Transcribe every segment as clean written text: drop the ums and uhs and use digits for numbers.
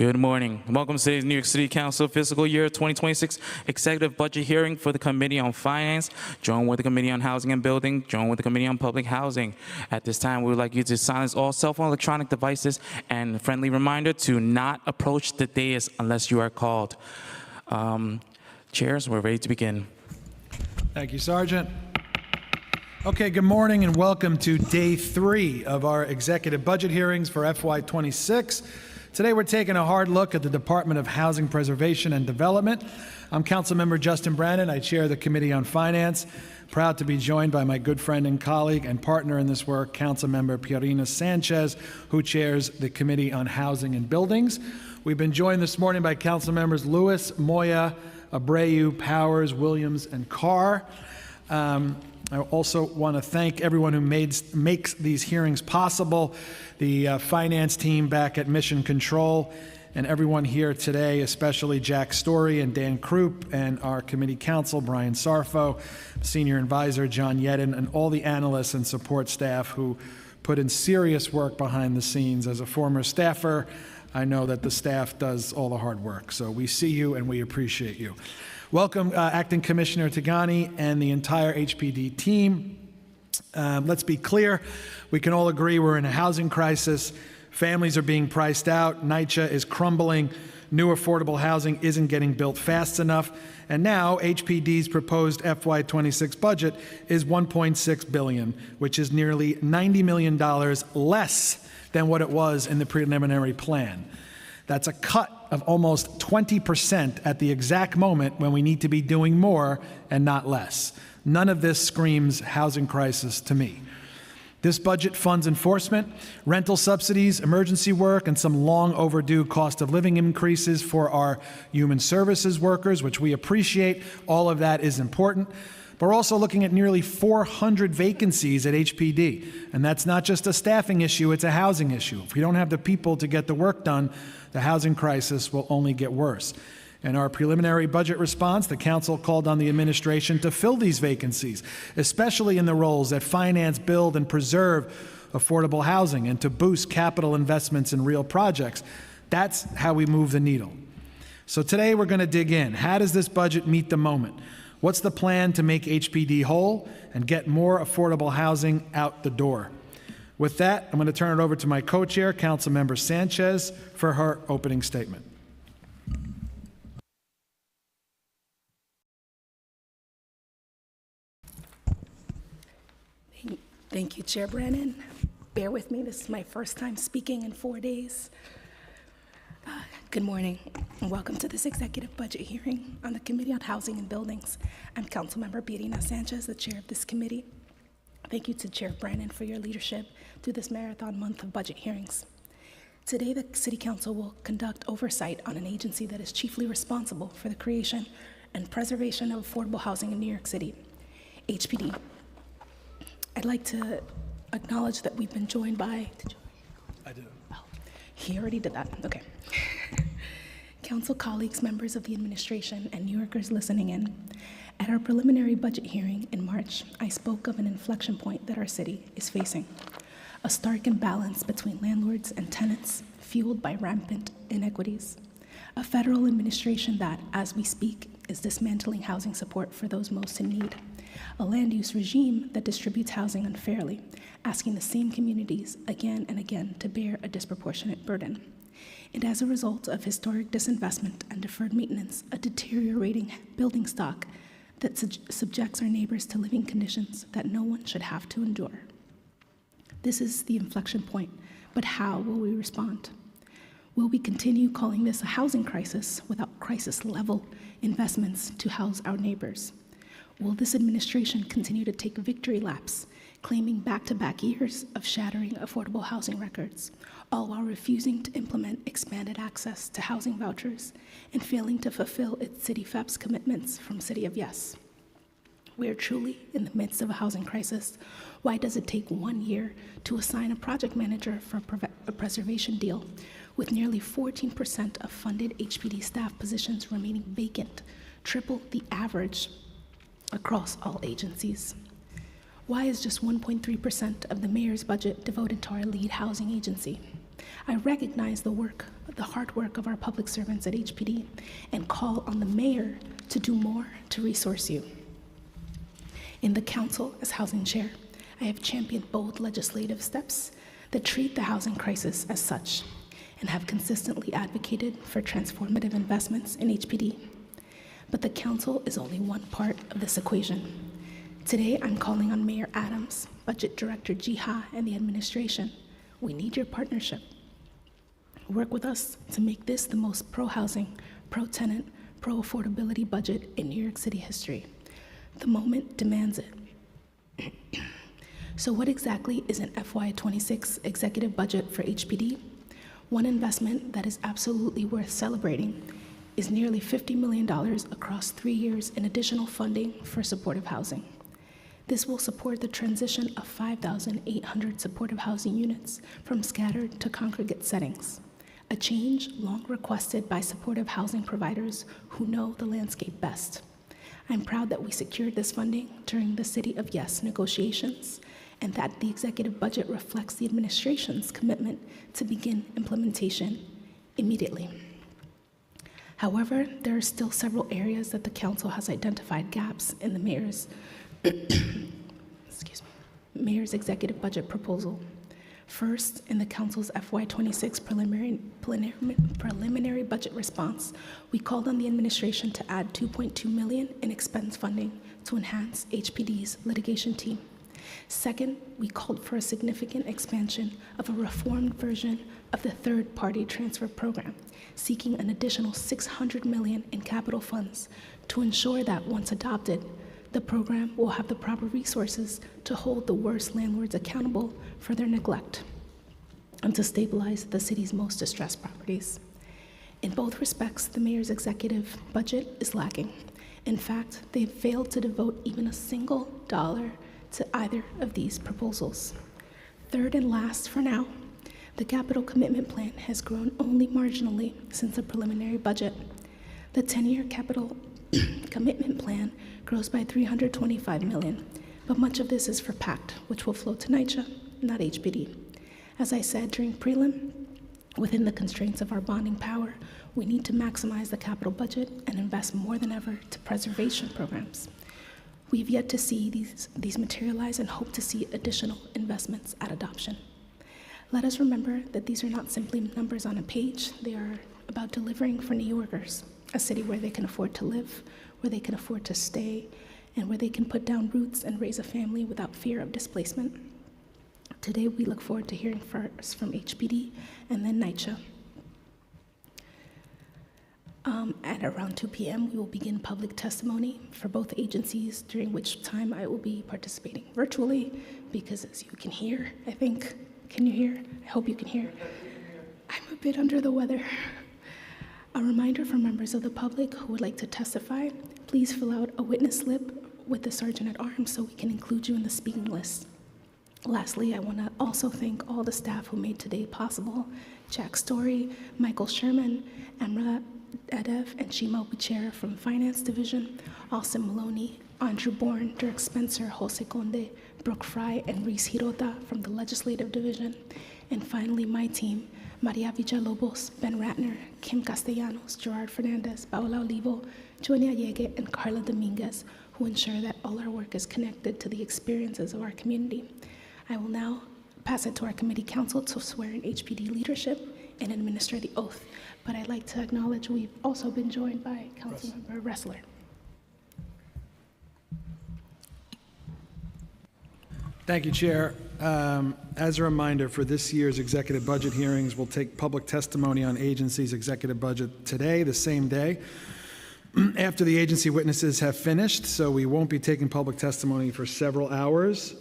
Good morning. Welcome to today's New York City Council Fiscal Year 2026 Executive Budget Hearing for the Committee on Finance, joined with the Committee on Housing and Building, joined with the Committee on Public Housing. At this time, we would like you to silence all cell phone electronic devices and a friendly reminder to not approach the dais unless you are called. Chairs, we're ready to begin. Thank you, Sergeant. Okay, good morning and welcome to day 3 of our executive budget hearings for FY26. Today we're taking a hard look at the Department of Housing Preservation and Development. I'm Councilmember Justin Brannon. I chair the Committee on Finance. Proud to be joined by my good friend and colleague and partner in this work, Councilmember Pierina Sanchez, who chairs the Committee on Housing and Buildings. We've been joined this morning by Councilmembers Lewis, Moya, Abreu, Powers, Williams, and Carr. I also want to thank everyone who makes these hearings possible, the finance team back at Mission Control, and everyone here today, especially Jack Story and Dan Krupp, and our committee counsel, Brian Sarfo, senior advisor, John Yedden, and all the analysts and support staff who put in serious work behind the scenes. As a former staffer, I know that the staff does all the hard work. So we see you and we appreciate you. Welcome, Acting Commissioner Tagani and the entire HPD team. Let's be clear. We can all agree we're in a housing crisis. Families are being priced out. NYCHA is crumbling. New affordable housing isn't getting built fast enough. And now HPD's proposed FY26 budget is $1.6 billion, which is nearly $90 million less than what it was in the preliminary plan. That's a cut of almost 20% at the exact moment when we need to be doing more and not less. None of this screams housing crisis to me. This budget funds enforcement, rental subsidies, emergency work, and some long overdue cost of living increases for our human services workers, which we appreciate. All of that is important. But we're also looking at nearly 400 vacancies at HPD. And that's not just a staffing issue, it's a housing issue. If we don't have the people to get the work done, the housing crisis will only get worse. In our preliminary budget response, the council called on the administration to fill these vacancies, especially in the roles that finance, build, and preserve affordable housing, and to boost capital investments in real projects. That's how we move the needle. So today we're going to dig in. How does this budget meet the moment? What's the plan to make HPD whole and get more affordable housing out the door? With that, I'm going to turn it over to my co-chair, Councilmember Sanchez, for her opening statement. Thank you, Chair Brannon. Bear with me, this is my first time speaking in 4 days. Good morning, and welcome to this executive budget hearing on the Committee on Housing and Buildings. I'm Councilmember Pierina Sanchez, the chair of this committee. Thank you to Chair Brannon for your leadership through this marathon month of budget hearings. Today, the City Council will conduct oversight on an agency that is chiefly responsible for the creation and preservation of affordable housing in New York City, HPD. I'd like to acknowledge that we've been joined by... I do. Oh, he already did that. Okay. Council colleagues, members of the administration, and New Yorkers listening in. At our preliminary budget hearing in March, I spoke of an inflection point that our city is facing. A stark imbalance between landlords and tenants, fueled by rampant inequities. A federal administration that, as we speak, is dismantling housing support for those most in need. A land use regime that distributes housing unfairly, asking the same communities again and again to bear a disproportionate burden. And as a result of historic disinvestment and deferred maintenance, a deteriorating building stock that subjects our neighbors to living conditions that no one should have to endure. This is the inflection point, but how will we respond? Will we continue calling this a housing crisis without crisis-level investments to house our neighbors? Will this administration continue to take victory laps, claiming back-to-back years of shattering affordable housing records, all while refusing to implement expanded access to housing vouchers and failing to fulfill its City FEP's commitments from City of Yes? We are truly in the midst of a housing crisis. Why does it take 1 year to assign a project manager for a preservation deal, with nearly 14% of funded HPD staff positions remaining vacant, triple the average across all agencies? Why is just 1.3% of the mayor's budget devoted to our lead housing agency? I recognize the hard work of our public servants at HPD and call on the mayor to do more to resource you. In the council as housing chair, I have championed bold legislative steps that treat the housing crisis as such and have consistently advocated for transformative investments in HPD. But the council is only one part of this equation. Today, I'm calling on Mayor Adams, Budget Director Jiha, and the administration. We need your partnership. Work with us to make this the most pro-housing, pro-tenant, pro-affordability budget in New York City history. The moment demands it. So what exactly is an FY26 executive budget for HPD? One investment that is absolutely worth celebrating is nearly $50 million across 3 years in additional funding for supportive housing. This will support the transition of 5,800 supportive housing units from scattered to congregate settings, a change long requested by supportive housing providers who know the landscape best. I'm proud that we secured this funding during the City of Yes negotiations, and that the executive budget reflects the administration's commitment to begin implementation immediately. However, there are still several areas that the council has identified gaps in the mayor's mayor's executive budget proposal. First, in the council's FY26 preliminary budget response, we called on the administration to add $2.2 million in expense funding to enhance HPD's litigation team. Second, we called for a significant expansion of a reformed version of the third-party transfer program, seeking an additional $600 million in capital funds to ensure that once adopted, the program will have the proper resources to hold the worst landlords accountable for their neglect and to stabilize the city's most distressed properties. In both respects, the mayor's executive budget is lacking. In fact, they've failed to devote even a single dollar to either of these proposals. Third and last for now, the capital commitment plan has grown only marginally since the preliminary budget. The 10-year capital commitment plan grows by $325 million, but much of this is for PACT, which will flow to NYCHA, not HPD. As I said during prelim, within the constraints of our bonding power, we need to maximize the capital budget and invest more than ever to preservation programs. We've yet to see these materialize and hope to see additional investments at adoption. Let us remember that these are not simply numbers on a page. They are about delivering for New Yorkers, a city where they can afford to live, where they can afford to stay, and where they can put down roots and raise a family without fear of displacement. Today, we look forward to hearing first from HPD and then NYCHA. At around 2 p.m., we will begin public testimony for both agencies, during which time I will be participating virtually, because as you can hear, I think, can you hear? I hope you can hear. I'm a bit under the weather. A reminder for members of the public who would like to testify, please fill out a witness slip with the Sergeant at Arms so we can include you in the speaking list. Lastly, I want to also thank all the staff who made today possible: Jack Story, Michael Sherman, Emra Edev, and Shima Buchera from Finance Division, Austin Maloney, Andrew Bourne, Dirk Spencer, Jose Conde, Brooke Fry, and Reese Hirota from the Legislative Division. And finally, my team: Maria Villalobos, Ben Ratner, Kim Castellanos, Gerard Fernandez, Paola Olivo, Joania Yegue, and Carla Dominguez, who ensure that all our work is connected to the experiences of our community. I will now pass it to our committee council to swear in HPD leadership and administer the oath. But I'd like to acknowledge we've also been joined by Councilmember Ressler. Thank you, Chair. As a reminder, for this year's executive budget hearings, we'll take public testimony on agency's executive budget today, the same day, after the agency witnesses have finished, so we won't be taking public testimony for several hours.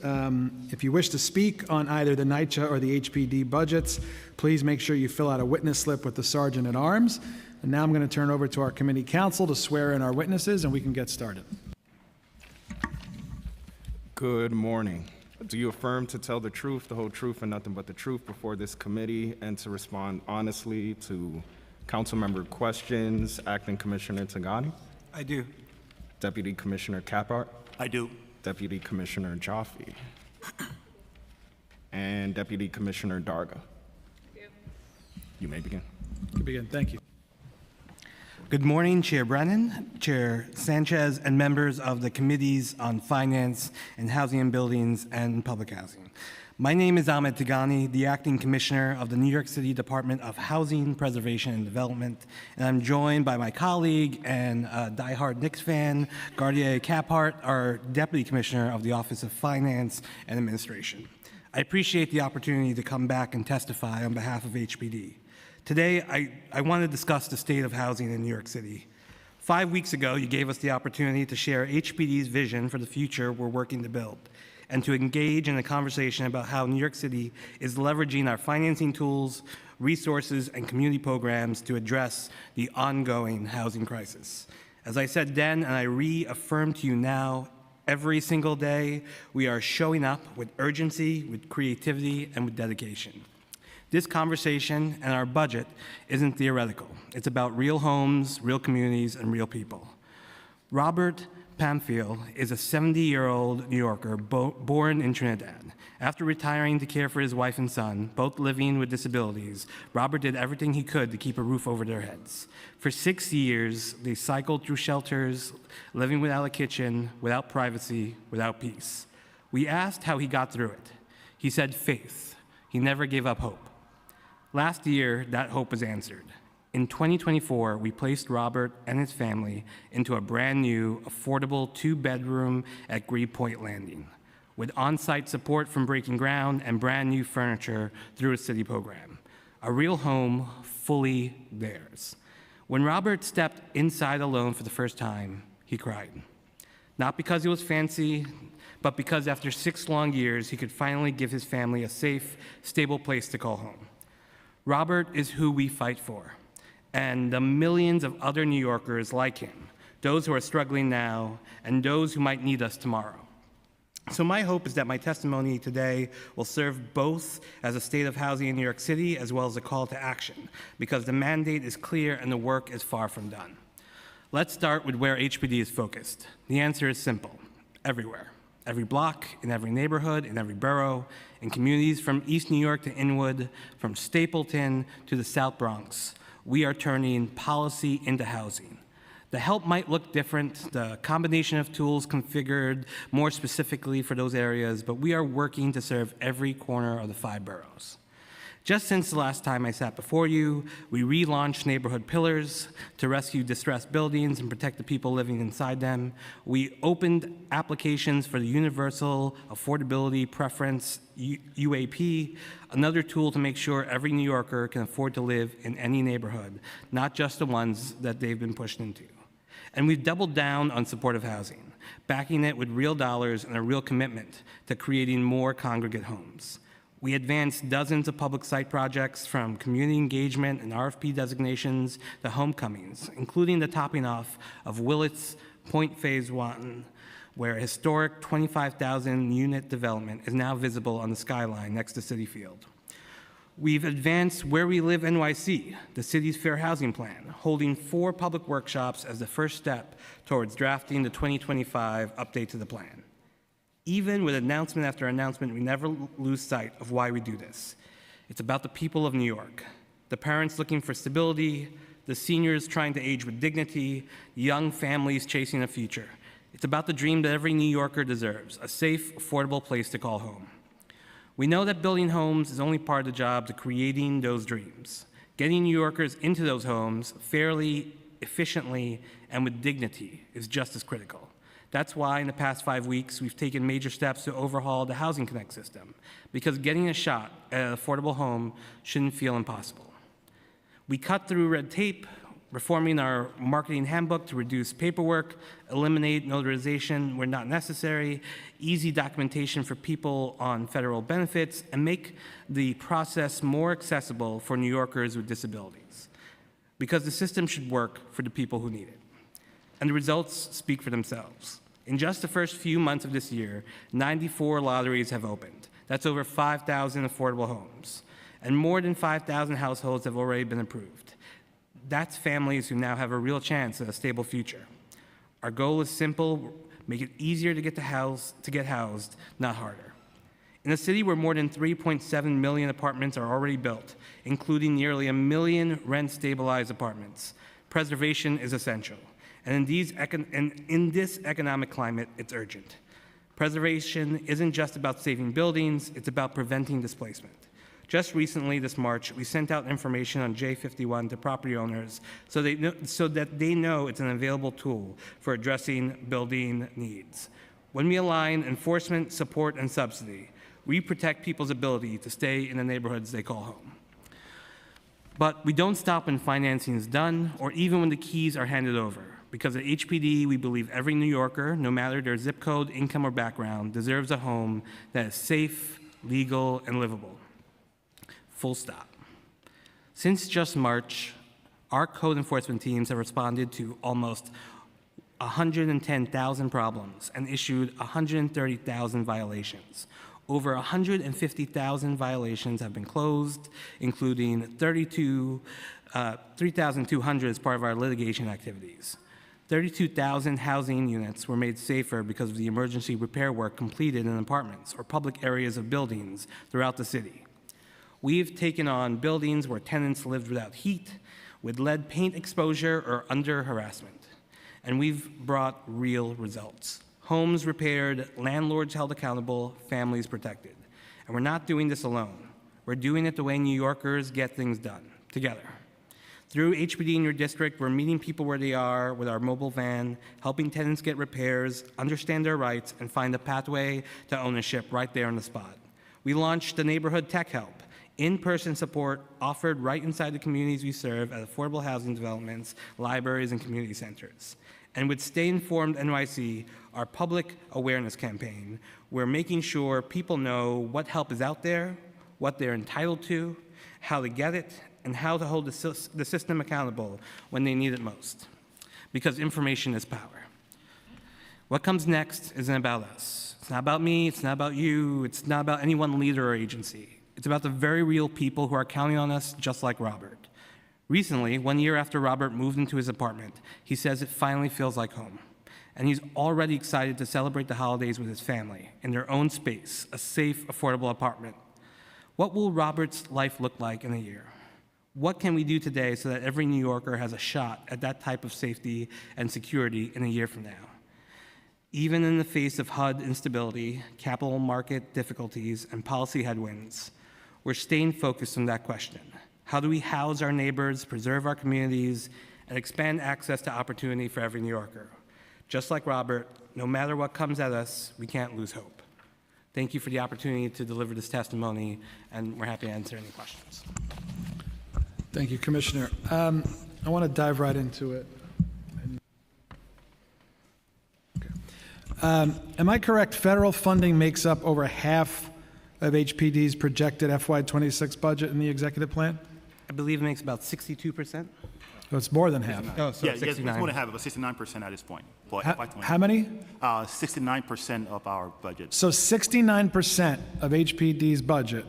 If you wish to speak on either the NYCHA or the HPD budgets, please make sure you fill out a witness slip with the Sergeant at Arms. And now I'm going to turn over to our committee counsel to swear in our witnesses, and we can get started. Good morning. Do you affirm to tell the truth, the whole truth, and nothing but the truth before this committee, and to respond honestly to council member questions? Acting Commissioner Tagani? I do. Deputy Commissioner Caphart? I do. Deputy Commissioner Jaffe? And Deputy Commissioner Darga? You may begin. You can begin. Thank you. Good morning, Chair Brennan, Chair Sanchez, and members of the Committees on Finance and Housing and Buildings and Public Housing. My name is Ahmed Tigani, the Acting Commissioner of the New York City Department of Housing, Preservation, and Development, and I'm joined by my colleague and diehard Knicks fan, Gardier Caphart, our Deputy Commissioner of the Office of Finance and Administration. I appreciate the opportunity to come back and testify on behalf of HPD. Today, I want to discuss the state of housing in New York City. 5 weeks ago, you gave us the opportunity to share HPD's vision for the future we're working to build, and to engage in a conversation about how New York City is leveraging our financing tools, resources, and community programs to address the ongoing housing crisis. As I said then, and I reaffirm to you now, every single day, we are showing up with urgency, with creativity, and with dedication. This conversation and our budget isn't theoretical. It's about real homes, real communities, and real people. Robert Pamphile is a 70-year-old New Yorker born in Trinidad. After retiring to care for his wife and son, both living with disabilities, Robert did everything he could to keep a roof over their heads. For 6 years, they cycled through shelters, living without a kitchen, without privacy, without peace. We asked how he got through it. He said faith. He never gave up hope. Last year, that hope was answered. In 2024, we placed Robert and his family into a brand new, affordable 2-bedroom at Grebe Point Landing, with on-site support from Breaking Ground and brand new furniture through a city program. A real home, fully theirs. When Robert stepped inside alone for the first time, he cried. Not because he was fancy, but because after 6 long years, he could finally give his family a safe, stable place to call home. Robert is who we fight for, and the millions of other New Yorkers like him, those who are struggling now, and those who might need us tomorrow. So my hope is that my testimony today will serve both as a state of housing in New York City as well as a call to action, because the mandate is clear and the work is far from done. Let's start with where HPD is focused. The answer is simple: everywhere. Every block, in every neighborhood, in every borough, in communities from East New York to Inwood, from Stapleton to the South Bronx, we are turning policy into housing. The help might look different, the combination of tools configured more specifically for those areas, but we are working to serve every corner of the 5 boroughs. Just since the last time I sat before you, we relaunched Neighborhood Pillars to rescue distressed buildings and protect the people living inside them. We opened applications for the Universal Affordability Preference, UAP, another tool to make sure every New Yorker can afford to live in any neighborhood, not just the ones that they've been pushed into. And we've doubled down on supportive housing, backing it with real dollars and a real commitment to creating more congregate homes. We advanced dozens of public site projects, from community engagement and RFP designations to homecomings, including the topping off of Willett's Point Phase 1, where a historic 25,000 unit development is now visible on the skyline next to Citi Field. We've advanced Where We Live NYC, the city's fair housing plan, holding 4 public workshops as the first step towards drafting the 2025 update to the plan. Even with announcement after announcement, we never lose sight of why we do this. It's about the people of New York, the parents looking for stability, the seniors trying to age with dignity, young families chasing a future. It's about the dream that every New Yorker deserves, a safe, affordable place to call home. We know that building homes is only part of the job to creating those dreams. Getting New Yorkers into those homes fairly, efficiently, and with dignity is just as critical. That's why in the past 5 weeks, we've taken major steps to overhaul the Housing Connect system, because getting a shot at an affordable home shouldn't feel impossible. We cut through red tape, reforming our marketing handbook to reduce paperwork, eliminate notarization where not necessary, easy documentation for people on federal benefits, and make the process more accessible for New Yorkers with disabilities. Because the system should work for the people who need it. And the results speak for themselves. In just the first few months of this year, 94 lotteries have opened. That's over 5,000 affordable homes. And more than 5,000 households have already been approved. That's families who now have a real chance at a stable future. Our goal is simple: make it easier to get housed, not harder. In a city where more than 3.7 million apartments are already built, including nearly 1 million rent-stabilized apartments, preservation is essential. And in this economic climate, it's urgent. Preservation isn't just about saving buildings, it's about preventing displacement. Just recently, this March, we sent out information on J51 to property owners so that they know it's an available tool for addressing building needs. When we align enforcement, support, and subsidy, we protect people's ability to stay in the neighborhoods they call home. But we don't stop when financing is done or even when the keys are handed over. Because at HPD, we believe every New Yorker, no matter their zip code, income, or background, deserves a home that is safe, legal, and livable. Full stop. Since just March, our code enforcement teams have responded to almost 110,000 problems and issued 130,000 violations. Over 150,000 violations have been closed, including 3,200 as part of our litigation activities. 32,000 housing units were made safer because of the emergency repair work completed in apartments or public areas of buildings throughout the city. We've taken on buildings where tenants lived without heat, with lead paint exposure, or under harassment. And we've brought real results. Homes repaired, landlords held accountable, families protected. And we're not doing this alone. We're doing it the way New Yorkers get things done, together. Through HPD in your district, we're meeting people where they are with our mobile van, helping tenants get repairs, understand their rights, and find a pathway to ownership right there on the spot. We launched the Neighborhood Tech Help, in-person support offered right inside the communities we serve at affordable housing developments, libraries, and community centers. And with Stay Informed NYC, our public awareness campaign, we're making sure people know what help is out there, what they're entitled to, how to get it, and how to hold the system accountable when they need it most. Because information is power. What comes next isn't about us. It's not about me, it's not about you, it's not about any one leader or agency. It's about the very real people who are counting on us, just like Robert. Recently, 1 year after Robert moved into his apartment, he says it finally feels like home. And he's already excited to celebrate the holidays with his family in their own space, a safe, affordable apartment. What will Robert's life look like in a year? What can we do today so that every New Yorker has a shot at that type of safety and security in a year from now? Even in the face of HUD instability, capital market difficulties, and policy headwinds, we're staying focused on that question. How do we house our neighbors, preserve our communities, and expand access to opportunity for every New Yorker? Just like Robert, no matter what comes at us, we can't lose hope. Thank you for the opportunity to deliver this testimony, and we're happy to answer any questions. Thank you, Commissioner. I want to dive right into it. Okay. Am I correct? Federal funding makes up over half of HPD's projected FY26 budget in the executive plan? I believe it makes about 62%. So it's more than half. Oh, so Yeah, yes, it's 69. more than half, about 69% at this point. For How, FY20. how many? 69% of our budget. So 69% of HPD's budget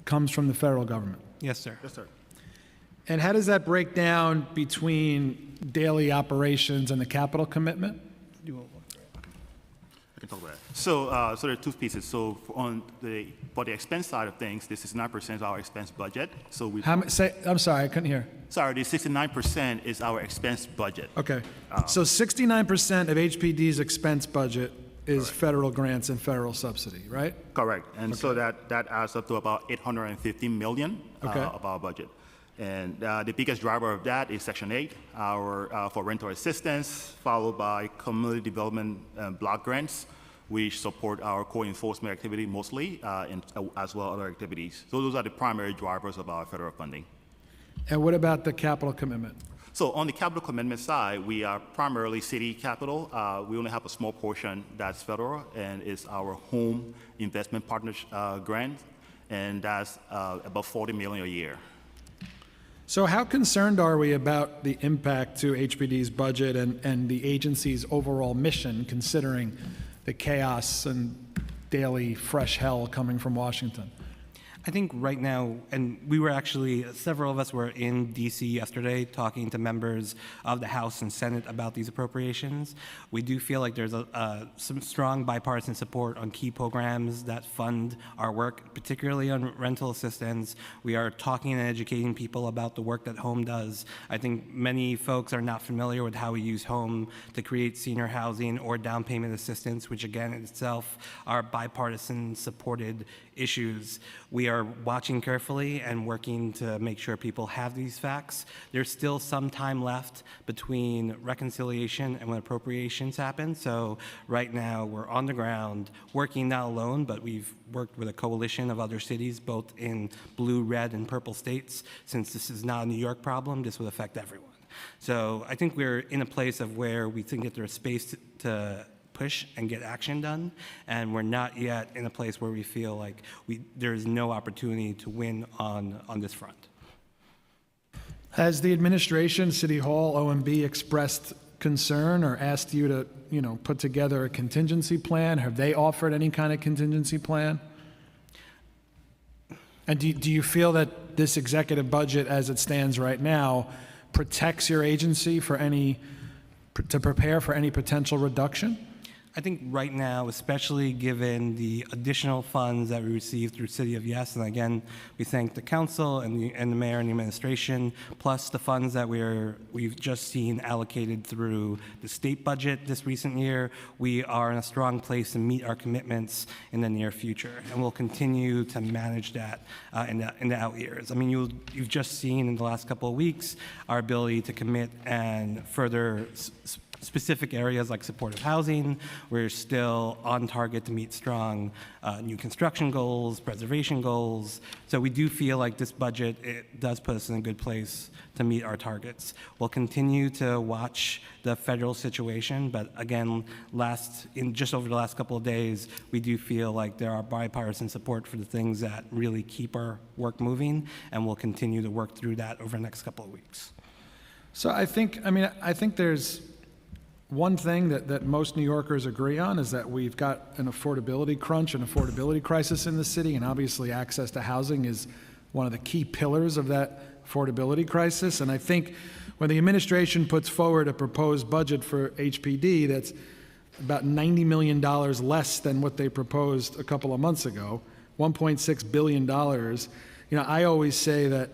comes from the federal government. Yes, sir. Yes, sir. And how does that break down between daily operations and the capital commitment? I can talk about that. So there are two pieces. So for the expense side of things, this is 9% of our expense budget. So we. I'm sorry, I couldn't hear. Sorry, the 69% is our expense budget. Okay. So 69% of HPD's expense budget is federal grants and federal subsidy, right? Correct. And so that adds up to about $850 million Okay. of our budget. And the biggest driver of that is Section 8, our for rental assistance, followed by community development block grants, which support our co-enforcement activity mostly, as well as other activities. So those are the primary drivers of our federal funding. And what about the capital commitment? So on the capital commitment side, we are primarily city capital. We only have a small portion that's federal, and it's our home investment partnership grant, and that's about $40 million a year. So how concerned are we about the impact to HPD's budget and the agency's overall mission, considering the chaos and daily fresh hell coming from Washington? I think right now, and we were actually, several of us were in DC yesterday talking to members of the House and Senate about these appropriations. We do feel like there's some strong bipartisan support on key programs that fund our work, particularly on rental assistance. We are talking and educating people about the work that Home does. I think many folks are not familiar with how we use Home to create senior housing or down payment assistance, which again in itself are bipartisan supported issues. We are watching carefully and working to make sure people have these facts. There's still some time left between reconciliation and when appropriations happen. So right now we're on the ground working not alone, but we've worked with a coalition of other cities, both in blue, red, and purple states. Since this is not a New York problem, this will affect everyone. So I think we're in a place of where we think that there's space to push and get action done, and we're not yet in a place where we feel like there's no opportunity to win on this front. Has the administration, City Hall, OMB expressed concern or asked you to, put together a contingency plan? Have they offered any kind of contingency plan? And do you feel that this executive budget as it stands right now protects your agency to prepare for any potential reduction? I think right now, especially given the additional funds that we received through City of Yes, and again, we thank the council and the mayor and the administration, plus the funds that we've just seen allocated through the state budget this recent year, we are in a strong place to meet our commitments in the near future, and we'll continue to manage that in the out years. I mean, you've just seen in the last couple of weeks our ability to commit and further specific areas like supportive housing. We're still on target to meet strong new construction goals, preservation goals. So we do feel like this budget, it does put us in a good place to meet our targets. We'll continue to watch the federal situation, but again, just over the last couple of days, we do feel like there are bipartisan support for the things that really keep our work moving, and we'll continue to work through that over the next couple of weeks. So I think there's one thing that most New Yorkers agree on is that we've got an affordability crunch, an affordability crisis in the city, and obviously access to housing is one of the key pillars of that affordability crisis. And I think when the administration puts forward a proposed budget for HPD that's about $90 million less than what they proposed a couple of months ago, $1.6 billion, I always say that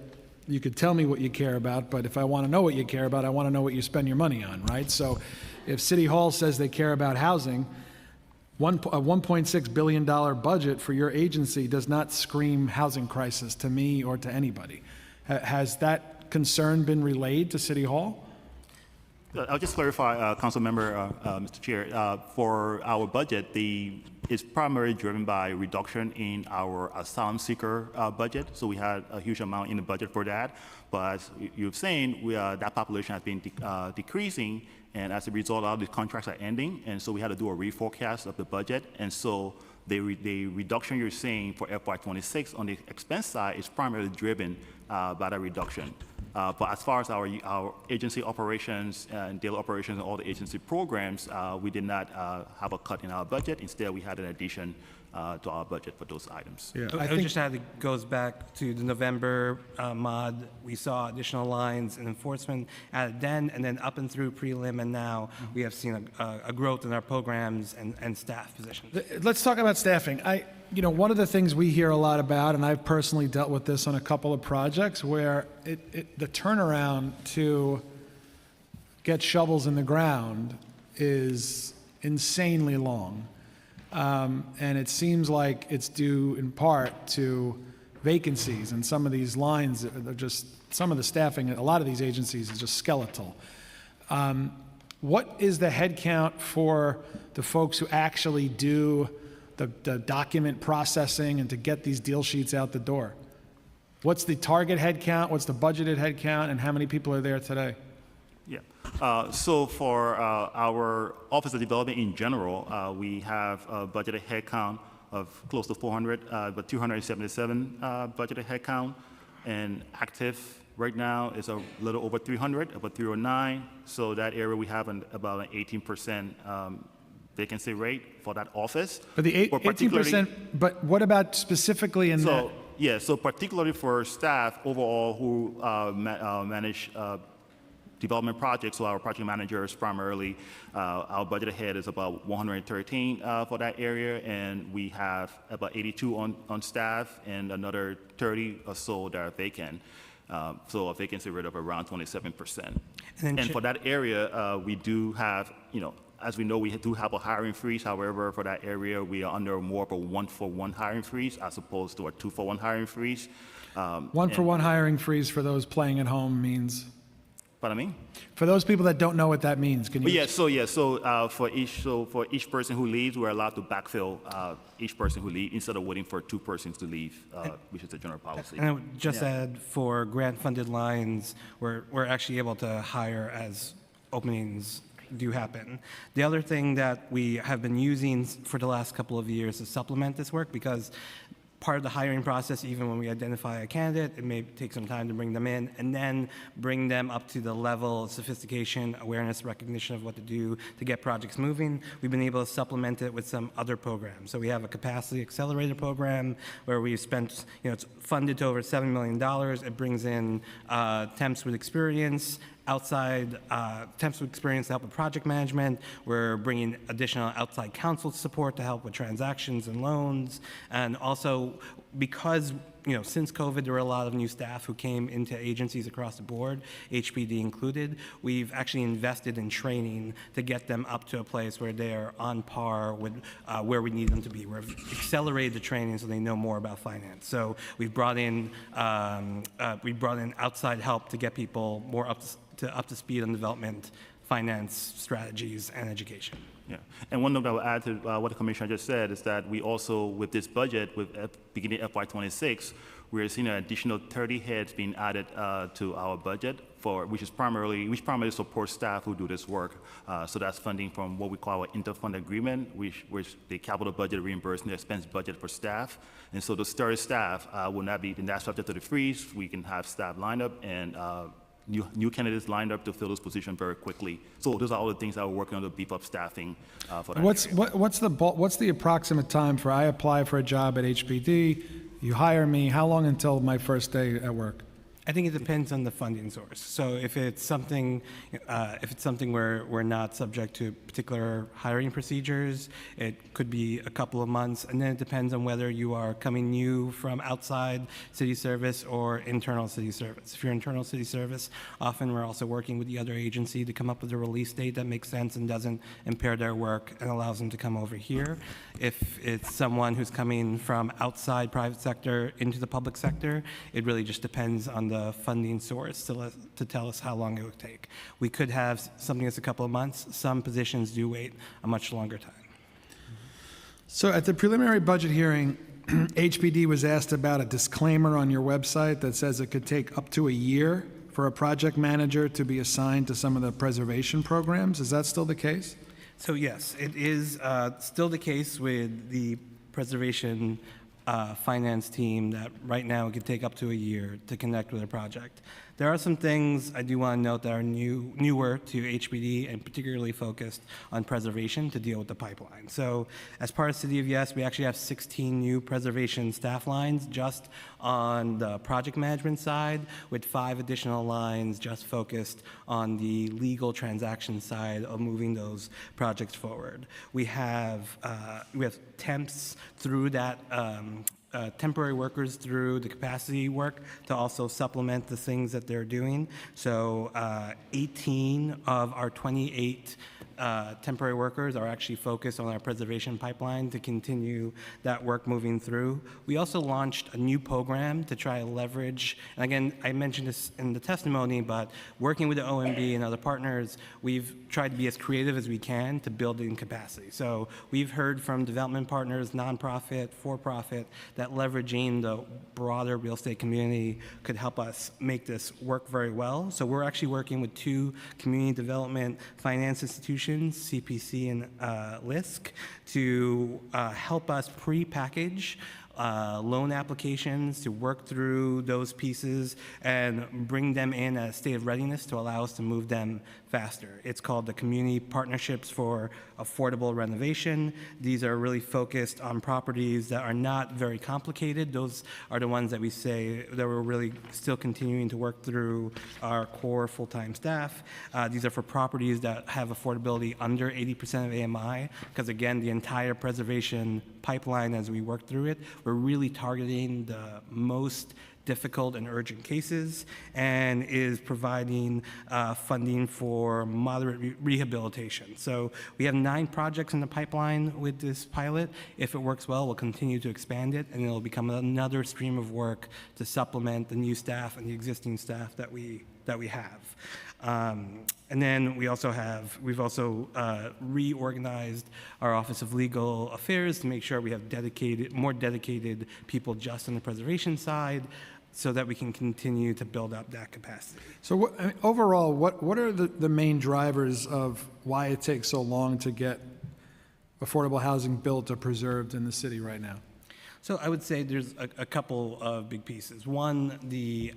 you could tell me what you care about, but if I want to know what you care about, I want to know what you spend your money on, right? So if City Hall says they care about housing, a $1.6 billion budget for your agency does not scream housing crisis to me or to anybody. Has that concern been relayed to City Hall? I'll just clarify, Council Member, Mr. Chair, for our budget, it's primarily driven by reduction in our asylum seeker budget. So we had a huge amount in the budget for that. But as you've seen, that population has been decreasing, and as a result, all the contracts are ending, and so we had to do a reforecast of the budget. And so the reduction you're seeing for FY26 on the expense side is primarily driven by that reduction. But as far as our agency operations and daily operations and all the agency programs, we did not have a cut in our budget. Instead, we had an addition to our budget for those items. Yeah, I think just add it goes back to the November mod. We saw additional lines in enforcement added then, and then up and through prelim, and now we have seen a growth in our programs and staff positions. Let's talk about staffing. One of the things we hear a lot about, and I've personally dealt with this on a couple of projects, where the turnaround to get shovels in the ground is insanely long. And it seems like it's due in part to vacancies, and some of these lines are just, some of the staffing at a lot of these agencies is just skeletal. What is the head count for the folks who actually do the document processing and to get these deal sheets out the door? What's the target head count? What's the budgeted head count? And how many people are there today? Yeah. So for our Office of Development in general, we have a budgeted headcount of close to 400, but 277 budgeted headcount, and active right now is a little over 300, about 309. So that area we have about an 18% vacancy rate for that office. But the 18%, but what about specifically in that? Yeah, so particularly for staff overall who manage development projects, so our project managers primarily, our budget ahead is about 113 for that area, and we have about 82 on staff and another 30 or so that are vacant. So a vacancy rate of around 27%. And for that area, we do have, as we know, we do have a hiring freeze. However, for that area, we are under more of a 1-for-1 hiring freeze as opposed to a 2-for-1 hiring freeze. 1-for-1 hiring freeze for those playing at home means? Pardon me? For those people that don't know what that means, can you? For each person who leaves, we're allowed to backfill each person who leaves instead of waiting for 2 persons to leave, which is the general policy. And I would just add, for grant-funded lines, we're actually able to hire as openings do happen. The other thing that we have been using for the last couple of years to supplement this work, because part of the hiring process, even when we identify a candidate, it may take some time to bring them in and then bring them up to the level of sophistication, awareness, recognition of what to do to get projects moving. We've been able to supplement it with some other programs. So we have a capacity accelerator program where we've spent, it's funded to over $7 million. It brings in temps with experience, outside temps with experience to help with project management. We're bringing additional outside counsel support to help with transactions and loans. And also, because since COVID, there were a lot of new staff who came into agencies across the board, HPD included. We've actually invested in training to get them up to a place where they are on par with where we need them to be. We've accelerated the training so they know more about finance. So we've brought in outside help to get people more up to speed on development, finance, strategies, and education. Yeah, and one note I will add to what the commissioner just said is that we also, with this budget, beginning FY26, we're seeing an additional 30 heads being added to our budget which primarily supports staff who do this work. So that's funding from what we call our interfund agreement, which the capital budget reimbursing the expense budget for staff. And so those 30 staff will not be subject to the freeze. We can have staff lined up and new candidates lined up to fill those positions very quickly. So those are all the things that we're working on to beef up staffing for that. What's the approximate time for I apply for a job at HPD, you hire me, how long until my first day at work? I think it depends on the funding source. So if it's something where we're not subject to particular hiring procedures, it could be a couple of months, and then it depends on whether you are coming new from outside city service or internal city service. If you're internal city service, often we're also working with the other agency to come up with a release date that makes sense and doesn't impair their work and allows them to come over here. If it's someone who's coming from outside private sector into the public sector, it really just depends on the funding source to tell us how long it would take. We could have something that's a couple of months. Some positions do wait a much longer time. So at the preliminary budget hearing, HPD was asked about a disclaimer on your website that says it could take up to a year for a project manager to be assigned to some of the preservation programs. Is that still the case? So yes, it is still the case with the preservation finance team that right now it could take up to a year to connect with a project. There are some things I do want to note that are newer to HPD and particularly focused on preservation to deal with the pipeline. So as part of City of Yes, we actually have 16 new preservation staff lines just on the project management side, with 5 additional lines just focused on the legal transaction side of moving those projects forward. We have temps through that temporary workers through the capacity work to also supplement the things that they're doing. So 18 of our 28 temporary workers are actually focused on our preservation pipeline to continue that work moving through. We also launched a new program to try to leverage, and again, I mentioned this in the testimony, but working with the OMB and other partners, we've tried to be as creative as we can to build in capacity. So we've heard from development partners, nonprofit, for-profit, that leveraging the broader real estate community could help us make this work very well. So we're actually working with 2 community development finance institutions, CPC and LISC, to help us pre-package loan applications, to work through those pieces and bring them in at a state of readiness to allow us to move them faster. It's called the Community Partnerships for Affordable Renovation. These are really focused on properties that are not very complicated. Those are the ones that we say that we're really still continuing to work through our core full-time staff. These are for properties that have affordability under 80% of AMI, because again, the entire preservation pipeline as we work through it, we're really targeting the most difficult and urgent cases, and is providing funding for moderate rehabilitation. So we have 9 projects in the pipeline with this pilot. If it works well, we'll continue to expand it, and it'll become another stream of work to supplement the new staff and the existing staff that we have. And then we've also reorganized our Office of Legal Affairs to make sure we have more dedicated people just on the preservation side, so that we can continue to build up that capacity. So overall, what are the main drivers of why it takes so long to get affordable housing built or preserved in the city right now? So I would say there's a couple of big pieces. One, the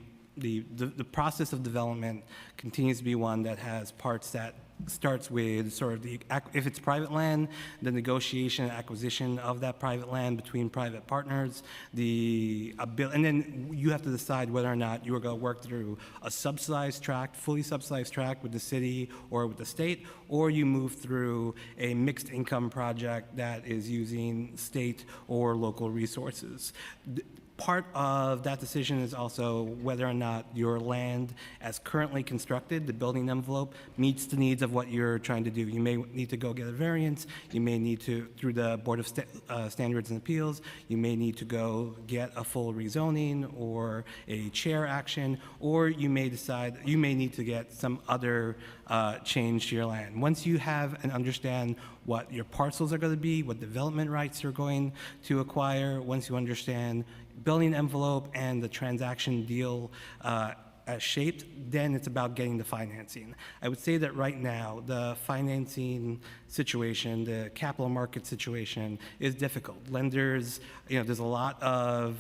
process of development continues to be one that has parts that starts with sort of if it's private land, the negotiation and acquisition of that private land between private partners, and then you have to decide whether or not you are going to work through a fully subsidized tract with the city or with the state, or you move through a mixed income project that is using state or local resources. Part of that decision is also whether or not your land, as currently constructed, the building envelope, meets the needs of what you're trying to do. You may need to go get a variance. You may need to, through the Board of Standards and Appeals, you may need to go get a full rezoning or a chair action, or you may decide you may need to get some other change to your land. Once you have and understand what your parcels are going to be, what development rights you're going to acquire, once you understand building envelope and the transaction deal as shaped, then it's about getting the financing. I would say that right now, the financing situation, the capital market situation is difficult. Lenders, there's a lot of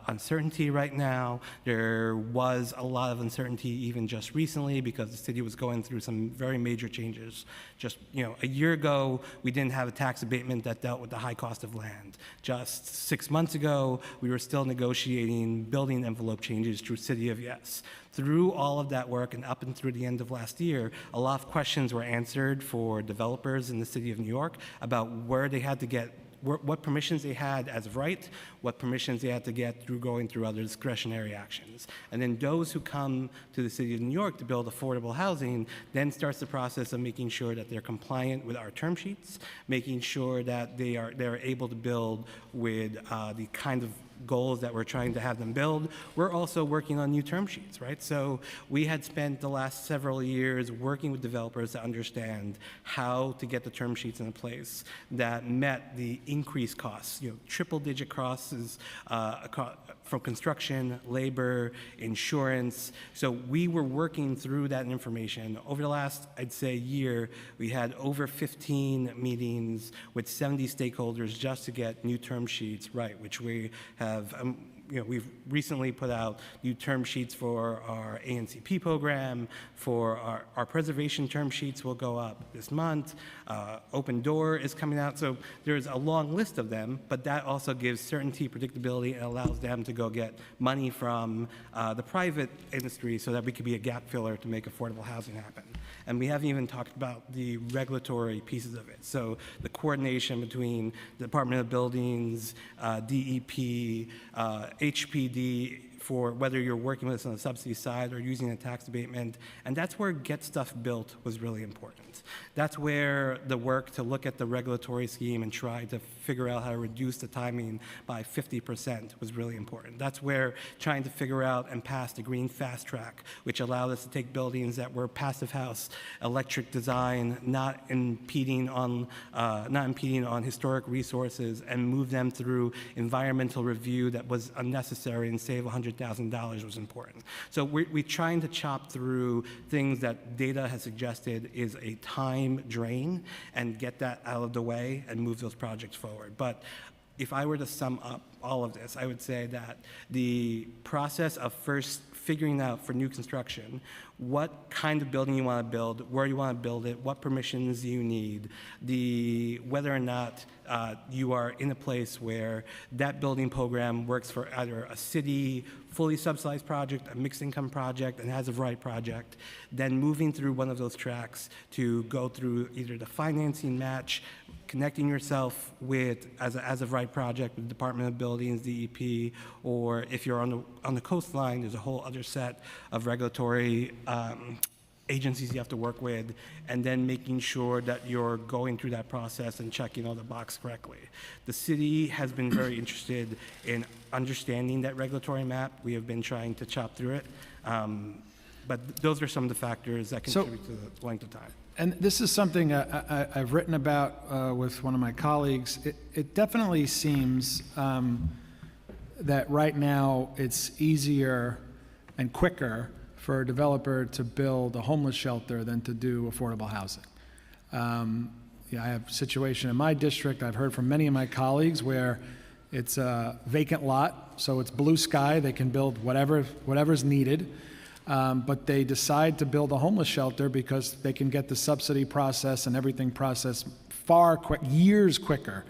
uncertainty right now. There was a lot of uncertainty even just recently because the city was going through some very major changes. Just, a year ago, we didn't have a tax abatement that dealt with the high cost of land. Just 6 months ago, we were still negotiating building envelope changes through City of Yes. Through all of that work and up and through the end of last year, a lot of questions were answered for developers in the city of New York about where they had to get, what permissions they had as of right, what permissions they had to get through going through other discretionary actions. And then those who come to the city of New York to build affordable housing then starts the process of making sure that they're compliant with our term sheets, making sure that they're able to build with the kind of goals that we're trying to have them build. We're also working on new term sheets, right? So we had spent the last several years working with developers to understand how to get the term sheets in place that met the increased costs, triple-digit costs from construction, labor, insurance. So we were working through that information. Over the last, I'd say, year, we had over 15 meetings with 70 stakeholders just to get new term sheets right, which we have we've recently put out new term sheets for our ANCP program, for our preservation term sheets will go up this month. Open Door is coming out. So there's a long list of them, but that also gives certainty, predictability, and allows them to go get money from the private industry so that we could be a gap filler to make affordable housing happen. And we haven't even talked about the regulatory pieces of it. So the coordination between the Department of Buildings, DEP, HPD, for whether you're working with us on the subsidy side or using a tax abatement. And that's where Get Stuff Built was really important. That's where the work to look at the regulatory scheme and try to figure out how to reduce the timing by 50% was really important. That's where trying to figure out and pass the Green Fast Track, which allowed us to take buildings that were passive house, electric design, not impeding on historic resources, and move them through environmental review that was unnecessary and save $100,000 was important. So we're trying to chop through things that data has suggested is a time drain and get that out of the way and move those projects forward. But if I were to sum up all of this, I would say that the process of first figuring out for new construction what kind of building you want to build, where you want to build it, what permissions you need, whether or not you are in a place where that building program works for either a city, fully subsidized project, a mixed income project, and has a right project, then moving through one of those tracks to go through either the financing match, connecting yourself with, as a right project, with the Department of Buildings, DEP, or if you're on the coastline, there's a whole other set of regulatory agencies you have to work with, and then making sure that you're going through that process and checking all the boxes correctly. The city has been very interested in understanding that regulatory map. We have been trying to chop through it, but those are some of the factors that contribute to the length of time. And this is something I've written about with one of my colleagues. It definitely seems that right now it's easier and quicker for a developer to build a homeless shelter than to do affordable housing. I have a situation in my district, I've heard from many of my colleagues, where it's a vacant lot, so it's blue sky, they can build whatever's needed, but they decide to build a homeless shelter because they can get the subsidy process and everything processed years quicker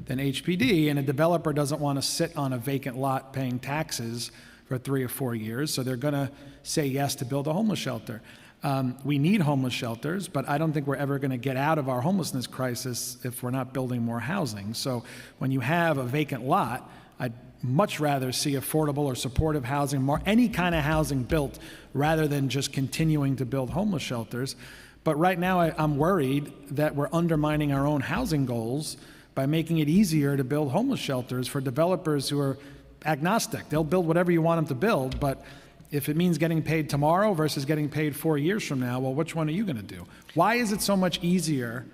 than HPD, and a developer doesn't want to sit on a vacant lot paying taxes for 3 or 4 years, so they're going to say yes to build a homeless shelter. We need homeless shelters, but I don't think we're ever going to get out of our homelessness crisis if we're not building more housing. So when you have a vacant lot, I'd much rather see affordable or supportive housing, any kind of housing built, rather than just continuing to build homeless shelters. But right now I'm worried that we're undermining our own housing goals by making it easier to build homeless shelters for developers who are agnostic. They'll build whatever you want them to build, but if it means getting paid tomorrow versus getting paid 4 years from now, well, which one are you going to do? Why is it so much easier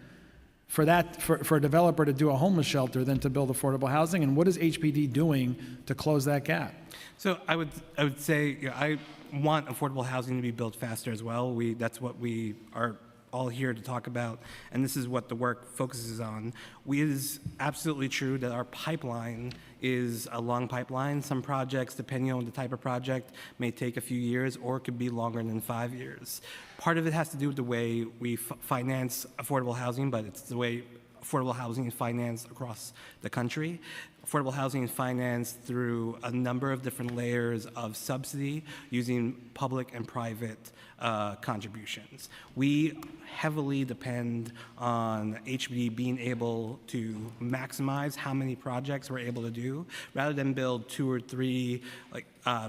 for a developer to do a homeless shelter than to build affordable housing? And what is HPD doing to close that gap? So I would say, I want affordable housing to be built faster as well. That's what we are all here to talk about, and this is what the work focuses on. It is absolutely true that our pipeline is a long pipeline. Some projects, depending on the type of project, may take a few years, or it could be longer than 5 years. Part of it has to do with the way we finance affordable housing, but it's the way affordable housing is financed across the country. Affordable housing is financed through a number of different layers of subsidy using public and private contributions. We heavily depend on HPD being able to maximize how many projects we're able to do. Rather than build 2 or 3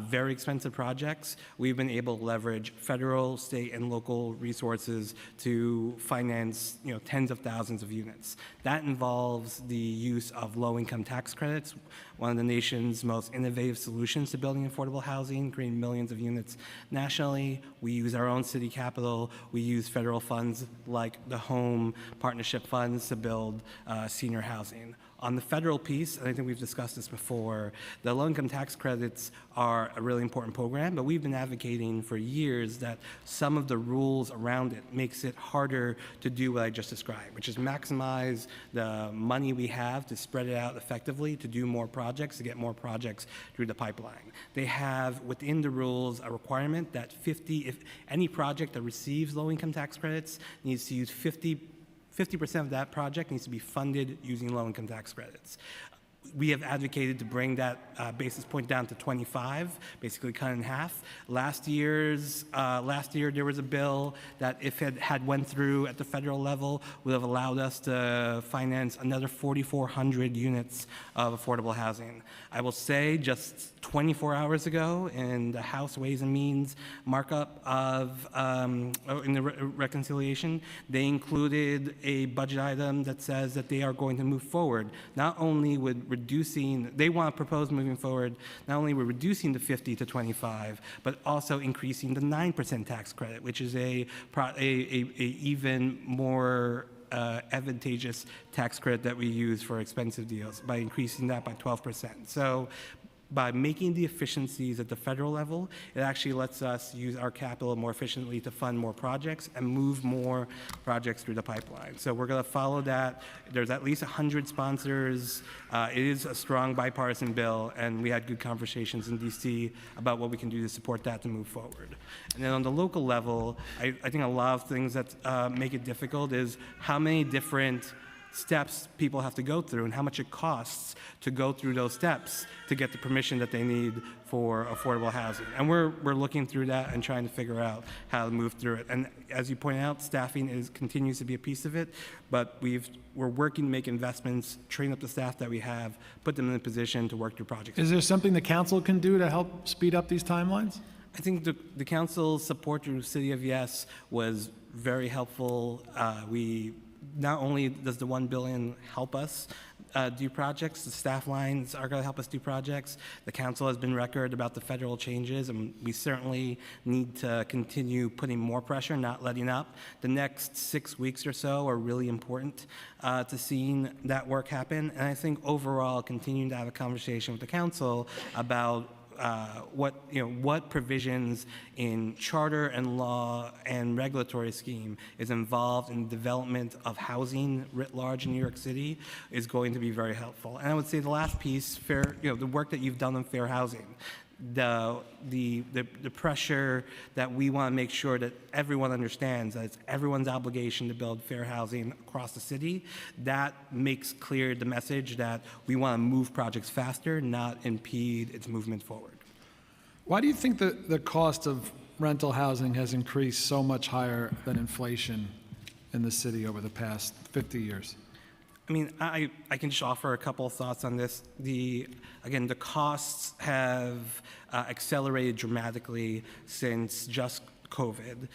very expensive projects, we've been able to leverage federal, state, and local resources to finance tens of thousands of units. That involves the use of low-income tax credits, one of the nation's most innovative solutions to building affordable housing, creating millions of units nationally. We use our own city capital. We use federal funds like the home partnership funds to build senior housing. On the federal piece, and I think we've discussed this before, the low-income tax credits are a really important program, but we've been advocating for years that some of the rules around it makes it harder to do what I just described, which is maximize the money we have to spread it out effectively, to do more projects, to get more projects through the pipeline. They have within the rules a requirement that if any project that receives low-income tax credits needs to use 50% of that project needs to be funded using low-income tax credits. We have advocated to bring that basis point down to 25, basically cut in half. Last year there was a bill that, if it had went through at the federal level, would have allowed us to finance another 4,400 units of affordable housing. I will say, just 24 hours ago, in the House Ways and Means markup in the reconciliation, they included a budget item that says that they are going to move forward, not only with they want to propose moving forward, not only with reducing the 50 to 25, but also increasing the 9% tax credit, which is a even more advantageous tax credit that we use for expensive deals, by increasing that by 12%. So by making the efficiencies at the federal level, it actually lets us use our capital more efficiently to fund more projects and move more projects through the pipeline. So we're going to follow that. There's at least 100 sponsors. It is a strong bipartisan bill, and we had good conversations in DC about what we can do to support that to move forward. And then on the local level, I think a lot of things that make it difficult is how many different steps people have to go through and how much it costs to go through those steps to get the permission that they need for affordable housing. And we're looking through that and trying to figure out how to move through it. And as you point out, staffing continues to be a piece of it, but we're working to make investments, train up the staff that we have, put them in a position to work through projects. Is there something the council can do to help speed up these timelines? I think the council's support through City of Yes was very helpful. Not only does the $1 billion help us do projects, the staff lines are going to help us do projects. The council has been record about the federal changes, and we certainly need to continue putting more pressure, not letting up. The next 6 weeks or so are really important to seeing that work happen. And I think overall, continuing to have a conversation with the council about what provisions in charter and law and regulatory scheme is involved in development of housing writ large in New York City is going to be very helpful. And I would say the last piece, the work that you've done on fair housing, the pressure that we want to make sure that everyone understands that it's everyone's obligation to build fair housing across the city, that makes clear the message that we want to move projects faster, not impede its movement forward. Why do you think the cost of rental housing has increased so much higher than inflation in the city over the past 50 years? I mean, I can just offer a couple of thoughts on this. Again, the costs have accelerated dramatically since just COVID.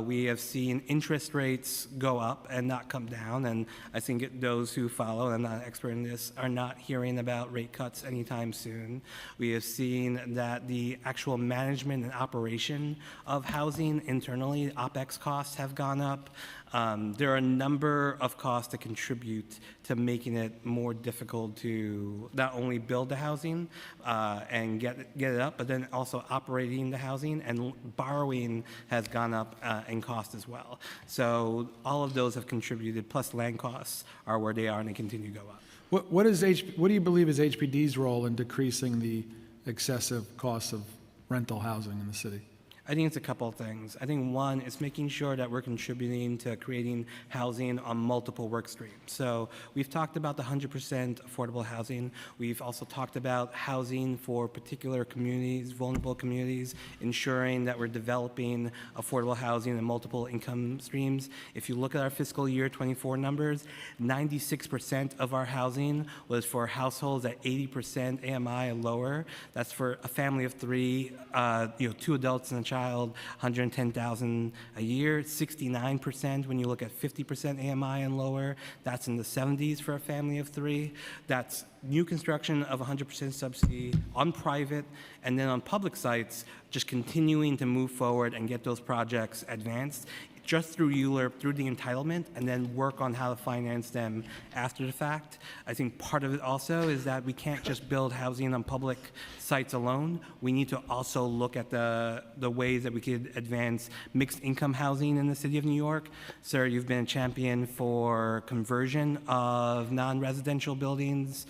We have seen interest rates go up and not come down, and I think those who follow, and I'm not an expert in this, are not hearing about rate cuts anytime soon. We have seen that the actual management and operation of housing internally, OpEx costs have gone up. There are a number of costs that contribute to making it more difficult to not only build the housing and get it up, but then also operating the housing, and borrowing has gone up in cost as well. So all of those have contributed, plus land costs are where they are and they continue to go up. What do you believe is HPD's role in decreasing the excessive costs of rental housing in the city? I think it's a couple of things. I think one is making sure that we're contributing to creating housing on multiple work streams. So we've talked about the 100% affordable housing. We've also talked about housing for particular communities, vulnerable communities, ensuring that we're developing affordable housing in multiple income streams. If you look at our fiscal year 24 numbers, 96% of our housing was for households at 80% AMI and lower. That's for a family of three, 2 adults and a child, 110,000 a year. 69% when you look at 50% AMI and lower. That's in the 70s for a family of three. That's new construction of 100% subsidy on private, and then on public sites, just continuing to move forward and get those projects advanced just through ULURP, through the entitlement, and then work on how to finance them after the fact. I think part of it also is that we can't just build housing on public sites alone. We need to also look at the ways that we could advance mixed income housing in the city of New York. Sir, you've been a champion for conversion of non-residential buildings.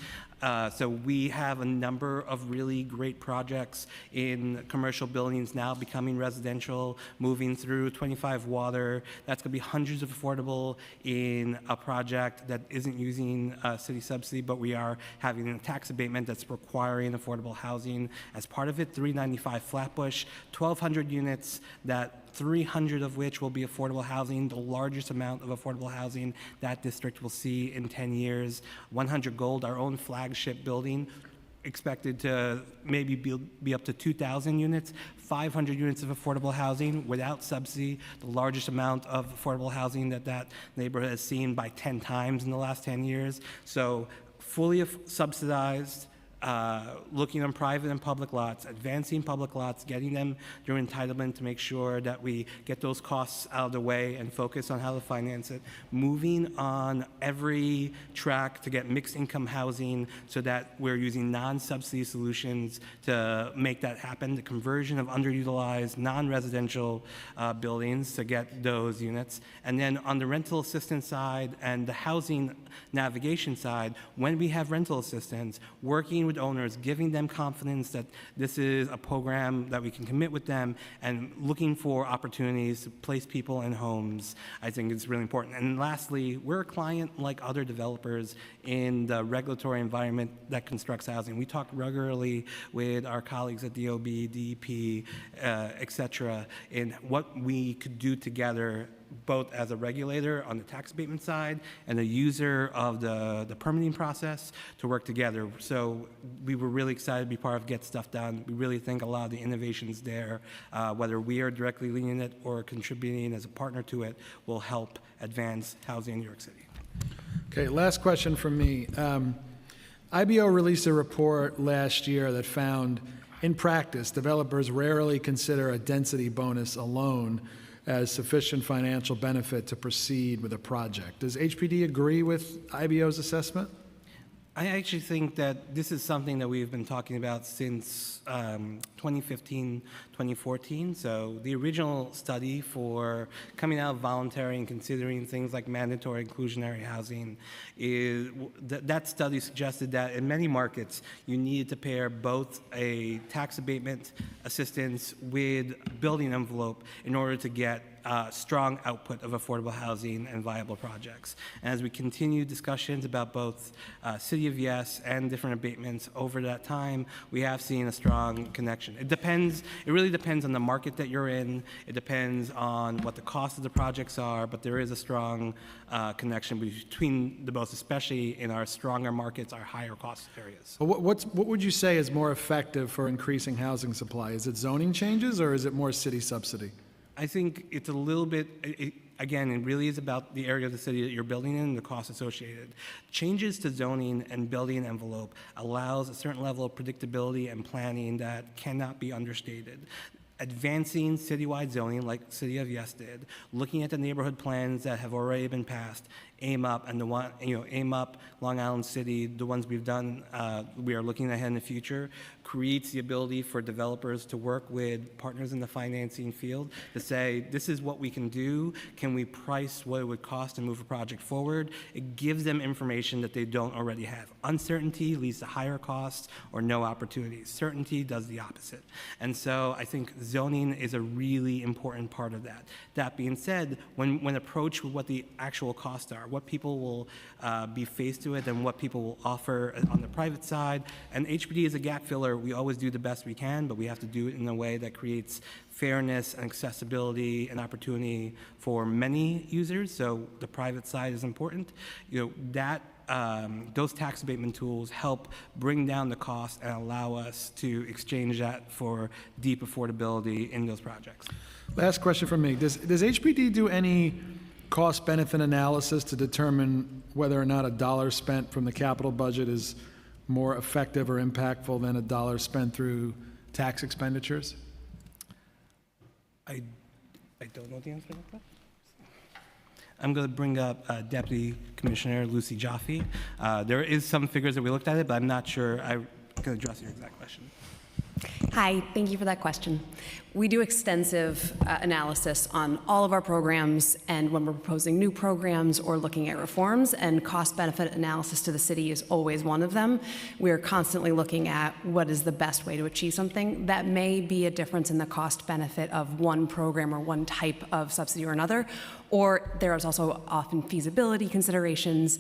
So we have a number of really great projects in commercial buildings now becoming residential, moving through 25 Water. That's going to be hundreds of affordable in a project that isn't using city subsidy, but we are having a tax abatement that's requiring affordable housing as part of it. 395 Flatbush, 1,200 units, that 300 of which will be affordable housing, the largest amount of affordable housing that district will see in 10 years. 100 Gold, our own flagship building, expected to maybe be up to 2,000 units, 500 units of affordable housing without subsidy, the largest amount of affordable housing that neighborhood has seen by 10 times in the last 10 years. So fully subsidized, looking on private and public lots, advancing public lots, getting them through entitlement to make sure that we get those costs out of the way and focus on how to finance it, moving on every track to get mixed income housing so that we're using non-subsidy solutions to make that happen, the conversion of underutilized non-residential buildings to get those units. And then on the rental assistance side and the housing navigation side, when we have rental assistance, working with owners, giving them confidence that this is a program that we can commit with them, and looking for opportunities to place people in homes, I think is really important. And lastly, we're a client like other developers in the regulatory environment that constructs housing. We talk regularly with our colleagues at DOB, DEP, et cetera, in what we could do together, both as a regulator on the tax abatement side and a user of the permitting process, to work together. So we were really excited to be part of Get Stuff Done. We really think a lot of the innovations there, whether we are directly leading it or contributing as a partner to it, will help advance housing in New York City. Okay, last question from me. IBO released a report last year that found, in practice, developers rarely consider a density bonus alone as sufficient financial benefit to proceed with a project. Does HPD agree with IBO's assessment? I actually think that this is something that we've been talking about since 2015, 2014. So the original study for coming out voluntary and considering things like mandatory inclusionary housing, that study suggested that in many markets you needed to pair both a tax abatement assistance with building envelope in order to get strong output of affordable housing and viable projects. And as we continue discussions about both City of Yes and different abatements over that time, we have seen a strong connection. It really depends on the market that you're in. It depends on what the cost of the projects are, but there is a strong connection between the both, especially in our stronger markets, our higher cost areas. Well, what would you say is more effective for increasing housing supply? Is it zoning changes or is it more city subsidy? I think it's a little bit, again, it really is about the area of the city that you're building in and the costs associated. Changes to zoning and building envelope allows a certain level of predictability and planning that cannot be understated. Advancing citywide zoning like City of Yes did, looking at the neighborhood plans that have already been passed, AIM Up and AIM Up, Long Island City, the ones we've done, we are looking ahead in the future, creates the ability for developers to work with partners in the financing field to say, this is what we can do. Can we price what it would cost to move a project forward? It gives them information that they don't already have. Uncertainty leads to higher costs or no opportunities. Certainty does the opposite. And so I think zoning is a really important part of that. That being said, when approached with what the actual costs are, what people will be faced with and what people will offer on the private side, and HPD is a gap filler. We always do the best we can, but we have to do it in a way that creates fairness and accessibility and opportunity for many users. So the private side is important. Those tax abatement tools help bring down the cost and allow us to exchange that for deep affordability in those projects. Last question from me. Does HPD do any cost-benefit analysis to determine whether or not a dollar spent from the capital budget is more effective or impactful than a dollar spent through tax expenditures? I don't know the answer to that. I'm going to bring up Deputy Commissioner Lucy Jaffe. There is some figures that we looked at it, but I'm not sure I can address your exact question. Hi, thank you for that question. We do extensive analysis on all of our programs, and when we're proposing new programs or looking at reforms, and cost-benefit analysis to the city is always one of them. We are constantly looking at what is the best way to achieve something. That may be a difference in the cost-benefit of one program or one type of subsidy or another, or there is also often feasibility considerations,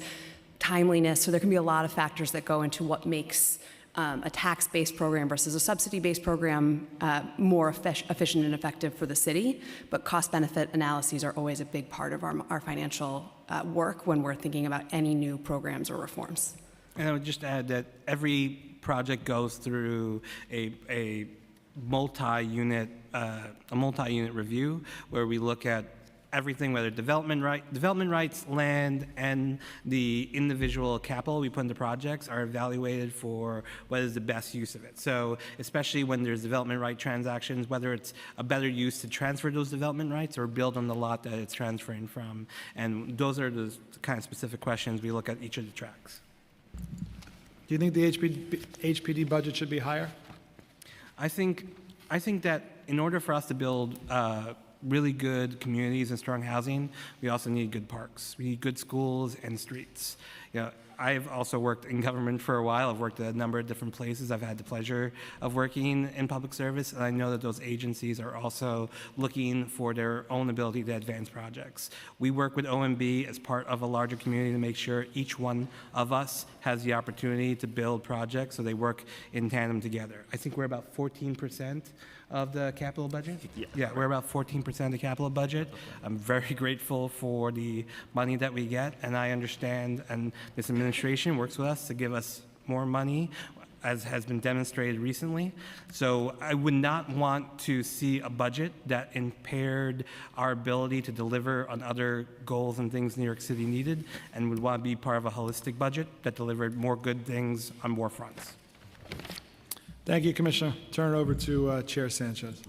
timeliness, so there can be a lot of factors that go into what makes a tax-based program versus a subsidy-based program more efficient and effective for the city, but cost-benefit analyses are always a big part of our financial work when we're thinking about any new programs or reforms. And I would just add that every project goes through a multi-unit review where we look at everything, whether development rights, land, and the individual capital we put into projects are evaluated for what is the best use of it. So especially when there's development right transactions, whether it's a better use to transfer those development rights or build on the lot that it's transferring from. And those are the kind of specific questions we look at each of the tracks. Do you think the HPD budget should be higher? I think that in order for us to build really good communities and strong housing, we also need good parks. We need good schools and streets. You know, I've also worked in government for a while. I've worked at a number of different places. I've had the pleasure of working in public service, and I know that those agencies are also looking for their own ability to advance projects. We work with OMB as part of a larger community to make sure each one of us has the opportunity to build projects, so they work in tandem together. I think we're about 14% of the capital budget? Yeah, we're about 14% of the capital budget. I'm very grateful for the money that we get, and I understand, and this administration works with us to give us more money, as has been demonstrated recently. So I would not want to see a budget that impaired our ability to deliver on other goals and things New York City needed, and would want to be part of a holistic budget that delivered more good things on more fronts. Thank you, Commissioner. Turn it over to Chair Sanchez.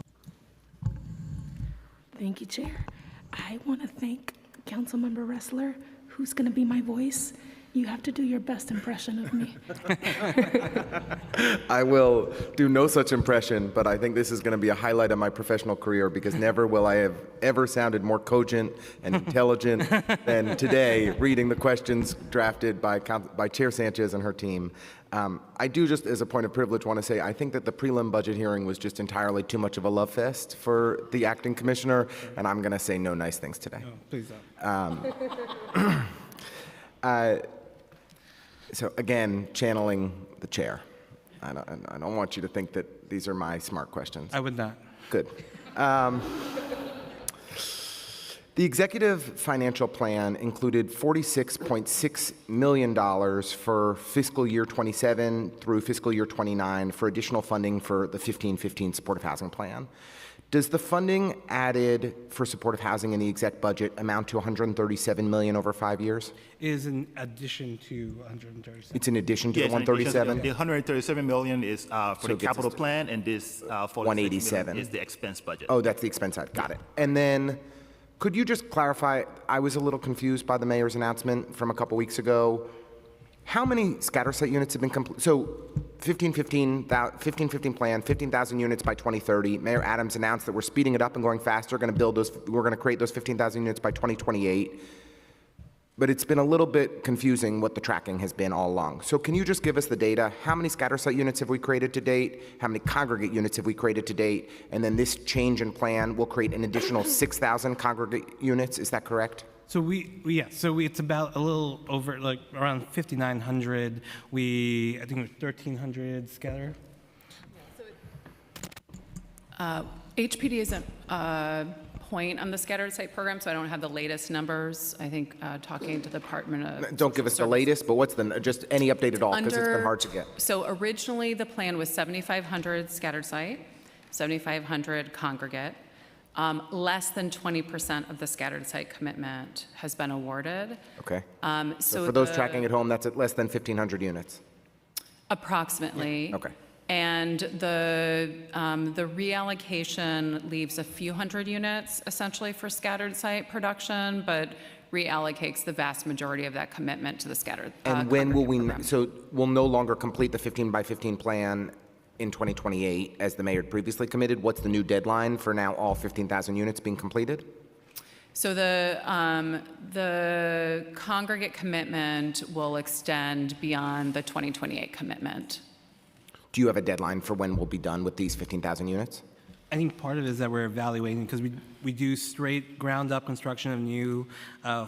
Thank you, Chair. I want to thank Councilmember Ressler, who's going to be my voice. You have to do your best impression of me. I will do no such impression, but I think this is going to be a highlight of my professional career because never will I have ever sounded more cogent and intelligent than today reading the questions drafted by Chair Sanchez and her team. I do, just as a point of privilege, want to say I think that the prelim budget hearing was just entirely too much of a love fest for the acting commissioner, and I'm going to say no nice things today. No, please don't. So again, channeling the chair. I don't want you to think that these are my smart questions. I would not. Good. The executive financial plan included $46.6 million for fiscal year 27 through fiscal year 29 for additional funding for the 1515 supportive housing plan. Does the funding added for supportive housing in the exec budget amount to $137 million over 5 years? Is in addition to 137. It's in addition to Yes, the 137? The 137 million is for So the it gets us capital to plan, and this 187 is the expense budget. Oh, that's the expense side. Got it. And then could you just clarify, I was a little confused by the mayor's announcement from a couple weeks ago. How many scatter site units have been completed? So 1515 plan, 15,000 units by 2030. Mayor Adams announced that we're speeding it up and going faster. We're going to create those 15,000 units by 2028. But it's been a little bit confusing what the tracking has been all along. So can you just give us the data? How many scatter site units have we created to date? How many congregate units have we created to date? And then this change in plan will create an additional 6,000 congregate units. Is that correct? So it's about a little over, like around 5,900. I think it was 1,300 scatter. HPD isn't a point on the scattered site program, so I don't have the latest numbers. I think talking to the Department of Don't give us the latest, but what's just any update at all, because it's been hard to get. So originally, the plan was 7,500 scattered site, 7,500 congregate. Less than 20% of the scattered site commitment has been awarded. Okay. So for those tracking at home, that's at less than 1,500 units. Approximately. Yeah. Okay. And the reallocation leaves a few hundred units essentially for scattered site production, but reallocates the vast majority of that commitment to the scattered. And when will program. so we'll no longer complete the 15 by 15 plan in 2028 as the mayor had previously committed? What's the new deadline for now all 15,000 units being completed? So the congregate commitment will extend beyond the 2028 commitment. Do you have a deadline for when we'll be done with these 15,000 units? I think part of it is that we're evaluating, because we do straight ground up construction of new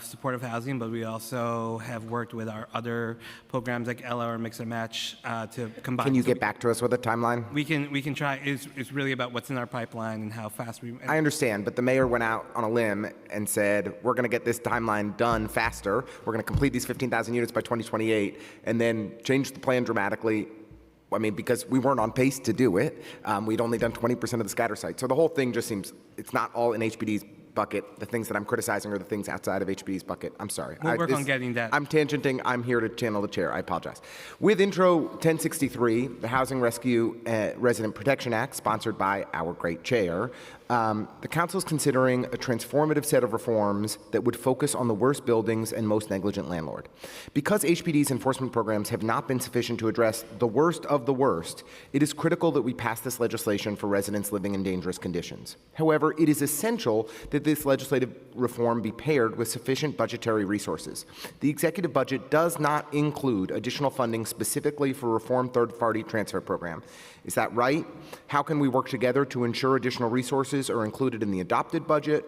supportive housing, but we also have worked with our other programs like Ella or Mix and Match to combine. Can you get back to us with a timeline? We can try. It's really about what's in our pipeline and how fast we. I understand, but the mayor went out on a limb and said, we're going to get this timeline done faster. We're going to complete these 15,000 units by 2028, and then change the plan dramatically. I mean, because we weren't on pace to do it. We'd only done 20% of the scatter site. So the whole thing just seems, it's not all in HPD's bucket. The things that I'm criticizing are the things outside of HPD's bucket. I'm sorry. We'll work on getting that. I'm tangenting. I'm here to channel the chair. I apologize. With Intro 1063, the Housing Rescue Resident Protection Act, sponsored by our great chair, the council is considering a transformative set of reforms that would focus on the worst buildings and most negligent landlord. Because HPD's enforcement programs have not been sufficient to address the worst of the worst, it is critical that we pass this legislation for residents living in dangerous conditions. However, it is essential that this legislative reform be paired with sufficient budgetary resources. The executive budget does not include additional funding specifically for reform third-party transfer program. Is that right? How can we work together to ensure additional resources are included in the adopted budget,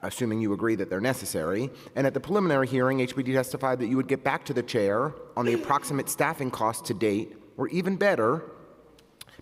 assuming you agree that they're necessary? And at the preliminary hearing, HPD testified that you would get back to the chair on the approximate staffing costs to date, or even better,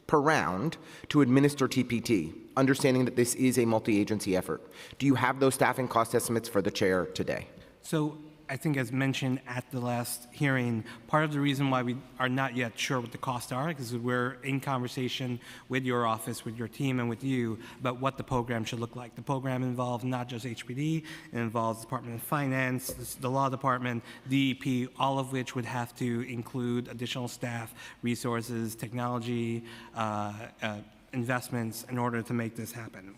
per round, to administer TPT, understanding that this is a multi-agency effort. Do you have those staffing cost estimates for the chair today? So I think as mentioned at the last hearing, part of the reason why we are not yet sure what the costs are is we're in conversation with your office, with your team, and with you about what the program should look like. The program involves not just HPD, it involves the Department of Finance, the Law Department, DEP, all of which would have to include additional staff, resources, technology, investments in order to make this happen.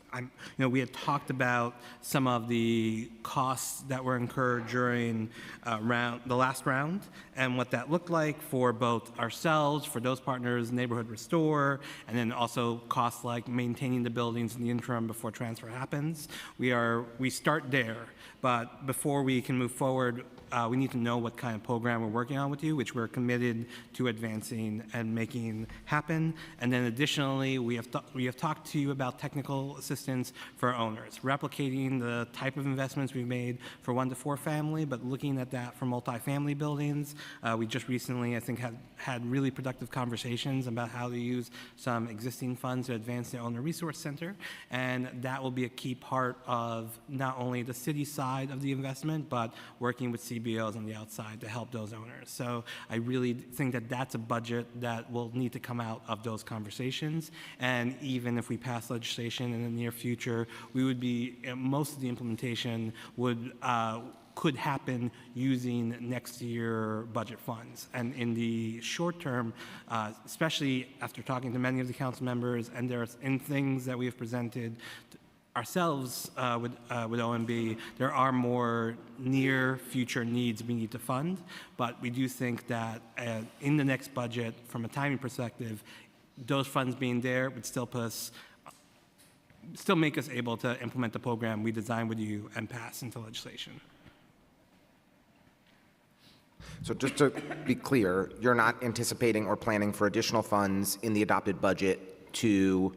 We had talked about some of the costs that were incurred during the last round and what that looked like for both ourselves, for those partners, Neighborhood Restore, and then also costs like maintaining the buildings in the interim before transfer happens. We start there, but before we can move forward, we need to know what kind of program we're working on with you, which we're committed to advancing and making happen. And then additionally, we have talked to you about technical assistance for owners, replicating the type of investments we've made for 1 to 4 family, but looking at that for multifamily buildings. We just recently, I think, had really productive conversations about how to use some existing funds to advance the Owner Resource Center. And that will be a key part of not only the city side of the investment, but working with CBOs on the outside to help those owners. So I really think that that's a budget that will need to come out of those conversations. And even if we pass legislation in the near future, we would be, most of the implementation could happen using next year budget funds. And in the short term, especially after talking to many of the council members, and there's in things that we have presented ourselves with OMB, there are more near future needs we need to fund, but we do think that in the next budget, from a timing perspective, those funds being there would still make us able to implement the program we designed with you and pass into legislation. So just to be clear, you're not anticipating or planning for additional funds in the adopted budget to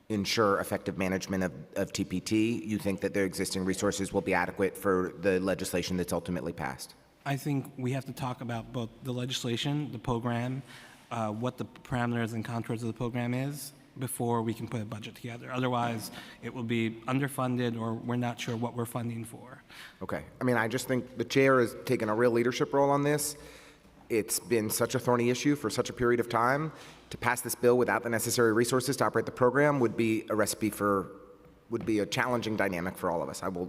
ensure effective management of TPT? You think that their existing resources will be adequate for the legislation that's ultimately passed? I think we have to talk about both the legislation, the program, what the parameters and contours of the program is before we can put a budget together. Otherwise, it will be underfunded or we're not sure what we're funding for. Okay. I mean, I just think the chair has taken a real leadership role on this. It's been such a thorny issue for such a period of time. To pass this bill without the necessary resources to operate the program would be a recipe for, would be a challenging dynamic for all of us. I'm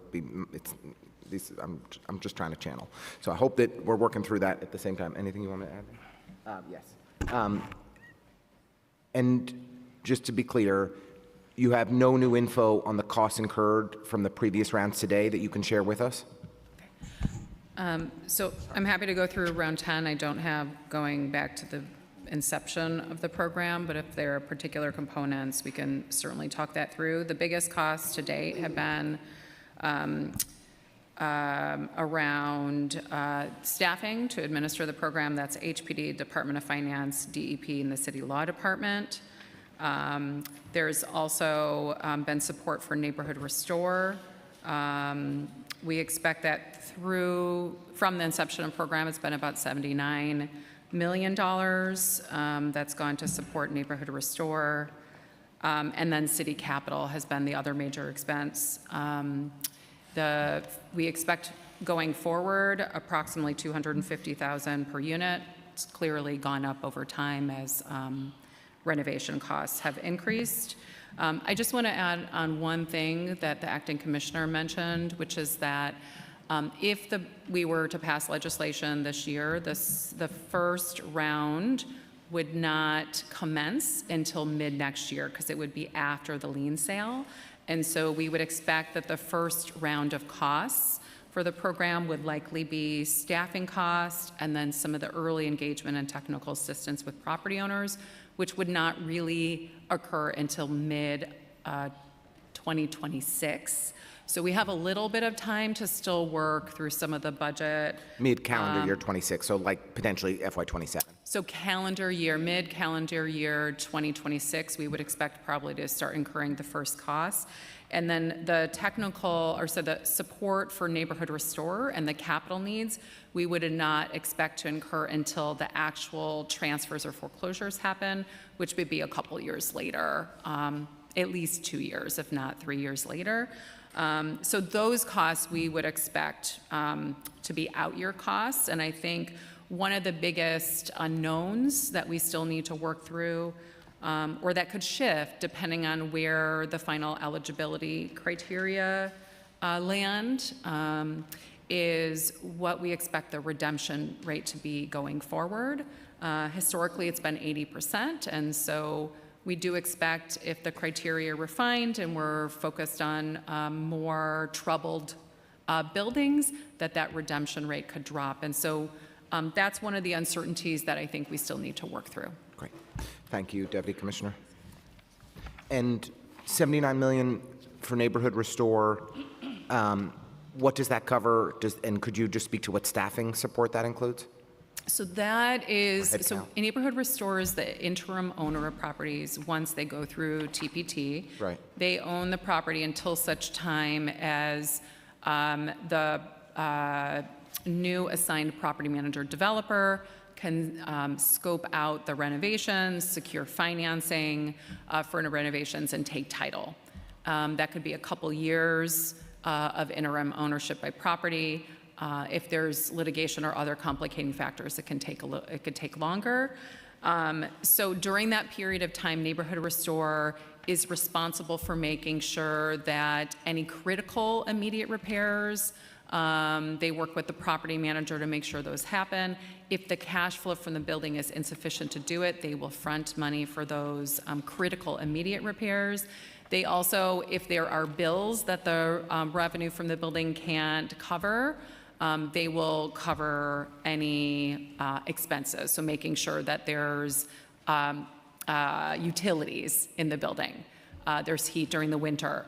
just trying to channel. So I hope that we're working through that at the same time. Anything you want to add? Yes. And just to be clear, you have no new info on the costs incurred from the previous rounds today that you can share with us? So I'm happy to go through round 10. I don't have going back to the inception of the program, but if there are particular components, we can certainly talk that through. The biggest costs to date have been around staffing to administer the program. That's HPD, Department of Finance, DEP, and the City Law Department. There's also been support for Neighborhood Restore. We expect that from the inception of the program, it's been about $79 million that's gone to support Neighborhood Restore. And then city capital has been the other major expense. We expect going forward approximately $250,000 per unit. It's clearly gone up over time as renovation costs have increased. I just want to add on one thing that the acting commissioner mentioned, which is that if we were to pass legislation this year, the first round would not commence until mid next year because it would be after the lien sale. And so we would expect that the first round of costs for the program would likely be staffing costs and then some of the early engagement and technical assistance with property owners, which would not really occur until mid 2026. So we have a little bit of time to still work through some of the budget. Mid-calendar year 26, so like potentially FY27. So mid-calendar year 2026, we would expect probably to start incurring the first costs. And then the the support for neighborhood restore and the capital needs, we would not expect to incur until the actual transfers or foreclosures happen, which would be a couple years later, at least 2 years, if not 3 years later. So those costs we would expect to be out-year costs. And I think one of the biggest unknowns that we still need to work through, or that could shift depending on where the final eligibility criteria land, is what we expect the redemption rate to be going forward. Historically, it's been 80%, and so we do expect, if the criteria are refined and we're focused on more troubled buildings, that redemption rate could drop. And so that's one of the uncertainties that I think we still need to work through. Great. Thank you, Deputy Commissioner. And $79 million for neighborhood restore, what does that cover? And could you just speak to what staffing support that includes? So that is, so neighborhood restores the interim owner of properties once they go through TPT. Right. They own the property until such time as the new assigned property manager developer can scope out the renovations, secure financing for the renovations, and take title. That could be a couple years of interim ownership by property. If there's litigation or other complicating factors, it could take longer. So during that period of time, Neighborhood Restore is responsible for making sure that any critical immediate repairs, they work with the property manager to make sure those happen. If the cash flow from the building is insufficient to do it, they will front money for those critical immediate repairs. They also, if there are bills that the revenue from the building can't cover, they will cover any expenses. So making sure that there's utilities in the building, there's heat during the winter.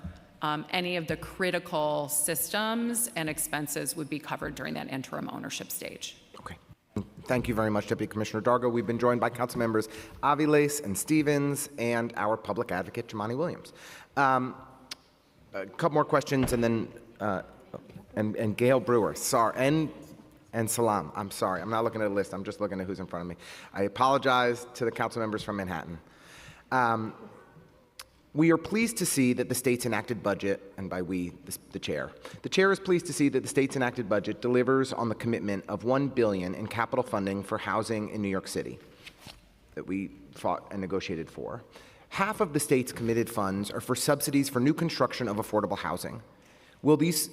Any of the critical systems and expenses would be covered during that interim ownership stage. Okay. Thank you very much, Deputy Commissioner Dargo. We've been joined by Council Members Aviles and Stevens and our Public Advocate, Jamani Williams. A couple more questions, and then and Gail Brewer, sorry, and Salam. I'm sorry, I'm not looking at a list. I'm just looking at who's in front of me. I apologize to the council members from Manhattan. We are pleased to see that the state's enacted budget, and by we, the chair is pleased to see that the state's enacted budget delivers on the commitment of $1 billion in capital funding for housing in New York City that we fought and negotiated for. Half of the state's committed funds are for subsidies for new construction of affordable housing.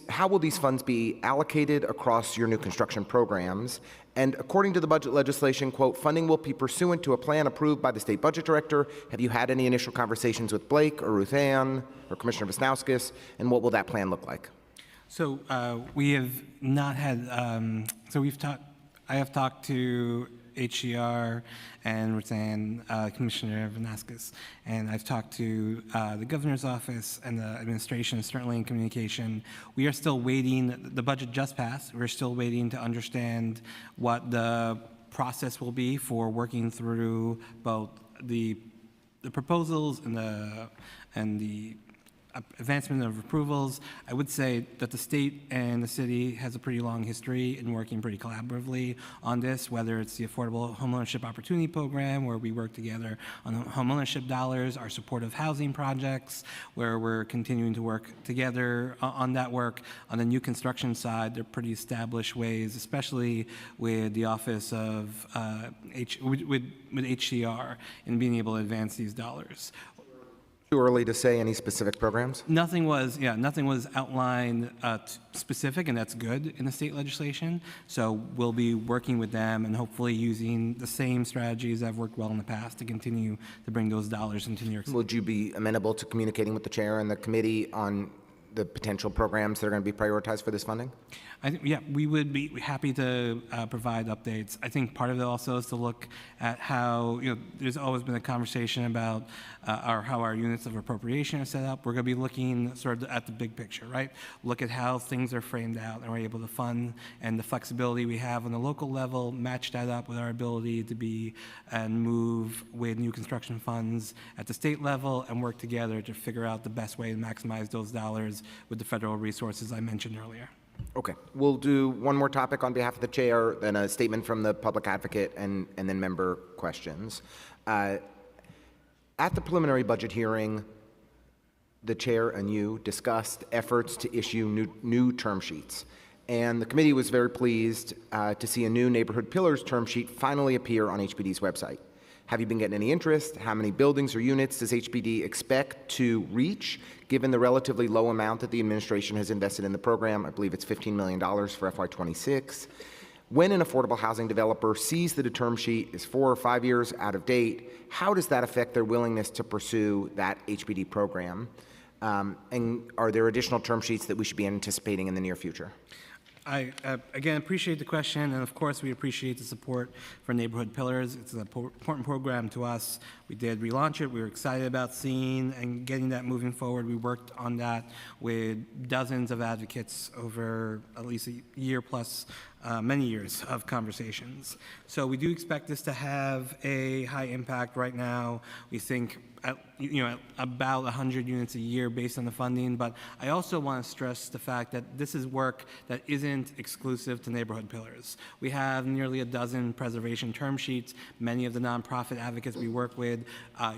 How will these funds be allocated across your new construction programs? And according to the budget legislation, quote, funding will be pursuant to a plan approved by the state budget director. Have you had any initial conversations with Blake or Ruth Ann or Commissioner Wisnauskas? And what will that plan look like? So we have not had, I have talked to HCR and Roseanne, Commissioner Wisnauskas, and I've talked to the governor's office and the administration, certainly in communication. We are still waiting. The budget just passed. We're still waiting to understand what the process will be for working through both the proposals and the advancement of approvals. I would say that the state and the city has a pretty long history in working pretty collaboratively on this, whether it's the Affordable Homeownership Opportunity Program, where we work together on homeownership dollars, our supportive housing projects, where we're continuing to work together on that work. On the new construction side, they're pretty established ways, especially with the Office of with HCR in being able to advance these dollars. Too early to say any specific programs? Nothing was outlined specific, and that's good in the state legislation. So we'll be working with them and hopefully using the same strategies that have worked well in the past to continue to bring those dollars into New York City. Would you be amenable to communicating with the chair and the committee on the potential programs that are going to be prioritized for this funding? I think, yeah, we would be happy to provide updates. I think part of it also is to look at how, there's always been a conversation about how our units of appropriation are set up. We're going to be looking sort of at the big picture, right? Look at how things are framed out and we're able to fund, and the flexibility we have on the local level, match that up with our ability to be and move with new construction funds at the state level and work together to figure out the best way to maximize those dollars with the federal resources I mentioned earlier. Okay, we'll do one more topic on behalf of the chair, then a statement from the public advocate, and then member questions. At the preliminary budget hearing, the chair and you discussed efforts to issue new term sheets. And the committee was very pleased to see a new neighborhood pillars term sheet finally appear on HPD's website. Have you been getting any interest? How many buildings or units does HPD expect to reach, given the relatively low amount that the administration has invested in the program? I believe it's $15 million for FY26. When an affordable housing developer sees that a term sheet is 4 or 5 years out of date, how does that affect their willingness to pursue that HPD program? And are there additional term sheets that we should be anticipating in the near future? I, again, appreciate the question, and of course, we appreciate the support for Neighborhood Pillars. It's an important program to us. We did relaunch it. We were excited about seeing and getting that moving forward. We worked on that with dozens of advocates over at least a year plus, many years of conversations. So we do expect this to have a high impact right now. We think about 100 units a year based on the funding, but I also want to stress the fact that this is work that isn't exclusive to Neighborhood Pillars. We have nearly a dozen preservation term sheets. Many of the nonprofit advocates we work with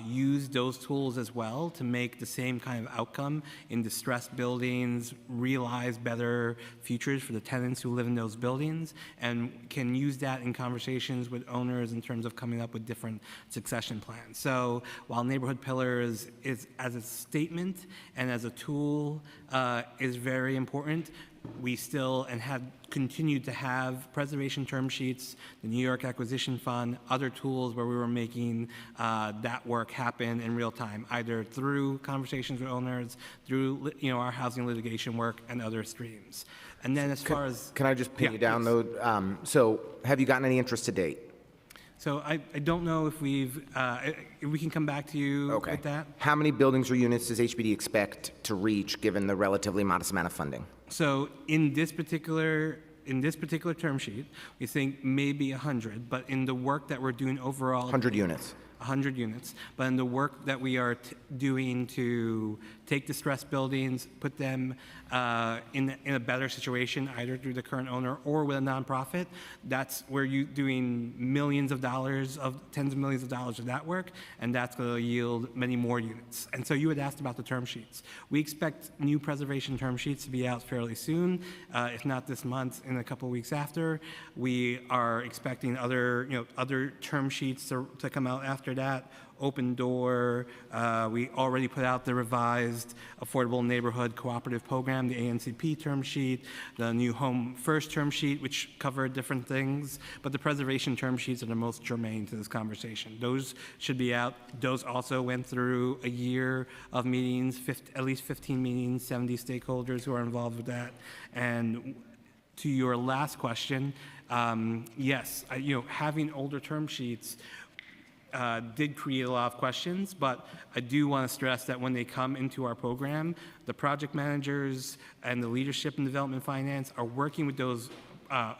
use those tools as well to make the same kind of outcome in distressed buildings, realize better futures for the tenants who live in those buildings, and can use that in conversations with owners in terms of coming up with different succession plans. So while Neighborhood Pillars is as a statement and as a tool is very important, we still and have continued to have preservation term sheets, the New York Acquisition Fund, other tools where we were making that work happen in real time, either through conversations with owners, through our housing litigation work, and other streams. And then as far as... Can I just pin you down, though? So have you gotten any interest to date? So I don't know if if we can come back to you with that. How many buildings or units does HPD expect to reach, given the relatively modest amount of funding? So in this particular term sheet, we think maybe 100, but in the work that we're doing overall... 100 units. 100 units, but in the work that we are doing to take distressed buildings, put them in a better situation, either through the current owner or with a nonprofit, that's where you're doing millions of dollars, tens of millions of dollars of that work, and that's going to yield many more units. And so you had asked about the term sheets. We expect new preservation term sheets to be out fairly soon, if not this month, in a couple of weeks after. We are expecting other term sheets to come out after that. Open Door, we already put out the revised Affordable Neighborhood Cooperative Program, the ANCP term sheet, the new Home First term sheet, which covered different things, but the preservation term sheets are the most germane to this conversation. Those should be out. Those also went through a year of meetings, at least 15 meetings, 70 stakeholders who are involved with that. And to your last question, yes, having older term sheets did create a lot of questions, but I do want to stress that when they come into our program, the project managers and the leadership in development finance are working with those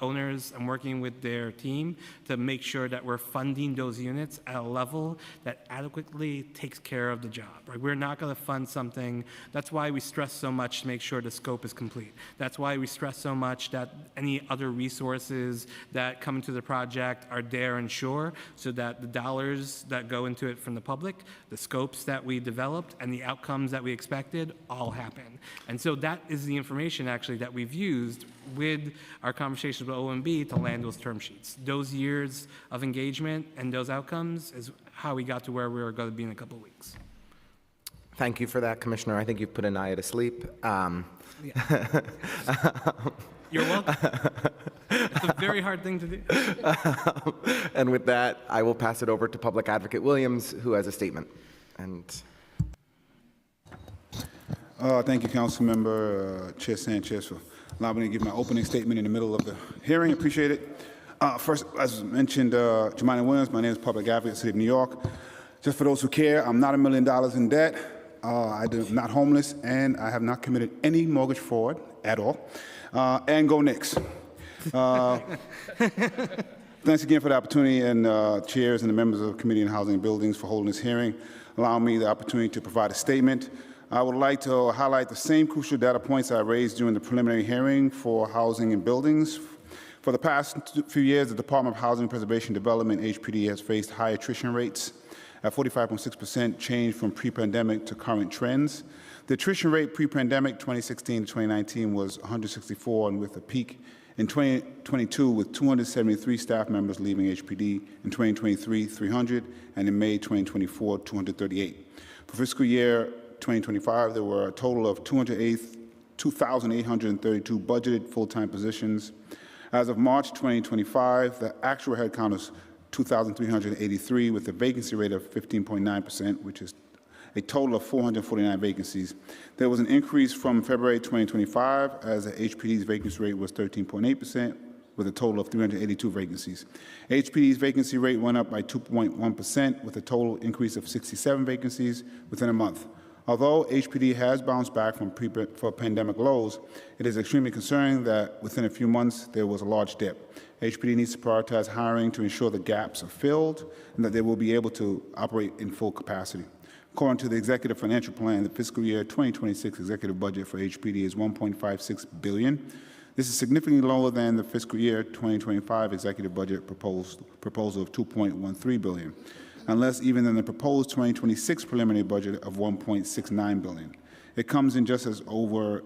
owners and working with their team to make sure that we're funding those units at a level that adequately takes care of the job. Right? We're not going to fund something. That's why we stress so much to make sure the scope is complete. That's why we stress so much that any other resources that come into the project are there and sure, so that the dollars that go into it from the public, the scopes that we developed, and the outcomes that we expected all happen. And so that is the information actually that we've used with our conversations with OMB to land those term sheets. Those years of engagement and those outcomes is how we got to where we were going to be in a couple of weeks. Thank you for that, Commissioner. I think you've put Anaya to sleep. You're welcome. It's a very hard thing to do. And with that, I will pass it over to Public Advocate Williams, who has a statement. And thank you, Councilmember Chair Sanchez, for allowing me to give my opening statement in the middle of the hearing. Appreciate it. First, as mentioned, Jemina Williams, my name is Public Advocate, City of New York. Just for those who care, I'm not $1 million in debt. I'm not homeless, and I have not committed any mortgage fraud at all. And go Knicks. Thanks again for the opportunity, and chairs and the members of the Committee on Housing and Buildings for holding this hearing, allowing me the opportunity to provide a statement. I would like to highlight the same crucial data points I raised during the preliminary hearing for housing and buildings. For the past few years, the Department of Housing Preservation Development, HPD, has faced high attrition rates at 45.6%, change from pre-pandemic to current trends. The attrition rate pre-pandemic 2016 to 2019 was 164, and with a peak in 2022 with 273 staff members leaving HPD, in 2023 300, and in May 2024 238. For fiscal year 2025, there were a total of 2,832 budgeted full-time positions. As of March 2025, the actual headcount is 2,383 with a vacancy rate of 15.9%, which is a total of 449 vacancies. There was an increase from February 2025 as the HPD's vacancy rate was 13.8% with a total of 382 vacancies. HPD's vacancy rate went up by 2.1% with a total increase of 67 vacancies within a month. Although HPD has bounced back from pandemic lows, it is extremely concerning that within a few months there was a large dip. HPD needs to prioritize hiring to ensure the gaps are filled and that they will be able to operate in full capacity. According to the Executive Financial Plan, the fiscal year 2026 executive budget for HPD is $1.56 billion. This is significantly lower than the fiscal year 2025 executive budget proposal of $2.13 billion, and less even than the proposed 2026 preliminary budget of $1.69 billion. It comes in just over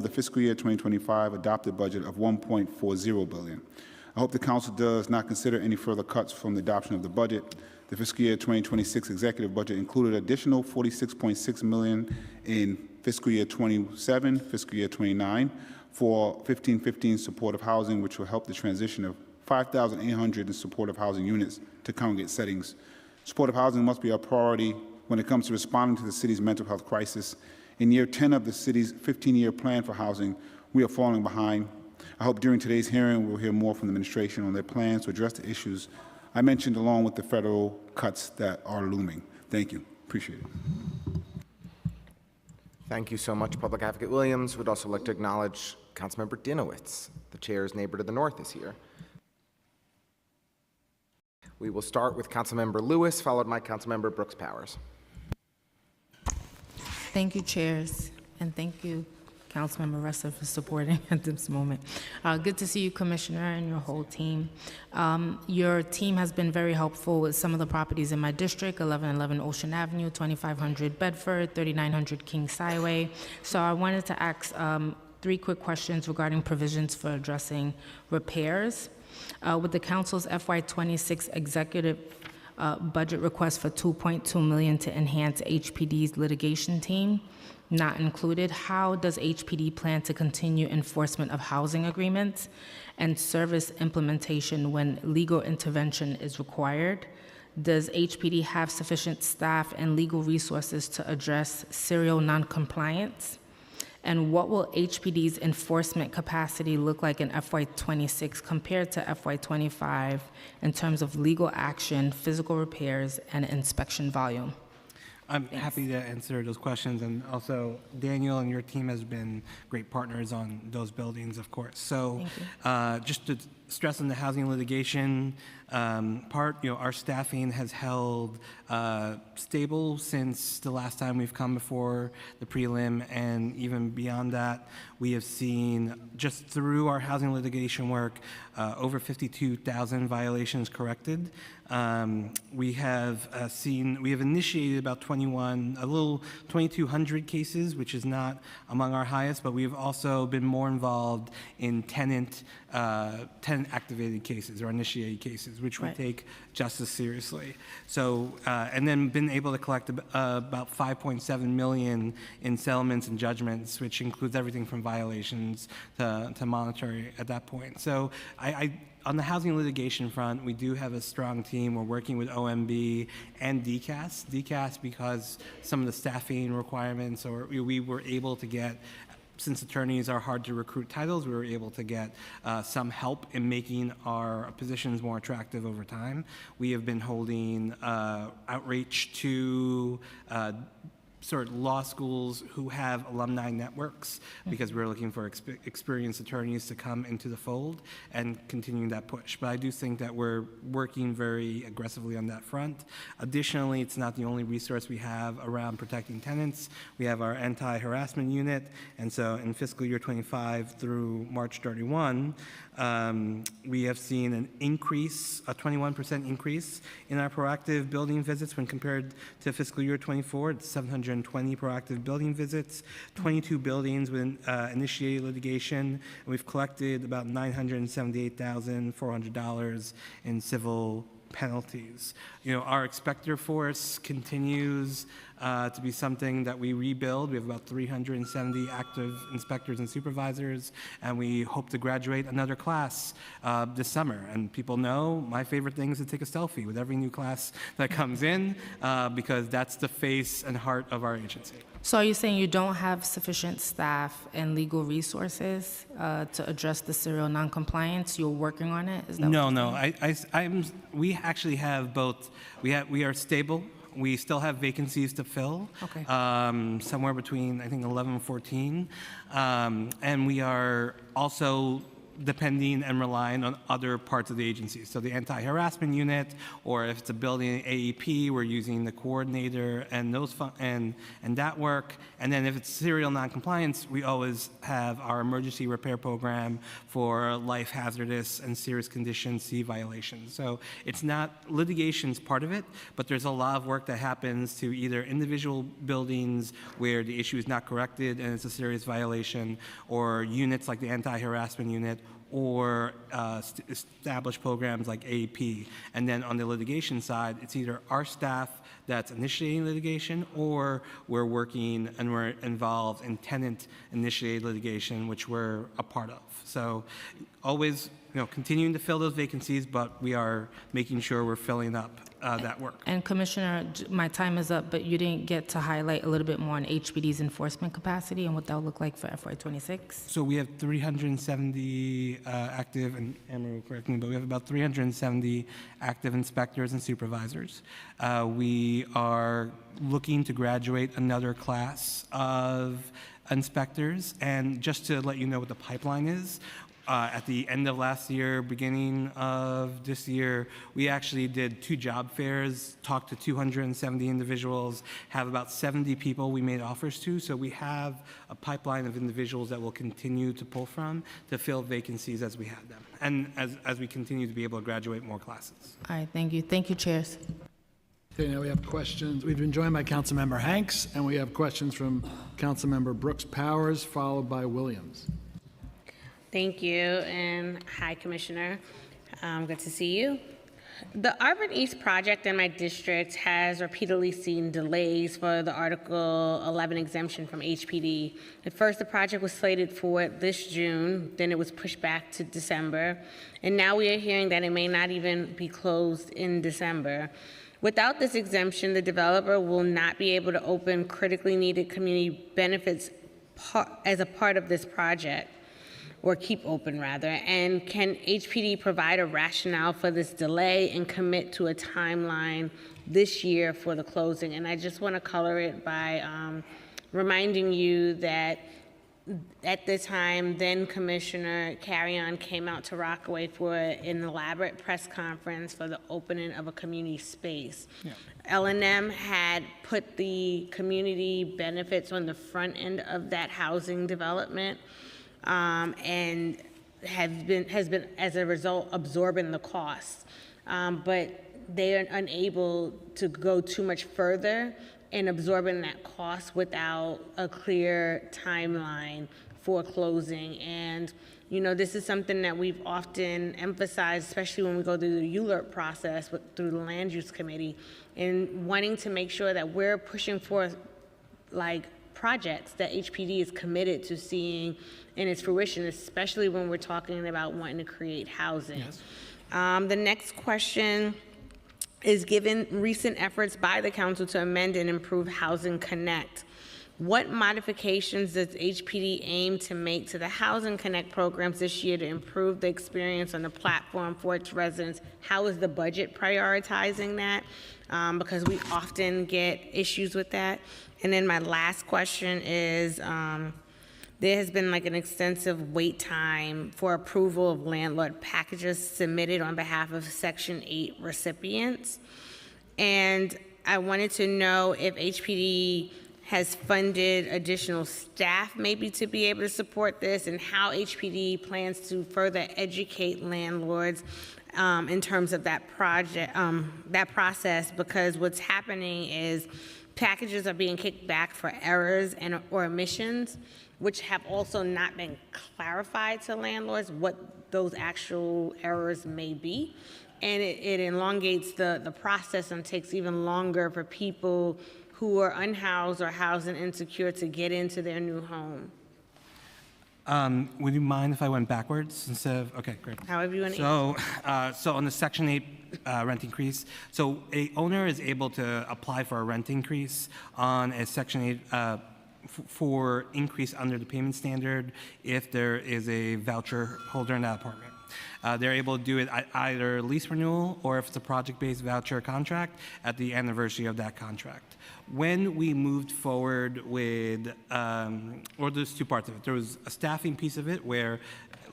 the fiscal year 2025 adopted budget of $1.40 billion. I hope the Council does not consider any further cuts from the adoption of the budget. The fiscal year 2026 executive budget included additional $46.6 million in fiscal year 27, fiscal year 29 for 1515 supportive housing, which will help the transition of 5,800 in supportive housing units to congregate settings. Supportive housing must be a priority when it comes to responding to the city's mental health crisis. In year 10 of the city's 15-year plan for housing, we are falling behind. I hope during today's hearing we'll hear more from the administration on their plans to address the issues I mentioned, along with the federal cuts that are looming. Thank you. Appreciate it. thank you so much, Public Advocate Williams. Would also like to acknowledge Councilmember Dinowitz. The chair's neighbor to the north is here. We will start with Councilmember Lewis, followed by Councilmember Brooks Powers. Thank you, chairs, and thank you, Councilmember Russell, for supporting at this moment. Good to see you, Commissioner, and your whole team. Your team has been very helpful with some of the properties in my district, 1111 Ocean Avenue, 2500 Bedford, 3900 Kings Highway. So I wanted to ask 3 quick questions regarding provisions for addressing repairs. With the Council's FY26 executive budget request for $2.2 million to enhance HPD's litigation team, not included, how does HPD plan to continue enforcement of housing agreements and service implementation when legal intervention is required? Does HPD have sufficient staff and legal resources to address serial noncompliance? And what will HPD's enforcement capacity look like in FY26 compared to FY25 in terms of legal action, physical repairs, and inspection volume? I'm Thanks. happy to answer those questions, and also Daniel and your team has been great partners on those buildings, of course. So, just to stress on the housing litigation part, our staffing has held stable since the last time we've come before the prelim, and even beyond that, we have seen just through our housing litigation work over 52,000 violations corrected. We have initiated about 2,200 cases, which is not among our highest, but we've also been more involved in tenant activated cases or initiated cases, which we take just as seriously. So, and then been able to collect about 5.7 million in settlements and judgments, which includes everything from violations to monetary at that point. So on the housing litigation front, we do have a strong team. We're working with OMB and DCAS. DCAS because some of the staffing requirements, or we were able to get, since attorneys are hard to recruit titles, we were able to get some help in making our positions more attractive over time. We have been holding outreach to sort of law schools who have alumni networks, because we're looking for experienced attorneys to come into the fold and continuing that push. But I do think that we're working very aggressively on that front. Additionally, it's not the only resource we have around protecting tenants. We have our anti-harassment unit, and so in fiscal year 25 through March 31, we have seen an increase, a 21% increase in our proactive building visits when compared to fiscal year 24. It's 720 proactive building visits, 22 buildings with initiated litigation, and we've collected about $978,400 in civil penalties. Our inspector force continues to be something that we rebuild. We have about 370 active inspectors and supervisors, and we hope to graduate another class this summer. And people know my favorite thing is to take a selfie with every new class that comes in, because that's the face and heart of our agency. So are you saying you don't have sufficient staff and legal resources to address the serial noncompliance? You're working on it? Is that No, what no. you're saying? We actually have both. We are stable. We still have vacancies to fill, Okay. Somewhere between, I think, 11 and 14. And we are also depending and relying on other parts of the agency. So the anti-harassment unit, or if it's a building AEP, we're using the coordinator and those and that work. And then if it's serial noncompliance, we always have our emergency repair program for life hazardous and serious condition C violations. So it's not, litigation's part of it, but there's a lot of work that happens to either individual buildings where the issue is not corrected and it's a serious violation, or units like the anti-harassment unit, or established programs like AEP. And then on the litigation side, it's either our staff that's initiating litigation, or we're working and we're involved in tenant-initiated litigation, which we're a part of. So always, continuing to fill those vacancies, but we are making sure we're filling up that work. And Commissioner, my time is up, but you didn't get to highlight a little bit more on HPD's enforcement capacity and what that will look like for FY26. So we have 370 active, and Anne-Marie will correct me, but we have about 370 active inspectors and supervisors. We are looking to graduate another class of inspectors, and just to let you know what the pipeline is, at the end of last year, beginning of this year, we actually did 2 job fairs, talked to 270 individuals, have about 70 people we made offers to. So we have a pipeline of individuals that we'll continue to pull from to fill vacancies as we have them, and as we continue to be able to graduate more classes. All right, thank you. Thank you, chairs. Okay, now we have questions. We've been joined by Councilmember Hanks, and we have questions from Councilmember Brooks Powers, followed by Williams. Thank you, and hi, Commissioner. Good to see you. The Auburn East project in my district has repeatedly seen delays for the Article 11 exemption from HPD. At first, the project was slated for this June, then it was pushed back to December, and now we are hearing that it may not even be closed in December. Without this exemption, the developer will not be able to open critically needed community benefits as a part of this project. or keep open rather? And can HPD provide a rationale for this delay and commit to a timeline this year for the closing? And I just want to color it by reminding you that at the time, then Commissioner Carrion came out to Rockaway for an elaborate press conference for the opening of a community space. L&M had put the community benefits on the front end of that housing development, and has been as a result absorbing the costs, but they are unable to go too much further in absorbing that cost without a clear timeline for closing. And this is something that we've often emphasized, especially when we go through the ULURP process through the Land Use Committee, in wanting to make sure that we're pushing forth projects that HPD is committed to seeing in its fruition, especially when we're talking about wanting to create housing. Yes. The next question is, given recent efforts by the council to amend and improve Housing Connect, what modifications does HPD aim to make to the Housing Connect programs this year to improve the experience on the platform for its residents? How is the budget prioritizing that? Because we often get issues with that. And then my last question is, there has been an extensive wait time for approval of landlord packages submitted on behalf of Section 8 recipients. And I wanted to know if HPD has funded additional staff maybe to be able to support this, and how HPD plans to further educate landlords in terms of that process, because what's happening is packages are being kicked back for errors or omissions, which have also not been clarified to landlords what those actual errors may be. And it elongates the process and takes even longer for people who are unhoused or housing insecure to get into their new home. Would you mind if I went backwards instead of, okay, great. However you want to. So on the Section 8 rent increase, so a owner is able to apply for a rent increase on a Section 8 for increase under the payment standard if there is a voucher holder in that apartment. They're able to do it at either lease renewal or if it's a project-based voucher contract at the anniversary of that contract. When we moved forward with, or there's two parts of it. There was a staffing piece of it where,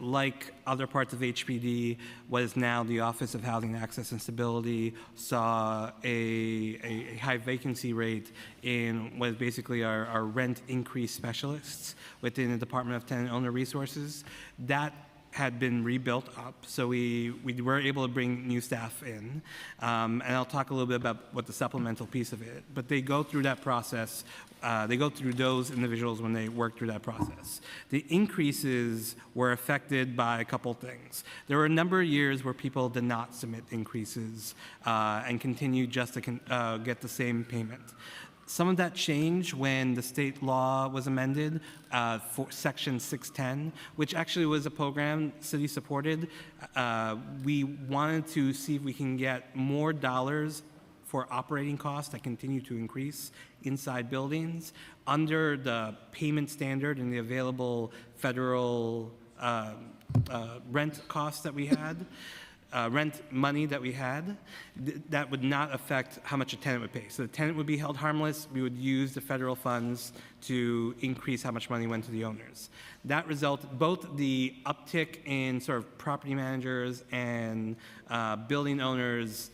like other parts of HPD, what is now the Office of Housing Access and Stability, saw a high vacancy rate in what is basically our rent increase specialists within the Department of Tenant Owner Resources. That had been rebuilt up, so we were able to bring new staff in. And I'll talk a little bit about what the supplemental piece of it, but they go through that process. They go through those individuals when they work through that process. The increases were affected by a couple things. There were a number of years where people did not submit increases and continued just to get the same payment. Some of that changed when the state law was amended for Section 610, which actually was a program city supported. We wanted to see if we can get more dollars for operating costs that continue to increase inside buildings under the payment standard and the available federal rent costs that we had. Rent money that we had, that would not affect how much a tenant would pay. So the tenant would be held harmless. We would use the federal funds to increase how much money went to the owners. That resulted, both the uptick in sort of property managers and building owners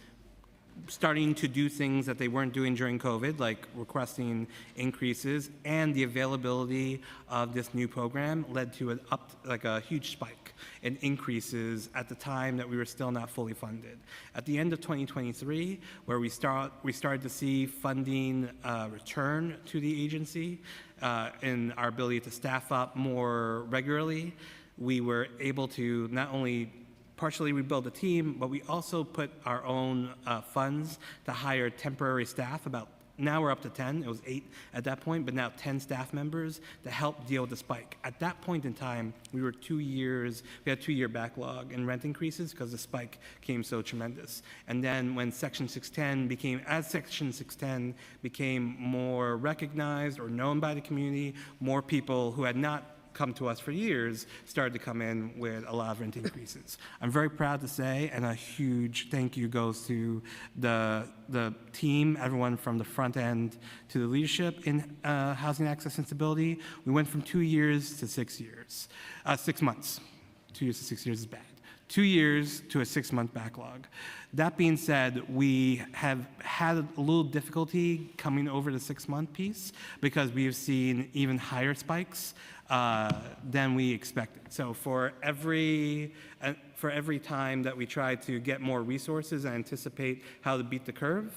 starting to do things that they weren't doing during COVID, like requesting increases, and the availability of this new program led to a huge spike in increases at the time that we were still not fully funded. At the end of 2023, where we started to see funding return to the agency and our ability to staff up more regularly, we were able to not only partially rebuild the team, but we also put our own funds to hire temporary staff. Now we're up to 10, it was 8 at that point, but now 10 staff members to help deal with the spike. At that point in time, we had a 2-year backlog in rent increases because the spike came so tremendous. And then when Section 610 became more recognized or known by the community, more people who had not come to us for years started to come in with a lot of rent increases. I'm very proud to say, and a huge thank you goes to the team, everyone from the front end to the leadership in housing access and stability. We went from 2 years to 6 years, 6 months. 2 years to 6 years is bad. 2 years to a 6-month backlog. That being said, we have had a little difficulty coming over the 6-month piece because we have seen even higher spikes than we expected. So for every time that we try to get more resources and anticipate how to beat the curve,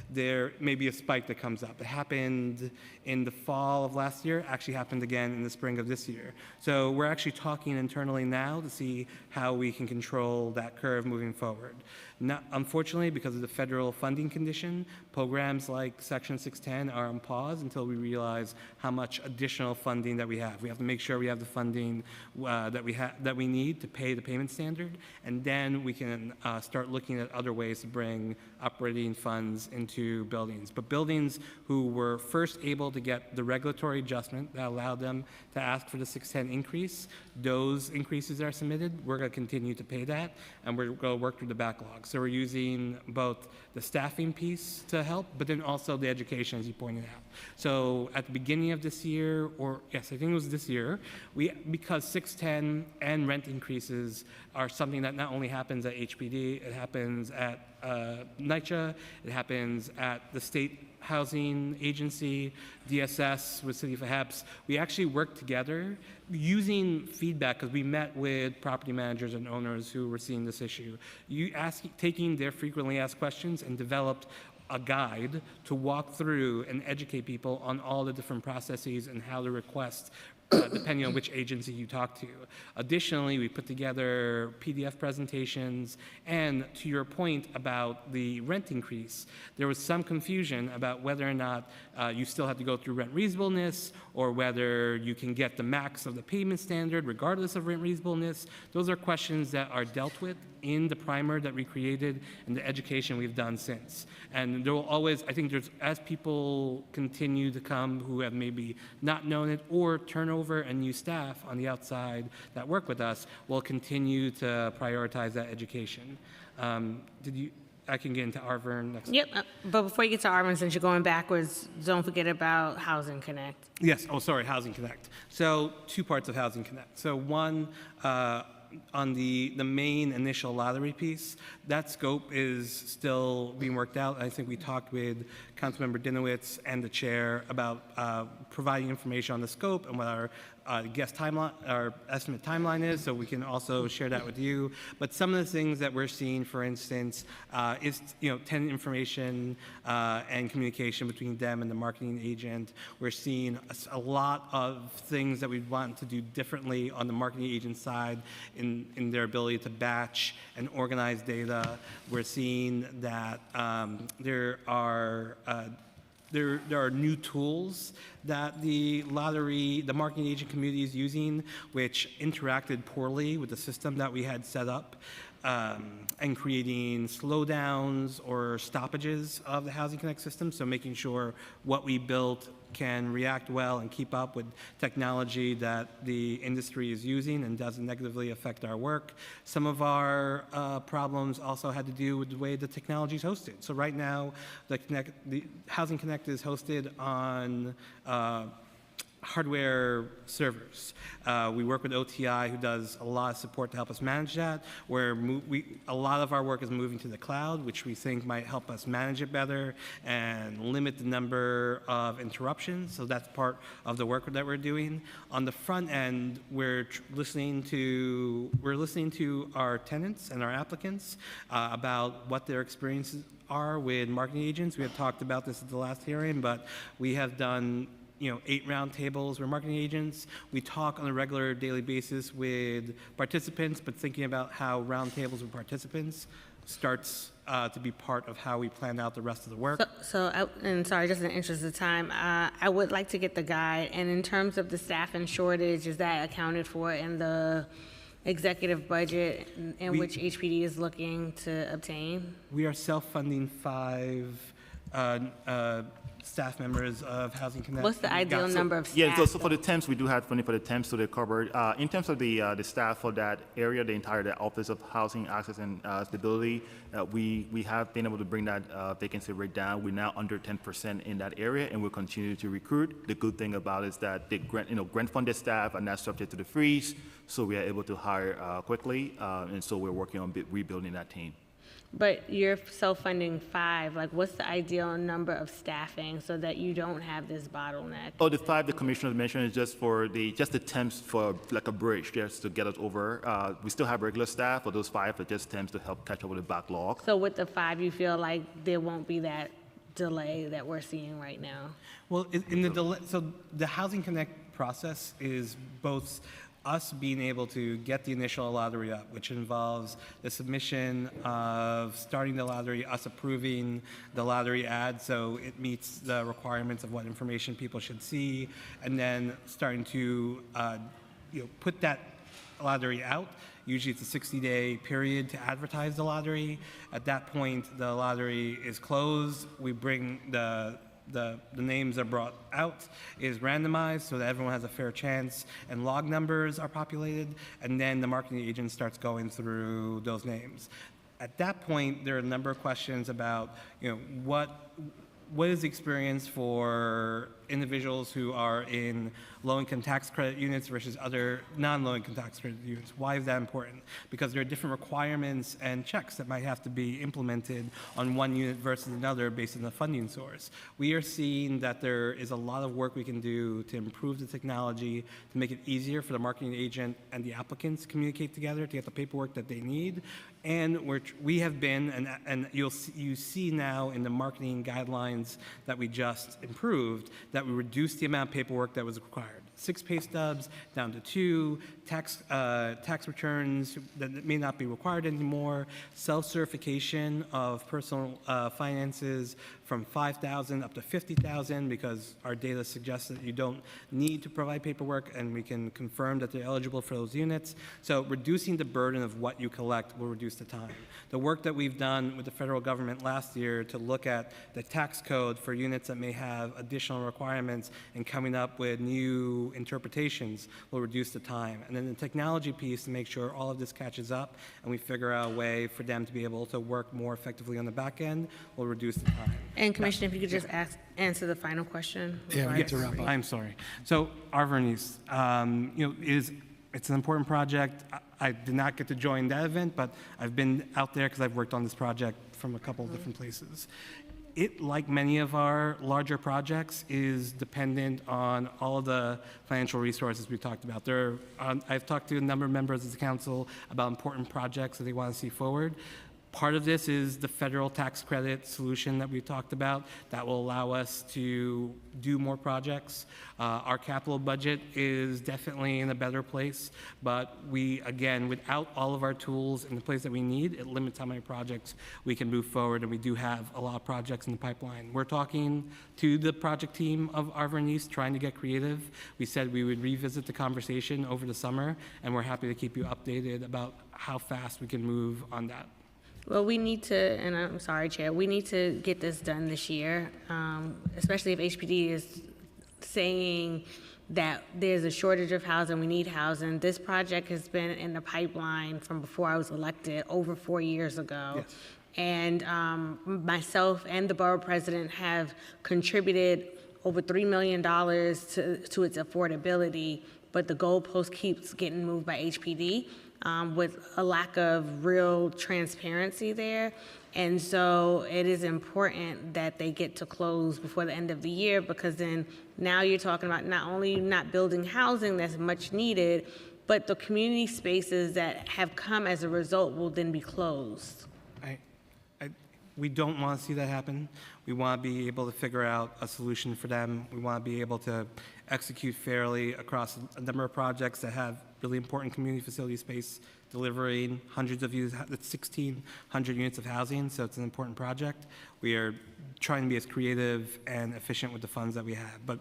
there may be a spike that comes up. It happened in the fall of last year, actually happened again in the spring of this year. So we're actually talking internally now to see how we can control that curve moving forward. Not, unfortunately, because of the federal funding condition, programs like Section 610 are on pause until we realize how much additional funding that we have. We have to make sure we have the funding that we need to pay the payment standard, and then we can start looking at other ways to bring operating funds into buildings. But buildings who were first able to get the regulatory adjustment that allowed them to ask for the 610 increase, those increases that are submitted, we're going to continue to pay that, and we're going to work through the backlog. So we're using both the staffing piece to help, but then also the education, as you pointed out. So at the beginning of this year, or yes, I think it was this year, because 610 and rent increases are something that not only happens at HPD, it happens at NYCHA, it happens at the state housing agency, DSS with City of HEPS. We actually worked together using feedback because we met with property managers and owners who were seeing this issue. Taking their frequently asked questions and developed a guide to walk through and educate people on all the different processes and how to request depending on which agency you talk to. Additionally, we put together PDF presentations, and to your point about the rent increase, there was some confusion about whether or not you still have to go through rent reasonableness or whether you can get the max of the payment standard regardless of rent reasonableness. Those are questions that are dealt with in the primer that we created and the education we've done since. And there will always, I think there's, as people continue to come who have maybe not known it or turnover and new staff on the outside that work with us, we'll continue to prioritize that education. I can get into Arvern next. Yep, but before you get to Arvern, since you're going backwards, don't forget about Housing Connect. Yes, oh sorry, Housing Connect. So 2 parts of Housing Connect. So one, on the main initial lottery piece, that scope is still being worked out. I think we talked with Councilmember Dinowitz and the chair about providing information on the scope and what our our estimate timeline is, so we can also share that with you. But some of the things that we're seeing, for instance, is tenant information and communication between them and the marketing agent. We're seeing a lot of things that we want to do differently on the marketing agent side in their ability to batch and organize data. We're seeing that there are new tools that the marketing agent community is using, which interacted poorly with the system that we had set up, and creating slowdowns or stoppages of the Housing Connect system. So making sure what we built can react well and keep up with technology that the industry is using and doesn't negatively affect our work. Some of our problems also had to do with the way the technology is hosted. So right now, the Housing Connect is hosted on hardware servers. We work with OTI, who does a lot of support to help us manage that, where a lot of our work is moving to the cloud, which we think might help us manage it better and limit the number of interruptions. So that's part of the work that we're doing. On the front end, we're listening to our tenants and our applicants about what their experiences are with marketing agents. We had talked about this at the last hearing, but we have done 8 round tables where marketing agents. We talk on a regular daily basis with participants, but thinking about how round tables with participants starts to be part of how we plan out the rest of the work. And sorry, just in the interest of time, I would like to get the guide. And in terms of the staffing shortage, is that accounted for in the executive budget in which HPD is looking to obtain? We are self-funding 5 staff members of Housing Connect. What's the ideal number of staff? Yeah, so for the temps, we do have funding for the temps, so they're covered. In terms of the staff for that area, the entire Office of Housing Access and Stability, we have been able to bring that vacancy rate down. We're now under 10% in that area, and we'll continue to recruit. The good thing about it is that the grant-funded staff are not subject to the freeze, so we are able to hire quickly, and so we're working on rebuilding that team. But you're self-funding 5, like what's the ideal number of staffing so that you don't have this bottleneck? Oh, the 5 the commissioner mentioned is just for the temps for like a bridge, just to get us over. We still have regular staff, but those 5 are just temps to help catch up with the backlog. So with the 5, you feel like there won't be that delay that we're seeing right now? Well, in the delay, so the Housing Connect process is both us being able to get the initial lottery up, which involves the submission of starting the lottery, us approving the lottery ad so it meets the requirements of what information people should see, and then starting to put that lottery out. Usually it's a 60-day period to advertise the lottery. At that point, the lottery is closed. We bring the names are brought out, is randomized so that everyone has a fair chance, and log numbers are populated, and then the marketing agent starts going through those names. At that point, there are a number of questions about, what is the experience for individuals who are in low-income tax credit units versus other non-low-income tax credit units. Why is that important? Because there are different requirements and checks that might have to be implemented on one unit versus another based on the funding source. We are seeing that there is a lot of work we can do to improve the technology, to make it easier for the marketing agent and the applicants to communicate together, to get the paperwork that they need. And we have been, and you see now in the marketing guidelines that we just improved, that we reduced the amount of paperwork that was required. 6 pay stubs down to 2, tax returns that may not be required anymore, self-certification of personal finances from $5,000 up to $50,000 because our data suggests that you don't need to provide paperwork and we can confirm that they're eligible for those units. So reducing the burden of what you collect will reduce the time. The work that we've done with the federal government last year to look at the tax code for units that may have additional requirements and coming up with new interpretations will reduce the time. And then the technology piece to make sure all of this catches up and we figure out a way for them to be able to work more effectively on the back end will reduce the time. And Commissioner, if you could just answer the final question. Yeah, we get to wrap up. I'm sorry. So Arvern East, it's an important project. I did not get to join that event, but I've been out there because I've worked on this project from a couple of different places. It, like many of our larger projects, is dependent on all of the financial resources we talked about. I've talked to a number of members of the council about important projects that they want to see forward. Part of this is the federal tax credit solution that we talked about that will allow us to do more projects. Our capital budget is definitely in a better place, but again, without all of our tools in the place that we need, it limits how many projects we can move forward, and we do have a lot of projects in the pipeline. We're talking to the project team of Arvern East, trying to get creative. We said we would revisit the conversation over the summer, and we're happy to keep you updated about how fast we can move on that. Well, we need to, and I'm sorry, Chair, we need to get this done this year, especially if HPD is saying that there's a shortage of housing, we need housing. This project has been in the pipeline from before I was elected, over 4 years ago. Yes. And myself and the borough president have contributed over $3 million to its affordability, but the goalpost keeps getting moved by HPD. With a lack of real transparency there. And so it is important that they get to close before the end of the year, because then now you're talking about not only not building housing that's much needed, but the community spaces that have come as a result will then be closed. We don't want to see that happen. We want to be able to figure out a solution for them. We want to be able to execute fairly across a number of projects that have really important community facility space, delivering hundreds of units, 1,600 units of housing, so it's an important project. We are trying to be as creative and efficient with the funds that we have, but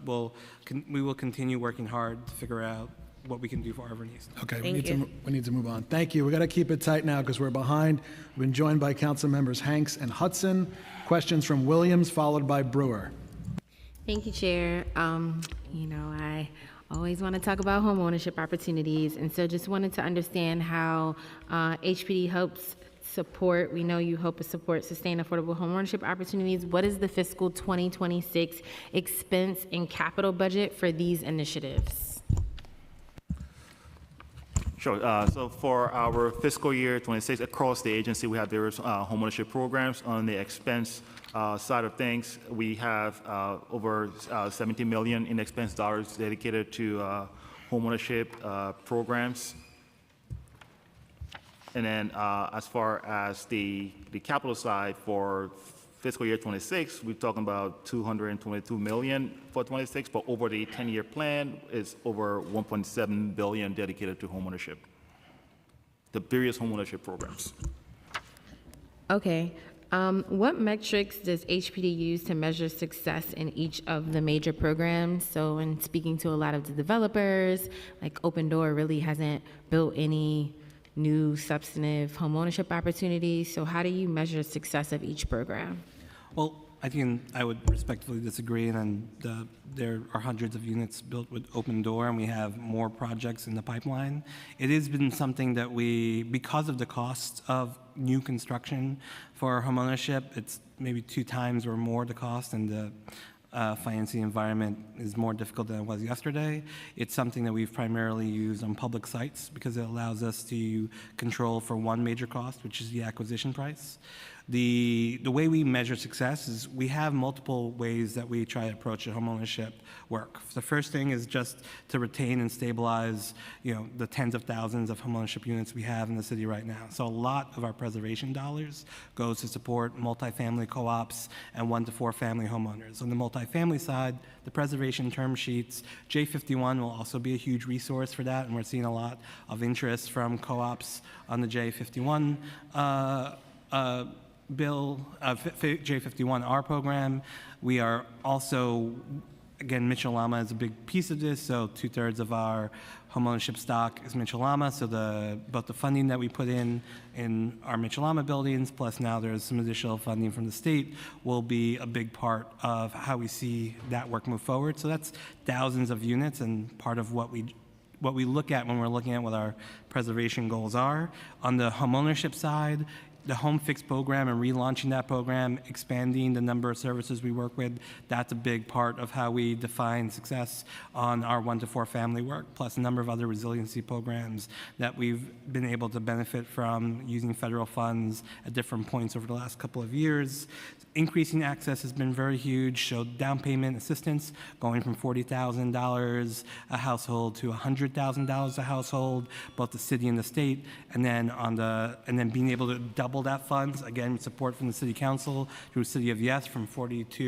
we will continue working hard to figure out what we can do for Arvern East. Okay, we need to move on. Thank you. We got to keep it tight now because we're behind. We've been joined by Council Members Hanks and Hudson. Questions from Williams, followed by Brewer. Thank you, Chair. I always want to talk about home ownership opportunities, and so just wanted to understand how HPD helps support, we know you help us support sustain affordable home ownership opportunities. What is the fiscal 2026 expense and capital budget for these initiatives? Sure. So for our fiscal year 26, across the agency, we have various homeownership programs. On the expense side of things, we have over $70 million in expense dollars dedicated to homeownership programs. And then as far as the capital side for fiscal year 26, we're talking about $222 million for 26, but over the 10-year plan is over $1.7 billion dedicated to homeownership, the various homeownership programs. Okay. What metrics does HPD use to measure success in each of the major programs? So in speaking to a lot of the developers, like Open Door really hasn't built any new substantive homeownership opportunities. So how do you measure success of each program? Well, I think I would respectfully disagree, and there are hundreds of units built with Open Door, and we have more projects in the pipeline. It has been something that because of the cost of new construction for homeownership, it's maybe 2 times or more the cost, and the financing environment is more difficult than it was yesterday. It's something that we've primarily used on public sites because it allows us to control for one major cost, which is the acquisition price. The way we measure success is we have multiple ways that we try to approach the homeownership work. The first thing is just to retain and stabilize, the tens of thousands of homeownership units we have in the city right now. So a lot of our preservation dollars goes to support multifamily co-ops and 1 to 4 family homeowners. On the multifamily side, the preservation term sheets, J51 will also be a huge resource for that, and we're seeing a lot of interest from co-ops on the J51 bill, J51R program. We are also, again, Mitchell-Lama is a big piece of this, so 2/3 of our homeownership stock is Mitchell-Lama, so both the funding that we put in our Mitchell-Lama buildings, plus now there's some additional funding from the state, will be a big part of how we see that work move forward. So that's thousands of units, and part of what we look at when we're looking at what our preservation goals are. On the homeownership side, the Home Fix program and relaunching that program, expanding the number of services we work with, that's a big part of how we define success on our 1 to 4 family work, plus a number of other resiliency programs that we've been able to benefit from using federal funds at different points over the last couple of years. Increasing access has been very huge, so down payment assistance going from $40,000 a household to $100,000 a household, both the city and the state, and then being able to double that funds, again, support from the city council through City of Yes from 41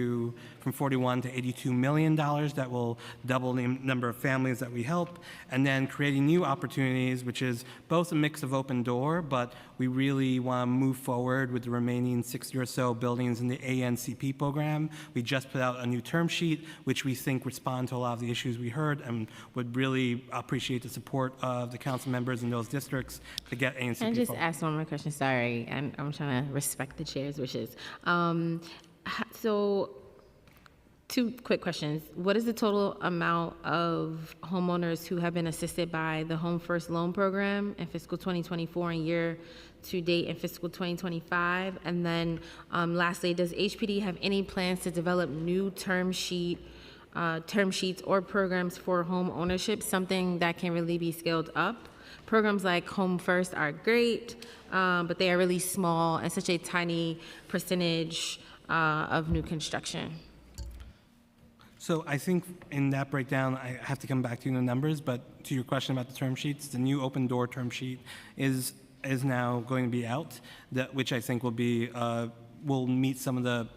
to $82 million that will double the number of families that we help, and then creating new opportunities, which is both a mix of Open Door, but we really want to move forward with the remaining 60 or so buildings in the ANCP program. We just put out a new term sheet, which we think respond to a lot of the issues we heard, and would really appreciate the support of the council members in those districts to get ANCP Can I just forward. ask one more question? Sorry, and I'm trying to respect the chair's wishes. So 2 quick questions. What is the total amount of homeowners who have been assisted by the Home First Loan Program in fiscal 2024 and year to date in fiscal 2025? And then lastly, does HPD have any plans to develop new term sheets or programs for home ownership, something that can really be scaled up? Programs like Home First are great, but they are really small and such a tiny percentage of new construction. So I think in that breakdown, I have to come back to you in the numbers, but to your question about the term sheets, the new Open Door term sheet is now going to be out, which I think will meet some of the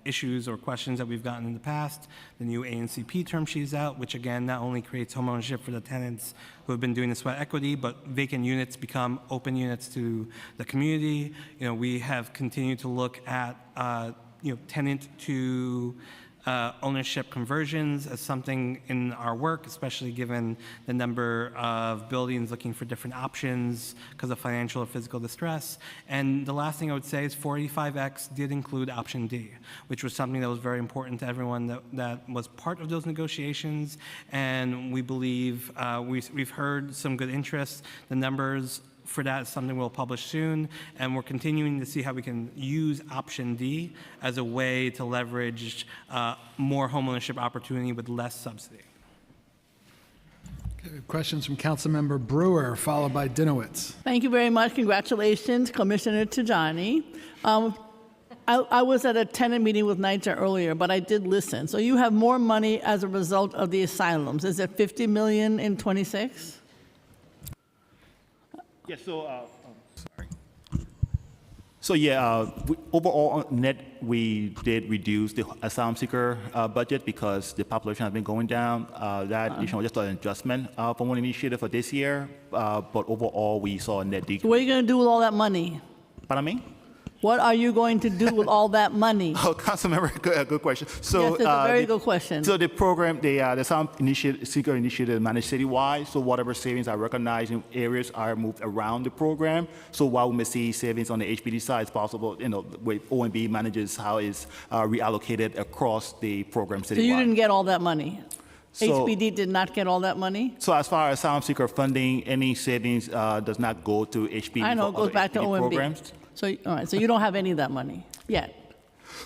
issues or questions that we've gotten in the past. The new ANCP term sheet is out, which again not only creates homeownership for the tenants who have been doing the sweat equity, but vacant units become open units to the community. We have continued to look at tenant to ownership conversions as something in our work, especially given the number of buildings looking for different options because of financial or physical distress. And the last thing I would say is 485X did include option D, which was something that was very important to everyone that was part of those negotiations. And we believe we've heard some good interest. The numbers for that is something we'll publish soon, and we're continuing to see how we can use option D as a way to leverage more homeownership opportunity with less subsidy. Okay, questions from Councilmember Brewer, followed by Dinowitz. Thank you very much. Congratulations, Commissioner Tajani. I was at a tenant meeting with NYCHA earlier, but I did listen. So you have more money as a result of the asylums. Is it $50 million in 26? Yeah, overall net, we did reduce the asylum seeker budget because the population has been going down. That additional just an adjustment from one initiative for this year, but overall we saw a net decrease. What are you going to do with all that money? Pardon me? What are you going to do with all that money? Oh, Councilmember, good question. So, yes, it's a very good question. So the program, the asylum seeker initiative managed citywide. So whatever savings are recognized in areas are moved around the program. So while we may see savings on the HPD side, it's possible, with OMB manages how it's reallocated across the program citywide. So you didn't get all that money? So, HPD did not get all that money? So as far as asylum seeker funding, any savings does not go to HPD. I know, it goes back to OMB. Programs. So, all right, so you don't have any of that money yet?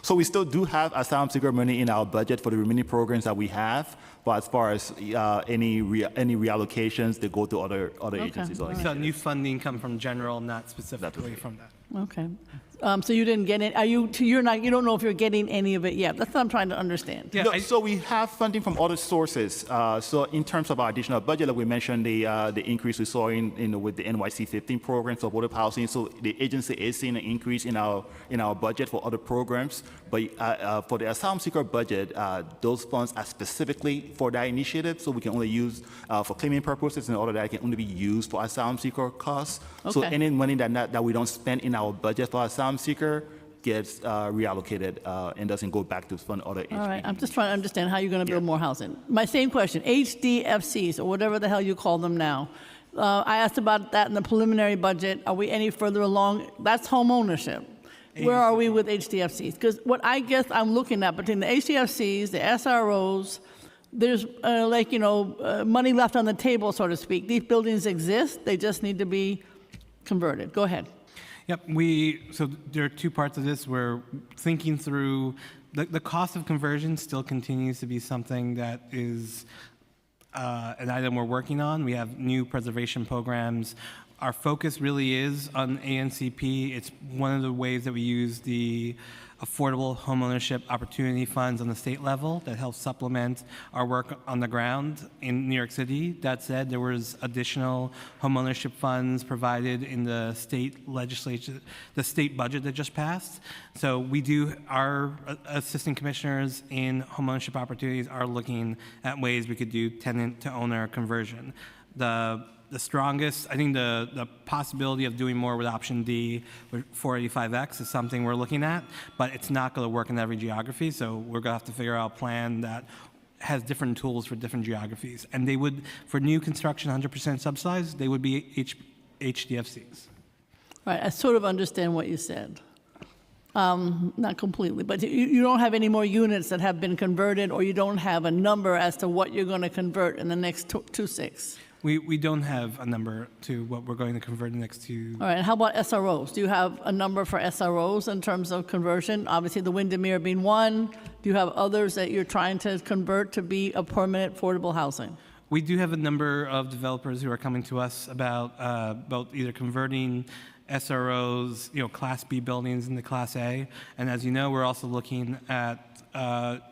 So we still do have asylum seeker money in our budget for the remaining programs that we have, but as far as any reallocations, they go to other agencies. We saw new funding come from general, not specifically from that. Okay. So you didn't get it. You don't know if you're getting any of it yet. That's what I'm trying to understand. Yeah, so we have funding from other sources. So in terms of our additional budget, like we mentioned, the increase we saw with the NYC 15 program, supportive housing. So the agency is seeing an increase in our budget for other programs. But for the asylum seeker budget, those funds are specifically for that initiative. So we can only use for claiming purposes in order that it can only be used for asylum seeker costs. Okay. So any money that we don't spend in our budget for asylum seeker gets reallocated and doesn't go back to fund other All right, I'm just trying to understand how you're going to build more housing. My same question, HDFCs, or whatever the hell you call them now. I asked about that in the preliminary budget. Are we any further along? That's home ownership. Where are we with HDFCs? Because what I guess I'm looking at between the HDFCs, the SROs, there's money left on the table, so to speak. These buildings exist, they just need to be converted. Go ahead. Yep, so there are two parts of this. We're thinking through the cost of conversion still continues to be something that is an item we're working on. We have new preservation programs. Our focus really is on ANCP. It's one of the ways that we use the affordable homeownership opportunity funds on the state level that helps supplement our work on the ground in New York City. That said, there was additional homeownership funds provided in the state legislature, the state budget that just passed. So our assistant commissioners in homeownership opportunities are looking at ways we could do tenant to owner conversion. The strongest, I think the possibility of doing more with option D with 485X is something we're looking at, but it's not going to work in every geography, so we're going to have to figure out a plan that has different tools for different geographies. And they would, for new construction 100% subsidized, they would be HDFCs. Right, I sort of understand what you said. Not completely, but you don't have any more units that have been converted, or you don't have a number as to what you're going to convert in the next 2.6. We don't have a number to what we're going to convert in the next two. All right, and how about SROs? Do you have a number for SROs in terms of conversion? Obviously, the Windermere being one. Do you have others that you're trying to convert to be a permanent affordable housing? We do have a number of developers who are coming to us about either converting SROs, Class B buildings into Class A. And as you know, we're also looking at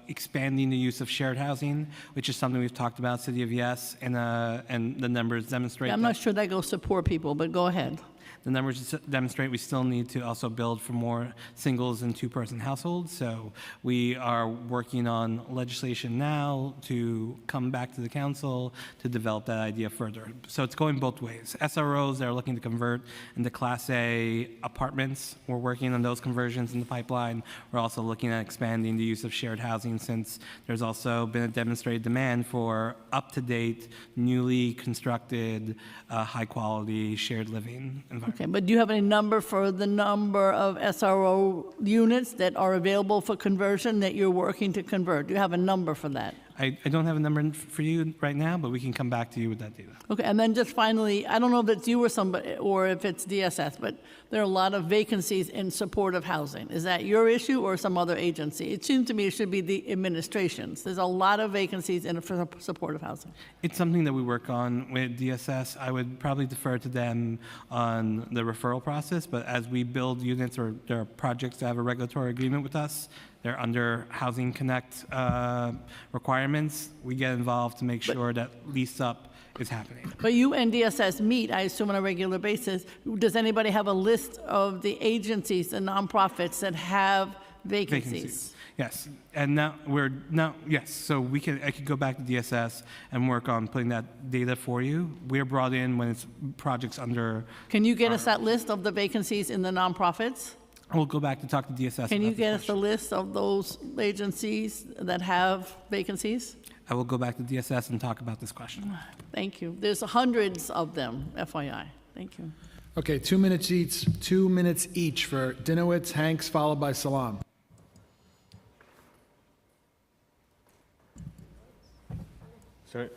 expanding the use of shared housing, which is something we've talked about, City of Yes, and the numbers demonstrate. Yeah, I'm not sure that goes to poor people, but go ahead. The numbers demonstrate we still need to also build for more singles and two-person households. So we are working on legislation now to come back to the council to develop that idea further. So it's going both ways. SROs that are looking to convert into Class A apartments, we're working on those conversions in the pipeline. We're also looking at expanding the use of shared housing, since there's also been a demonstrated demand for up-to-date, newly constructed, high-quality shared living environment. Okay, but do you have any number for the number of SRO units that are available for conversion that you're working to convert? Do you have a number for that? I don't have a number for you right now, but we can come back to you with that data. Okay, and then just finally, I don't know if it's you or somebody, or if it's DSS, but there are a lot of vacancies in supportive housing. Is that your issue or some other agency? It seems to me it should be the administrations. There's a lot of vacancies in supportive housing. It's something that we work on with DSS. I would probably defer to them on the referral process, but as we build units or there are projects that have a regulatory agreement with us, they're under Housing Connect requirements, we get involved to make sure that lease up is happening. But you and DSS meet, I assume, on a regular basis. Does anybody have a list of the agencies and nonprofits that have vacancies? Yes, and yes, so I could go back to DSS and work on putting that data for you. We're brought in when it's projects under. Can you get us that list of the vacancies in the nonprofits? We'll go back to talk to DSS. Can you get us a list of those agencies that have vacancies? I will go back to DSS and talk about this question. Thank you. There's hundreds of them, FYI. Thank you. Okay, 2 minutes each, 2 minutes each for Dinowitz, Hanks, followed by Salam. Sorry,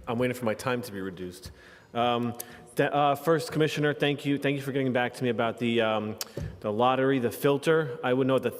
I'm waiting for my time to be reduced. First, Commissioner, thank you for getting back to me about the lottery, the filter. I would note that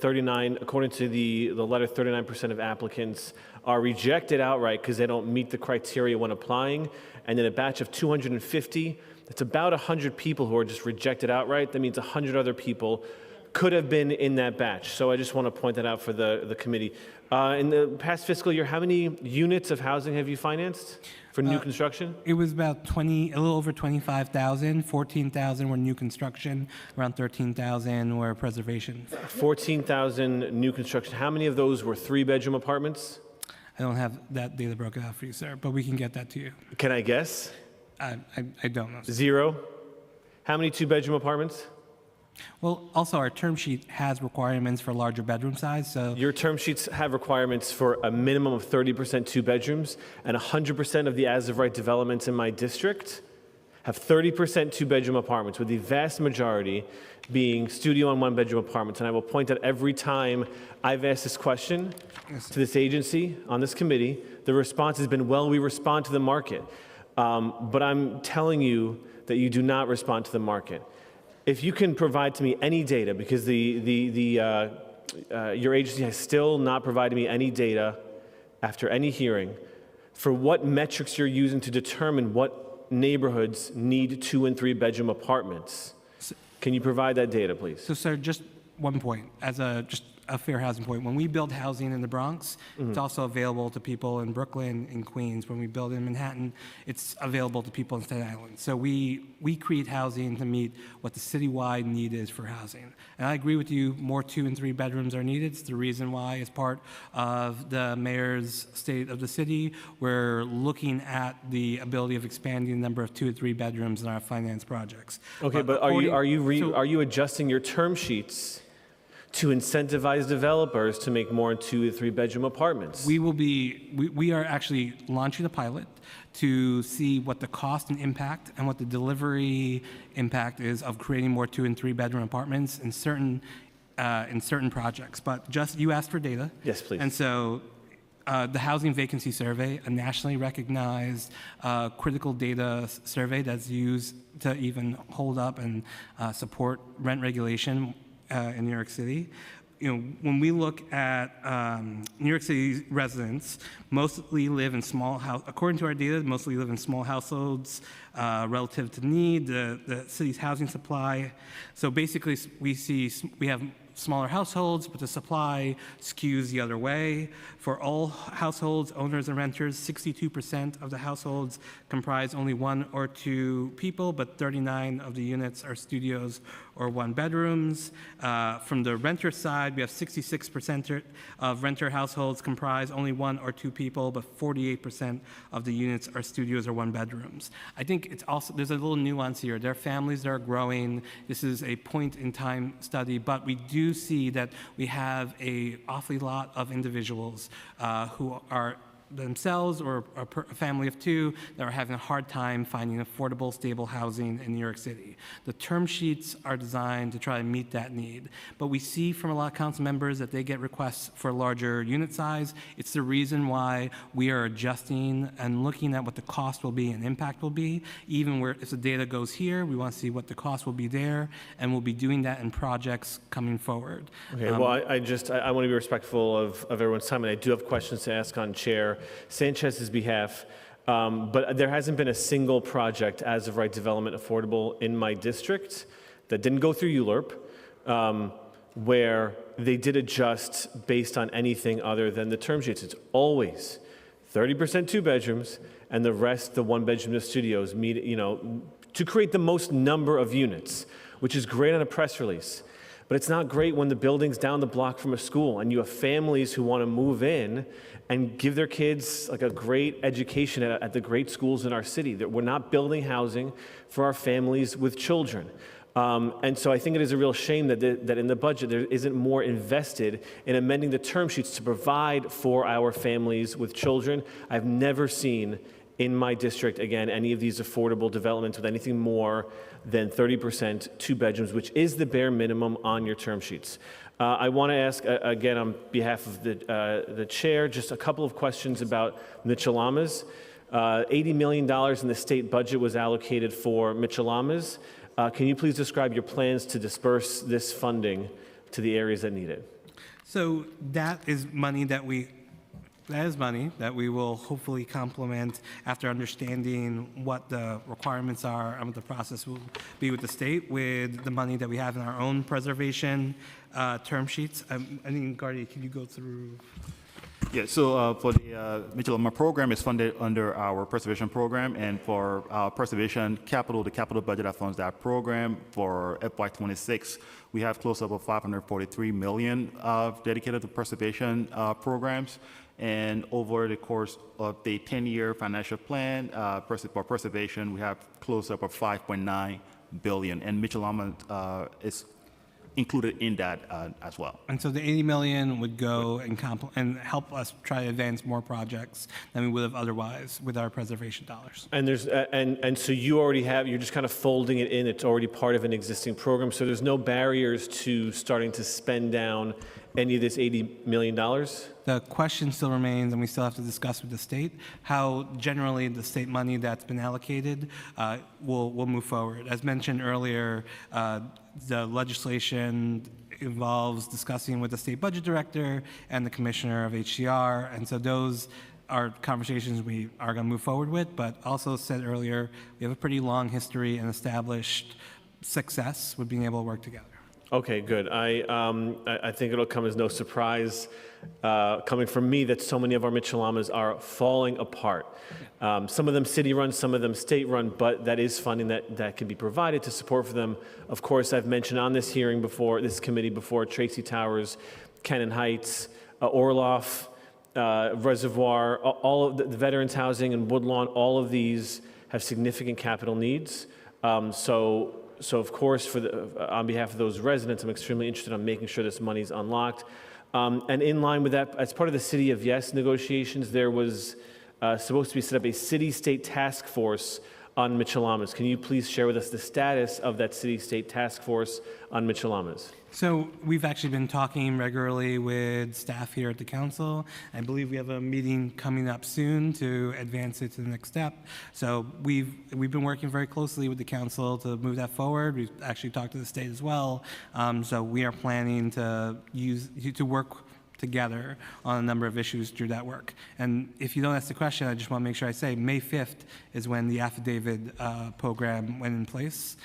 according to the letter, 39% of applicants are rejected outright because they don't meet the criteria when applying. And in a batch of 250, that's about 100 people who are just rejected outright. That means 100 other people could have been in that batch. So I just want to point that out for the committee. In the past fiscal year, how many units of housing have you financed for new construction? It was about a little over 25,000. 14,000 were new construction. Around 13,000 were preservation. 14,000 new construction. How many of those were 3-bedroom apartments? I don't have that data broken out for you, sir, but we can get that to you. Can I guess? I don't know. 0. How many 2-bedroom apartments? Well, also our term sheet has requirements for larger bedroom size, so. Your term sheets have requirements for a minimum of 30% 2 bedrooms, and 100% of the as-of-right developments in my district have 30% 2-bedroom apartments, with the vast majority being studio and 1-bedroom apartments. And I will point out every time I've asked this question to this agency, on this committee, the response has been, well, we respond to the market. But I'm telling you that you do not respond to the market. If you can provide to me any data, because your agency has still not provided me any data after any hearing, for what metrics you're using to determine what neighborhoods need 2- and 3-bedroom apartments. Can you provide that data, please? So, sir, just one point, as just a fair housing point. When we build housing in the Bronx, it's also available to people in Brooklyn, in Queens. When we build in Manhattan, it's available to people in Staten Island. So we create housing to meet what the citywide need is for housing. And I agree with you, more 2- and 3-bedrooms are needed. It's the reason why, as part of the mayor's state of the city, we're looking at the ability of expanding the number of 2- and 3-bedrooms in our finance projects. Okay, but are you adjusting your term sheets to incentivize developers to make more 2- and 3-bedroom apartments? We are actually launching a pilot to see what the cost and impact and what the delivery impact is of creating more 2- and 3-bedroom apartments in certain projects. But just, you asked for data. Yes, please. And so the Housing Vacancy Survey, a nationally recognized critical data survey that's used to even hold up and support rent regulation in New York City. When we look at New York City residents, mostly live in small house. According to our data, mostly live in small households relative to need, the city's housing supply. So basically, we have smaller households, but the supply skews the other way. For all households, owners and renters, 62% of the households comprise only 1 or 2 people, but 39 of the units are studios or 1 bedrooms. From the renter side, we have 66% of renter households comprise only 1 or 2 people, but 48% of the units are studios or 1 bedrooms. I think it's also, there's a little nuance here. There are families that are growing. This is a point in time study, but we do see that we have a awfully lot of individuals who are themselves or a family of 2 that are having a hard time finding affordable, stable housing in New York City. The term sheets are designed to try to meet that need, but we see from a lot of council members that they get requests for larger unit size. It's the reason why we are adjusting and looking at what the cost will be and impact will be. Even where if the data goes here, we want to see what the cost will be there, and we'll be doing that in projects coming forward. Okay, well, I want to be respectful of everyone's time, and I do have questions to ask on Chair Sanchez's behalf, but there hasn't been a single project as of right development affordable in my district that didn't go through ULURP, where they did adjust based on anything other than the term sheets. It's always 30% 2 bedrooms and the rest the 1 bedroom to studios, to create the most number of units, which is great on a press release. But it's not great when the building's down the block from a school and you have families who want to move in and give their kids like a great education at the great schools in our city. That we're not building housing for our families with children. And so I think it is a real shame that in the budget there isn't more invested in amending the term sheets to provide for our families with children. I've never seen in my district, again, any of these affordable developments with anything more than 30% 2 bedrooms, which is the bare minimum on your term sheets. I want to ask, again, on behalf of the chair, just a couple of questions about Mitchell-Lamas. $80 million in the state budget was allocated for Mitchell-Lamas. Can you please describe your plans to disperse this funding to the areas that need it? So that is money that we will hopefully complement after understanding what the requirements are and what the process will be with the state with the money that we have in our own preservation term sheets. I think, Gardy, can you go through? Yeah, so for the Mitchell-Lama program is funded under our preservation program, and for our preservation capital, the capital budget that funds that program for FY26, we have close up of $543 million dedicated to preservation programs. And over the course of the 10-year financial plan for preservation, we have close up of $5.9 billion, and Mitchell-Lama is included in that as well. And so the $80 million would go and help us try to advance more projects than we would have otherwise with our preservation dollars. And there's and so you're just kind of folding it in. It's already part of an existing program. So there's no barriers to starting to spend down any of this $80 million? The question still remains, and we still have to discuss with the state, how generally the state money that's been allocated will move forward. As mentioned earlier, the legislation involves discussing with the state budget director and the commissioner of HCR, and so those are conversations we are going to move forward with, but also said earlier, we have a pretty long history and established success with being able to work together. Okay, good. I think it'll come as no surprise coming from me that so many of our Mitchell-Lamas are falling apart. Some of them city-run, some of them state-run, but that is funding that can be provided to support for them. Of course, I've mentioned on this hearing before, this committee before, Tracy Towers, Cannon Heights, Orloff, Reservoir, all of the Veterans Housing and Woodlawn, all of these have significant capital needs. So of course, on behalf of those residents, I'm extremely interested in making sure this money is unlocked. And in line with that, as part of the City of Yes negotiations, there was supposed to be set up a city-state task force on Mitchell-Lamas. Can you please share with us the status of that city-state task force on Mitchell-Lamas? So we've actually been talking regularly with staff here at the council. I believe we have a meeting coming up soon to advance it to the next step. So we've been working very closely with the council to move that forward. We've actually talked to the state as well. So we are planning to work together on a number of issues through that work. And if you don't ask the question, I just want to make sure I say May 5th is when the affidavit program went in place,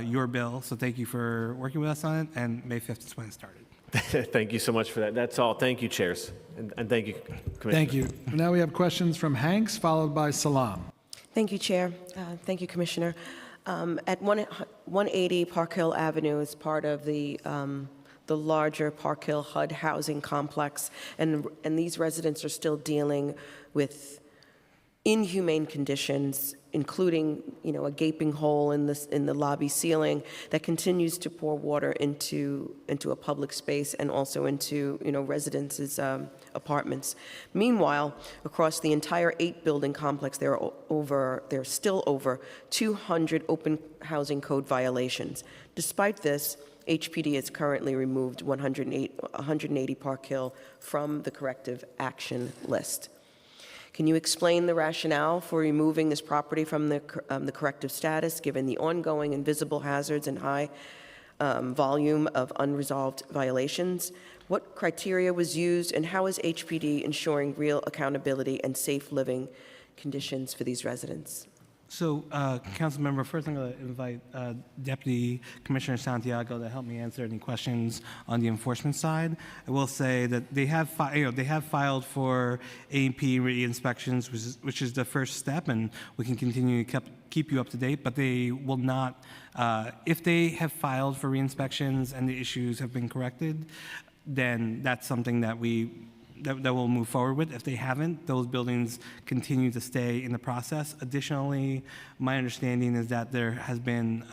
your bill. So thank you for working with us on it, and May 5th is when it started. Thank you so much for that. That's all. Thank you, chairs. And thank you, Commissioner. Thank you. Now we have questions from Hanks, followed by Salam. Thank you, Chair. Thank you, Commissioner. At 180 Park Hill Avenue is part of the larger Park Hill HUD housing complex, and these residents are still dealing with inhumane conditions, including, a gaping hole in the lobby ceiling that continues to pour water into a public space and also into, residents' apartments. Meanwhile, across the entire 8-building complex, there are still over 200 open housing code violations. Despite this, HPD has currently removed 180 Park Hill from the corrective action list. Can you explain the rationale for removing this property from the corrective status, given the ongoing and visible hazards and high volume of unresolved violations? What criteria was used, and how is HPD ensuring real accountability and safe living conditions for these residents? So, Council Member, first I'm going to invite Deputy Commissioner Santiago to help me answer any questions on the enforcement side. I will say that they have filed for A&P re-inspections, which is the first step, and we can continue to keep you up to date. But they will not, if they have filed for re-inspections and the issues have been corrected, then that's something that that we'll move forward with. If they haven't, those buildings continue to stay in the process. Additionally, my understanding is that there has been,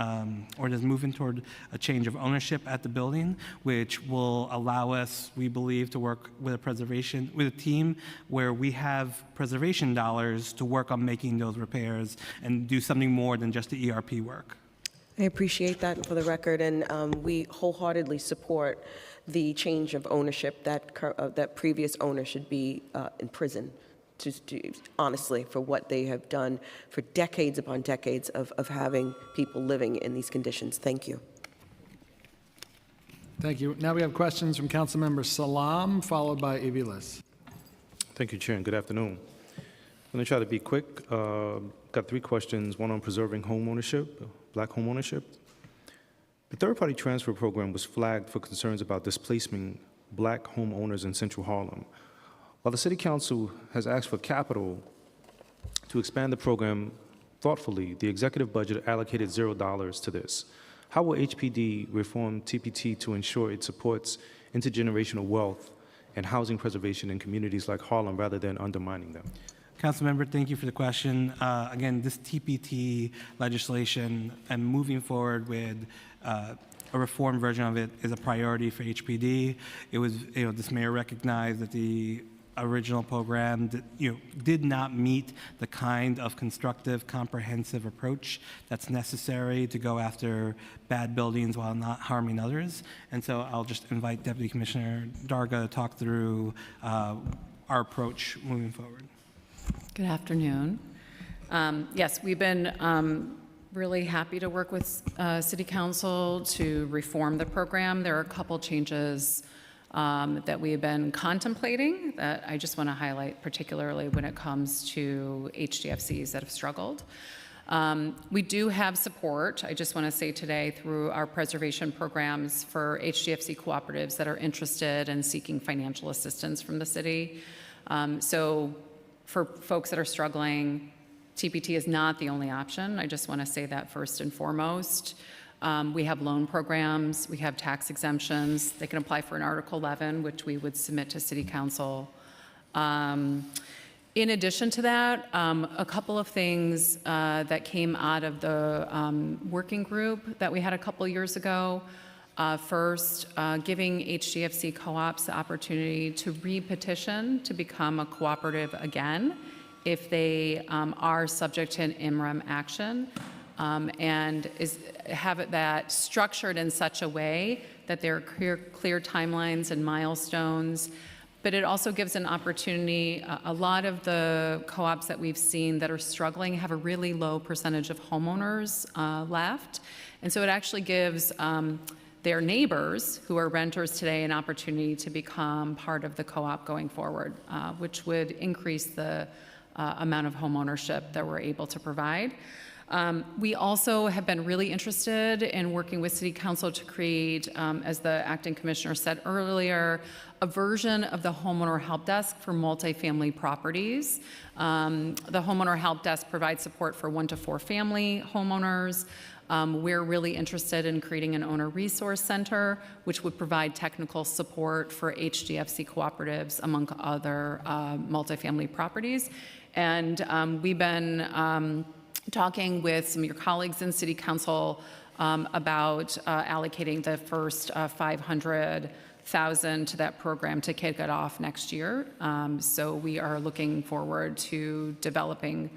or there's moving toward a change of ownership at the building, which will allow us, we believe, to work with a team where we have preservation dollars to work on making those repairs and do something more than just the ERP work. I appreciate that, for the record, and we wholeheartedly support the change of ownership. That previous owner should be in prison, honestly, for what they have done for decades upon decades of having people living in these conditions. Thank you. Thank you. Now we have questions from Councilmember Salam, followed by Aviles. Thank you, Chair, and good afternoon. I'm going to try to be quick. Got 3 questions, one on preserving home ownership, black home ownership. The third-party transfer program was flagged for concerns about displacing black homeowners in Central Harlem. While the City Council has asked for capital to expand the program thoughtfully, the executive budget allocated $0 to this. How will HPD reform TPT to ensure it supports intergenerational wealth and housing preservation in communities like Harlem rather than undermining them? Councilmember, thank you for the question. Again, this TPT legislation and moving forward with a reformed version of it is a priority for HPD. It was, this mayor recognized that the original program did not meet the kind of constructive, comprehensive approach that's necessary to go after bad buildings while not harming others. And so I'll just invite Deputy Commissioner Darga to talk through our approach moving forward. Good afternoon. Yes, we've been really happy to work with City Council to reform the program. There are a couple changes that we've been contemplating that I just want to highlight, particularly when it comes to HDFCs that have struggled. We do have support, I just want to say today, through our preservation programs for HDFC cooperatives that are interested in seeking financial assistance from the city. So for folks that are struggling, TPT is not the only option. I just want to say that first and foremost. We have loan programs, we have tax exemptions. They can apply for an Article 11, which we would submit to City Council. In addition to that, a couple of things that came out of the working group that we had a couple years ago. First, giving HDFC co-ops the opportunity to re-petition to become a cooperative again if they are subject to an IMREM action, and have that structured in such a way that there are clear timelines and milestones. But it also gives an opportunity. A lot of the co-ops that we've seen that are struggling have a really low percentage of homeowners left. And so it actually gives their neighbors who are renters today an opportunity to become part of the co-op going forward, which would increase the amount of home ownership that we're able to provide. We also have been really interested in working with City Council to create, as the acting commissioner said earlier, a version of the homeowner help desk for multifamily properties. The homeowner help desk provides support for 1 to 4 family homeowners. We're really interested in creating an owner resource center, which would provide technical support for HDFC cooperatives, among other multifamily properties. And we've been talking with some of your colleagues in City Council about allocating the first $500,000 to that program to kick it off next year. So we are looking forward to developing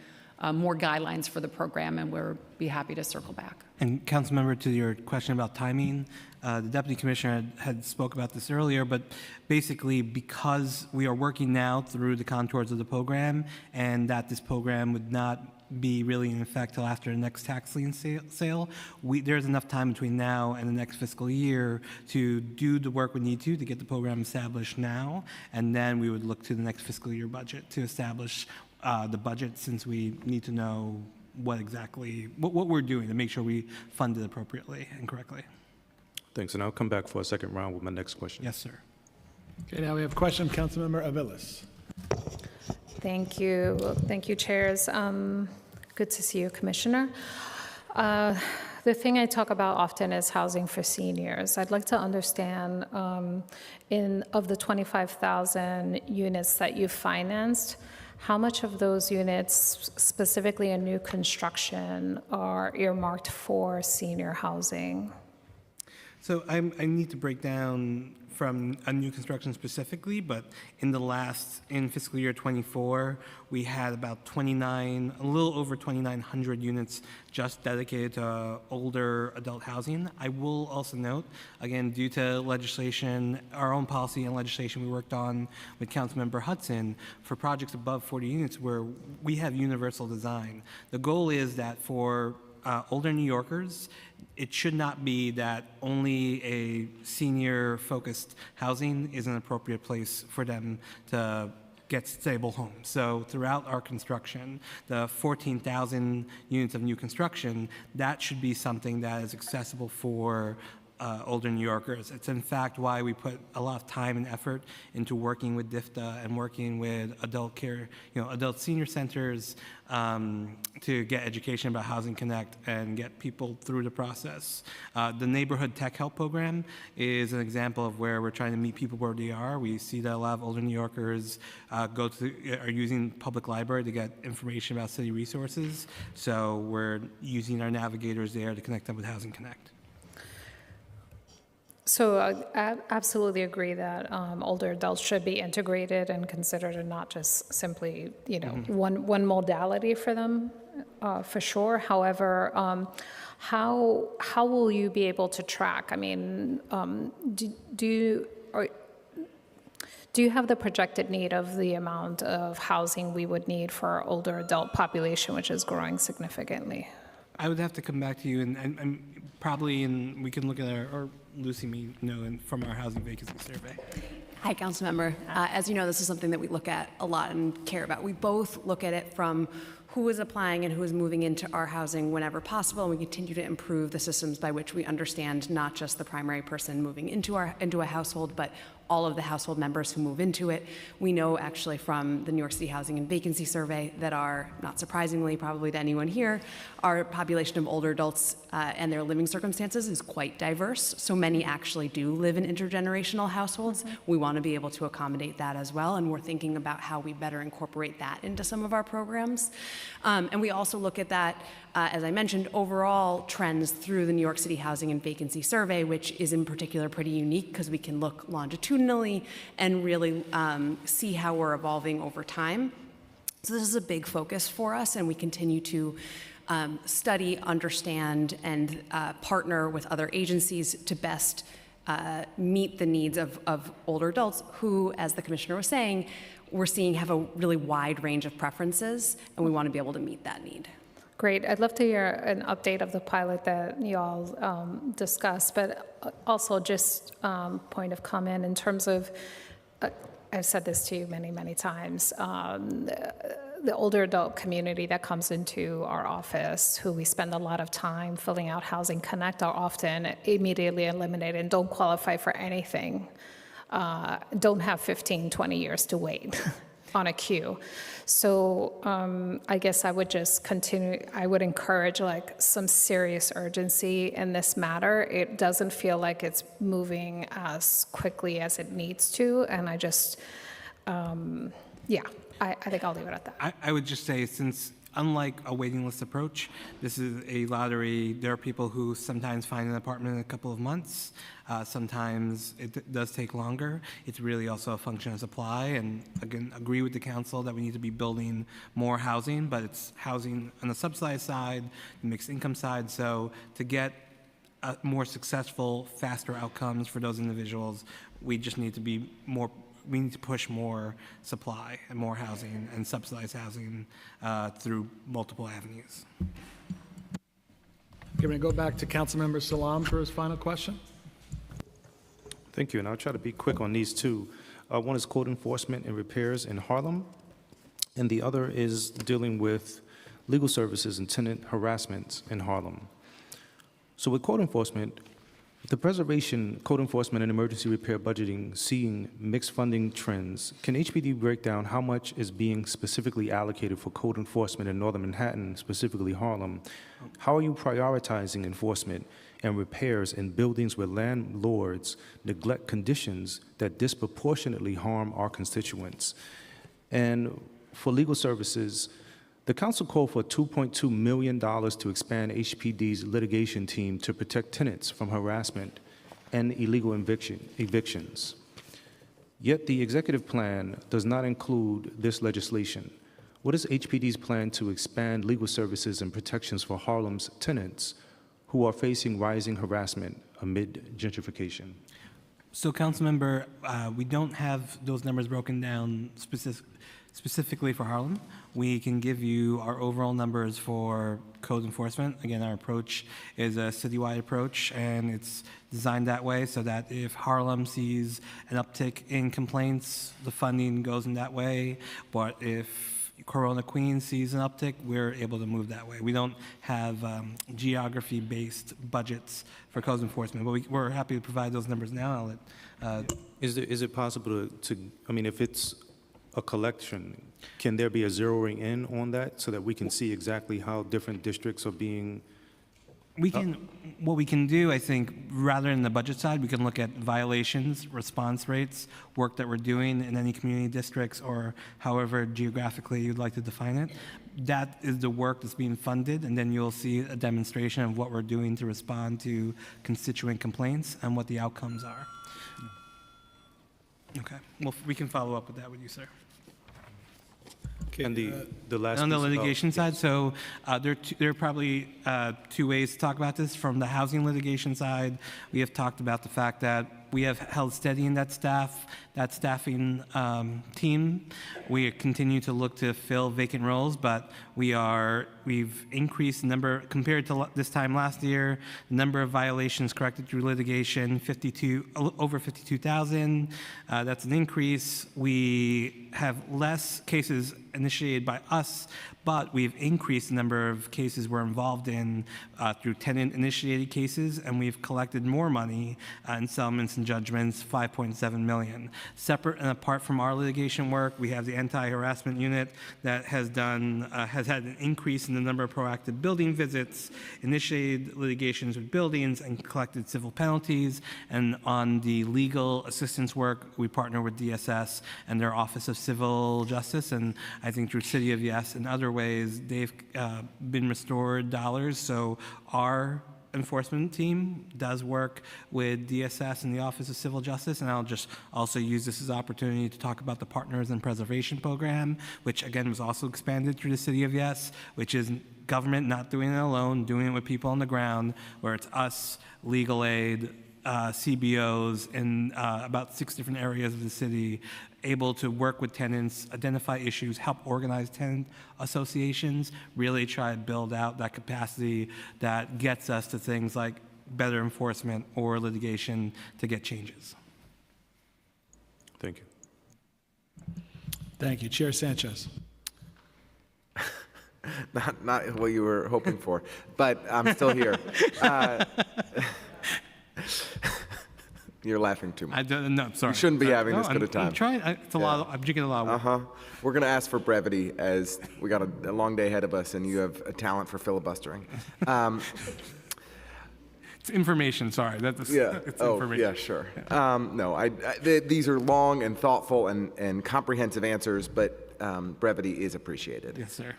more guidelines for the program, and we'll be happy to circle back. And Councilmember, to your question about timing, the Deputy Commissioner had spoke about this earlier, but basically because we are working now through the contours of the program and that this program would not be really in effect till after the next tax lien sale, there's enough time between now and the next fiscal year to do the work we need to get the program established now, and then we would look to the next fiscal year budget to establish the budget, since we need to know what we're doing to make sure we fund it appropriately and correctly. Thanks, and I'll come back for a second round with my next question. Yes, sir. Okay, now we have a question from Councilmember Aviles. Thank you. Thank you, chairs. Good to see you, Commissioner. The thing I talk about often is housing for seniors. I'd like to understand, of the 25,000 units that you financed, how much of those units, specifically in new construction, are earmarked for senior housing? So I need to break down from a new construction specifically, but in fiscal year 24, we had about a little over 2,900 units just dedicated to older adult housing. I will also note, again, due to legislation, our own policy and legislation we worked on with Councilmember Hudson, for projects above 40 units where we have universal design. The goal is that for older New Yorkers, it should not be that only a senior-focused housing is an appropriate place for them to get stable homes. So throughout our construction, the 14,000 units of new construction, that should be something that is accessible for older New Yorkers. It's in fact why we put a lot of time and effort into working with DFTA and working with adult care, adult senior centers to get education about Housing Connect and get people through the process. The Neighborhood Tech Help Program is an example of where we're trying to meet people where they are. We see that a lot of older New Yorkers are using public library to get information about city resources. So we're using our navigators there to connect them with Housing Connect. So I absolutely agree that older adults should be integrated and considered, and not just simply, one modality for them, for sure. However, how will you be able to track? I mean, do you have the projected need of the amount of housing we would need for our older adult population, which is growing significantly? I would have to come back to you and probably, we can look at or Lucy may know from our housing vacancy survey. Hi, Councilmember. As you know, this is something that we look at a lot and care about. We both look at it from who is applying and who is moving into our housing whenever possible, and we continue to improve the systems by which we understand not just the primary person moving into a household, but all of the household members who move into it. We know actually from the New York City Housing and Vacancy Survey that not surprisingly, probably to anyone here, our population of older adults and their living circumstances is quite diverse. So many actually do live in intergenerational households. We want to be able to accommodate that as well, and we're thinking about how we better incorporate that into some of our programs. And we also look at that, as I mentioned, overall trends through the New York City Housing and Vacancy Survey, which is in particular pretty unique because we can look longitudinally and really see how we're evolving over time. So this is a big focus for us, and we continue to study, understand, and partner with other agencies to best meet the needs of older adults who, as the Commissioner was saying, we're seeing have a really wide range of preferences, and we want to be able to meet that need. Great. I'd love to hear an update of the pilot that you all discussed, but also just point of comment in terms of, I've said this to you many, many times, the older adult community that comes into our office, who we spend a lot of time filling out Housing Connect, are often immediately eliminated and don't qualify for anything, don't have 15, 20 years to wait on a queue. So I guess I would just continue, I would encourage like some serious urgency in this matter. It doesn't feel like it's moving as quickly as it needs to, and I just, yeah, I think I'll leave it at that. I would just say, since unlike a waiting list approach, this is a lottery. There are people who sometimes find an apartment in a couple of months. Sometimes it does take longer. It's really also a function of supply. And again, agree with the council that we need to be building more housing, but it's housing on the subsidized side, the mixed income side. So to get more successful, faster outcomes for those individuals, we just need to be more. We need to push more supply and more housing and subsidized housing through multiple avenues. Okay, we're going to go back to Councilmember Salam for his final question. Thank you, and I'll try to be quick on these two. One is code enforcement and repairs in Harlem, and the other is dealing with legal services and tenant harassment in Harlem. So with code enforcement, the preservation, code enforcement, and emergency repair budgeting seeing mixed funding trends, can HPD break down how much is being specifically allocated for code enforcement in Northern Manhattan, specifically Harlem? How are you prioritizing enforcement and repairs in buildings where landlords neglect conditions that disproportionately harm our constituents? And for legal services, the council called for $2.2 million to expand HPD's litigation team to protect tenants from harassment and illegal evictions. Yet the executive plan does not include this legislation. What is HPD's plan to expand legal services and protections for Harlem's tenants who are facing rising harassment amid gentrification? So, Councilmember, we don't have those numbers broken down specifically for Harlem. We can give you our overall numbers for code enforcement. Again, our approach is a citywide approach, and it's designed that way so that if Harlem sees an uptick in complaints, the funding goes in that way. But if Corona Queens sees an uptick, we're able to move that way. We don't have geography-based budgets for code enforcement, but we're happy to provide those numbers now. I'll let, Is it possible I mean, if it's a collection, can there be a zeroing in on that so that we can see exactly how different districts are being? What we can do, I think, rather than the budget side, we can look at violations, response rates, work that we're doing in any community districts, or however geographically you'd like to define it. That is the work that's being funded, and then you'll see a demonstration of what we're doing to respond to constituent complaints and what the outcomes are. Okay, well, we can follow up with that with you, sir. And the last on the piece litigation about, side, so there are probably two ways to talk about this. From the housing litigation side, we have talked about the fact that we have held steady in that staffing team. We continue to look to fill vacant roles, but we've increased the number, compared to this time last year, the number of violations corrected through litigation, over 52,000. That's an increase. We have less cases initiated by us, but we've increased the number of cases we're involved in through tenant-initiated cases, and we've collected more money in settlements and judgments, $5.7 million. Separate and apart from our litigation work, we have the anti-harassment unit that has had an increase in the number of proactive building visits, initiated litigations with buildings, and collected civil penalties. And on the legal assistance work, we partner with DSS and their Office of Civil Justice, and I think through City of Yes and other ways, they've been restored dollars. So our enforcement team does work with DSS and the Office of Civil Justice, and I'll just also use this as an opportunity to talk about the Partners in Preservation Program, which again was also expanded through the City of Yes, which is government not doing it alone, doing it with people on the ground, where it's us, legal aid, CBOs in about 6 different areas of the city, able to work with tenants, identify issues, help organize tenant associations, really try to build out that capacity that gets us to things like better enforcement or litigation to get changes. Thank you. Thank you. Chair Sanchez. Not what you were hoping for, but I'm still here. You're laughing too much. No, sorry. You shouldn't be having this good a I'm time. trying. It's a lot. I'm drinking a lot of water. We're going to ask for brevity as we got a long day ahead of us, and you have a talent for filibustering. It's information. Sorry, that's It's information. Yeah, sure. No, these are long and thoughtful and comprehensive answers, but brevity is appreciated. Yes, sir.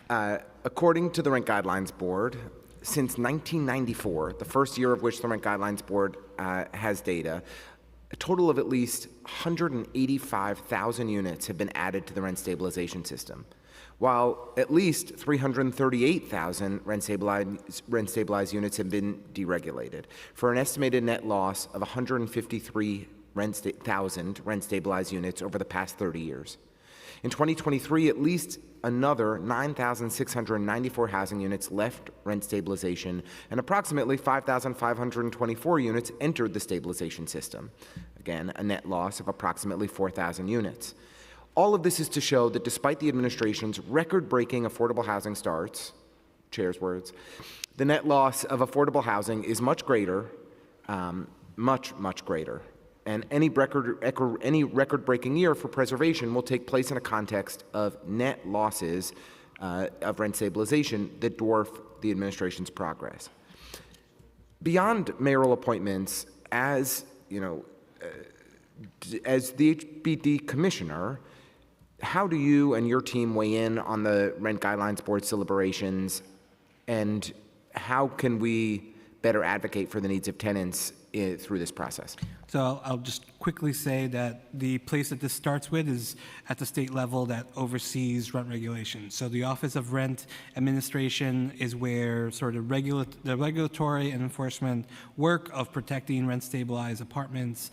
According to the Rent Guidelines Board, since 1994, the first year of which the Rent Guidelines Board has data, a total of at least 185,000 units have been added to the rent stabilization system, while at least 338,000 rent-stabilized units have been deregulated, for an estimated net loss of 153,000 rent-stabilized units over the past 30 years. In 2023, at least another 9,694 housing units left rent stabilization, and approximately 5,524 units entered the stabilization system. Again, a net loss of approximately 4,000 units. All of this is to show that despite the administration's record-breaking affordable housing starts, Chair's words, the net loss of affordable housing is much greater, much greater. And any record-breaking year for preservation will take place in a context of net losses of rent stabilization that dwarf the administration's progress. Beyond mayoral appointments, as the HBD commissioner, how do you and your team weigh in on the Rent Guidelines Board's deliberations, and how can we better advocate for the needs of tenants through this process? So I'll just quickly say that the place that this starts with is at the state level that oversees rent regulation. So the Office of Rent Administration is where sort of the regulatory and enforcement work of protecting rent-stabilized apartments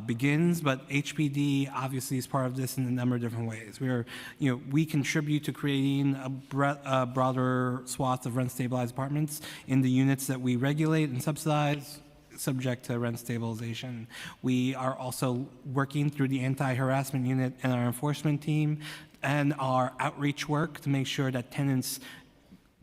begins. But HPD obviously is part of this in a number of different ways. We contribute to creating a broader swath of rent-stabilized apartments in the units that we regulate and subsidize, subject to rent stabilization. We are also working through the anti-harassment unit and our enforcement team and our outreach work to make sure that tenants,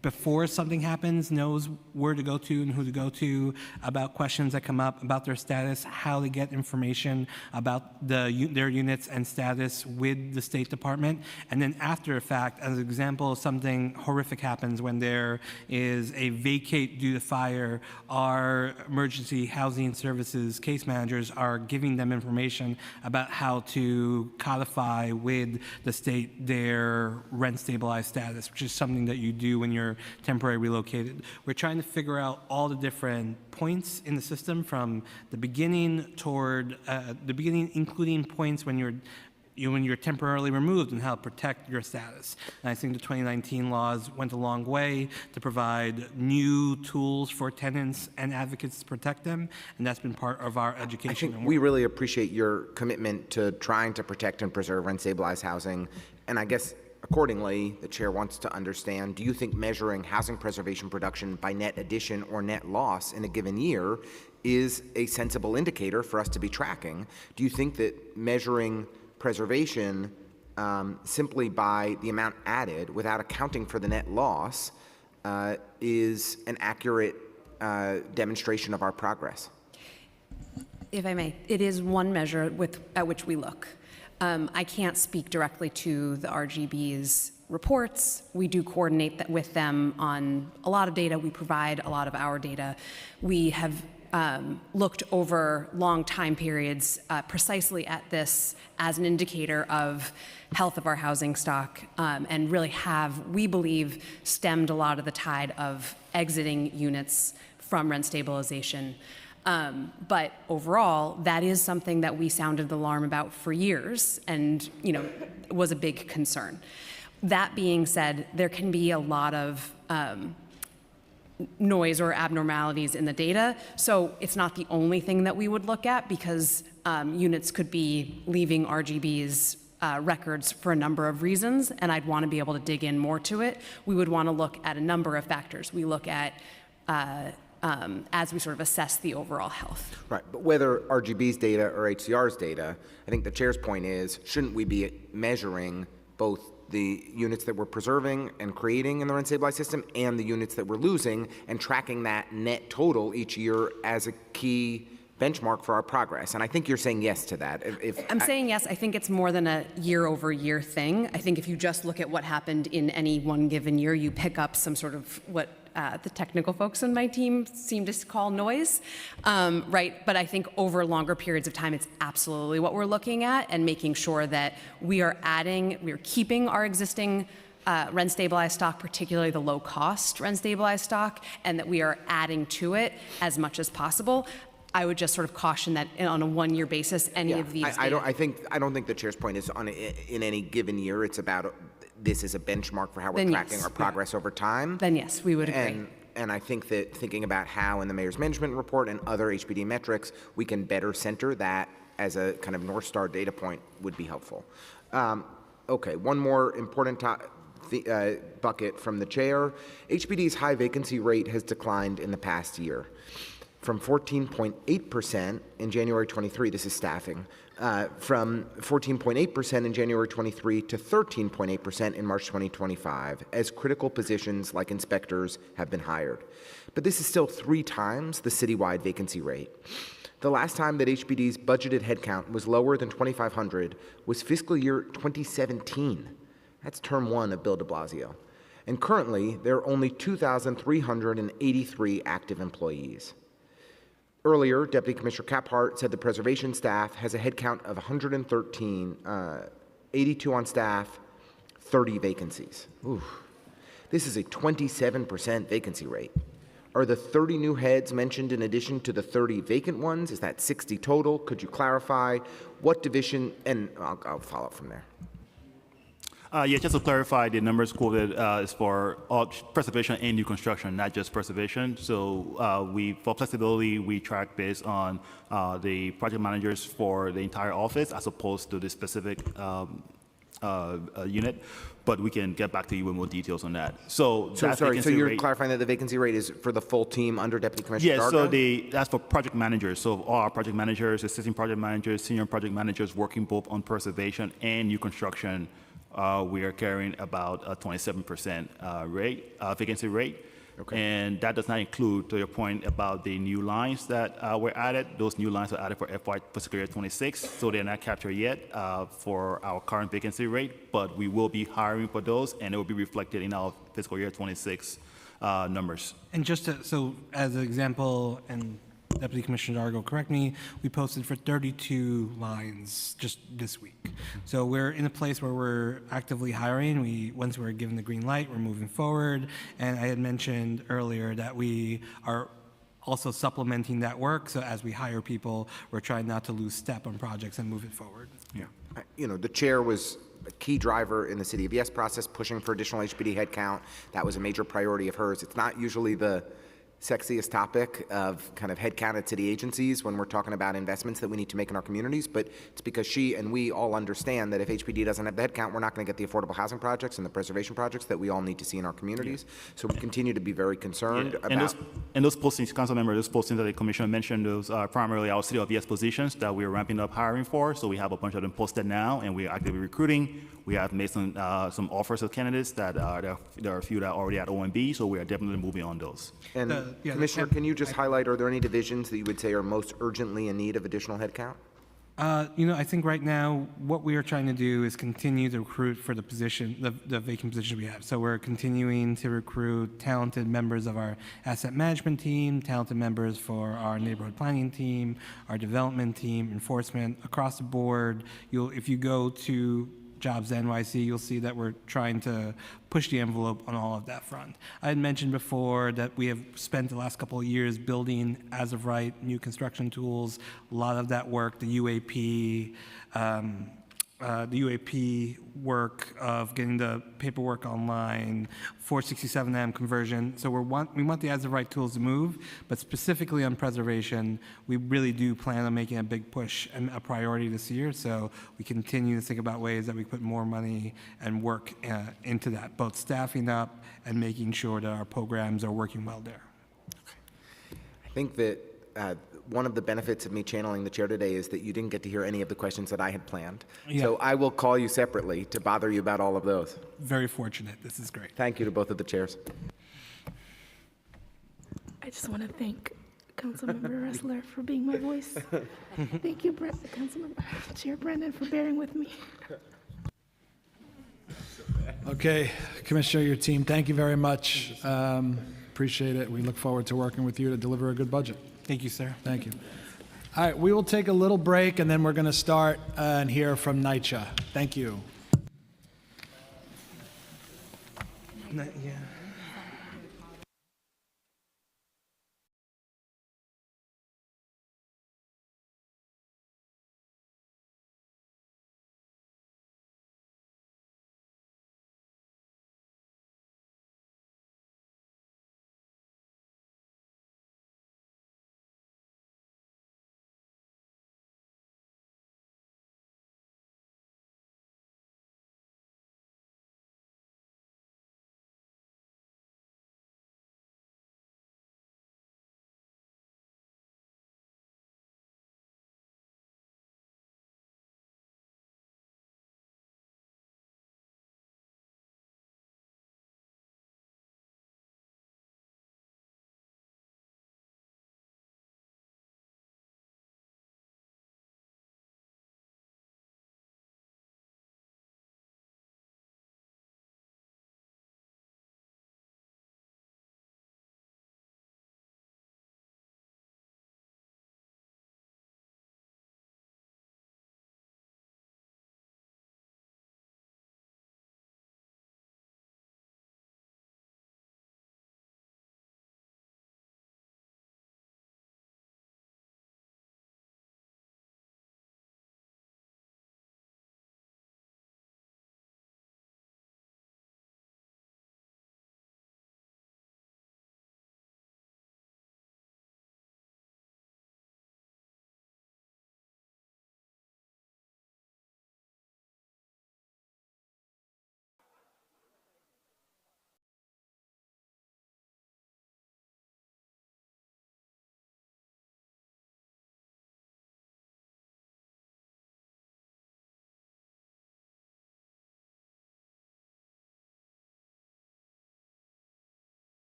before something happens, knows where to go to and who to go to about questions that come up about their status, how to get information about their units and status with the State Department. And then after the fact, as an example, something horrific happens when there is a vacate due to fire, our emergency housing services case managers are giving them information about how to codify with the state their rent stabilized status, which is something that you do when you're temporarily relocated. We're trying to figure out all the different points in the system from the beginning including points when you're temporarily removed and how to protect your status. And I think the 2019 laws went a long way to provide new tools for tenants and advocates to protect them, and that's been part of our education. I think we really appreciate your commitment to trying to protect and preserve rent-stabilized housing, and I guess accordingly, the chair wants to understand, do you think measuring housing preservation production by net addition or net loss in a given year is a sensible indicator for us to be tracking? Do you think that measuring preservation simply by the amount added without accounting for the net loss is an accurate demonstration of our progress? If I may, it is one measure at which we look. I can't speak directly to the RGB's reports. We do coordinate with them on a lot of data. We provide a lot of our data. We have looked over long time periods precisely at this as an indicator of health of our housing stock, and really have, we believe, stemmed a lot of the tide of exiting units from rent stabilization. But overall, that is something that we sounded the alarm about for years and, was a big concern. That being said, there can be a lot of noise or abnormalities in the data. So it's not the only thing that we would look at because units could be leaving RGB's records for a number of reasons, and I'd want to be able to dig in more to it. We would want to look at a number of factors. We look at as we sort of assess the overall health. Right, but whether RGB's data or HCR's data, I think the chair's point is, shouldn't we be measuring both the units that we're preserving and creating in the rent stabilized system and the units that we're losing, and tracking that net total each year as a key benchmark for our progress. And I think you're saying yes to that. I'm saying yes. I think it's more than a year-over-year thing. I think if you just look at what happened in any one given year, you pick up some sort of what the technical folks on my team seem to call noise, right? But I think over longer periods of time, it's absolutely what we're looking at, and making sure that we're keeping our existing rent stabilized stock, particularly the low cost rent stabilized stock, and that we are adding to it as much as possible. I would just sort of caution that on a one-year basis, any of these. I don't think the chair's point is in any given year. It's about this is a benchmark for how we're tracking our progress over time. Then yes, we would agree. And I think that thinking about how in the mayor's management report and other HPD metrics we can better center that as a kind of North Star data point would be helpful. Okay, one more important bucket from the chair. HPD's high vacancy rate has declined in the past year, from 14.8% in January 23, this is staffing, from 14.8% in January 23 to 13.8% in March 2025, as critical positions like inspectors have been hired. But this is still 3 times the citywide vacancy rate. The last time that HPD's budgeted headcount was lower than 2,500 was fiscal year 2017. That's term 1 of Bill de Blasio. And currently, there are only 2,383 active employees. Earlier, Deputy Commissioner Caphart said the preservation staff has a headcount of 113, 82 on staff, 30 vacancies. Ooh. This is a 27% vacancy rate. Are the 30 new heads mentioned in addition to the 30 vacant ones? Is that 60 total? Could you clarify what division? And I'll follow up from there. Yeah, just to clarify, the numbers quoted is for all preservation and new construction, not just preservation. So for flexibility, we track based on the project managers for the entire office as opposed to the specific unit. But we can get back to you with more details on that. So sorry, so you're clarifying that the vacancy rate is for the full team under Deputy Commissioner Dargo? So that's for project managers. So all our project managers, assistant project managers, senior project managers working both on preservation and new construction. We are carrying about a 27% vacancy rate. Okay. And that does not include, to your point about the new lines that were added. Those new lines are added for FY26, so they're not captured yet for our current vacancy rate, but we will be hiring for those, and it will be reflected in our fiscal year 26 numbers. And just so as an example, and Deputy Commissioner Dargo, correct me, we posted for 32 lines just this week. So we're in a place where we're actively hiring. Once we're given the green light, we're moving forward. And I had mentioned earlier that we are also supplementing that work. So as we hire people, we're trying not to lose step on projects and move it forward. Yeah. The chair was a key driver in the City of Yes process, pushing for additional HPD headcount. That was a major priority of hers. It's not usually the sexiest topic of kind of headcount at city agencies when we're talking about investments that we need to make in our communities, but it's because she and we all understand that if HPD doesn't have the headcount, we're not going to get the affordable housing projects and the preservation projects that we all need to see in our communities. Yeah. So we continue to be very concerned about. And those postings, council member, those postings that the commissioner mentioned, those are primarily our City of Yes positions that we're ramping up hiring for. So we have a bunch of them posted now, and we're actively recruiting. We have made some offers of candidates that there are a few that are already at OMB, so we are definitely moving on those. And Commissioner, can you just highlight, are there any divisions that you would say are most urgently in need of additional headcount? I think right now what we are trying to do is continue to recruit for the position, the vacant position we have. So we're continuing to recruit talented members of our asset management team, talented members for our neighborhood planning team, our development team, enforcement, across the board. If you go to Jobs.nyc, you'll see that we're trying to push the envelope on all of that front. I had mentioned before that we have spent the last couple of years building, as of right, new construction tools. A lot of that work, the UAP work of getting the paperwork online, 467M conversion. So we want the as of right tools to move, but specifically on preservation, we really do plan on making a big push and a priority this year. So we continue to think about ways that we put more money and work into that, both staffing up and making sure that our programs are working well there. I think that one of the benefits of me channeling the chair today is that you didn't get to hear any of the questions that I had planned. Yeah. So I will call you separately to bother you about all of those. Very fortunate. This is great. Thank you to both of the chairs. I just want to thank Councilmember Ressler for being my voice. Thank you, Councilmember Chair Brennan, for bearing with me. Okay, Commissioner, your team, thank you very much. Appreciate it. We look forward to working with you to deliver a good budget. Thank you, sir. Thank you. All right, we will take a little break, and then we're going to start and hear from NYCHA. Thank you. Yeah.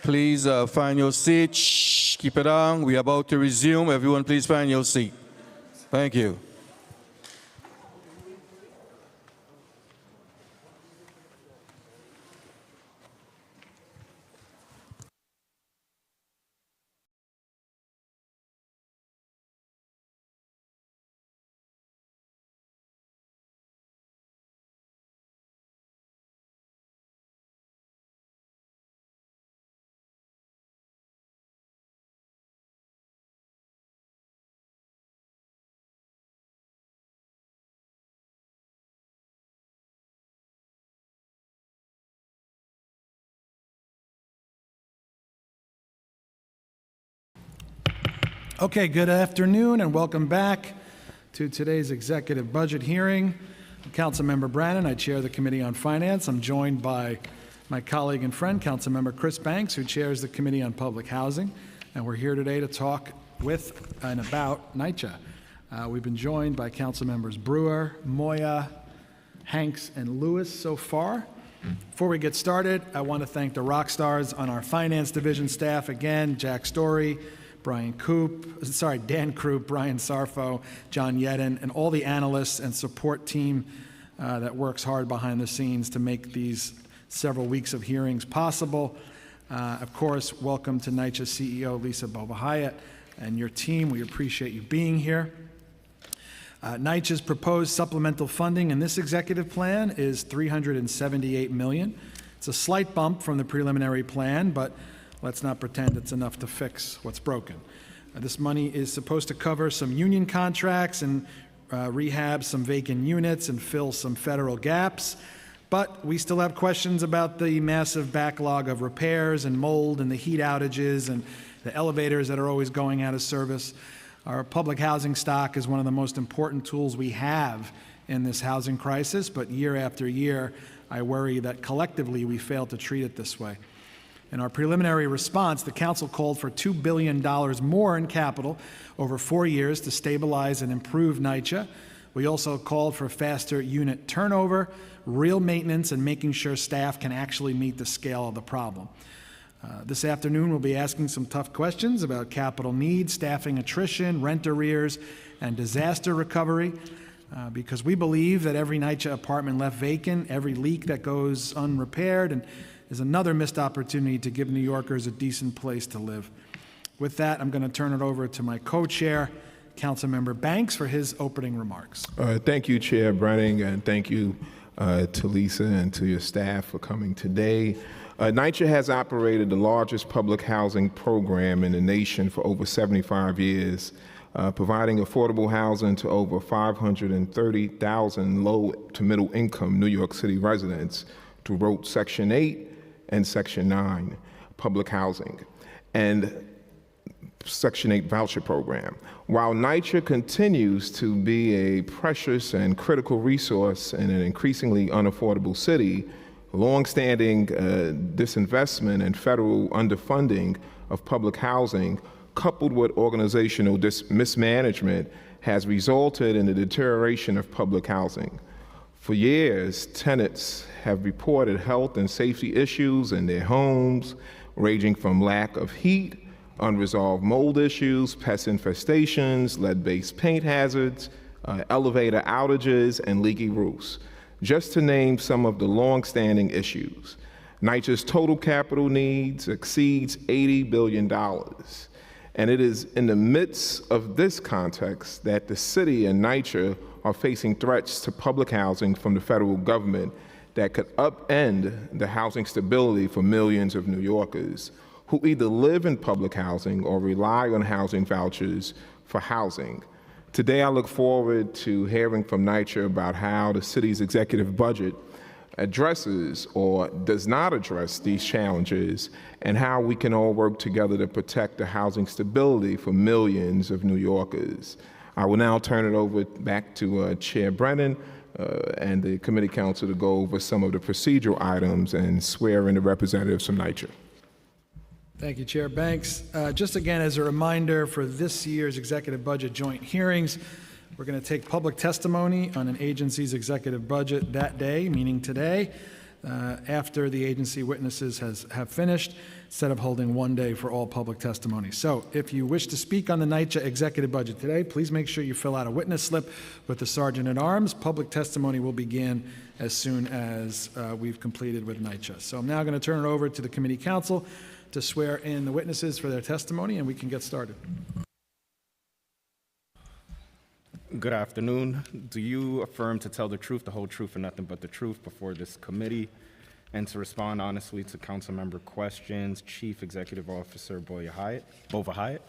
Please find your seat. Shh, keep it on. We're about to resume. Everyone, please find your seat. Thank you. Okay, good afternoon and welcome back to today's executive budget hearing. I'm Councilmember Brannan. I chair the Committee on Finance. I'm joined by my colleague and friend, Councilmember Chris Banks, who chairs the Committee on Public Housing. And we're here today to talk with and about NYCHA. We've been joined by Councilmembers Brewer, Moya, Hanks, and Lewis so far. Before we get started, I want to thank the rock stars on our Finance Division staff again, Jack Story, Dan Krupp, Brian Sarfo, John Yedden, and all the analysts and support team that works hard behind the scenes to make these several weeks of hearings possible. Of course, welcome to NYCHA CEO Lisa Bova-Hyatt and your team. We appreciate you being here. NYCHA's proposed supplemental funding in this executive plan is $378 million. It's a slight bump from the preliminary plan, but let's not pretend it's enough to fix what's broken. This money is supposed to cover some union contracts and rehab some vacant units and fill some federal gaps. But we still have questions about the massive backlog of repairs and mold and the heat outages and the elevators that are always going out of service. Our public housing stock is one of the most important tools we have in this housing crisis, but year after year, I worry that collectively we fail to treat it this way. In our preliminary response, the Council called for $2 billion more in capital over 4 years to stabilize and improve NYCHA. We also called for faster unit turnover, real maintenance, and making sure staff can actually meet the scale of the problem. This afternoon, we'll be asking some tough questions about capital needs, staffing attrition, rent arrears, and disaster recovery, because we believe that every NYCHA apartment left vacant, every leak that goes unrepaired, and is another missed opportunity to give New Yorkers a decent place to live. With that, I'm going to turn it over to my co-chair, Councilmember Banks, for his opening remarks. Thank you, Chair Branning, and thank you to Lisa and to your staff for coming today. NYCHA has operated the largest public housing program in the nation for over 75 years, providing affordable housing to over 530,000 low to middle income New York City residents through both Section 8 and Section 9 public housing and Section 8 voucher program. While NYCHA continues to be a precious and critical resource in an increasingly unaffordable city, longstanding disinvestment and federal underfunding of public housing, coupled with organizational mismanagement, has resulted in the deterioration of public housing. For years, tenants have reported health and safety issues in their homes, ranging from lack of heat, unresolved mold issues, pest infestations, lead-based paint hazards, elevator outages, and leaky roofs, just to name some of the long-standing issues. NYCHA's total capital needs exceeds $80 billion. And it is in the midst of this context that the city and NYCHA are facing threats to public housing from the federal government that could upend the housing stability for millions of New Yorkers who either live in public housing or rely on housing vouchers for housing. Today, I look forward to hearing from NYCHA about how the city's executive budget addresses or does not address these challenges and how we can all work together to protect the housing stability for millions of New Yorkers. I will now turn it over back to Chair Brennan and the committee council to go over some of the procedural items and swear in the representatives from NYCHA. Thank you, Chair Banks. Just again, as a reminder for this year's executive budget joint hearings, we're going to take public testimony on an agency's executive budget that day, meaning today. after the agency witnesses have finished, instead of holding one day for all public testimony. So if you wish to speak on the NYCHA executive budget today, please make sure you fill out a witness slip with the Sergeant at Arms. Public testimony will begin as soon as we've completed with NYCHA. So I'm now going to turn it over to the committee counsel to swear in the witnesses for their testimony, and we can get started. Good afternoon. Do you affirm to tell the truth, the whole truth, and nothing but the truth before this committee, and to respond honestly to council member questions? Chief Executive Officer Bova Hyatt,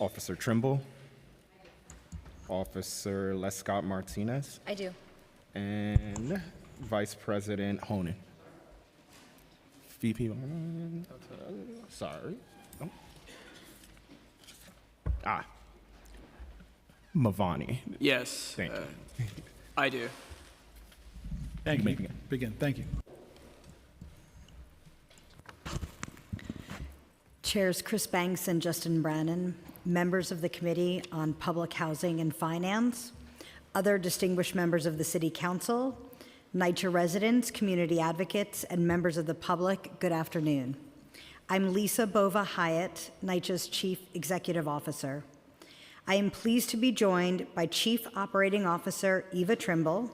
Officer Trimble, Officer Lescott Martinez, I do. and Vice President Honan. VP, sorry. Oh. Mavani. Yes. Thank you. I do. Thank you. Begin. Thank you. Chairs Chris Banks and Justin Brannon, members of the Committee on Public Housing and Finance, other distinguished members of the City Council, NYCHA residents, community advocates, and members of the public, good afternoon. I'm Lisa Bova Hyatt, NYCHA's Chief Executive Officer. I am pleased to be joined by Chief Operating Officer Eva Trimble,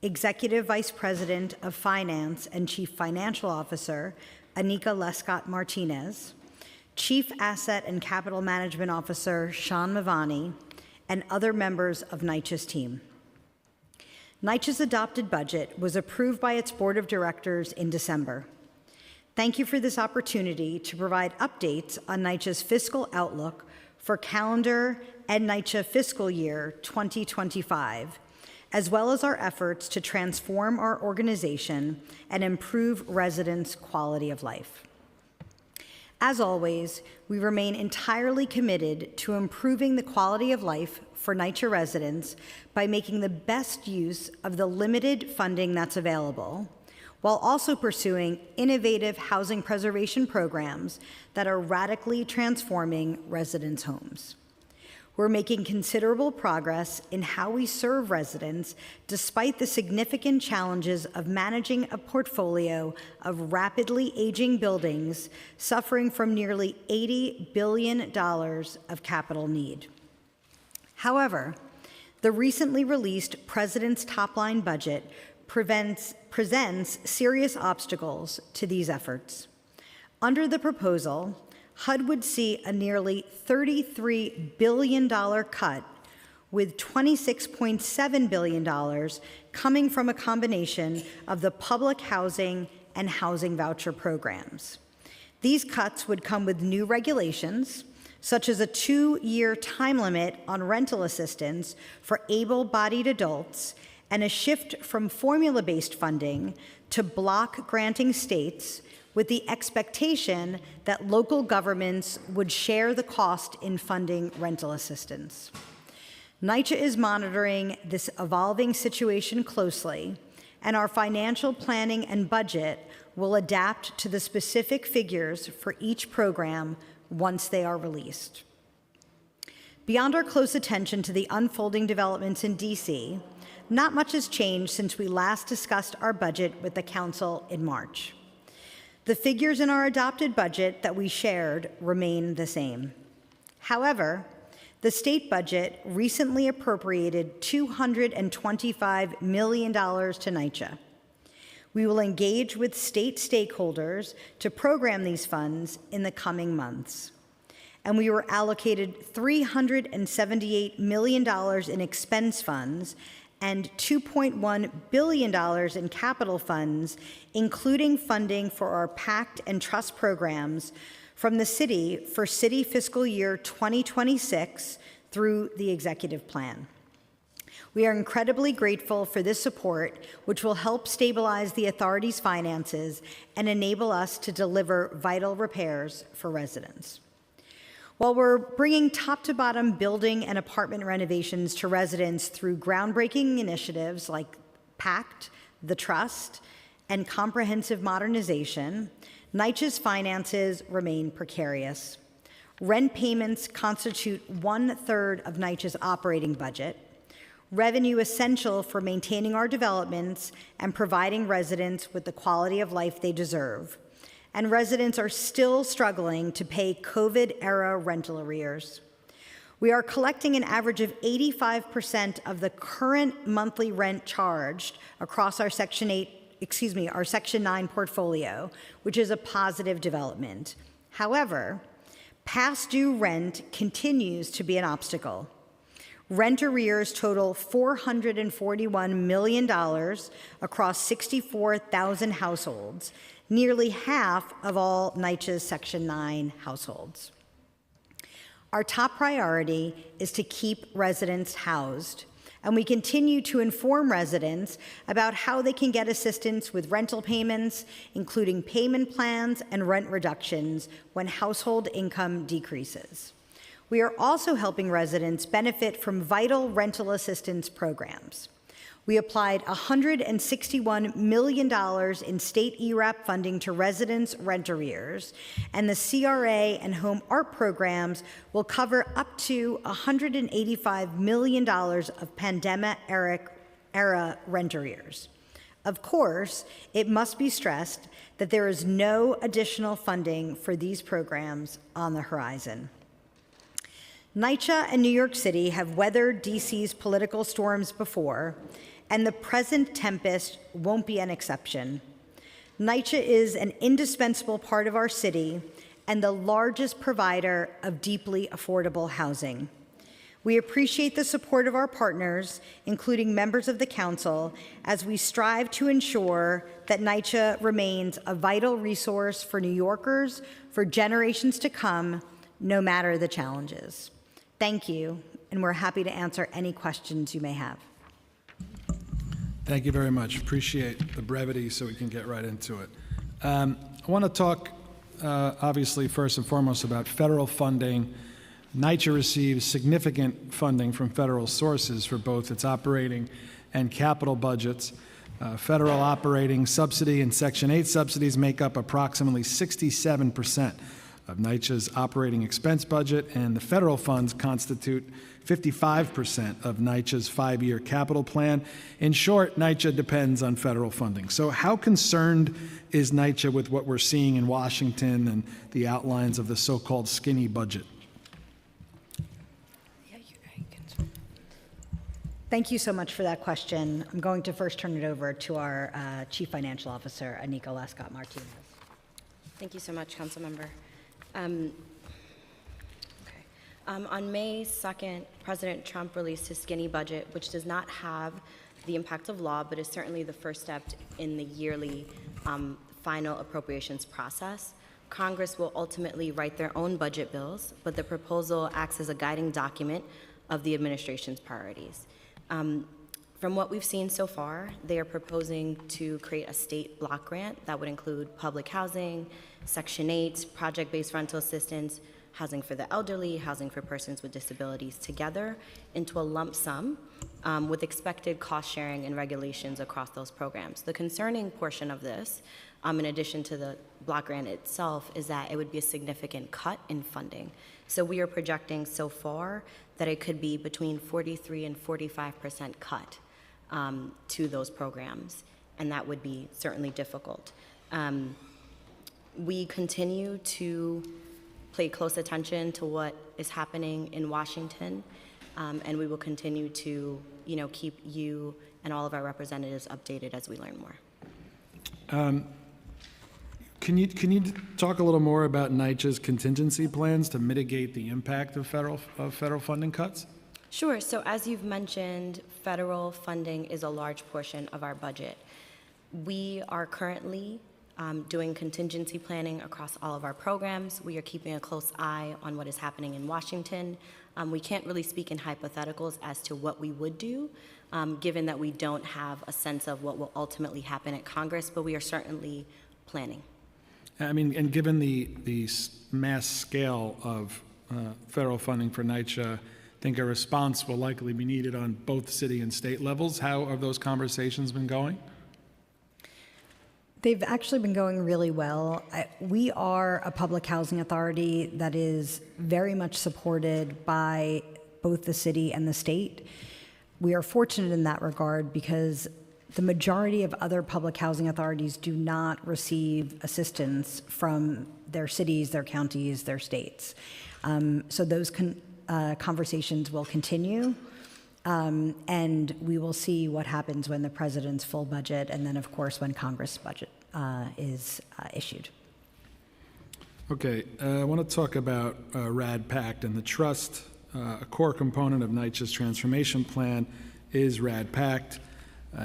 Executive Vice President of Finance and Chief Financial Officer Anika Lescott Martinez, Chief Asset and Capital Management Officer Sean Mavani, and other members of NYCHA's team. NYCHA's adopted budget was approved by its Board of Directors in December. Thank you for this opportunity to provide updates on NYCHA's fiscal outlook for calendar and NYCHA fiscal year 2025, as well as our efforts to transform our organization and improve residents' quality of life. As always, we remain entirely committed to improving the quality of life for NYCHA residents by making the best use of the limited funding that's available, while also pursuing innovative housing preservation programs that are radically transforming residents' homes. We're making considerable progress in how we serve residents despite the significant challenges of managing a portfolio of rapidly aging buildings suffering from nearly $80 billion of capital need. However, the recently released President's top-line budget presents serious obstacles to these efforts. Under the proposal, HUD would see a nearly $33 billion cut, with $26.7 billion coming from a combination of the public housing and housing voucher programs. These cuts would come with new regulations, such as a 2-year time limit on rental assistance for able-bodied adults and a shift from formula-based funding to block granting states, with the expectation that local governments would share the cost in funding rental assistance. NYCHA is monitoring this evolving situation closely, and our financial planning and budget will adapt to the specific figures for each program once they are released. Beyond our close attention to the unfolding developments in DC, not much has changed since we last discussed our budget with the Council in March. The figures in our adopted budget that we shared remain the same. However, the state budget recently appropriated $225 million to NYCHA. We will engage with state stakeholders to program these funds in the coming months. And we were allocated $378 million in expense funds and $2.1 billion in capital funds, including funding for our PACT and trust programs from the city for city fiscal year 2026 through the executive plan. We are incredibly grateful for this support, which will help stabilize the authority's finances and enable us to deliver vital repairs for residents. While we're bringing top-to-bottom building and apartment renovations to residents through groundbreaking initiatives like PACT, the Trust, and comprehensive modernization, NYCHA's finances remain precarious. Rent payments constitute 1/3 of NYCHA's operating budget. revenue essential for maintaining our developments and providing residents with the quality of life they deserve. And residents are still struggling to pay COVID-era rental arrears. We are collecting an average of 85% of the current monthly rent charged across our Section 9 portfolio, which is a positive development. However, past due rent continues to be an obstacle. Rent arrears total $441 million across 64,000 households, nearly half of all NYCHA's Section 9 households. Our top priority is to keep residents housed, and we continue to inform residents about how they can get assistance with rental payments, including payment plans and rent reductions when household income decreases. We are also helping residents benefit from vital rental assistance programs. We applied $161 million in state ERAP funding to residents' rent arrears, and the CRA and home art programs will cover up to $185 million of pandemic-era rent arrears. Of course, it must be stressed that there is no additional funding for these programs on the horizon. NYCHA and New York City have weathered DC's political storms before, and the present tempest won't be an exception. NYCHA is an indispensable part of our city and the largest provider of deeply affordable housing. We appreciate the support of our partners, including members of the council, as we strive to ensure that NYCHA remains a vital resource for New Yorkers for generations to come, no matter the challenges. Thank you, and we're happy to answer any questions you may have. Thank you very much. Appreciate the brevity so we can get right into it. I want to talk, obviously, first and foremost about federal funding. NYCHA receives significant funding from federal sources for both its operating and capital budgets. Federal operating subsidy and Section 8 subsidies make up approximately 67% of NYCHA's operating expense budget, and the federal funds constitute 55% of NYCHA's 5-year capital plan. In short, NYCHA depends on federal funding. So how concerned is NYCHA with what we're seeing in Washington and the outlines of the so-called skinny budget? Thank you so much for that question. I'm going to first turn it over to our Chief Financial Officer, Anika Lescott-Martinez. Thank you so much, Councilmember. On May 2nd, President Trump released his skinny budget, which does not have the impact of law, but is certainly the first step in the yearly final appropriations process. Congress will ultimately write their own budget bills, but the proposal acts as a guiding document of the administration's priorities. From what we've seen so far, they are proposing to create a state block grant that would include public housing, Section 8, project-based rental assistance, housing for the elderly, housing for persons with disabilities together into a lump sum with expected cost sharing and regulations across those programs. The concerning portion of this, in addition to the block grant itself, is that it would be a significant cut in funding. So we are projecting so far that it could be between 43 and 45% cut to those programs, and that would be certainly difficult. We continue to pay close attention to what is happening in Washington, and we will continue to, keep you and all of our representatives updated as we learn more. Can you talk a little more about NYCHA's contingency plans to mitigate the impact of federal funding cuts? Sure. So as you've mentioned, federal funding is a large portion of our budget. We are currently doing contingency planning across all of our programs. We are keeping a close eye on what is happening in Washington. We can't really speak in hypotheticals as to what we would do, given that we don't have a sense of what will ultimately happen at Congress, but we are certainly planning. I mean, and given the mass scale of federal funding for NYCHA, I think a response will likely be needed on both city and state levels. How have those conversations been going? They've actually been going really well. We are a public housing authority that is very much supported by both the city and the state. We are fortunate in that regard because the majority of other public housing authorities do not receive assistance from their cities, their counties, their states. So those conversations will continue, and we will see what happens when the president's full budget, and then, of course, when Congress' budget is issued. Okay, I want to talk about RAD PACT and the trust. A core component of NYCHA's transformation plan is RAD PACT.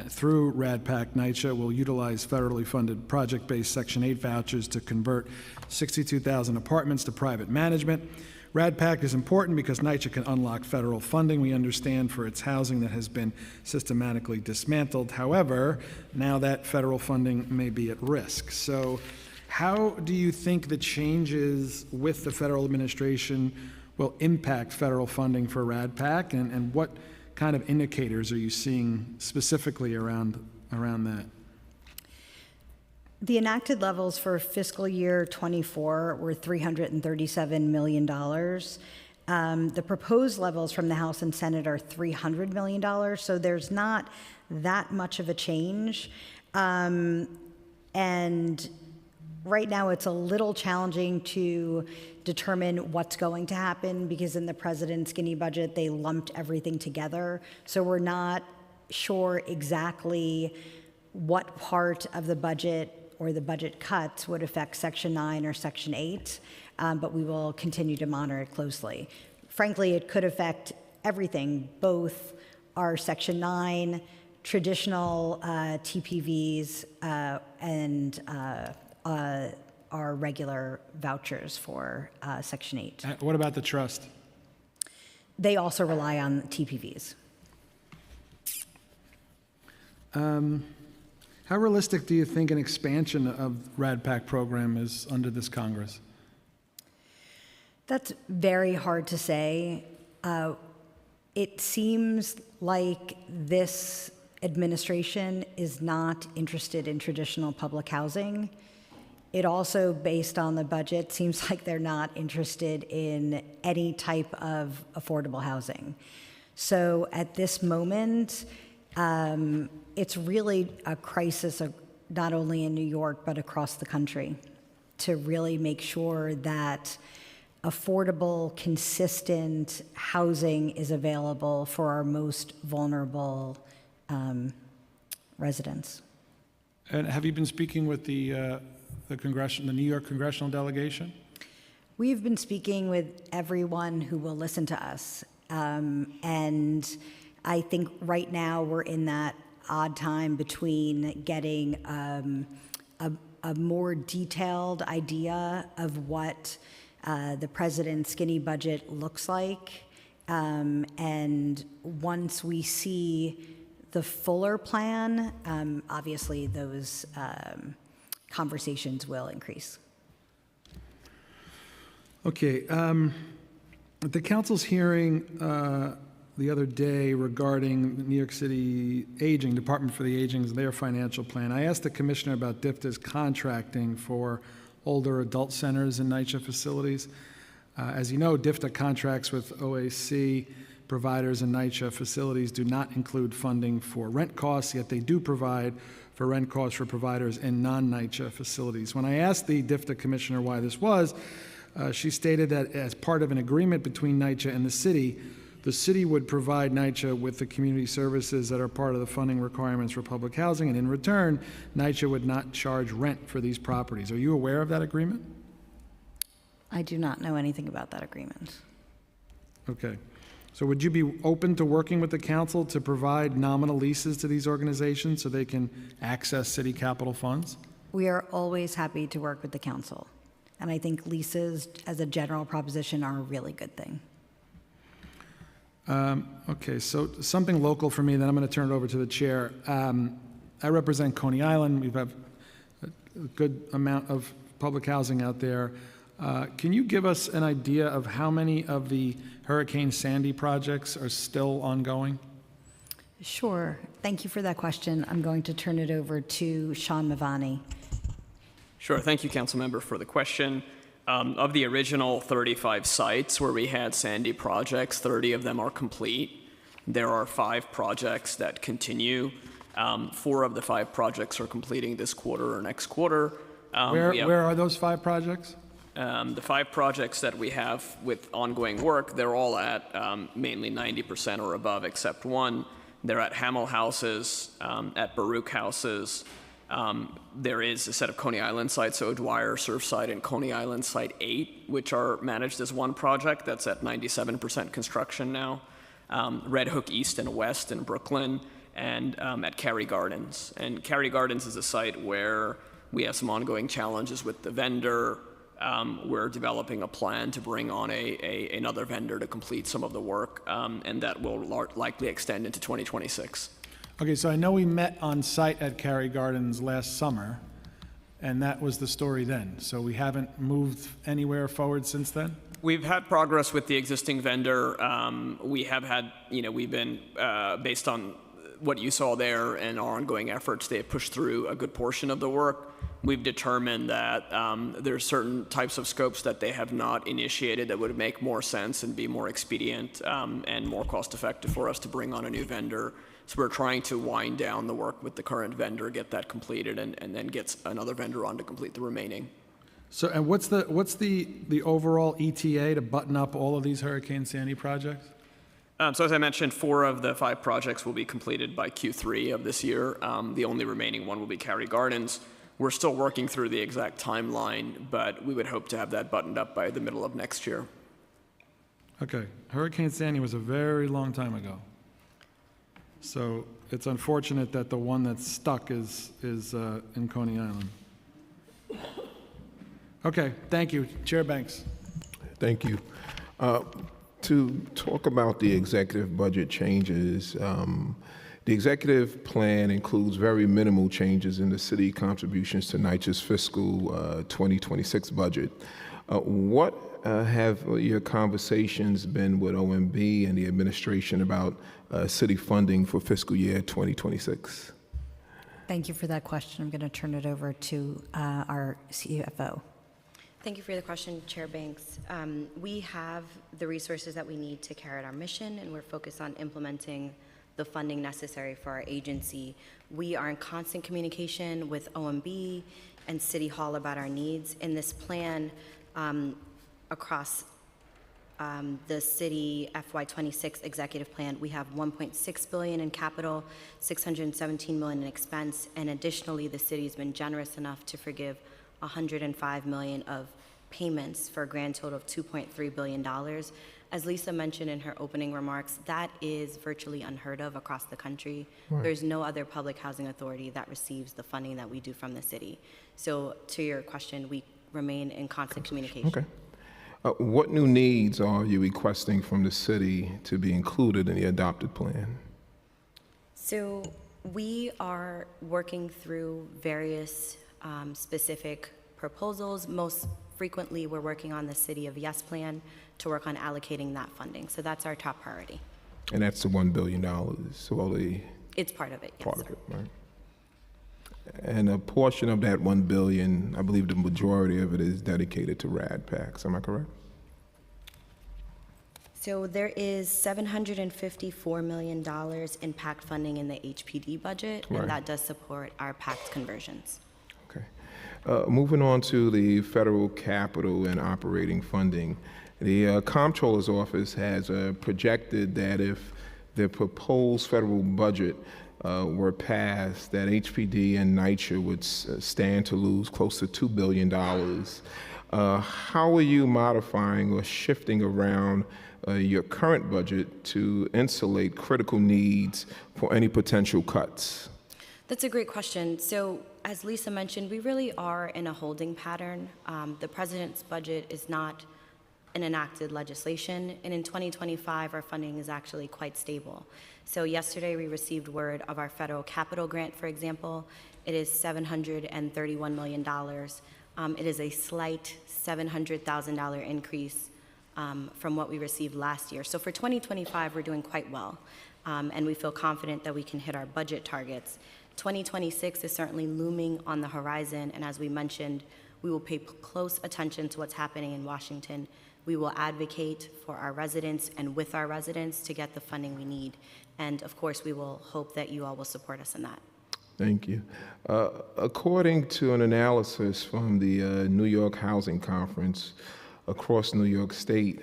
Through RAD PACT, NYCHA will utilize federally funded project-based Section 8 vouchers to convert 62,000 apartments to private management. RAD PACT is important because NYCHA can unlock federal funding, we understand, for its housing that has been systematically dismantled. However, now that federal funding may be at risk. So how do you think the changes with the federal administration will impact federal funding for RAD PACT, and what kind of indicators are you seeing specifically around that? The enacted levels for fiscal year 24 were $337 million. The proposed levels from the House and Senate are $300 million, so there's not that much of a change. And right now it's a little challenging to determine what's going to happen because in the president's skinny budget, they lumped everything together. So we're not sure exactly what part of the budget or the budget cuts would affect Section 9 or Section 8, but we will continue to monitor it closely. Frankly, it could affect everything, both our Section 9, traditional TPVs, and our regular vouchers for Section 8. What about the trust? They also rely on TPVs. How realistic do you think an expansion of RAD PACT program is under this Congress? That's very hard to say. It seems like this administration is not interested in traditional public housing. It also, based on the budget, seems like they're not interested in any type of affordable housing. So at this moment, it's really a crisis, not only in New York, but across the country, to really make sure that affordable, consistent housing is available for our most vulnerable residents. And have you been speaking with the New York congressional delegation? We've been speaking with everyone who will listen to us. And I think right now we're in that odd time between getting a more detailed idea of what the president's skinny budget looks like. And once we see the fuller plan, obviously those conversations will increase. Okay. At the council's hearing the other day regarding the New York City Department for the Aging's their financial plan, I asked the commissioner about DFTA's contracting for older adult centers and NYCHA facilities. As you know, DFTA contracts with OAC providers and NYCHA facilities do not include funding for rent costs, yet they do provide for rent costs for providers in non-NYCHA facilities. When I asked the DFTA commissioner why this was, she stated that as part of an agreement between NYCHA and the city would provide NYCHA with the community services that are part of the funding requirements for public housing, and in return, NYCHA would not charge rent for these properties. Are you aware of that agreement? I do not know anything about that agreement. Okay. So would you be open to working with the council to provide nominal leases to these organizations so they can access city capital funds? We are always happy to work with the council. And I think leases, as a general proposition, are a really good thing. Okay, so something local for me, then I'm going to turn it over to the chair. I represent Coney Island. We have a good amount of public housing out there. Can you give us an idea of how many of the Hurricane Sandy projects are still ongoing? Sure. Thank you for that question. I'm going to turn it over to Sean Mavani. Sure. Thank you, Councilmember, for the question. Of the original 35 sites where we had Sandy projects, 30 of them are complete. There are 5 projects that continue. 4 of the 5 projects are completing this quarter or next quarter. Where are those 5 projects? The 5 projects that we have with ongoing work, they're all at mainly 90% or above, except one. They're at Hamel Houses, at Baruch Houses. There is a set of Coney Island sites, so Dwyer, Surfside, and Coney Island Site 8, which are managed as one project. That's at 97% construction now. Red Hook East and West in Brooklyn, and at Cary Gardens. And Cary Gardens is a site where we have some ongoing challenges with the vendor. We're developing a plan to bring on another vendor to complete some of the work, and that will likely extend into 2026. Okay, so I know we met on site at Cary Gardens last summer, and that was the story then. So we haven't moved anywhere forward since then? We've had progress with the existing vendor. We have had, we've been, based on what you saw there and our ongoing efforts, they have pushed through a good portion of the work. We've determined that there's certain types of scopes that they have not initiated that would make more sense and be more expedient and more cost effective for us to bring on a new vendor. So we're trying to wind down the work with the current vendor, get that completed, and then get another vendor on to complete the remaining. So, and what's the overall ETA to button up all of these Hurricane Sandy projects? So as I mentioned, 4 of the 5 projects will be completed by Q3 of this year. The only remaining one will be Cary Gardens. We're still working through the exact timeline, but we would hope to have that buttoned up by the middle of next year. Okay, Hurricane Sandy was a very long time ago. So it's unfortunate that the one that's stuck is in Coney Island. Okay, thank you. Chair Banks. Thank you. To talk about the executive budget changes, the executive plan includes very minimal changes in the city contributions to NYCHA's fiscal 2026 budget. What have your conversations been with OMB and the administration about city funding for fiscal year 2026? Thank you for that question. I'm going to turn it over to our CFO. Thank you for the question, Chair Banks. We have the resources that we need to carry out our mission, and we're focused on implementing the funding necessary for our agency. We are in constant communication with OMB and City Hall about our needs. In this plan, across the city FY26 executive plan, we have $1.6 billion in capital, $617 million in expense, and additionally, the city's been generous enough to forgive $105 million of payments for a grand total of $2.3 billion. As Lisa mentioned in her opening remarks, that is virtually unheard of across the country. Right. There's no other public housing authority that receives the funding that we do from the city. So to your question, we remain in constant communication. Okay. What new needs are you requesting from the city to be included in the adopted plan? So we are working through various specific proposals. Most frequently, we're working on the City of Yes plan to work on allocating that funding. So that's our top priority. And that's the $1 billion. So It's part of it, yes. part of it, right? And a portion of that $1 billion, I believe the majority of it is dedicated to RAD packs. Am I correct? So there is $754 million in PACT funding in the HPD budget, Right. and that does support our PACT conversions. Moving on to the federal capital and operating funding, the Comptroller's Office has projected that if the proposed federal budget were passed, that HPD and NYCHA would stand to lose close to $2 billion. How are you modifying or shifting around your current budget to insulate critical needs for any potential cuts? That's a great question. So as Lisa mentioned, we really are in a holding pattern. The president's budget is not an enacted legislation, and in 2025, our funding is actually quite stable. So yesterday, we received word of our federal capital grant, for example. It is $731 million. It is a slight $700,000 increase from what we received last year. So for 2025, we're doing quite well, and we feel confident that we can hit our budget targets. 2026 is certainly looming on the horizon, and as we mentioned, we will pay close attention to what's happening in Washington We will advocate for our residents and with our residents to get the funding we need. And of course, we will hope that you all will support us in that. Thank you. According to an analysis from the New York Housing Conference, across New York State,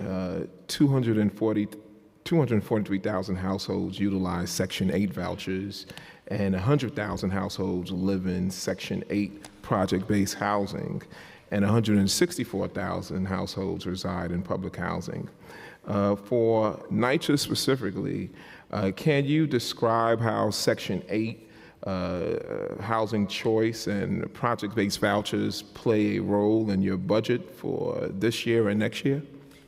243,000 households utilize Section 8 vouchers, and 100,000 households live in Section 8 project-based housing, and 164,000 households reside in public housing. For NYCHA specifically, can you describe how Section 8 housing choice and project-based vouchers play a role in your budget for this year and next year?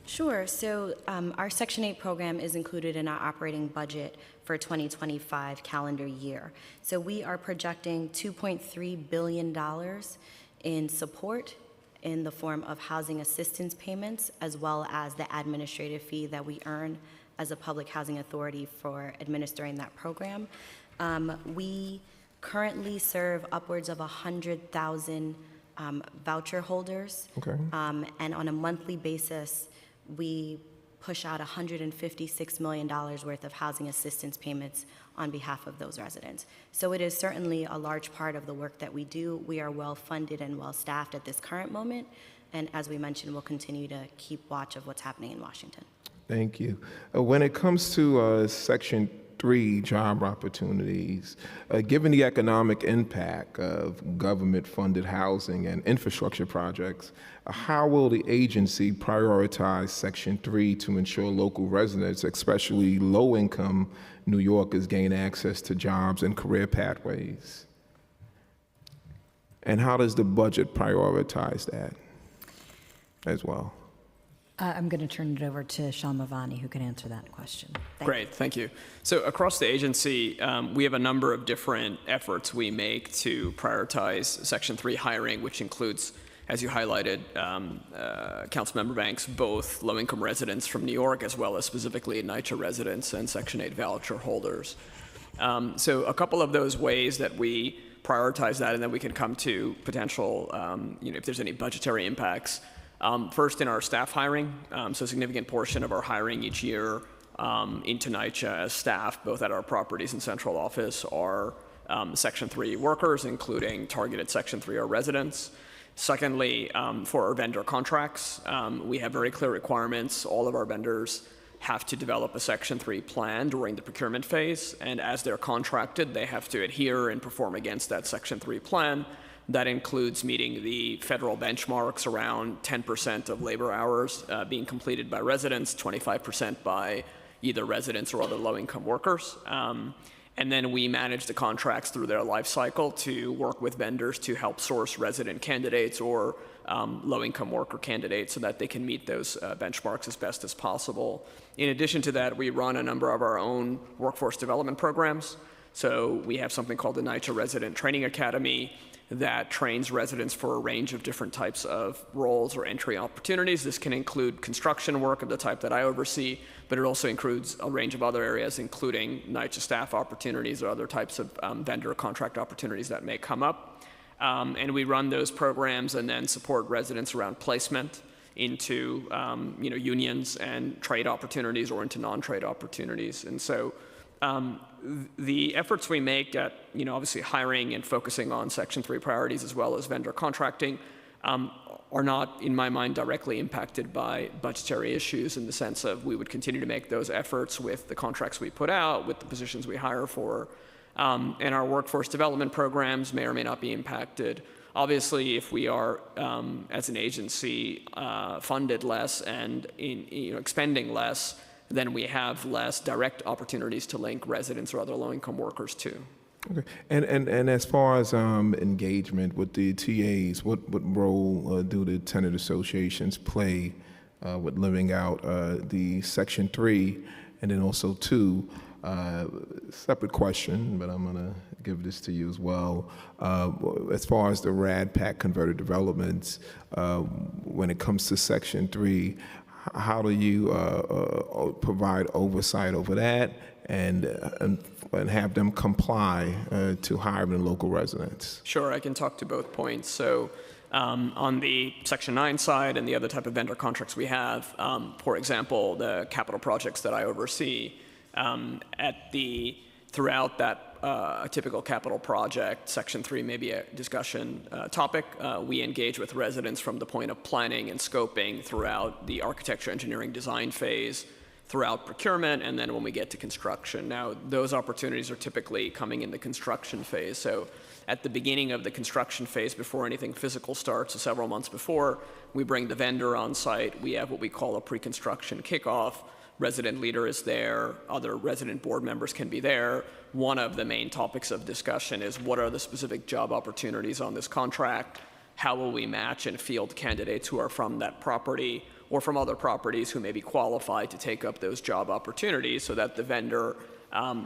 Sure. So our Section 8 program is included in our operating budget for 2025 calendar year. So we are projecting $2.3 billion in support in the form of housing assistance payments, as well as the administrative fee that we earn as a public housing authority for administering that program. We currently serve upwards of 100,000 voucher holders. Okay. And on a monthly basis, we push out $156 million worth of housing assistance payments on behalf of those residents. So it is certainly a large part of the work that we do. We are well funded and well staffed at this current moment. And as we mentioned, we'll continue to keep watch of what's happening in Washington. Thank you. When it comes to Section 3 job opportunities, given the economic impact of government-funded housing and infrastructure projects, how will the agency prioritize Section 3 to ensure local residents, especially low-income New Yorkers, gain access to jobs and career pathways? And how does the budget prioritize that as well? I'm going to turn it over to Sean Mavani, who can answer that question. Great, thank you. So across the agency, we have a number of different efforts we make to prioritize Section 3 hiring, which includes, as you highlighted, Councilmember Banks, both low-income residents from New York, as well as specifically NYCHA residents and Section 8 voucher holders. So a couple of those ways that we prioritize that, and then we can come to potential, if there's any budgetary impacts. First, in our staff hiring, so a significant portion of our hiring each year into NYCHA as staff, both at our properties and central office, are Section 3 workers, including targeted Section 3R residents. Secondly, for our vendor contracts, we have very clear requirements. All of our vendors have to develop a Section 3 plan during the procurement phase, and as they're contracted, they have to adhere and perform against that Section 3 plan. That includes meeting the federal benchmarks around 10% of labor hours being completed by residents, 25% by either residents or other low-income workers. And then we manage the contracts through their life cycle to work with vendors to help source resident candidates or low-income worker candidates so that they can meet those benchmarks as best as possible. In addition to that, we run a number of our own workforce development programs. So we have something called the NYCHA Resident Training Academy that trains residents for a range of different types of roles or entry opportunities. This can include construction work of the type that I oversee, but it also includes a range of other areas, including NYCHA staff opportunities or other types of vendor contract opportunities that may come up. And we run those programs and then support residents around placement into unions and trade opportunities or into non-trade opportunities. And so the efforts we make at, obviously hiring and focusing on Section 3 priorities as well as vendor contracting are not, in my mind, directly impacted by budgetary issues in the sense of we would continue to make those efforts with the contracts we put out, with the positions we hire for, and our workforce development programs may or may not be impacted. Obviously, if we are, as an agency, funded less and expending less, then we have less direct opportunities to link residents or other low-income workers too. Okay. And as far as engagement with the TAs, what role do the tenant associations play with living out the Section 3 and then also 2? Separate question, but I'm going to give this to you as well. As far as the RAD PAC converted developments, when it comes to Section 3, how do you provide oversight over that and have them comply to hiring local residents? Sure, I can talk to both points. So On the Section 9 side and the other type of vendor contracts we have, for example, the capital projects that I oversee, throughout that a typical capital project, Section 3 may be a discussion topic. We engage with residents from the point of planning and scoping throughout the architecture, engineering, design phase, throughout procurement, and then when we get to construction. Now, those opportunities are typically coming in the construction phase. So at the beginning of the construction phase, before anything physical starts, so several months before, we bring the vendor on site. We have what we call a pre-construction kickoff. Resident leader is there, other resident board members can be there. One of the main topics of discussion is what are the specific job opportunities on this contract? How will we match and field candidates who are from that property or from other properties who may be qualified to take up those job opportunities so that the vendor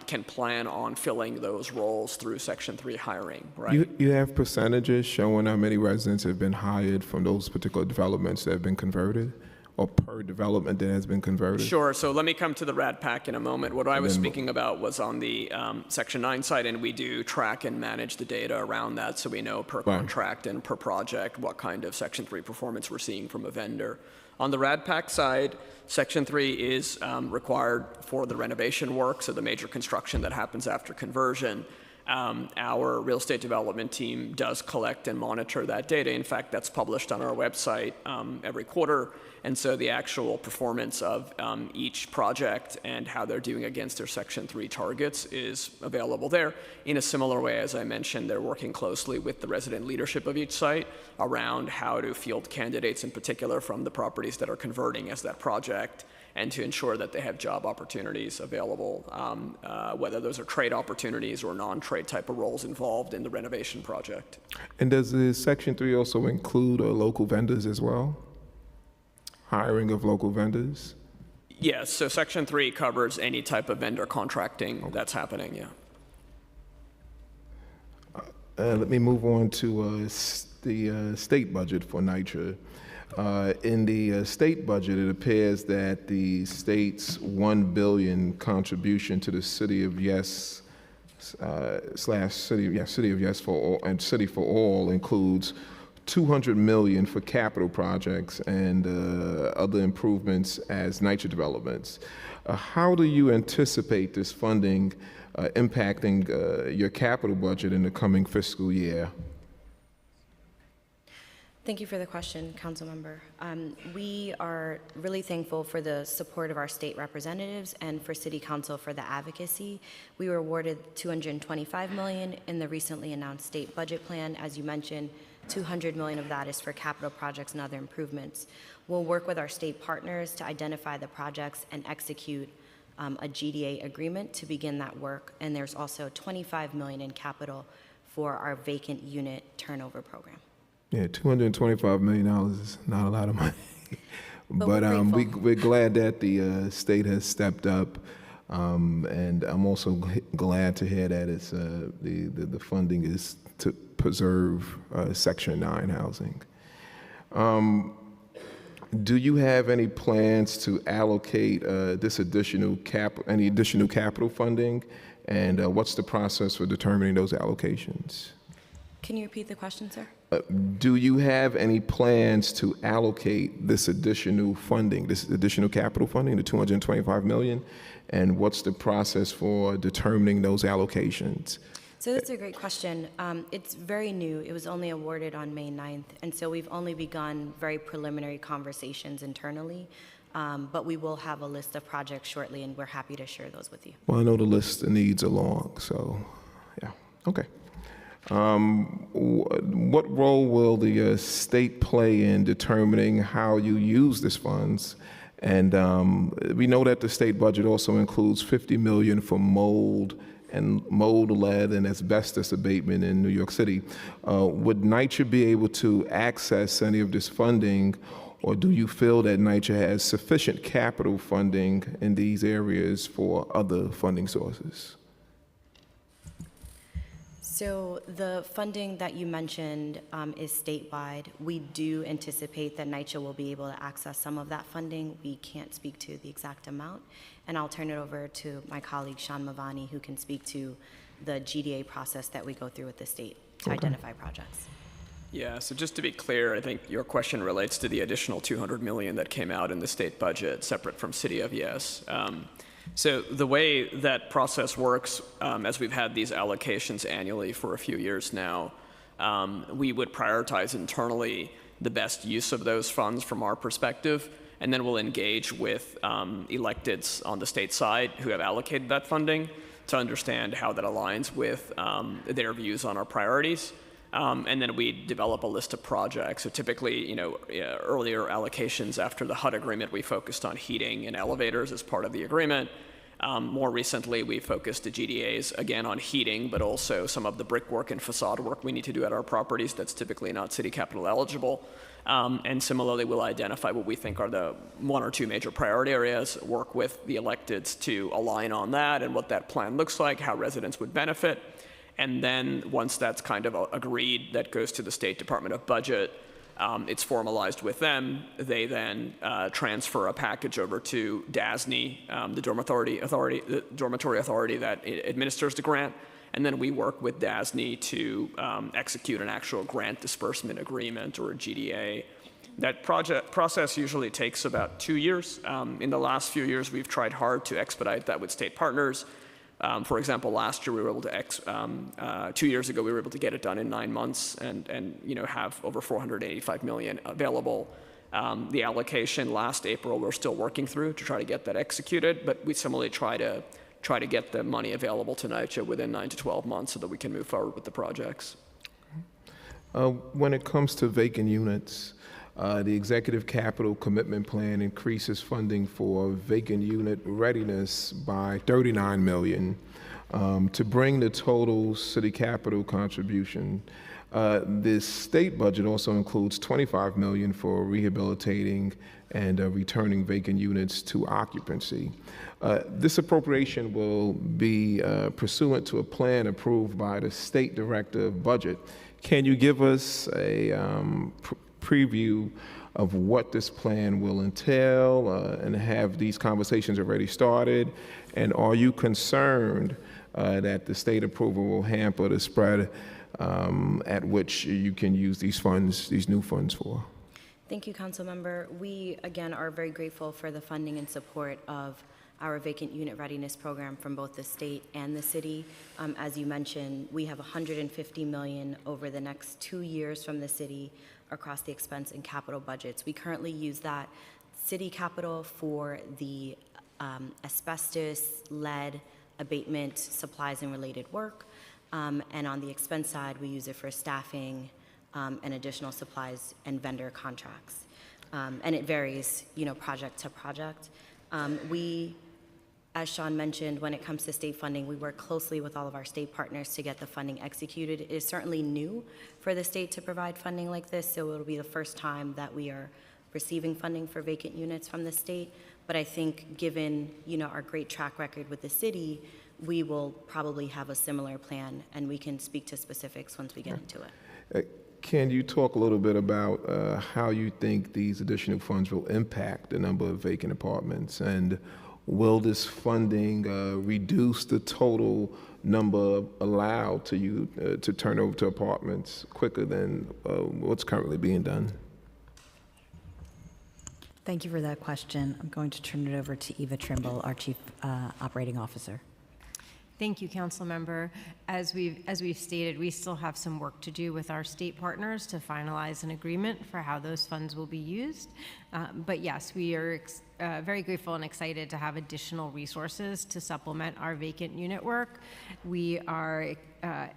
can plan on filling those roles through Section 3 hiring, right? You have percentages showing how many residents have been hired from those particular developments that have been converted? Or per development that has been converted? Sure. So let me come to the RAD pack in a moment. What I was speaking about was on the Section 9 side, and we do track and manage the data around that so we know per contract and per project what kind of Section 3 performance we're seeing from a vendor. On the RAD pack side, Section 3 is required for the renovation work, so the major construction that happens after conversion. Our real estate development team does collect and monitor that data. In fact, that's published on our website every quarter. And so the actual performance of each project and how they're doing against their Section 3 targets is available there. In a similar way, as I mentioned, they're working closely with the resident leadership of each site around how to field candidates in particular from the properties that are converting as that project, and to ensure that they have job opportunities available, whether those are trade opportunities or non-trade type of roles involved in the renovation project. And does the Section 3 also include local vendors as well? Hiring of local vendors? Yes, so Section 3 covers any type of vendor contracting that's happening, yeah. Let me move on to the state budget for NYCHA. In the state budget, it appears that the state's $1 billion contribution to the City of Yes City of Yes for All and City for All includes $200 million for capital projects and other improvements as NYCHA developments. How do you anticipate this funding impacting your capital budget in the coming fiscal year? Thank you for the question, Councilmember. We are really thankful for the support of our state representatives and for City Council for the advocacy. We were awarded $225 million in the recently announced state budget plan. As you mentioned, $200 million of that is for capital projects and other improvements. We'll work with our state partners to identify the projects and execute a GDA agreement to begin that work. And there's also $25 million in capital for our vacant unit turnover program. Yeah, $225 million is not a lot of money. but we're glad that the state has stepped up. And I'm also glad to hear that it's the funding is to preserve Section 9 housing. Do you have any plans to allocate this additional capital funding, and what's the process for determining those allocations? Can you repeat the question, sir? Do you have any plans to allocate this additional funding, this additional capital funding, the $225 million, and what's the process for determining those allocations? So that's a great question. It's very new. It was only awarded on May 9th, and so we've only begun very preliminary conversations internally, but we will have a list of projects shortly, and we're happy to share those with you. Well, I know the list of needs are long, so yeah, okay. What role will the state play in determining how you use these funds? And we know that the state budget also includes $50 million for mold, lead, and asbestos abatement in New York City. Would NYCHA be able to access any of this funding, or do you feel that NYCHA has sufficient capital funding in these areas for other funding sources? So the funding that you mentioned is statewide. We do anticipate that NYCHA will be able to access some of that funding. We can't speak to the exact amount, and I'll turn it over to my colleague Sean Mavani, who can speak to the GDA process that we go through with the state to identify projects. Yeah, so just to be clear, I think your question relates to the additional $200 million that came out in the state budget, separate from City of Yes. So the way that process works, as we've had these allocations annually for a few years now, we would prioritize internally the best use of those funds from our perspective, and then we'll engage with electeds on the state side who have allocated that funding to understand how that aligns with their views on our priorities. And then we develop a list of projects. So typically, earlier allocations after the HUD agreement, we focused on heating and elevators as part of the agreement. More recently, we focused the GDAs again on heating, but also some of the brickwork and facade work we need to do at our properties that's typically not city capital eligible. And similarly, we'll identify what we think are the one or two major priority areas, work with the electeds to align on that and what that plan looks like, how residents would benefit. And then once that's kind of agreed, that goes to the State Department of Budget. It's formalized with them. They then transfer a package over to DASNY, the dormitory authority that administers the grant. And then we work with DASNY to execute an actual grant disbursement agreement or a GDA. That process usually takes about 2 years. In the last few years, we've tried hard to expedite that with state partners. For example, last year we were able to, 2 years ago, we were able to get it done in 9 months and have over $485 million available. The allocation last April, we're still working through to try to get that executed, but we similarly try to get the money available to NYCHA within 9 to 12 months so that we can move forward with the projects. When it comes to vacant units, the Executive Capital Commitment Plan increases funding for vacant unit readiness by $39 million to bring the total city capital contribution. This state budget also includes $25 million for rehabilitating and returning vacant units to occupancy. This appropriation will be pursuant to a plan approved by the State Director of Budget. Can you give us a preview of what this plan will entail, and have these conversations already started? And are you concerned that the state approval will hamper the spread at which you can use these funds, these new funds for? Thank you, Council Member. We, again, are very grateful for the funding and support of our vacant unit readiness program from both the state and the city. As you mentioned, we have $150 million over the next 2 years from the city across the expense and capital budgets. We currently use that city capital for the asbestos, lead abatement, supplies and related work. And on the expense side, we use it for staffing and additional supplies and vendor contracts. And it varies, project to project. We, as Sean mentioned, when it comes to state funding, we work closely with all of our state partners to get the funding executed. It is certainly new for the state to provide funding like this, so it'll be the first time that we are receiving funding for vacant units from the state. But I think given, our great track record with the city, we will probably have a similar plan, and we can speak to specifics once we get into it. Can you talk a little bit about how you think these additional funds will impact the number of vacant apartments, and will this funding reduce the total number allowed to you to turn over to apartments quicker than what's currently being done? Thank you for that question. I'm going to turn it over to Eva Trimble, our Chief Operating Officer. Thank you, Council Member. As we've stated, we still have some work to do with our state partners to finalize an agreement for how those funds will be used. But yes, we are very grateful and excited to have additional resources to supplement our vacant unit work. We are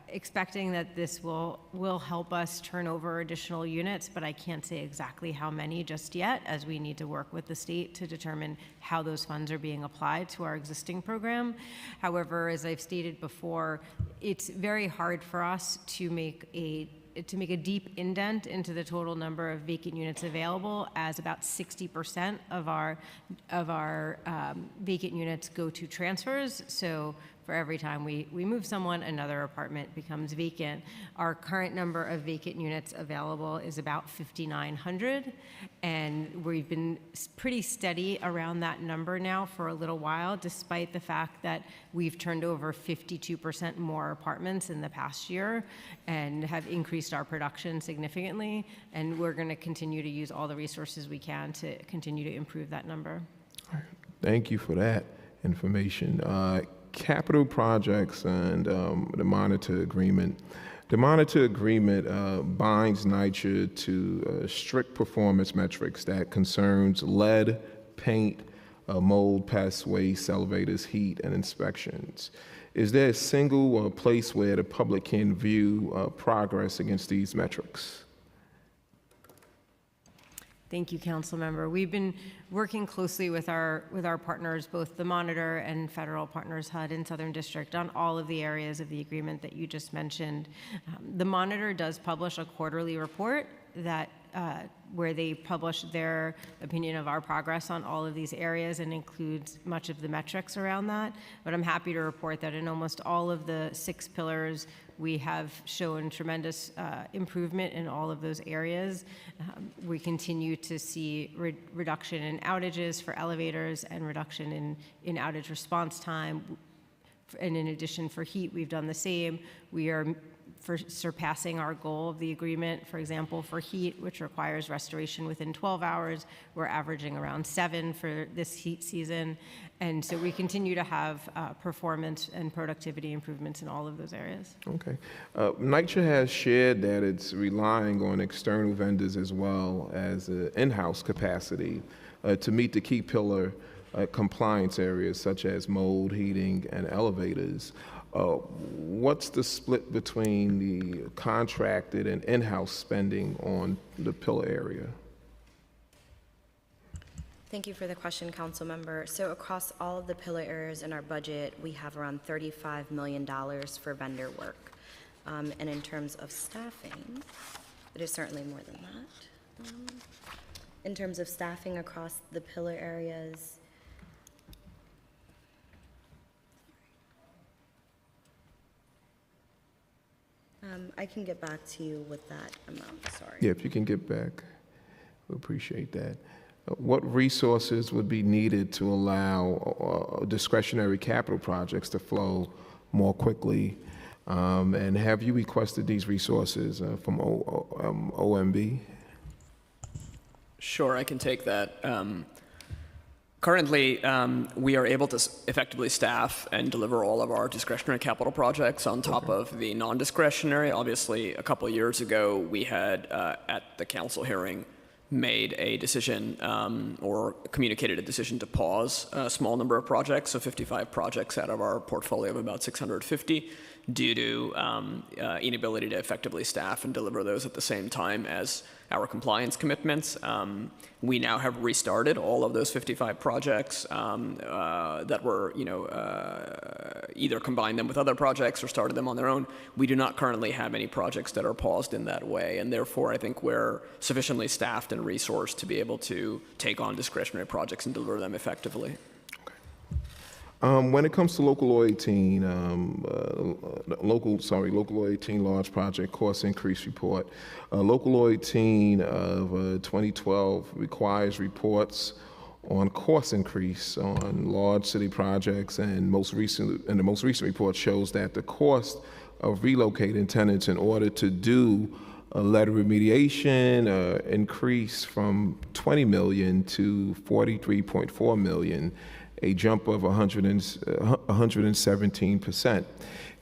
expecting that this will help us turn over additional units, but I can't say exactly how many just yet, as we need to work with the state to determine how those funds are being applied to our existing program. However, as I've stated before, it's very hard for us to make a deep indent into the total number of vacant units available, as about 60% of our vacant units go to transfers. So for every time we move someone, another apartment becomes vacant. Our current number of vacant units available is about 5,900, and we've been pretty steady around that number now for a little while, despite the fact that we've turned over 52% more apartments in the past year and have increased our production significantly, and we're going to continue to use all the resources we can to continue to improve that number. Thank you for that information. Capital projects and the monitor agreement. The monitor agreement binds NYCHA to strict performance metrics that concerns lead, paint, mold, pests, waste, elevators, heat, and inspections. Is there a single place where the public can view progress against these metrics? Thank you, Council Member. We've been working closely with our partners, both the Monitor and federal partners, HUD and Southern District, on all of the areas of the agreement that you just mentioned. The Monitor does publish a quarterly report that where they publish their opinion of our progress on all of these areas and includes much of the metrics around that. But I'm happy to report that in almost all of the 6 pillars, we have shown tremendous improvement in all of those areas. We continue to see reduction in outages for elevators and reduction in outage response time. And in addition, for heat, we've done the same. We are surpassing our goal of the agreement. For example, for heat, which requires restoration within 12 hours, we're averaging around 7 for this heat season. And so we continue to have performance and productivity improvements in all of those areas. Okay. NYCHA has shared that it's relying on external vendors as well as in-house capacity to meet the key pillar compliance areas such as mold, heating, and elevators. What's the split between the contracted and in-house spending on the pillar area? Thank you for the question, Council Member. So across all of the pillar areas in our budget, we have around $35 million for vendor work. And in terms of staffing, it is certainly more than that. In terms of staffing across the pillar areas, I can get back to you with that amount, sorry. Yeah, if you can get back, we appreciate that. What resources would be needed to allow discretionary capital projects to flow more quickly? And have you requested these resources from OMB? Sure, I can take that. Currently, we are able to effectively staff and deliver all of our discretionary capital projects on top of the non-discretionary. Obviously, a couple of years ago, we had, at the council hearing, made a decision or communicated a decision to pause a small number of projects, so 55 projects out of our portfolio of about 650, due to inability to effectively staff and deliver those at the same time as our compliance commitments. We now have restarted all of those 55 projects that were, either combined them with other projects or started them on their own. We do not currently have any projects that are paused in that way, and therefore I think we're sufficiently staffed and resourced to be able to take on discretionary projects and deliver them effectively. When it comes to Local Law 18, Local Law 18 large project cost increase report, Local Law 18 of 2012 requires reports on cost increase on large city projects, and the most recent report shows that the cost of relocating tenants in order to do a letter remediation increased from $20 million to $43.4 million. A jump of 117%.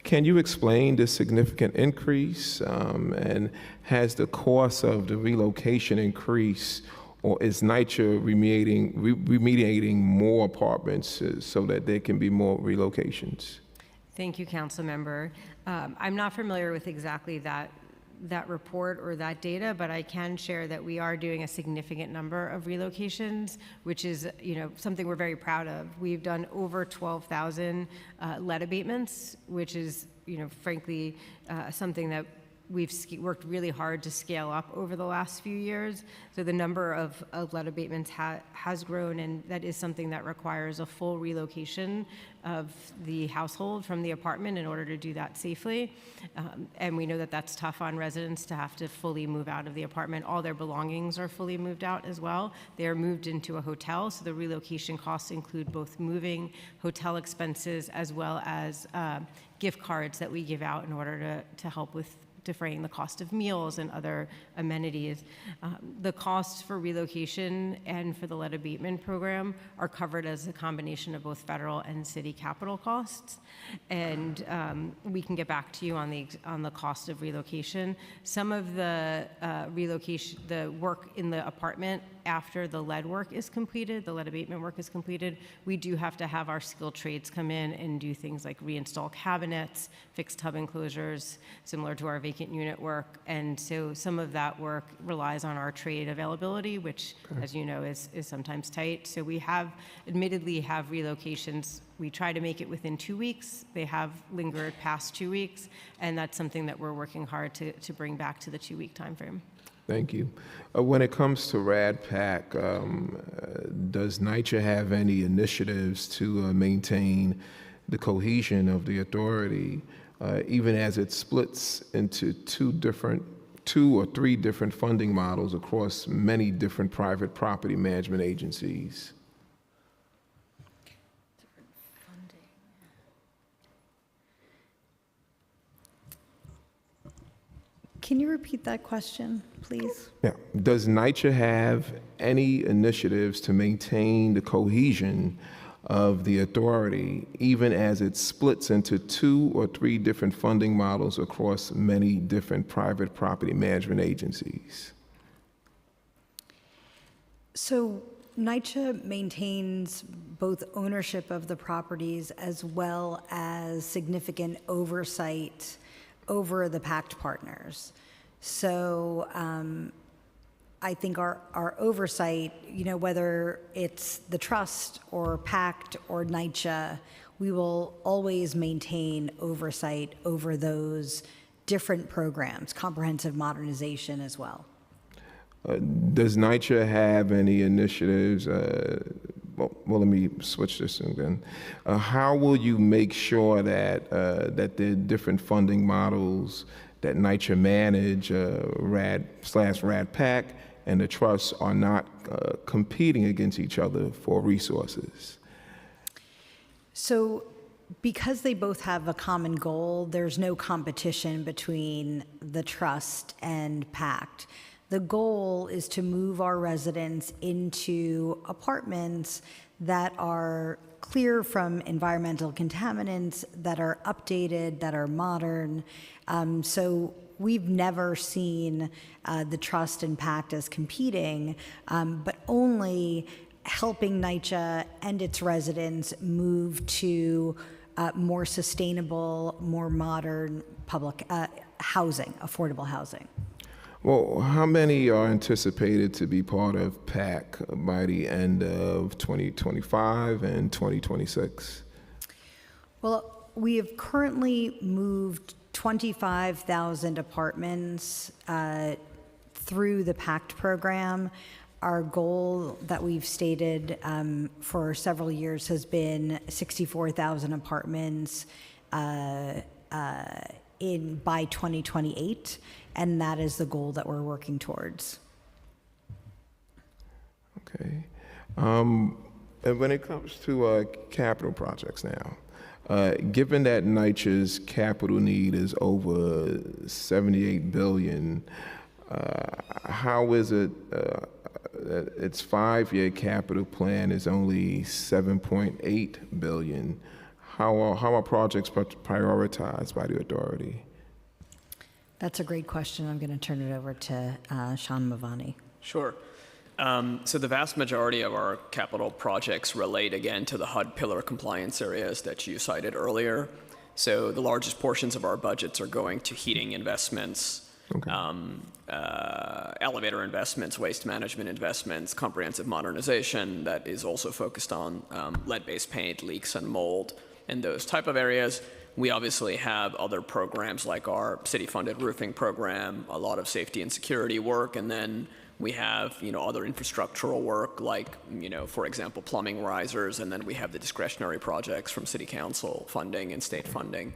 Can you explain the significant increase, and has the cost of the relocation increased, or is NYCHA remediating more apartments so that there can be more relocations? Thank you, Council Member. I'm not familiar with exactly that report or that data, but I can share that we are doing a significant number of relocations, which is, something we're very proud of. We've done over 12,000 lead abatements, which is, frankly, something that worked really hard to scale up over the last few years. So the number of lead abatements has grown, and that is something that requires a full relocation of the household from the apartment in order to do that safely. And we know that that's tough on residents to have to fully move out of the apartment. All their belongings are fully moved out as well. They are moved into a hotel, so the relocation costs include both moving, hotel expenses, as well as gift cards that we give out in order to help with defraying the cost of meals and other amenities. The costs for relocation and for the lead abatement program are covered as a combination of both federal and city capital costs. And we can get back to you on the cost of relocation. Some of the the work in the apartment after the lead work is completed, the lead abatement work is completed, we do have to have our skilled trades come in and do things like reinstall cabinets, fix tub enclosures, similar to our vacant unit work. And so some of that work relies on our trade availability, which, as you know, is sometimes tight. So we admittedly have relocations. We try to make it within 2 weeks. They have lingered past 2 weeks, and that's something that we're working hard to bring back to the 2-week timeframe. Thank you. When it comes to RADPAC, does NYCHA have any initiatives to maintain the cohesion of the authority, even as it splits into two or three different funding models across many different private property management agencies? Can you repeat that question, please? Yeah. Does NYCHA have any initiatives to maintain the cohesion of the authority, even as it splits into 2 or 3 different funding models across many different private property management agencies? So NYCHA maintains both ownership of the properties as well as significant oversight over the PACT partners. So I think our oversight, whether it's the trust or PACT or NYCHA, we will always maintain oversight over those different programs, comprehensive modernization as well. Does NYCHA have any initiatives? Well, let me switch this again. How will you make sure that the different funding models that NYCHA manage, RAD/RADPAC, and the trusts are not competing against each other for resources? So because they both have a common goal, there's no competition between the trust and PACT. The goal is to move our residents into apartments that are clear from environmental contaminants, that are updated, that are modern. So we've never seen the trust and PACT as competing, but only helping NYCHA and its residents move to more sustainable, more modern public housing, affordable housing. Well, how many are anticipated to be part of PAC by the end of 2025 and 2026? Well, we have currently moved 25,000 apartments through the PACT program. Our goal that we've stated for several years has been 64,000 apartments by 2028, and that is the goal that we're working towards. Okay. And when it comes to capital projects now, given that NYCHA's capital need is over $78 billion, how is it its 5-year capital plan is only $7.8 billion? How are projects prioritized by the authority? That's a great question. I'm going to turn it over to Sean Mavani. Sure. So the vast majority of our capital projects relate again to the HUD pillar compliance areas that you cited earlier. So the largest portions of our budgets are going to heating investments, elevator investments, waste management investments, comprehensive modernization that is also focused on lead-based paint, leaks and mold, and those type of areas. we obviously have other programs like our city-funded roofing program, a lot of safety and security work, and then we have, other infrastructural work like, for example, plumbing risers, and then we have the discretionary projects from city council funding and state funding.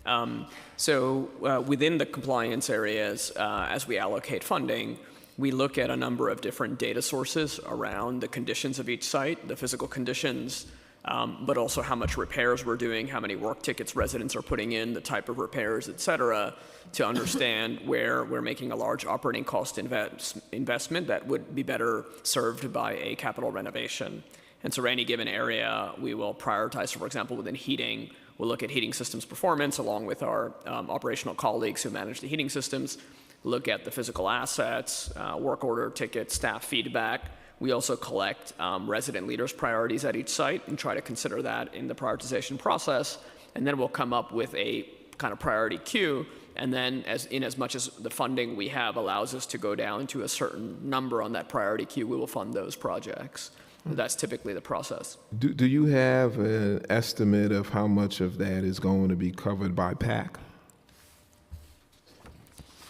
Within the compliance areas, as we allocate funding, we look at a number of different data sources around the conditions of each site, the physical conditions, but also how much repairs we're doing, how many work tickets residents are putting in, the type of repairs, et cetera, to understand where we're making a large operating cost investment that would be better served by a capital renovation. And so for any given area, we will prioritize, for example, within heating, we'll look at heating systems performance along with our operational colleagues who manage the heating systems, look at the physical assets, work order tickets, staff feedback. We also collect resident leaders' priorities at each site and try to consider that in the prioritization process. And then we'll come up with a kind of priority queue. And then as much as the funding we have allows us to go down to a certain number on that priority queue, we will fund those projects. That's typically the process. Do you have an estimate of how much of that is going to be covered by PAC?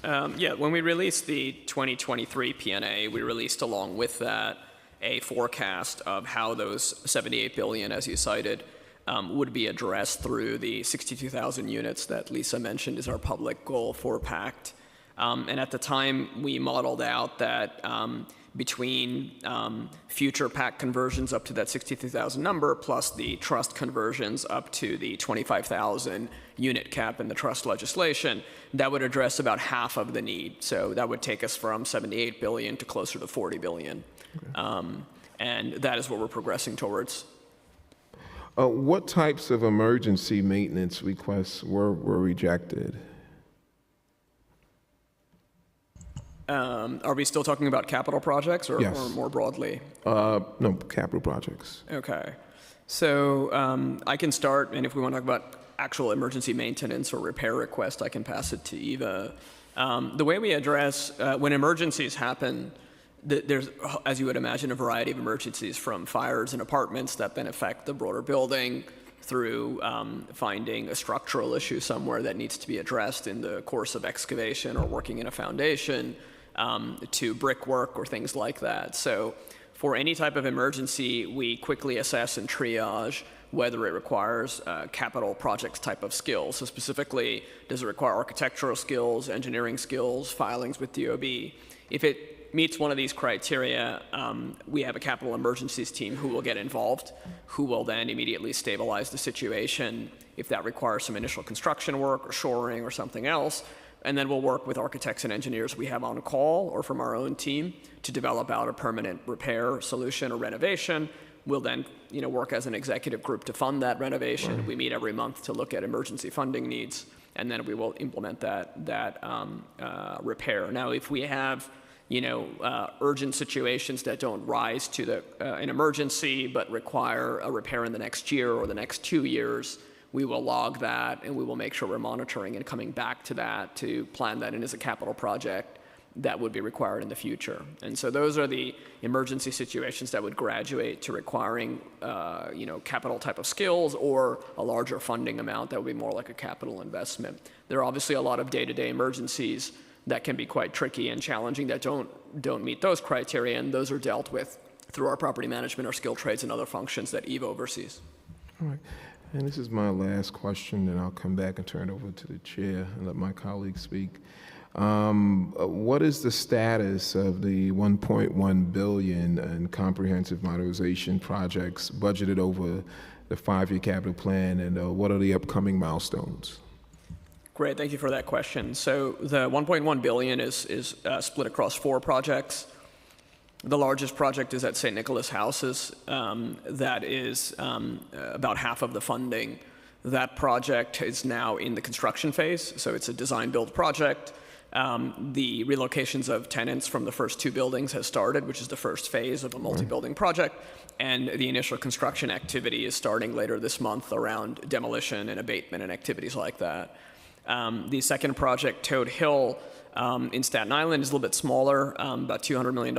Yeah, when we released the 2023 P&A, we released along with that a forecast of how those $78 billion, as you cited, would be addressed through the 62,000 units that Lisa mentioned is our public goal for PACT. And at the time, we modeled out that between future PAC conversions up to that 62,000 number, plus the trust conversions up to the 25,000 unit cap in the trust legislation, that would address about half of the need. So that would take us from $78 billion to closer to $40 billion. Okay. And that is what we're progressing towards. What types of emergency maintenance requests were rejected? Are we still talking about capital projects or, Yes. or more broadly? No, capital projects. Okay. So I can start, and if we want to talk about actual emergency maintenance or repair request, I can pass it to Eva. The way we address, when emergencies happen, there's, as you would imagine, a variety of emergencies from fires in apartments that then affect the broader building through finding a structural issue somewhere that needs to be addressed in the course of excavation or working in a foundation, to brickwork or things like that. So for any type of emergency, we quickly assess and triage whether it requires capital projects type of skills. So specifically, does it require architectural skills, engineering skills, filings with DOB? If it meets one of these criteria, we have a capital emergencies team who will get involved, who will then immediately stabilize the situation if that requires some initial construction work or shoring or something else. And then we'll work with architects and engineers we have on call or from our own team to develop out a permanent repair solution or renovation. We'll then work as an executive group to fund that renovation. Right. We meet every month to look at emergency funding needs, and then we will implement that repair. Now, if we have urgent situations that don't rise to an emergency but require a repair in the next year or the next 2 years, we will log that and we will make sure we're monitoring and coming back to that to plan that in as a capital project that would be required in the future. And so those are the emergency situations that would graduate to requiring capital type of skills or a larger funding amount that would be more like a capital investment. There are obviously a lot of day-to-day emergencies that can be quite tricky and challenging that don't meet those criteria, and those are dealt with through our property management, our skilled trades, and other functions that Eva oversees. All right. And this is my last question, and I'll come back and turn it over to the chair and let my colleagues speak. What is the status of the $1.1 billion in comprehensive modernization projects budgeted over the 5-year capital plan, and what are the upcoming milestones? Great, thank you for that question. So the $1.1 billion is split across 4 projects. The largest project is at St. Nicholas Houses. That is about half of the funding. That project is now in the construction phase, so it's a design-build project. The relocations of tenants from the first 2 buildings has started, which is the first phase of a multi-building project, and the initial construction activity is starting later this month around demolition and abatement and activities like that. The second project, Toad Hill, in Staten Island, is a little bit smaller, about $200 million.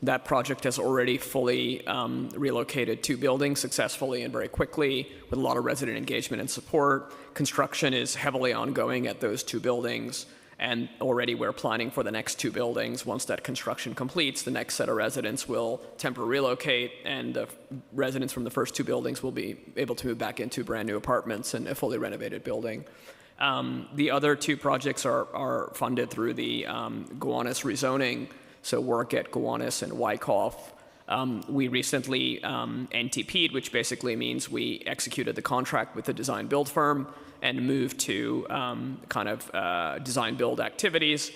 That project has already fully relocated 2 buildings successfully and very quickly with a lot of resident engagement and support. Construction is heavily ongoing at those 2 buildings, and already we're planning for the next 2 buildings. Once that construction completes, the next set of residents will temporarily relocate, and the residents from the first 2 buildings will be able to move back into brand new apartments in a fully renovated building. The other 2 projects are funded through the Gowanus rezoning, so work at Gowanus and Wyckoff. We recently NTP'd, which basically means we executed the contract with the design build firm and moved to design build activities.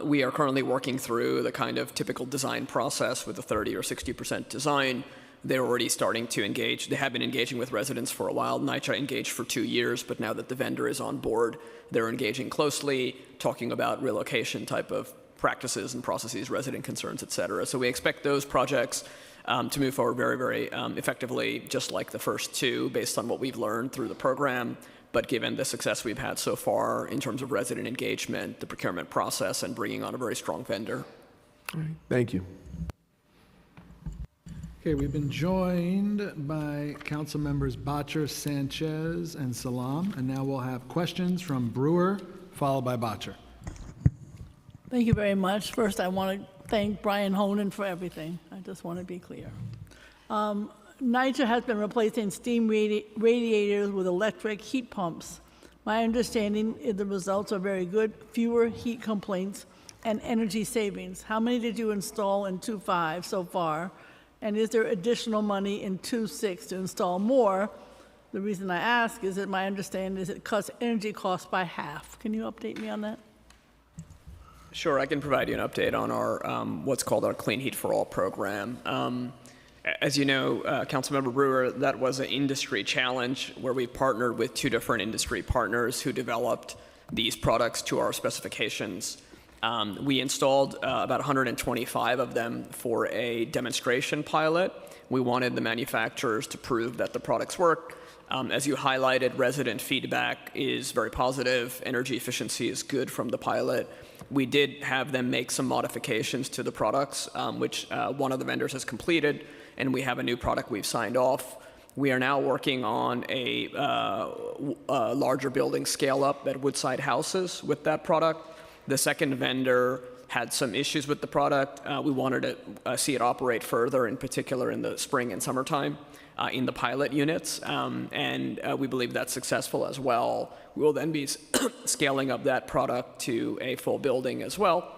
We are currently working through the kind of typical design process with a 30 or 60% design. They're already starting to engage. They have been engaging with residents for a while. NYCHA engaged for 2 years, but now that the vendor is on board, they're engaging closely, talking about relocation type of practices and processes, resident concerns, et cetera. So we expect those projects to move forward very, very effectively, just like the first 2, based on what we've learned through the program. But given the success we've had so far in terms of resident engagement, the procurement process, and bringing on a very strong vendor. All right. Thank you. Okay, we've been joined by Council Members Bottcher, Sanchez, and Salam, and now we'll have questions from Brewer, followed by Bottcher. Thank you very much. First, I want to thank Brian Honan for everything. I just want to be clear. NYCHA has been replacing steam radiators with electric heat pumps. My understanding is the results are very good, fewer heat complaints and energy savings. How many did you install in 2.5 so far? And is there additional money in 2.6 to install more? The reason I ask is that my understanding is it cuts energy costs by half. Can you update me on that? Sure, I can provide you an update on our what's called our Clean Heat for All program. As you know, Councilmember Brewer, that was an industry challenge where we partnered with 2 different industry partners who developed these products to our specifications. We installed about 125 of them for a demonstration pilot. We wanted the manufacturers to prove that the products work. As you highlighted, resident feedback is very positive. Energy efficiency is good from the pilot. We did have them make some modifications to the products, which one of the vendors has completed, and we have a new product we've signed off. We are now working on a larger building scale-up at Woodside Houses with that product. The second vendor had some issues with the product. We wanted to see it operate further, in particular in the spring and summertime in the pilot units, and we believe that's successful as well. We will then be scaling up that product to a full building as well.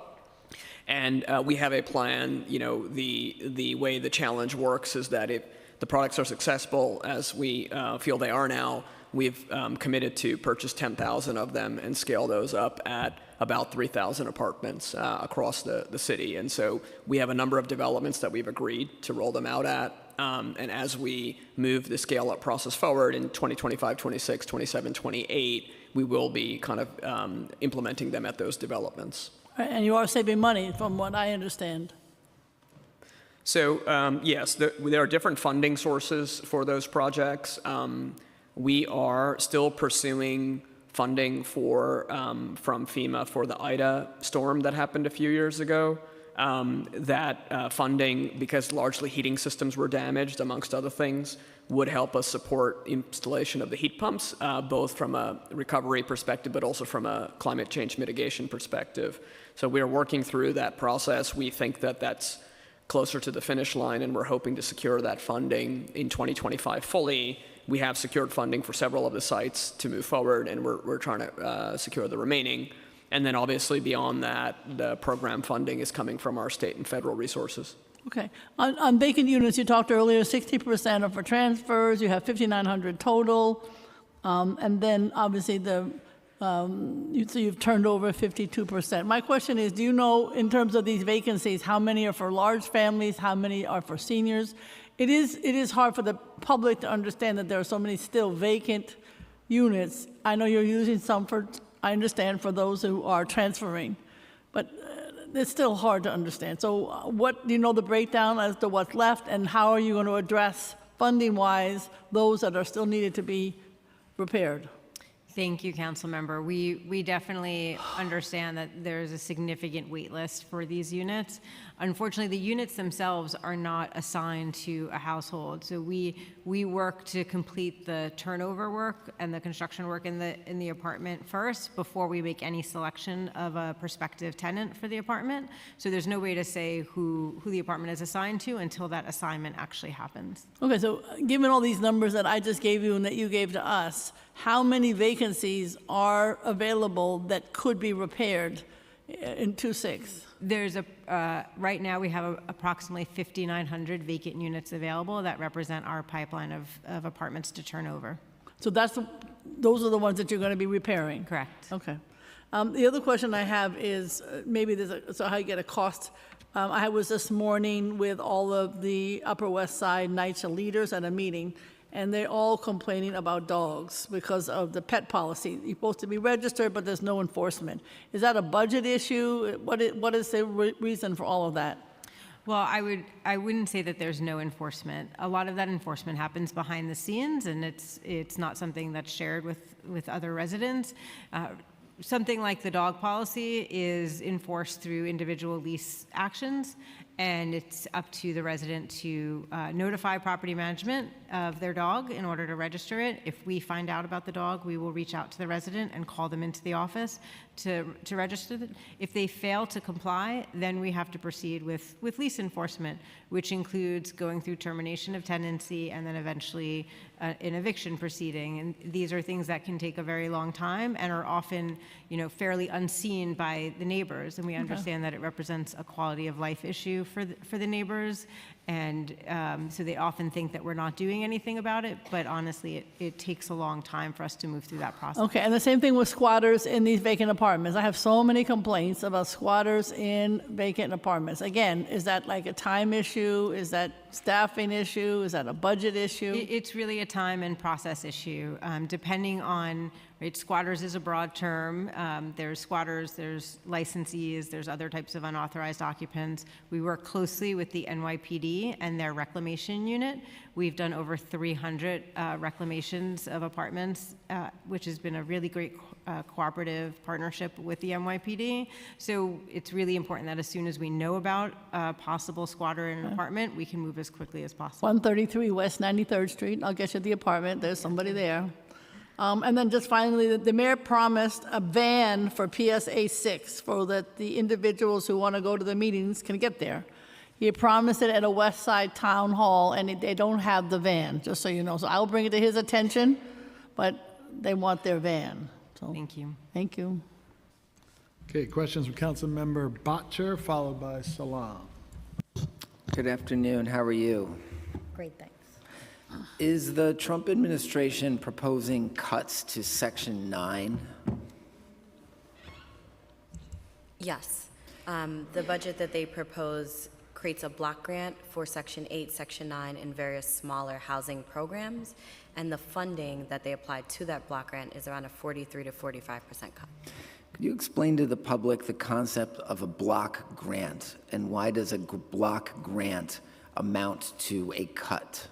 And we have a plan. You know, the way the challenge works is that if the products are successful, as we feel they are now, we've committed to purchase 10,000 of them and scale those up at about 3,000 apartments across the city. And so we have a number of developments that we've agreed to roll them out at. And as we move the scale-up process forward in 2025, 26, 27, 28, we will be kind of implementing them at those developments. And you are saving money, from what I understand. So yes, there are different funding sources for those projects. We are still pursuing funding for from FEMA for the Ida storm that happened a few years ago. That funding, because largely heating systems were damaged, amongst other things, would help us support installation of the heat pumps, both from a recovery perspective, but also from a climate change mitigation perspective. So we are working through that process. We think that that's closer to the finish line, and we're hoping to secure that funding in 2025 fully. We have secured funding for several of the sites to move forward, and we're trying to secure the remaining. And then obviously beyond that, the program funding is coming from our state and federal resources. Okay. On vacant units, you talked earlier, 60% are for transfers. You have 5,900 total. And then obviously so you've turned over 52%. My question is, do you know, in terms of these vacancies, how many are for large families, how many are for seniors? It is hard for the public to understand that there are so many still vacant units. I know you're using some I understand, for those who are transferring, but it's still hard to understand. So do you know the breakdown as to what's left, and how are you going to address funding-wise those that are still needed to be repaired? Thank you, Council Member. We definitely understand that there's a significant wait list for these units. Unfortunately, the units themselves are not assigned to a household. So we work to complete the turnover work and the construction work in the apartment first before we make any selection of a prospective tenant for the apartment. So there's no way to say who the apartment is assigned to until that assignment actually happens. Okay, so given all these numbers that I just gave you and that you gave to us, how many vacancies are available that could be repaired in 26? There's right now we have approximately 5,900 vacant units available that represent our pipeline of apartments to turn over. So those are the ones that you're going to be repairing? Correct. Okay. The other question I have is maybe so how you get a cost. I was this morning with all of the Upper West Side NYCHA leaders at a meeting, and they're all complaining about dogs because of the pet policy. You're supposed to be registered, but there's no enforcement. Is that a budget issue? What is the reason for all of that? Well, I wouldn't say that there's no enforcement. A lot of that enforcement happens behind the scenes, and it's not something that's shared with other residents. Something like the dog policy is enforced through individual lease actions, and it's up to the resident to notify property management of their dog in order to register it. If we find out about the dog, we will reach out to the resident and call them into the office to register it. If they fail to comply, then we have to proceed with lease enforcement, which includes going through termination of tenancy and then eventually an eviction proceeding. And these are things that can take a very long time and are often, fairly unseen by the neighbors. And we understand that it represents a quality of life issue for the neighbors. And so they often think that we're not doing anything about it, but honestly, it takes a long time for us to move through that process. Okay, and the same thing with squatters in these vacant apartments. I have so many complaints about squatters in vacant apartments. Again, is that like a time issue? Is that staffing issue? Is that a budget issue? It's really a time and process issue, depending on, right, squatters is a broad term. There's squatters, there's licensees, there's other types of unauthorized occupants. We work closely with the NYPD and their reclamation unit. We've done over 300 reclamations of apartments, which has been a really great cooperative partnership with the NYPD. So it's really important that as soon as we know about a possible squatter in an apartment, we can move as quickly as possible. 133 West 93rd Street. I'll get you the apartment. There's somebody there. And then just finally, the mayor promised a van for PSA 6 so that the individuals who want to go to the meetings can get there. He promised it at a West Side town hall, and they don't have the van, just so you know. So I'll bring it to his attention, but they want their van. So, thank you. Thank you. Okay, questions from Councilmember Botcher, followed by Salam. Good afternoon. How are you? Great, thanks. Is the Trump administration proposing cuts to Section 9? Yes. The budget that they propose creates a block grant for Section 8, Section 9, and various smaller housing programs, and the funding that they applied to that block grant is around a 43 to 45% cut. Could you explain to the public the concept of a block grant, and why does a block grant amount to a cut?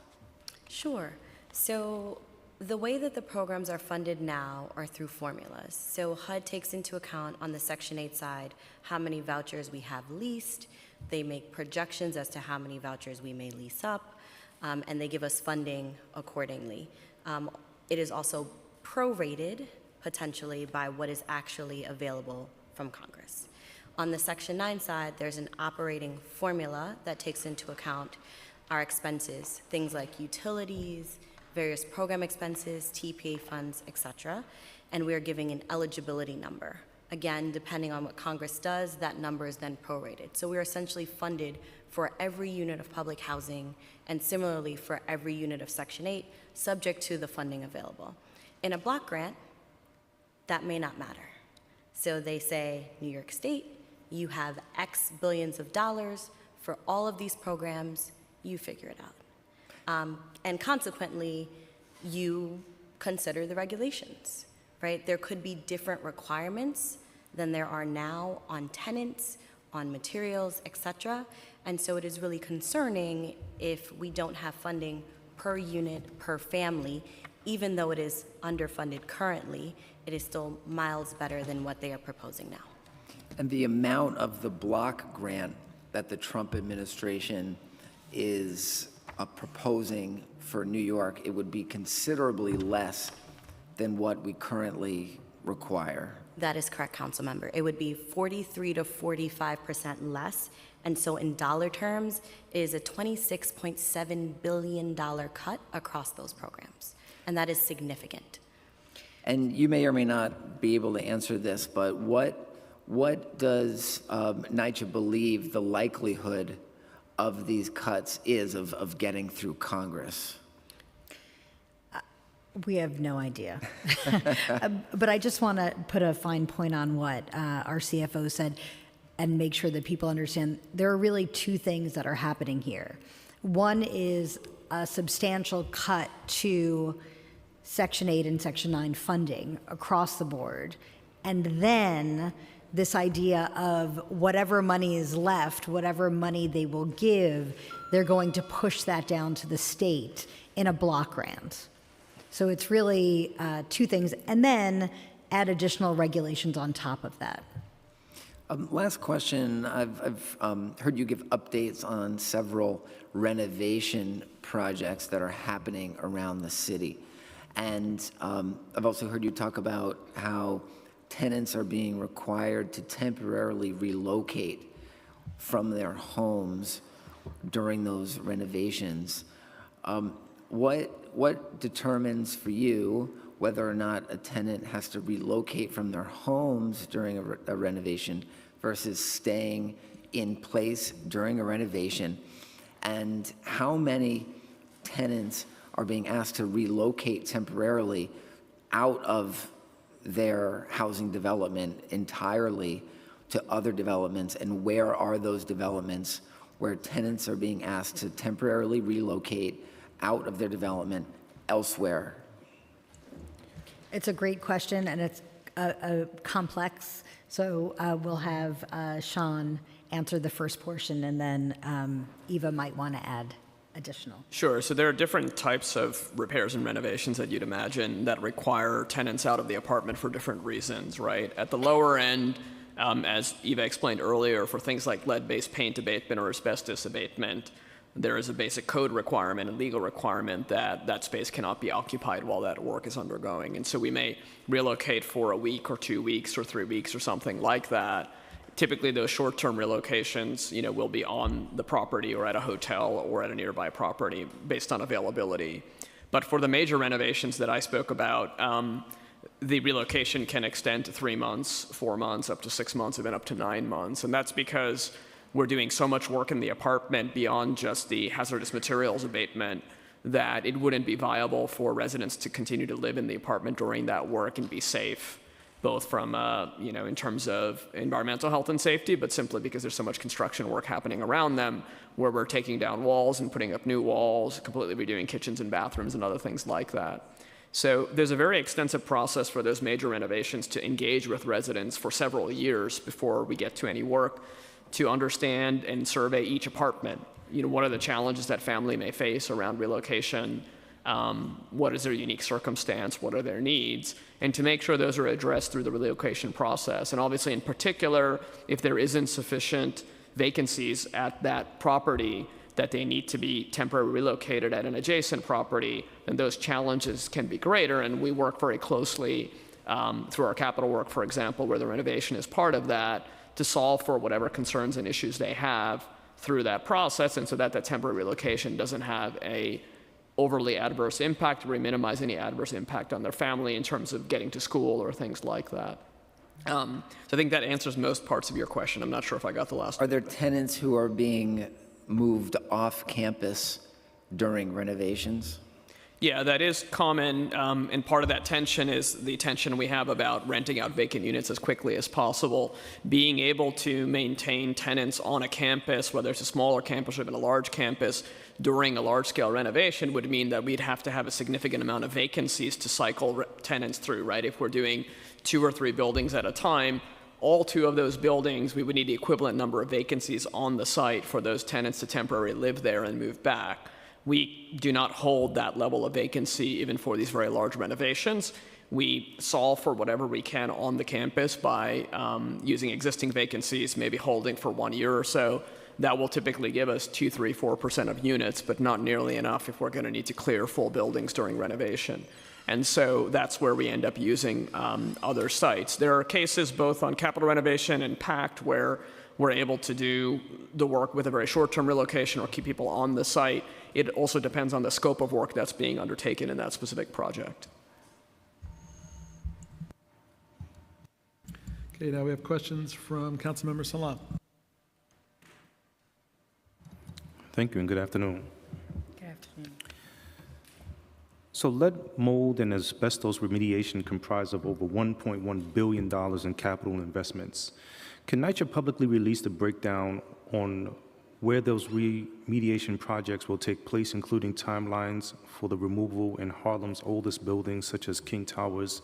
Sure. So the way that the programs are funded now are through formulas. So HUD takes into account on the Section 8 side how many vouchers we have leased. They make projections as to how many vouchers we may lease up, and they give us funding accordingly. It is also prorated potentially by what is actually available from Congress. On the Section 9 side, there's an operating formula that takes into account our expenses, things like utilities, various program expenses, TPA funds, et cetera, and we are giving an eligibility number. Again, depending on what Congress does, that number is then prorated. So we're essentially funded for every unit of public housing, and similarly for every unit of Section 8, subject to the funding available. In a block grant, that may not matter. So they say, New York State, you have X billions of dollars for all of these programs, you figure it out. And consequently, you consider the regulations, right? There could be different requirements than there are now on tenants, on materials, et cetera. And so it is really concerning if we don't have funding per unit, per family, even though it is underfunded currently, it is still miles better than what they are proposing now. And the amount of the block grant that the Trump administration is proposing for New York, it would be considerably less than what we currently require. That is correct, council member. It would be 43 to 45% less. And so in dollar terms, it is a $26.7 billion cut across those programs. And that is significant. And you may or may not be able to answer this, but what does NYCHA believe the likelihood of these cuts is of getting through Congress? We have no idea. But I just want to put a fine point on what our CFO said and make sure that people understand there are really two things that are happening here. One is a substantial cut to Section 8 and Section 9 funding across the board. And then this idea of whatever money is left, whatever money they will give, they're going to push that down to the state in a block grant. So it's really two things, and then add additional regulations on top of that. Last question. I've heard you give updates on several renovation projects that are happening around the city. And I've also heard you talk about how tenants are being required to temporarily relocate from their homes during those renovations. What determines for you whether or not a tenant has to relocate from their homes during a renovation versus staying in place during a renovation? And how many tenants are being asked to relocate temporarily out of their housing development entirely to other developments, and where are those developments where tenants are being asked to temporarily relocate out of their development elsewhere? It's a great question, and it's complex. So we'll have Sean answer the first portion, and then Eva might want to add additional. Sure. So there are different types of repairs and renovations that you'd imagine that require tenants out of the apartment for different reasons, right? At the lower end, as Eva explained earlier, for things like lead-based paint abatement or asbestos abatement, there is a basic code requirement, a legal requirement that that space cannot be occupied while that work is undergoing. And so we may relocate for a week or 2 weeks or 3 weeks or something like that. Typically, those short-term relocations, will be on the property or at a hotel or at a nearby property based on availability. But for the major renovations that I spoke about, the relocation can extend to 3 months, 4 months, up to 6 months, even up to 9 months. And that's because we're doing so much work in the apartment beyond just the hazardous materials abatement that it wouldn't be viable for residents to continue to live in the apartment during that work and be safe, both from, in terms of environmental health and safety, but simply because there's so much construction work happening around them where we're taking down walls and putting up new walls, completely redoing kitchens and bathrooms and other things like that. So there's a very extensive process for those major renovations to engage with residents for several years before we get to any work, to understand and survey each apartment. What are the challenges that family may face around relocation? What is their unique circumstance? What are their needs? And to make sure those are addressed through the relocation process. And obviously, in particular, if there isn't sufficient vacancies at that property that they need to be temporarily relocated at an adjacent property, then those challenges can be greater. And we work very closely through our capital work, for example, where the renovation is part of that, to solve for whatever concerns and issues they have through that process, and so that the temporary relocation doesn't have a overly adverse impact, or minimize any adverse impact on their family in terms of getting to school or things like that. So I think that answers most parts of your question. I'm not sure if I got the last one. Are there tenants who are being moved off campus during renovations? Yeah, that is common, and part of that tension is the tension we have about renting out vacant units as quickly as possible. Being able to maintain tenants on a campus, whether it's a smaller campus or even a large campus, during a large-scale renovation would mean that we'd have to have a significant amount of vacancies to cycle tenants through, right? If we're doing 2 or 3 buildings at a time, all 2 of those buildings, we would need the equivalent number of vacancies on the site for those tenants to temporarily live there and move back. We do not hold that level of vacancy even for these very large renovations. We solve for whatever we can on the campus by using existing vacancies, maybe holding for 1 year or so, that will typically give us 2, 3, 4% of units, but not nearly enough if we're going to need to clear full buildings during renovation. And so that's where we end up using other sites. There are cases both on capital renovation and PACT where we're able to do the work with a very short-term relocation or keep people on the site. It also depends on the scope of work that's being undertaken in that specific project. Okay, now we have questions from Councilmember Salam. Thank you and good afternoon. Good afternoon. So lead, mold, and asbestos remediation comprise of over $1.1 billion in capital investments. Can NYCHA publicly release the breakdown on where those remediation projects will take place, including timelines for the removal in Harlem's oldest buildings, such as King Towers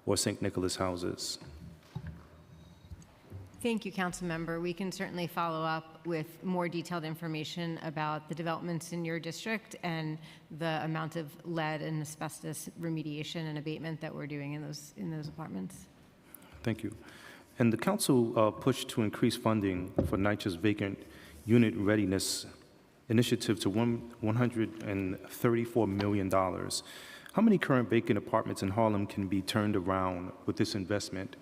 or St. Nicholas houses? Thank you, Councilmember. We can certainly follow up with more detailed information about the developments in your district and the amount of lead and asbestos remediation and abatement that we're doing in those apartments. Thank you. And the council pushed to increase funding for NYCHA's vacant unit readiness initiative to $134 million. How many current vacant apartments in Harlem can be turned around with this investment?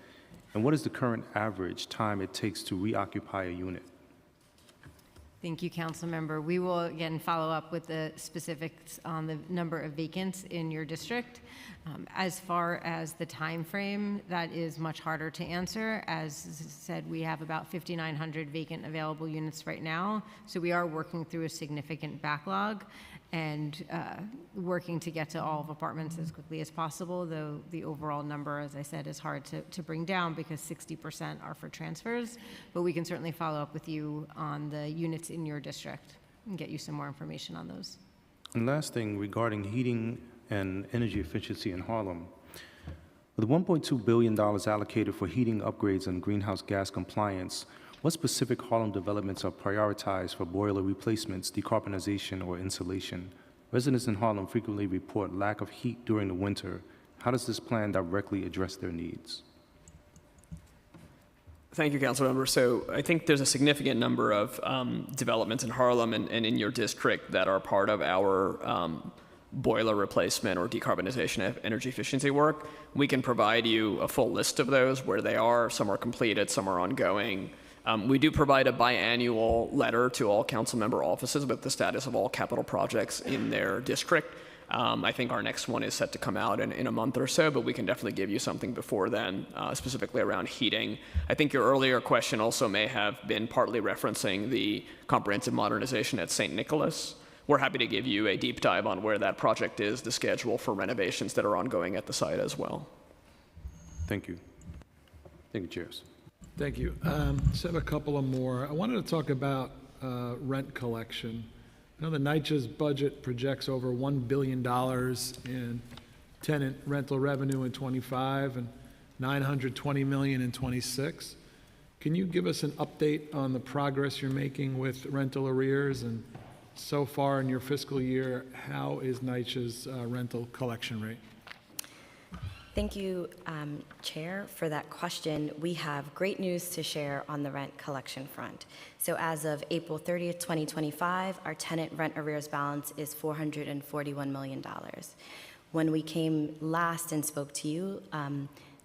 And what is the current average time it takes to reoccupy a unit? Thank you, Councilmember. We will again follow up with the specifics on the number of vacants in your district. As far as the time frame, that is much harder to answer. As said, we have about 5,900 vacant available units right now, so we are working through a significant backlog and working to get to all of apartments as quickly as possible, though the overall number, as I said, is hard to bring down because 60% are for transfers. But we can certainly follow up with you on the units in your district and get you some more information on those. And last thing, regarding heating and energy efficiency in Harlem. With $1.2 billion allocated for heating upgrades and greenhouse gas compliance, what specific Harlem developments are prioritized for boiler replacements, decarbonization, or insulation? Residents in Harlem frequently report lack of heat during the winter. How does this plan directly address their needs? Thank you, Councilmember. So I think there's a significant number of developments in Harlem and in your district that are part of our boiler replacement or decarbonization of energy efficiency work. We can provide you a full list of those, where they are. Some are completed, some are ongoing. We do provide a biannual letter to all council member offices with the status of all capital projects in their district. I think our next one is set to come out in a month or so, but we can definitely give you something before then, specifically around heating. I think your earlier question also may have been partly referencing the comprehensive modernization at St. Nicholas. We're happy to give you a deep dive on where that project is, the schedule for renovations that are ongoing at the site as well. Thank you. Thank you, Chairs. Thank you. Just have a couple of more. I wanted to talk about rent collection. I know the NYCHA's budget projects over $1 billion in tenant rental revenue in 25 and $920 million in 26. Can you give us an update on the progress you're making with rental arrears, and so far in your fiscal year, how is NYCHA's rental collection rate? Thank you, Chair, for that question. We have great news to share on the rent collection front. So as of April 30th, 2025, our tenant rent arrears balance is $441 million. When we came last and spoke to you,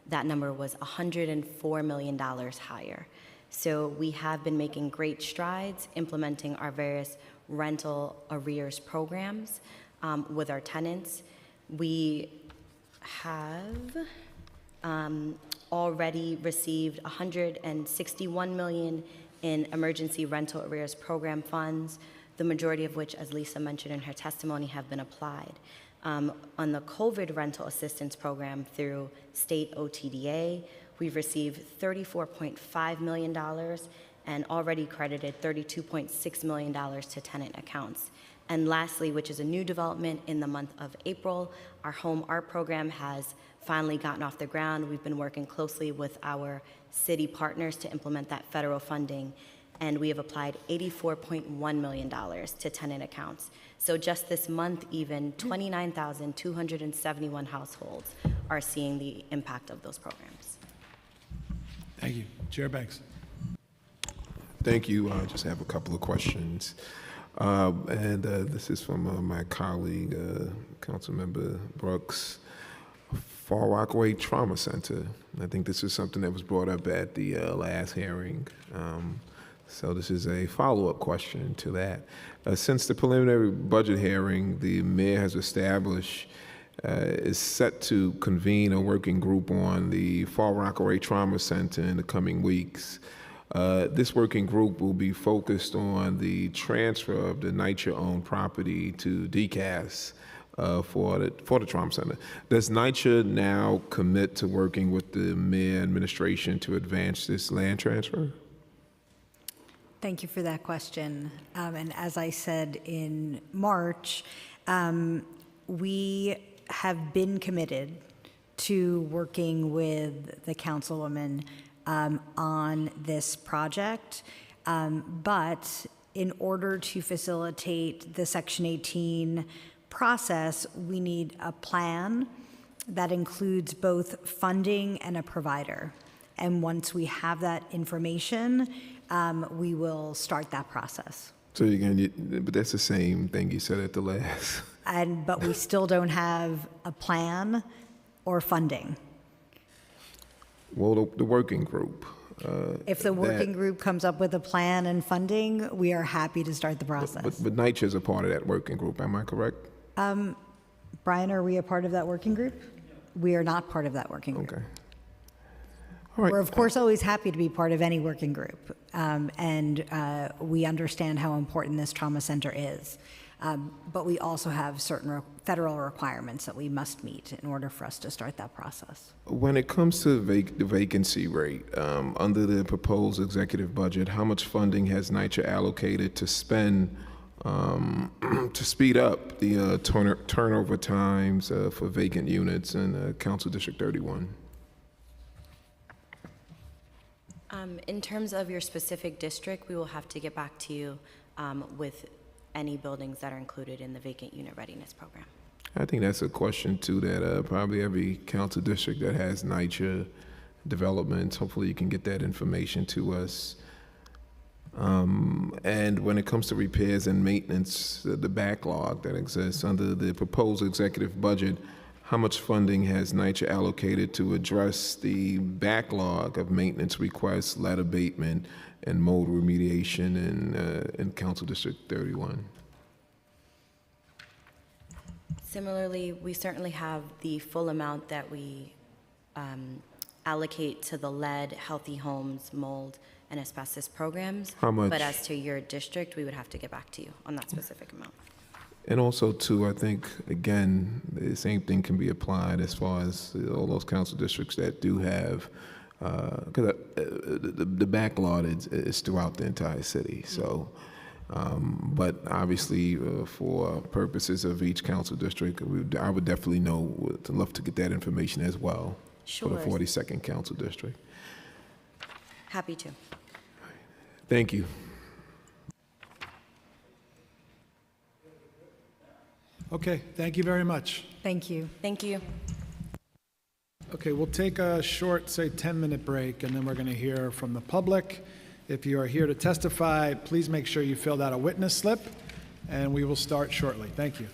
that number was $104 million higher. So we have been making great strides implementing our various rental arrears programs with our tenants. We have already received $161 million in emergency rental arrears program funds, the majority of which, as Lisa mentioned in her testimony, have been applied. On the COVID rental assistance program through state OTDA, we've received $34.5 million and already credited $32.6 million to tenant accounts. And lastly, which is a new development in the month of April, our home art program has finally gotten off the ground. We've been working closely with our city partners to implement that federal funding, and we have applied $84.1 million to tenant accounts. So just this month, even 29,271 households are seeing the impact of those programs. Thank you. Chair Banks. Thank you. I just have a couple of questions. This is from my colleague, Councilmember Brooks. Far Rockaway Trauma Center. I think this is something that was brought up at the last hearing. So this is a follow-up question to that. Since the preliminary budget hearing, the mayor has established is set to convene a working group on the Far Rockaway Trauma Center in the coming weeks. This working group will be focused on the transfer of the NYCHA-owned property to DCAS for the trauma center. Does NYCHA now commit to working with the mayor administration to advance this land transfer? Thank you for that question. And as I said in March, we have been committed to working with the councilwoman on this project. But in order to facilitate the Section 18 process, we need a plan that includes both funding and a provider. And once we have that information, we will start that process. So but that's the same thing you said at the last. But we still don't have a plan or funding. Well, the working group. If the working group comes up with a plan and funding, we are happy to start the process. But NYCHA is a part of that working group, am I correct? Brian, are we a part of that working group? We are not part of that working group. Okay. All right. We're, of course, always happy to be part of any working group. And we understand how important this trauma center is. But we also have certain federal requirements that we must meet in order for us to start that process. When it comes to the vacancy rate, under the proposed executive budget, how much funding has NYCHA allocated to spend to speed up the turnover times for vacant units in Council District 31? In terms of your specific district, we will have to get back to you with any buildings that are included in the vacant unit readiness program. I think that's a question too that probably every council district that has NYCHA development, hopefully you can get that information to us. And when it comes to repairs and maintenance, the backlog that exists under the proposed executive budget, how much funding has NYCHA allocated to address the backlog of maintenance requests, lead abatement, and mold remediation in Council District 31? Similarly, we certainly have the full amount that we allocate to the lead, healthy homes, mold, and asbestos programs. How much? But as to your district, we would have to get back to you on that specific amount. And also, too, I think, again, the same thing can be applied as far as all those council districts that do have, because the backlog is throughout the entire city. So, but obviously, for purposes of each council district, I would definitely love to get that information as well. Sure. For the 42nd council district. Happy to. Thank you. Okay, thank you very much. Thank you. Thank you. Okay, we'll take a short, say, 10-minute break, and then we're going to hear from the public. If you are here to testify, please make sure you filled out a witness slip, and we will start shortly. Thank you.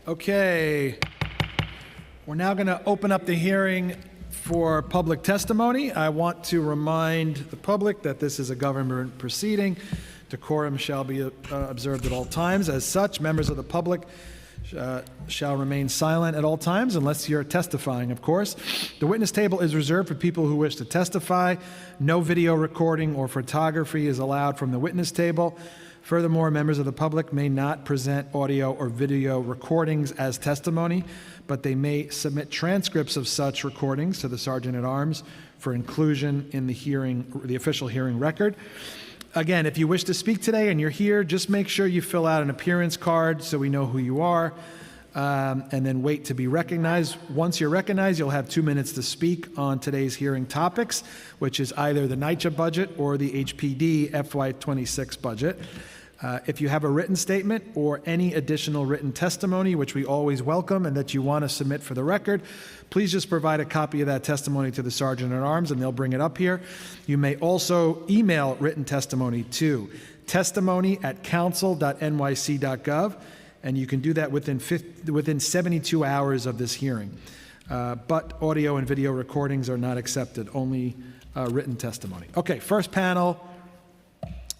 Okay. We're now going to open up the hearing for public testimony. I want to remind the public that this is a government proceeding. Decorum shall be observed at all times. As such, members of the public shall remain silent at all times unless you're testifying, of course. The witness table is reserved for people who wish to testify. No video recording or photography is allowed from the witness table. Furthermore, members of the public may not present audio or video recordings as testimony, but they may submit transcripts of such recordings to the Sergeant at Arms for inclusion in the official hearing record. Again, if you wish to speak today and you're here, just make sure you fill out an appearance card so we know who you are, and then wait to be recognized. Once you're recognized, you'll have 2 minutes to speak on today's hearing topics, which is either the NYCHA budget or the HPD FY26 budget. If you have a written statement or any additional written testimony, which we always welcome and that you want to submit for the record, please just provide a copy of that testimony to the Sergeant at Arms and they'll bring it up here. You may also email written testimony to testimony@council.nyc.gov, and you can do that within 72 hours of this hearing. But audio and video recordings are not accepted, only written testimony. Okay, first panel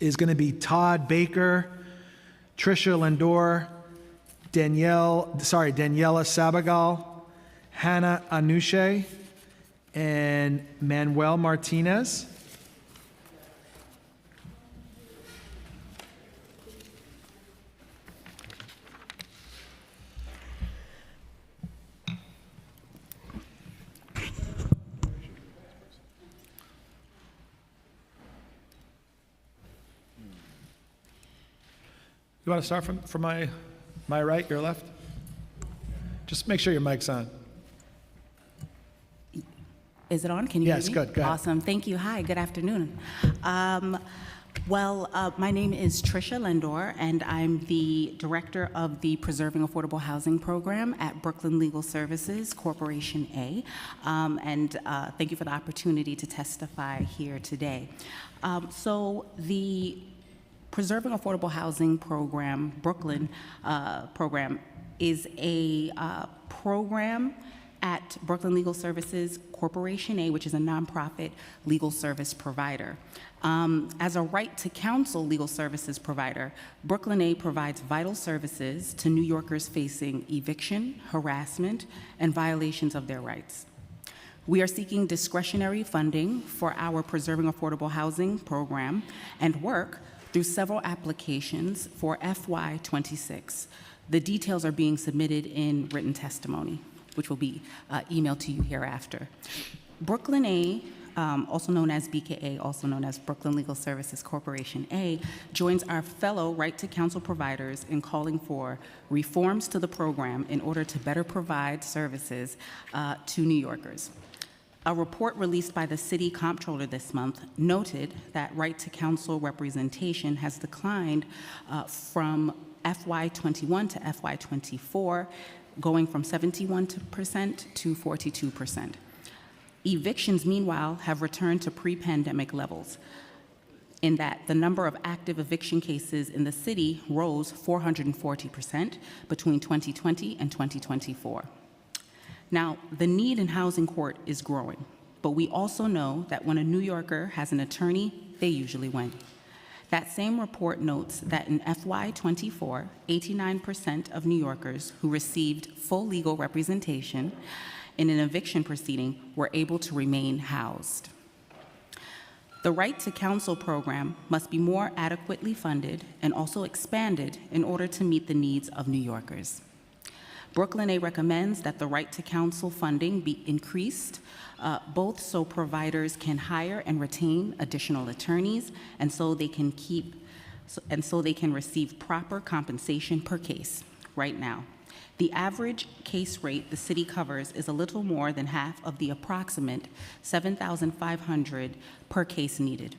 is going to be Todd Baker, Tricia Lindor, Daniela Sabagal, Hannah Anuche, and Manuel Martinez. You want to start from my right, your left? Just make sure your mic's on. Is it on? Can you hear me? Yes, good. Go ahead. Awesome. Thank you. Hi, good afternoon. My name is Tricia Lindor, and I'm the director of the Preserving Affordable Housing Program at Brooklyn Legal Services, Corporation A. Thank you for the opportunity to testify here today. So the Preserving Affordable Housing Program, Brooklyn program, is a program at Brooklyn Legal Services Corporation A, which is a nonprofit legal service provider. As a right-to-counsel legal services provider, Brooklyn A provides vital services to New Yorkers facing eviction, harassment, and violations of their rights. We are seeking discretionary funding for our Preserving Affordable Housing Program and work through several applications for FY26. The details are being submitted in written testimony, which will be emailed to you hereafter. Brooklyn A, also known as BKA, also known as Brooklyn Legal Services Corporation A, joins our fellow right-to-counsel providers in calling for reforms to the program in order to better provide services to New Yorkers. A report released by the City Comptroller this month noted that right-to-counsel representation has declined from FY21 to FY24, going from 71% to 42%. Evictions, meanwhile, have returned to pre-pandemic levels, in that the number of active eviction cases in the city rose 440% between 2020 and 2024. Now, the need in housing court is growing, but we also know that when a New Yorker has an attorney, they usually win. That same report notes that in FY24, 89% of New Yorkers who received full legal representation in an eviction proceeding were able to remain housed. The Right to Counsel program must be more adequately funded and also expanded in order to meet the needs of New Yorkers. Brooklyn A recommends that the Right to Counsel funding be increased, both so providers can hire and retain additional attorneys, and so they can receive proper compensation per case. Right now, the average case rate the city covers is a little more than half of the approximate $7,500 per case needed.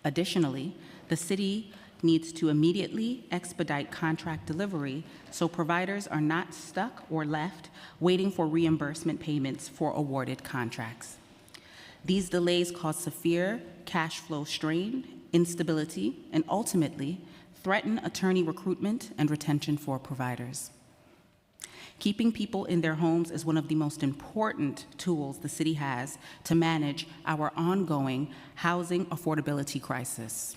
Additionally, the city needs to immediately expedite contract delivery so providers are not stuck or left waiting for reimbursement payments for awarded contracts. These delays cause severe cash flow strain, instability, and ultimately threaten attorney recruitment and retention for providers. Keeping people in their homes is one of the most important tools the city has to manage our ongoing housing affordability crisis.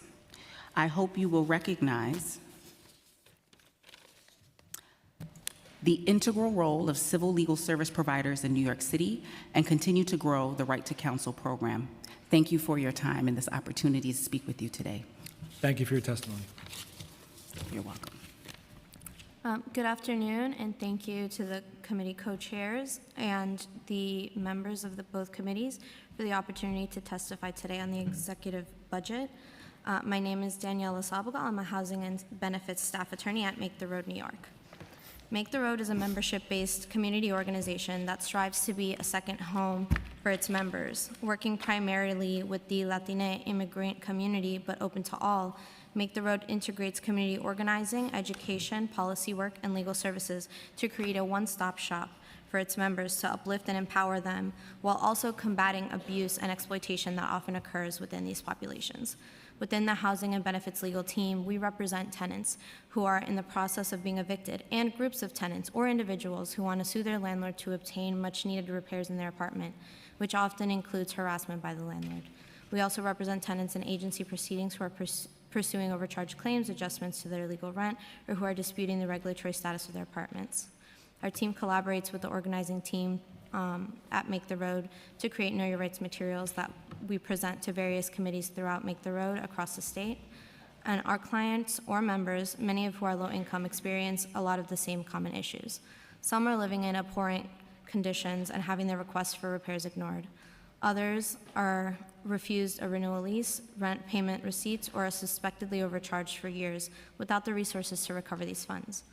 I hope you will recognize the integral role of civil legal service providers in New York City and continue to grow the Right to Counsel program. Thank you for your time and this opportunity to speak with you today. Thank you for your testimony. You're welcome. Good afternoon, and thank you to the committee co-chairs and the members of both committees for the opportunity to testify today on the executive budget. My name is Daniela Sabagal. I'm a housing and benefits staff attorney at Make the Road, New York. Make the Road is a membership-based community organization that strives to be a second home for its members. Working primarily with the Latina immigrant community, but open to all, Make the Road integrates community organizing, education, policy work, and legal services to create a one-stop shop for its members to uplift and empower them, while also combating abuse and exploitation that often occurs within these populations. Within the Housing and Benefits legal team, we represent tenants who are in the process of being evicted and groups of tenants or individuals who want to sue their landlord to obtain much-needed repairs in their apartment, which often includes harassment by the landlord. We also represent tenants in agency proceedings who are pursuing overcharged claims, adjustments to their legal rent, or who are disputing the regulatory status of their apartments. Our team collaborates with the organizing team at Make the Road to create Know Your Rights materials that we present to various committees throughout Make the Road across the state. And our clients or members, many of who are low income, experience a lot of the same common issues. Some are living in abhorrent conditions and having their requests for repairs ignored. Others are refused a renewal lease, rent payment receipts, or are suspectedly overcharged for years without the resources to recover these funds.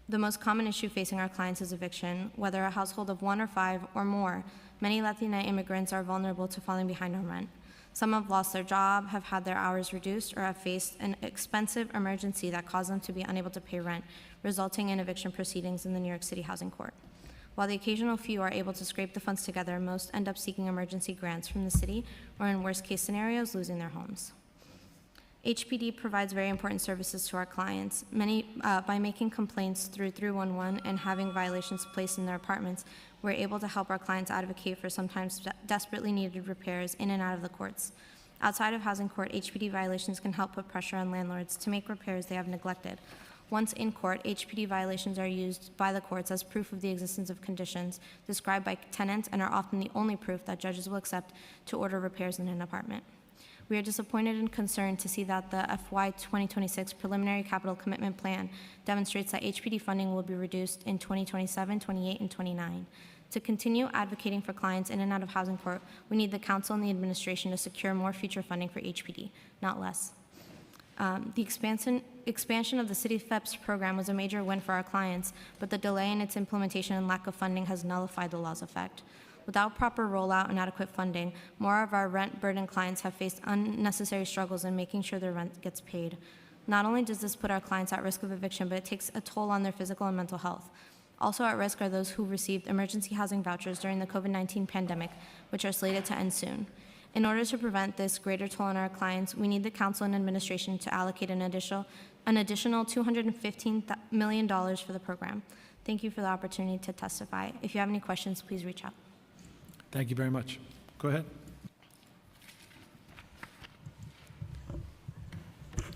The most common issue facing our clients is eviction. Whether a household of 1 or 5 or more, many Latina immigrants are vulnerable to falling behind on rent. Some have lost their job, have had their hours reduced, or have faced an expensive emergency that caused them to be unable to pay rent, resulting in eviction proceedings in the New York City Housing Court. While the occasional few are able to scrape the funds together, most end up seeking emergency grants from the city, or in worst-case scenarios, losing their homes. HPD provides very important services to our clients. By making complaints through 311 and having violations placed in their apartments, we're able to help our clients advocate for sometimes desperately needed repairs in and out of the courts. Outside of housing court, HPD violations can help put pressure on landlords to make repairs they have neglected. Once in court, HPD violations are used by the courts as proof of the existence of conditions described by tenants and are often the only proof that judges will accept to order repairs in an apartment. We are disappointed and concerned to see that the FY26 preliminary capital commitment plan demonstrates that HPD funding will be reduced in 2027, 28, and 29. To continue advocating for clients in and out of housing court, we need the council and the administration to secure more future funding for HPD, not less. The expansion of the City FEPS program was a major win for our clients, but the delay in its implementation and lack of funding has nullified the law's effect. Without proper rollout and adequate funding, more of our rent-burdened clients have faced unnecessary struggles in making sure their rent gets paid. Not only does this put our clients at risk of eviction, but it takes a toll on their physical and mental health. Also at risk are those who received emergency housing vouchers during the COVID-19 pandemic, which are slated to end soon. In order to prevent this greater toll on our clients, we need the council and administration to allocate an additional $215 million for the program. Thank you for the opportunity to testify. If you have any questions, please reach out. Thank you very much. Go ahead.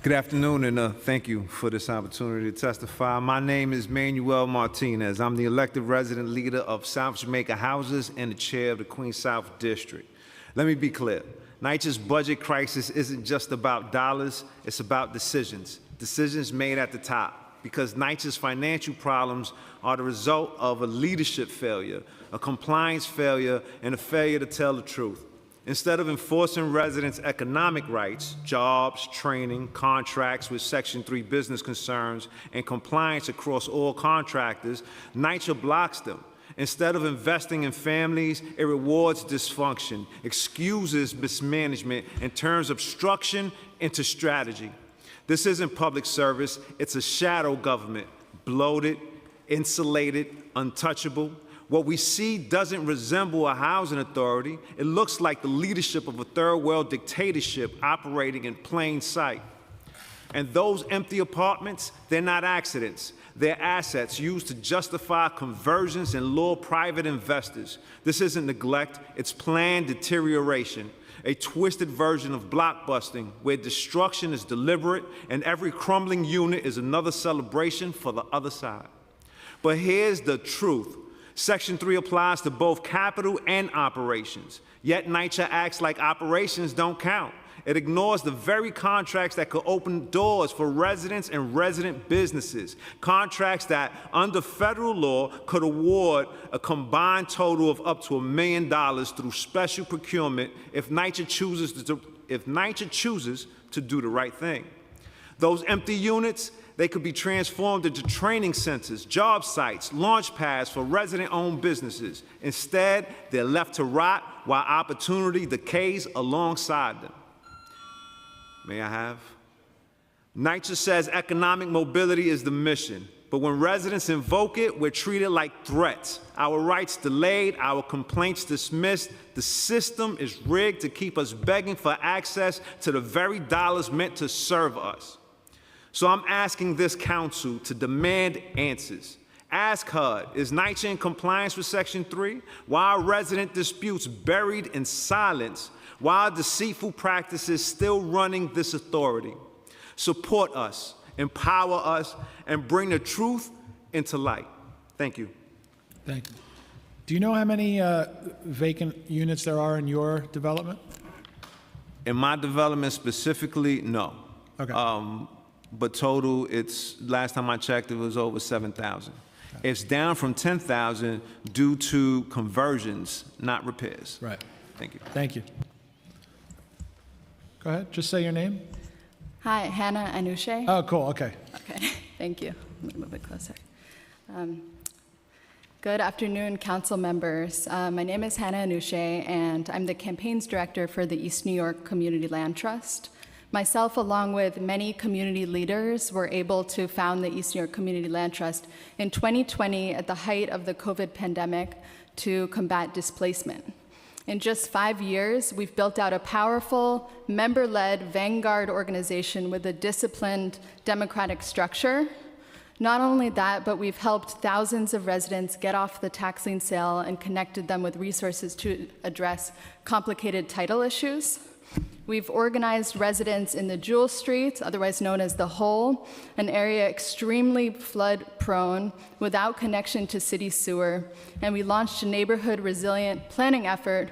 Good afternoon, and thank you for this opportunity to testify. My name is Manuel Martinez. I'm the elected resident leader of South Jamaica Houses and the chair of the Queens South District. Let me be clear. NYCHA's budget crisis isn't just about dollars, it's about decisions made at the top, because NYCHA's financial problems are the result of a leadership failure, a compliance failure, and a failure to tell the truth. Instead of enforcing residents' economic rights, jobs, training, contracts with Section 3 business concerns, and compliance across all contractors, NYCHA blocks them. Instead of investing in families, it rewards dysfunction, excuses mismanagement, and turns obstruction into strategy. This isn't public service, it's a shadow government, bloated, insulated, untouchable. What we see doesn't resemble a housing authority. It looks like the leadership of a third world dictatorship operating in plain sight. And those empty apartments, they're not accidents. their assets used to justify conversions and lure private investors. This isn't neglect, it's planned deterioration, a twisted version of blockbusting where destruction is deliberate and every crumbling unit is another celebration for the other side. But here's the truth. Section 3 applies to both capital and operations, yet NYCHA acts like operations don't count. It ignores the very contracts that could open doors for residents and resident businesses, contracts that, under federal law, could award a combined total of up to $1 million through special procurement if NYCHA chooses to do the right thing. Those empty units, they could be transformed into training centers, job sites, launch pads for resident-owned businesses. Instead, they're left to rot while opportunity decays alongside them. May I have? NYCHA says economic mobility is the mission, but when residents invoke it, we're treated like threats. Our rights delayed, our complaints dismissed. The system is rigged to keep us begging for access to the very dollars meant to serve us. So I'm asking this council to demand answers. Ask HUD, is NYCHA in compliance with Section 3? Why are resident disputes buried in silence? Why are deceitful practices still running this authority? Support us, empower us, and bring the truth into light. Thank you. Thank you. Do you know how many vacant units there are in your development? In my development specifically, no. Okay. But total, it's, last time I checked, it was over 7,000. Okay. It's down from 10,000 due to conversions, not repairs. Right. Thank you. Thank you. Go ahead, just say your name. Hi, Hannah Anouche. Oh, cool, okay. Okay, thank you. Let me move it closer. Good afternoon, council members. My name is Hannah Anouche, and I'm the campaigns director for the East New York Community Land Trust. Myself, along with many community leaders, were able to found the East New York Community Land Trust in 2020 at the height of the COVID pandemic to combat displacement. In just 5 years, we've built out a powerful, member-led vanguard organization with a disciplined democratic structure. Not only that, but we've helped thousands of residents get off the tax lien sale and connected them with resources to address complicated title issues. We've organized residents in the Jewel Street, otherwise known as the Hole, an area extremely flood-prone without connection to city sewer, and we launched a neighborhood resilient planning effort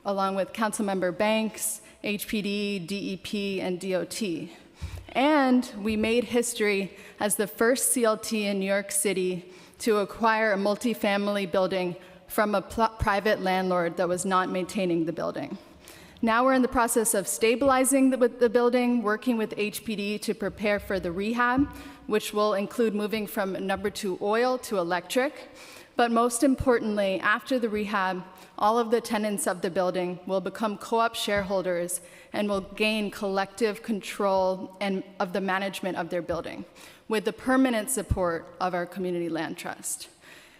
along with Councilmember Banks, HPD, DEP, and DOT. And we made history as the first CLT in New York City to acquire a multifamily building from a private landlord that was not maintaining the building. Now we're in the process of stabilizing the building, working with HPD to prepare for the rehab, which will include moving from number 2 oil to electric. But most importantly, after the rehab, all of the tenants of the building will become co-op shareholders and will gain collective control of the management of their building with the permanent support of our community land trust.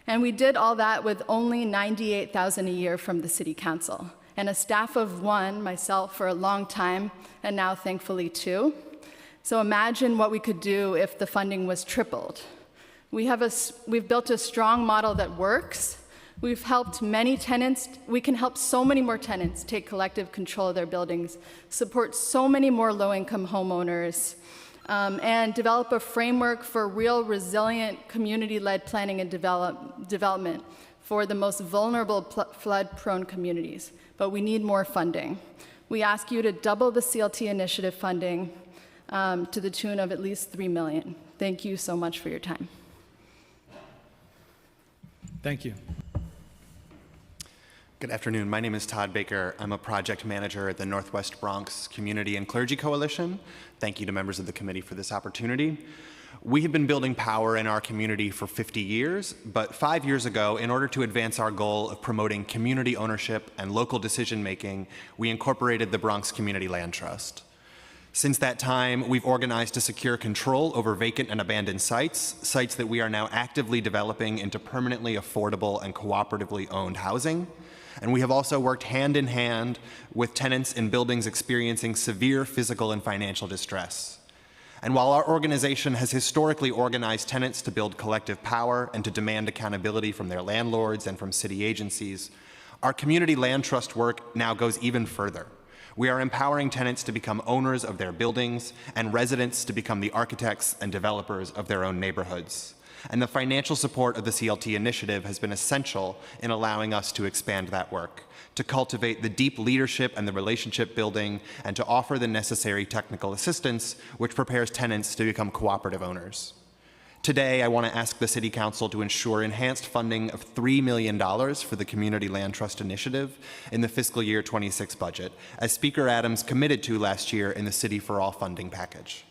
And we did all that with only $98,000 a year from the city council, and a staff of 1, myself for a long time, and now thankfully 2. So imagine what we could do if the funding was tripled. We've built a strong model that works. We've helped many tenants. We can help so many more tenants take collective control of their buildings, support so many more low-income homeowners, and develop a framework for real resilient community-led planning and development for the most vulnerable flood-prone communities. But we need more funding. We ask you to double the CLT initiative funding to the tune of at least $3 million. Thank you so much for your time. Thank you. Good afternoon. My name is Todd Baker. I'm a project manager at the Northwest Bronx Community and Clergy Coalition. Thank you to members of the committee for this opportunity. We have been building power in our community for 50 years, but 5 years ago, in order to advance our goal of promoting community ownership and local decision-making, we incorporated the Bronx Community Land Trust. Since that time, we've organized to secure control over vacant and abandoned sites that we are now actively developing into permanently affordable and cooperatively owned housing. And we have also worked hand in hand with tenants in buildings experiencing severe physical and financial distress. And while our organization has historically organized tenants to build collective power and to demand accountability from their landlords and from city agencies, our community land trust work now goes even further. We are empowering tenants to become owners of their buildings and residents to become the architects and developers of their own neighborhoods. And the financial support of the CLT initiative has been essential in allowing us to expand that work, to cultivate the deep leadership and the relationship building, and to offer the necessary technical assistance which prepares tenants to become cooperative owners. Today, I want to ask the City Council to ensure enhanced funding of $3 million for the Community Land Trust Initiative in the fiscal year 26 budget, as Speaker Adams committed to last year in the City for All funding package.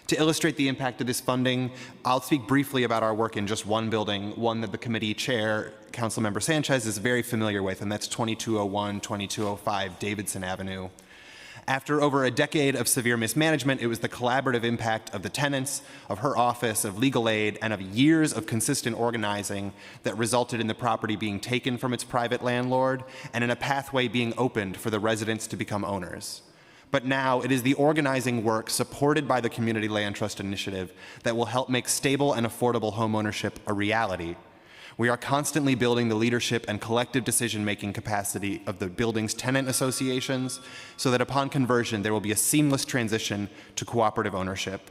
To illustrate the impact of this funding, I'll speak briefly about our work in just one building, one that the committee chair, Councilmember Sanchez, is very familiar with, and that's 2201, 2205 Davidson Avenue. After over a decade of severe mismanagement, it was the collaborative impact of the tenants, of her office, of legal aid, and of years of consistent organizing that resulted in the property being taken from its private landlord and in a pathway being opened for the residents to become owners. But now it is the organizing work supported by the Community Land Trust Initiative that will help make stable and affordable homeownership a reality. We are constantly building the leadership and collective decision-making capacity of the building's tenant associations so that upon conversion, there will be a seamless transition to cooperative ownership.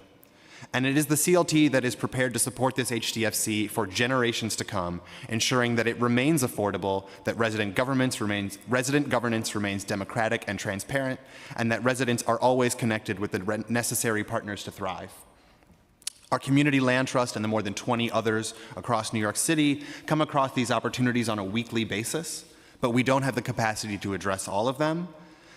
And it is the CLT that is prepared to support this HDFC for generations to come, ensuring that it remains affordable, that resident governance remains democratic and transparent, and that residents are always connected with the necessary partners to thrive. Our Community Land Trust and the more than 20 others across New York City come across these opportunities on a weekly basis, but we don't have the capacity to address all of them.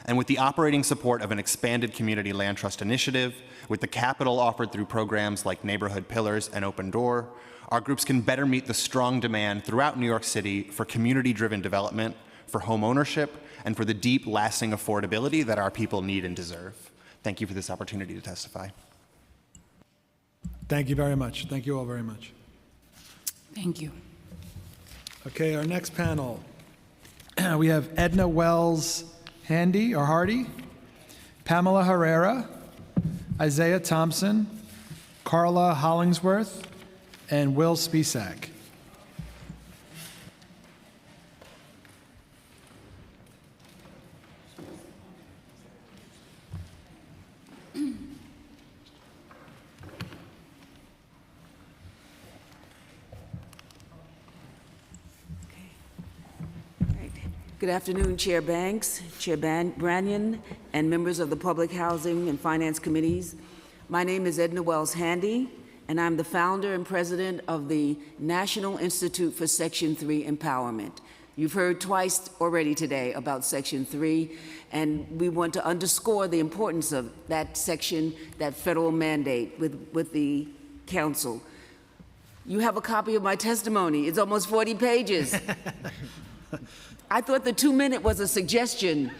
And with the operating support of an expanded Community Land Trust initiative, with the capital offered through programs like Neighborhood Pillars and Open Door, our groups can better meet the strong demand throughout New York City for community-driven development, for home ownership, and for the deep, lasting affordability that our people need and deserve. Thank you for this opportunity to testify. Thank you very much. Thank you all very much. Thank you. Okay, our next panel. We have Edna Wells Hardy, Pamela Herrera, Isaiah Thompson, Carla Hollingsworth, and Will Spisak. Good afternoon, Chair Banks, Chair Branyan, and members of the Public Housing and Finance Committees. My name is Edna Wells Handy, and I'm the founder and president of the National Institute for Section 3 Empowerment. You've heard twice already today about Section 3, and we want to underscore the importance of that section, that federal mandate with the council. You have a copy of my testimony. It's almost 40 pages. I thought the 2-minute was a suggestion.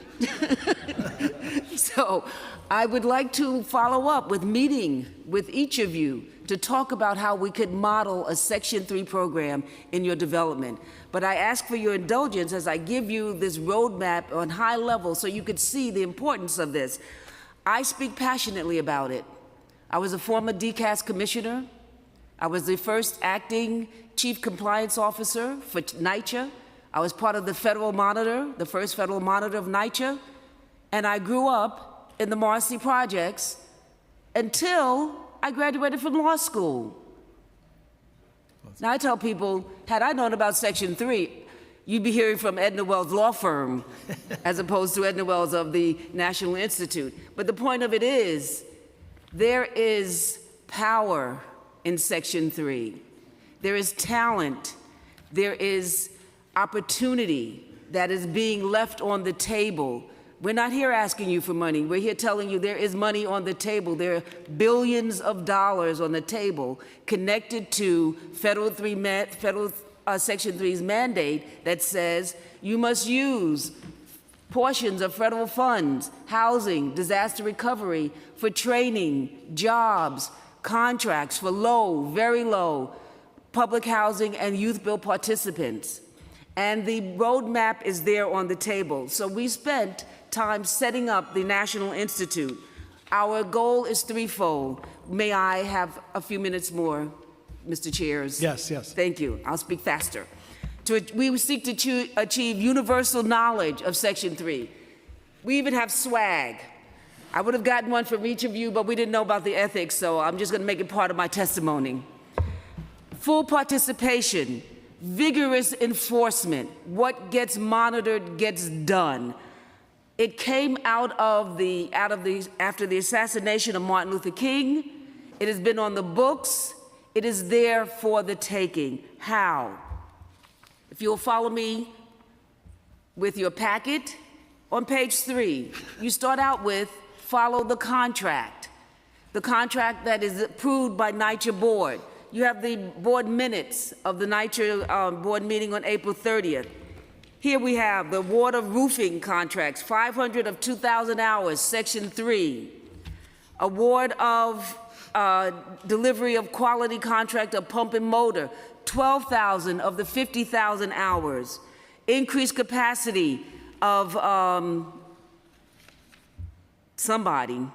So I would like to follow up with meeting with each of you to talk about how we could model a Section 3 program in your development. But I ask for your indulgence as I give you this roadmap on high level so you could see the importance of this. I speak passionately about it. I was a former DCAS commissioner. I was the first acting chief compliance officer for NYCHA. I was part of the federal monitor, the first federal monitor of NYCHA, and I grew up in the Marcy projects until I graduated from law school. Now I tell people, had I known about Section 3, you'd be hearing from Edna Wells Law Firm as opposed to Edna Wells of the National Institute. But the point of it is, there is power in Section 3. There is talent. There is opportunity that is being left on the table. We're not here asking you for money. We're here telling you there is money on the table. There are billions of dollars on the table connected to Section 3's mandate that says you must use portions of federal funds, housing, disaster recovery, for training, jobs, contracts for low, very low, public housing and youth bill participants. And the roadmap is there on the table. So we spent time setting up the National Institute. Our goal is threefold. May I have a few minutes more, Mr. Chairs? Yes, yes. Thank you. I'll speak faster. We seek to achieve universal knowledge of Section 3. We even have swag. I would have gotten one from each of you, but we didn't know about the ethics, so I'm just going to make it part of my testimony. Full participation, vigorous enforcement. What gets monitored gets done. It came after the assassination of Martin Luther King. It has been on the books. It is there for the taking. How? If you'll follow me with your packet, on page 3, you start out with follow the contract that is approved by NYCHA board. You have the board minutes of the NYCHA board meeting on April 30th. Here we have the water roofing contracts, 500 of 2,000 hours, Section 3. Award of delivery of quality contract of pump and motor, 12,000 of the 50,000 hours. Increased capacity of somebody.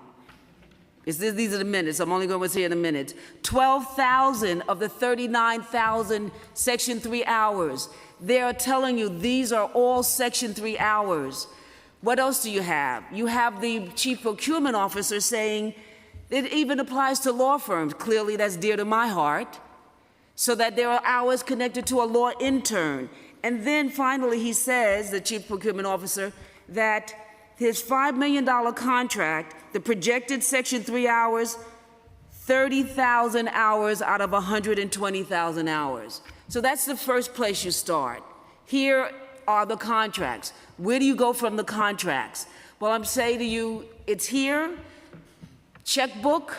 These are the minutes. I'm only going to say in a minute. 12,000 of the 39,000 Section 3 hours. They are telling you these are all Section 3 hours. What else do you have? You have the chief procurement officer saying it even applies to law firms. Clearly, that's dear to my heart. So that there are hours connected to a law intern. And then finally, he says, the chief procurement officer, that his $5 million contract, the projected Section 3 hours, 30,000 hours out of 120,000 hours. So that's the first place you start. Here are the contracts. Where do you go from the contracts? Well, I'm saying to you, it's here. Checkbook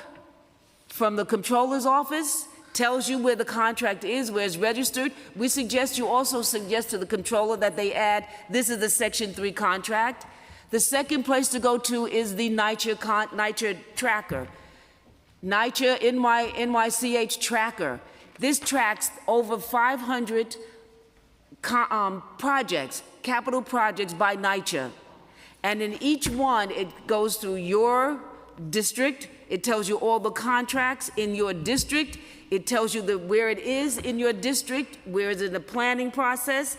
from the comptroller's office tells you where the contract is, where it's registered. We suggest you also suggest to the comptroller that they add, this is the Section 3 contract. The second place to go to is the NYCHA tracker. NYCHA NYCH tracker. This tracks over 500 projects, capital projects by NYCHA. And in each one, it goes through your district. It tells you all the contracts in your district. It tells you where it is in your district, where it's in the planning process.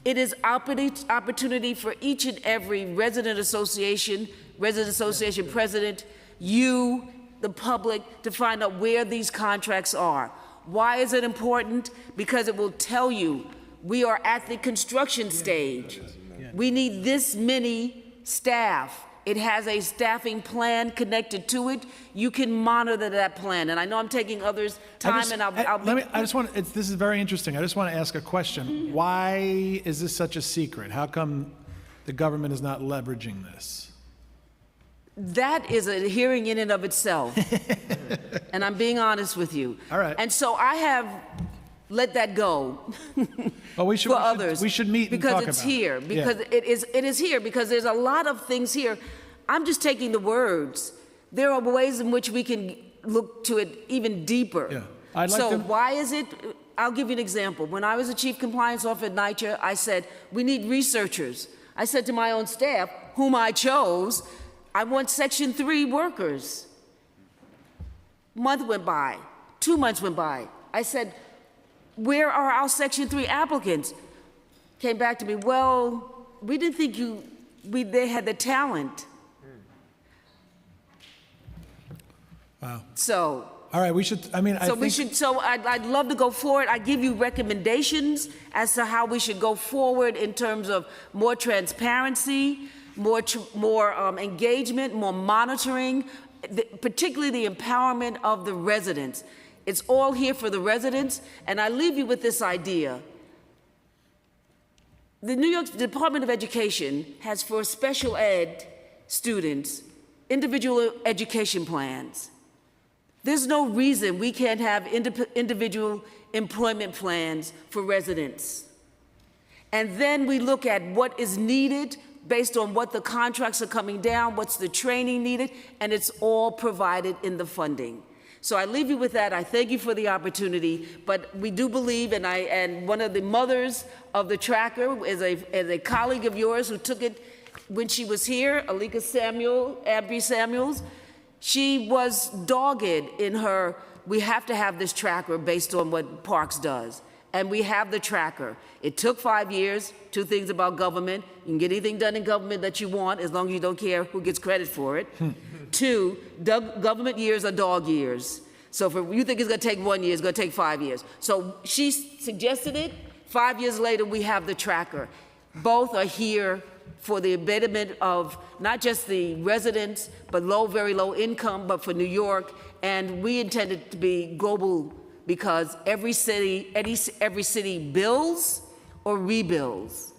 It is opportunity for each and every resident association president, you, the public, to find out where these contracts are. Why is it important? Because it will tell you we are at the construction stage. We need this many staff. It has a staffing plan connected to it. You can monitor that plan. And I know I'm taking others' time, this is very interesting. I just want to ask a question. Why is this such a secret? How come the government is not leveraging this? That is a hearing in and of itself. And I'm being honest with you. All right. And so I have let that go. Well, we should meet and talk about it. Because it's here. Because it is here. Because there's a lot of things here. I'm just taking the words. There are ways in which we can look to it even deeper. Yeah. Why is it? I'll give you an example. When I was the chief compliance officer at NYCHA, I said, we need researchers. I said to my own staff, whom I chose, I want Section 3 workers. Month went by. 2 months went by. I said, where are our Section 3 applicants? Came back to me, well, we didn't think they had the talent. Wow. So. All right, I'd love to go forward. I give you recommendations as to how we should go forward in terms of more transparency, more engagement, more monitoring, particularly the empowerment of the residents. It's all here for the residents, and I leave you with this idea. The New York Department of Education has for special ed students individual education plans. There's no reason we can't have individual employment plans for residents. And then we look at what is needed based on what the contracts are coming down, what's the training needed, and it's all provided in the funding. So I leave you with that. I thank you for the opportunity, but we do believe, and one of the mothers of the tracker is a colleague of yours who took it when she was here, Abby Samuels. She was dogged in her, we have to have this tracker based on what Parks does. And we have the tracker. It took 5 years. 2 things about government. You can get anything done in government that you want as long as you don't care who gets credit for it. 2, government years are dog years. So if you think it's gonna take 1 year, it's gonna take 5 years. So she suggested it. 5 years later, we have the tracker. Both are here for the betterment of not just the residents, but very low income, but for New York. And we intend it to be global because every city builds or rebuilds.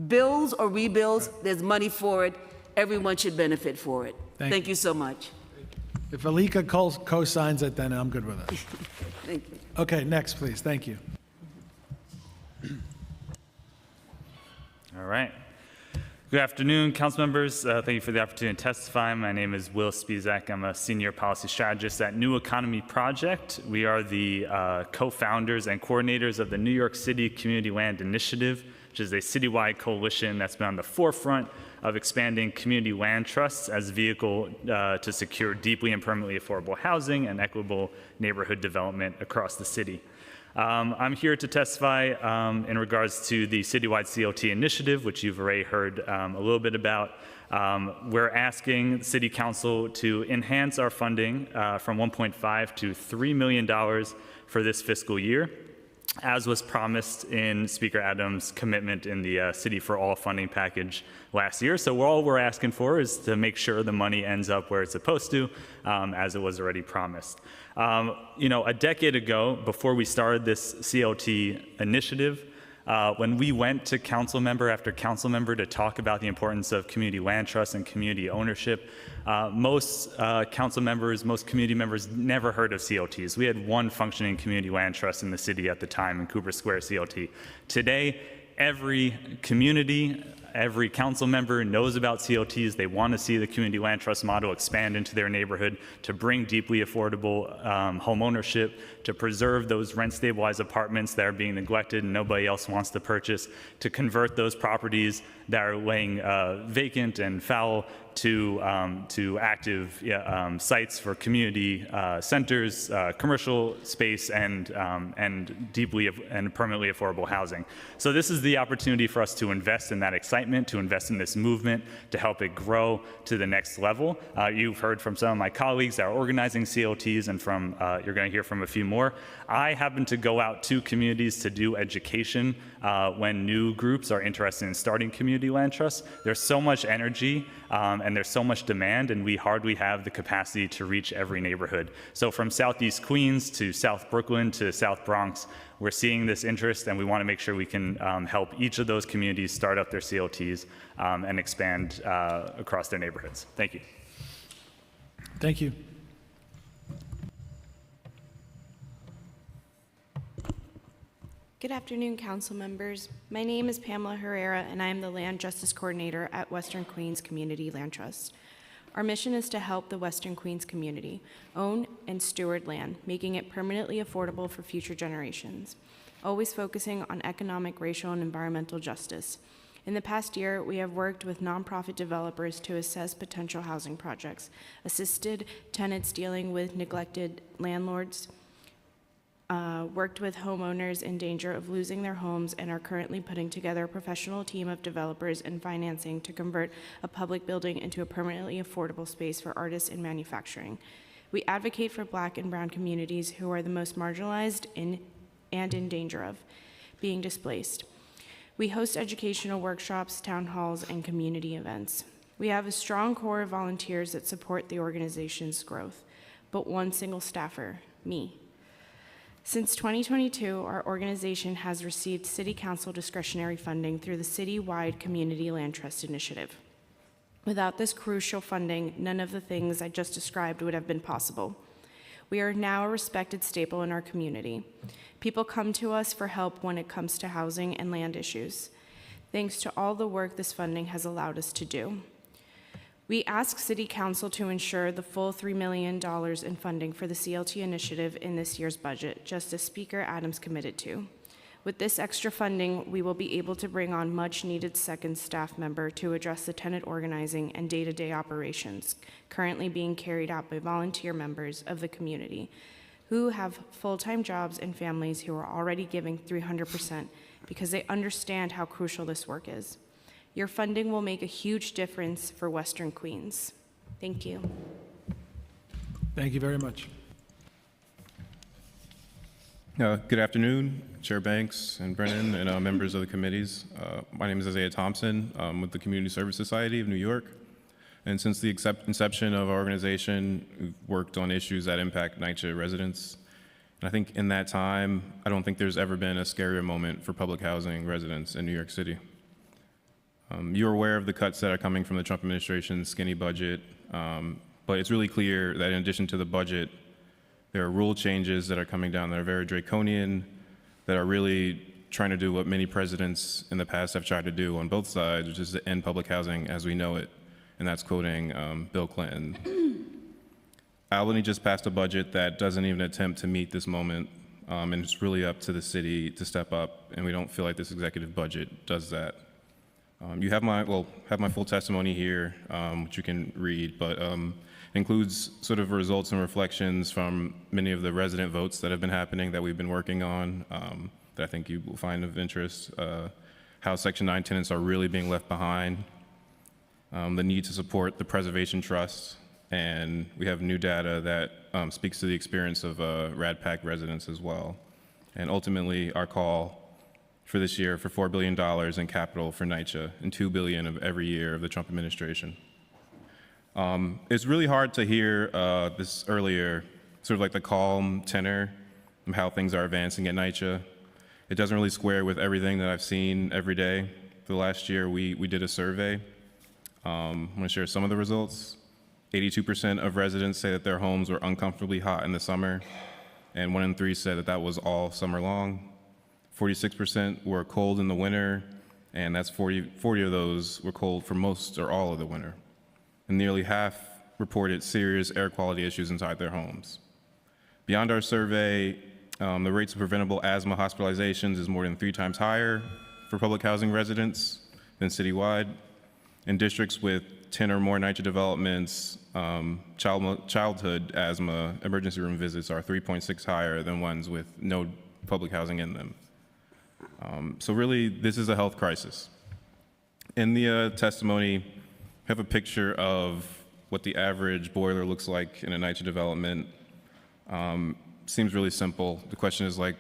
Builds or rebuilds, there's money for it. Everyone should benefit for it. Thank you so much. If Alika co-signs it, then I'm good with it. Thank you. Okay, next, please. Thank you. All right. Good afternoon, council members. Thank you for the opportunity to testify. My name is Will Spizak. I'm a senior policy strategist at New Economy Project. We are the co-founders and coordinators of the New York City Community Land Initiative, which is a citywide coalition that's been on the forefront of expanding community land trusts as a vehicle to secure deeply and permanently affordable housing and equitable neighborhood development across the city. I'm here to testify in regards to the citywide COT initiative, which you've already heard a little bit about. We're asking City Council to enhance our funding from $1.5 to $3 million for this fiscal year, as was promised in Speaker Adams' commitment in the City for All funding package last year. So all we're asking for is to make sure the money ends up where it's supposed to, as it was already promised. A decade ago, before we started this COT initiative, when we went to council member after council member to talk about the importance of community land trust and community ownership, most council members, most community members never heard of COTs. We had one functioning community land trust in the city at the time in Cooper Square COT. Today, every community, every council member knows about COTs. They want to see the community land trust model expand into their neighborhood to bring deeply affordable home ownership, to preserve those rent-stabilized apartments that are being neglected and nobody else wants to purchase, to convert those properties that are laying vacant and foul to active sites for community centers, commercial space, and deeply and permanently affordable housing. So this is the opportunity for us to invest in that excitement, to invest in this movement, to help it grow to the next level. You've heard from some of my colleagues that are organizing COTs, and you're going to hear from a few more. I happen to go out to communities to do education when new groups are interested in starting community land trusts. There's so much energy and there's so much demand, and we hardly have the capacity to reach every neighborhood. So from Southeast Queens to South Brooklyn to South Bronx, we're seeing this interest, and we want to make sure we can help each of those communities start up their COTs and expand across their neighborhoods. Thank you. Thank you. Good afternoon, council members. My name is Pamela Herrera, and I am the Land Justice Coordinator at Western Queens Community Land Trust. Our mission is to help the Western Queens community own and steward land, making it permanently affordable for future generations, always focusing on economic, racial, and environmental justice. In the past year, we have worked with nonprofit developers to assess potential housing projects, assisted tenants dealing with neglected landlords, worked with homeowners in danger of losing their homes, and are currently putting together a professional team of developers and financing to convert a public building into a permanently affordable space for artists and manufacturing. We advocate for Black and Brown communities who are the most marginalized and in danger of being displaced. We host educational workshops, town halls, and community events. We have a strong core of volunteers that support the organization's growth, but one single staffer, me. Since 2022, our organization has received City Council discretionary funding through the citywide Community Land Trust Initiative. Without this crucial funding, none of the things I just described would have been possible. We are now a respected staple in our community. People come to us for help when it comes to housing and land issues, thanks to all the work this funding has allowed us to do. We ask City Council to ensure the full $3 million in funding for the CLT initiative in this year's budget, just as Speaker Adams committed to. With this extra funding, we will be able to bring on much-needed second staff member to address the tenant organizing and day-to-day operations currently being carried out by volunteer members of the community who have full-time jobs and families who are already giving 300% because they understand how crucial this work is. Your funding will make a huge difference for Western Queens. Thank you. Thank you very much. Good afternoon, Chair Banks and Brennan and members of the committees. My name is Isaiah Thompson. I'm with the Community Service Society of New York. And since the inception of our organization, we've worked on issues that impact NYCHA residents. And I think in that time, I don't think there's ever been a scarier moment for public housing residents in New York City. You're aware of the cuts that are coming from the Trump administration's skinny budget, but it's really clear that in addition to the budget, there are rule changes that are coming down that are very draconian, that are really trying to do what many presidents in the past have tried to do on both sides, which is to end public housing as we know it. And that's quoting Bill Clinton. Albany just passed a budget that doesn't even attempt to meet this moment, and it's really up to the city to step up, and we don't feel like this executive budget does that. You have my full testimony here, which you can read, but includes sort of results and reflections from many of the resident votes that have been happening that we've been working on that I think you will find of interest. How Section 9 tenants are really being left behind, the need to support the Preservation Trust, and we have new data that speaks to the experience of RADPAC residents as well. And ultimately, our call for this year for $4 billion in capital for NYCHA and $2 billion of every year of the Trump administration. It's really hard to hear this earlier, sort of like the calm tenor of how things are advancing at NYCHA. It doesn't really square with everything that I've seen every day. For the last year, we did a survey. I'm going to share some of the results. 82% of residents say that their homes were uncomfortably hot in the summer, and 1 in 3 said that that was all summer long. 46% were cold in the winter, and that's 40 of those were cold for most or all of the winter. And nearly half reported serious air quality issues inside their homes. Beyond our survey, the rates of preventable asthma hospitalizations is more than 3 times higher for public housing residents than citywide. In districts with 10 or more NYCHA developments, childhood asthma emergency room visits are 3.6 higher than ones with no public housing in them. So really, this is a health crisis. In the testimony, I have a picture of what the average boiler looks like in a NYCHA development. Seems really simple. The question is like,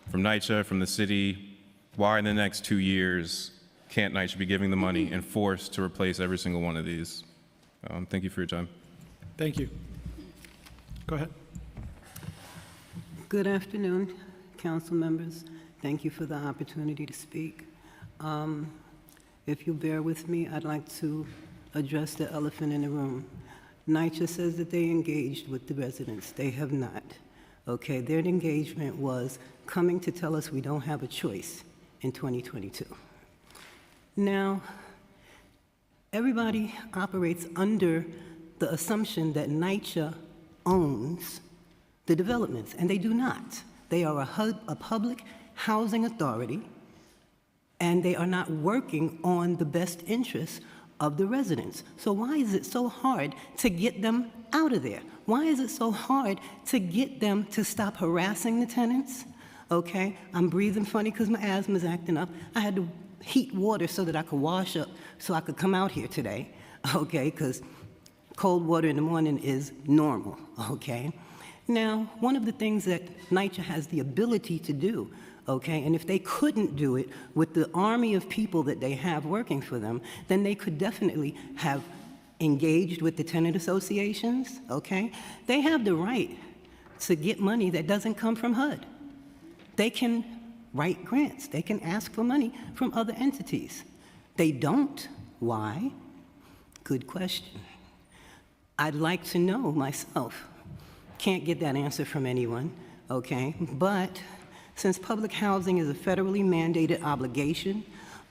from NYCHA, from the city, why in the next 2 years can't NYCHA be giving the money and forced to replace every single one of these? Thank you for your time. Thank you. Go ahead. Good afternoon, council members. Thank you for the opportunity to speak. If you'll bear with me, I'd like to address the elephant in the room. NYCHA says that they engaged with the residents. They have not. Okay, their engagement was coming to tell us we don't have a choice in 2022. Now, everybody operates under the assumption that NYCHA owns the developments, and they do not. They are a public housing authority, and they are not working on the best interests of the residents. So why is it so hard to get them out of there? Why is it so hard to get them to stop harassing the tenants? Okay, I'm breathing funny because my asthma's acting up. I had to heat water so that I could wash up so I could come out here today, okay, because cold water in the morning is normal, okay? Now, one of the things that NYCHA has the ability to do, okay, and if they couldn't do it with the army of people that they have working for them, then they could definitely have engaged with the tenant associations, okay? They have the right to get money that doesn't come from HUD. They can write grants. They can ask for money from other entities. They don't. Why? Good question. I'd like to know myself. Can't get that answer from anyone, okay? But since public housing is a federally mandated obligation,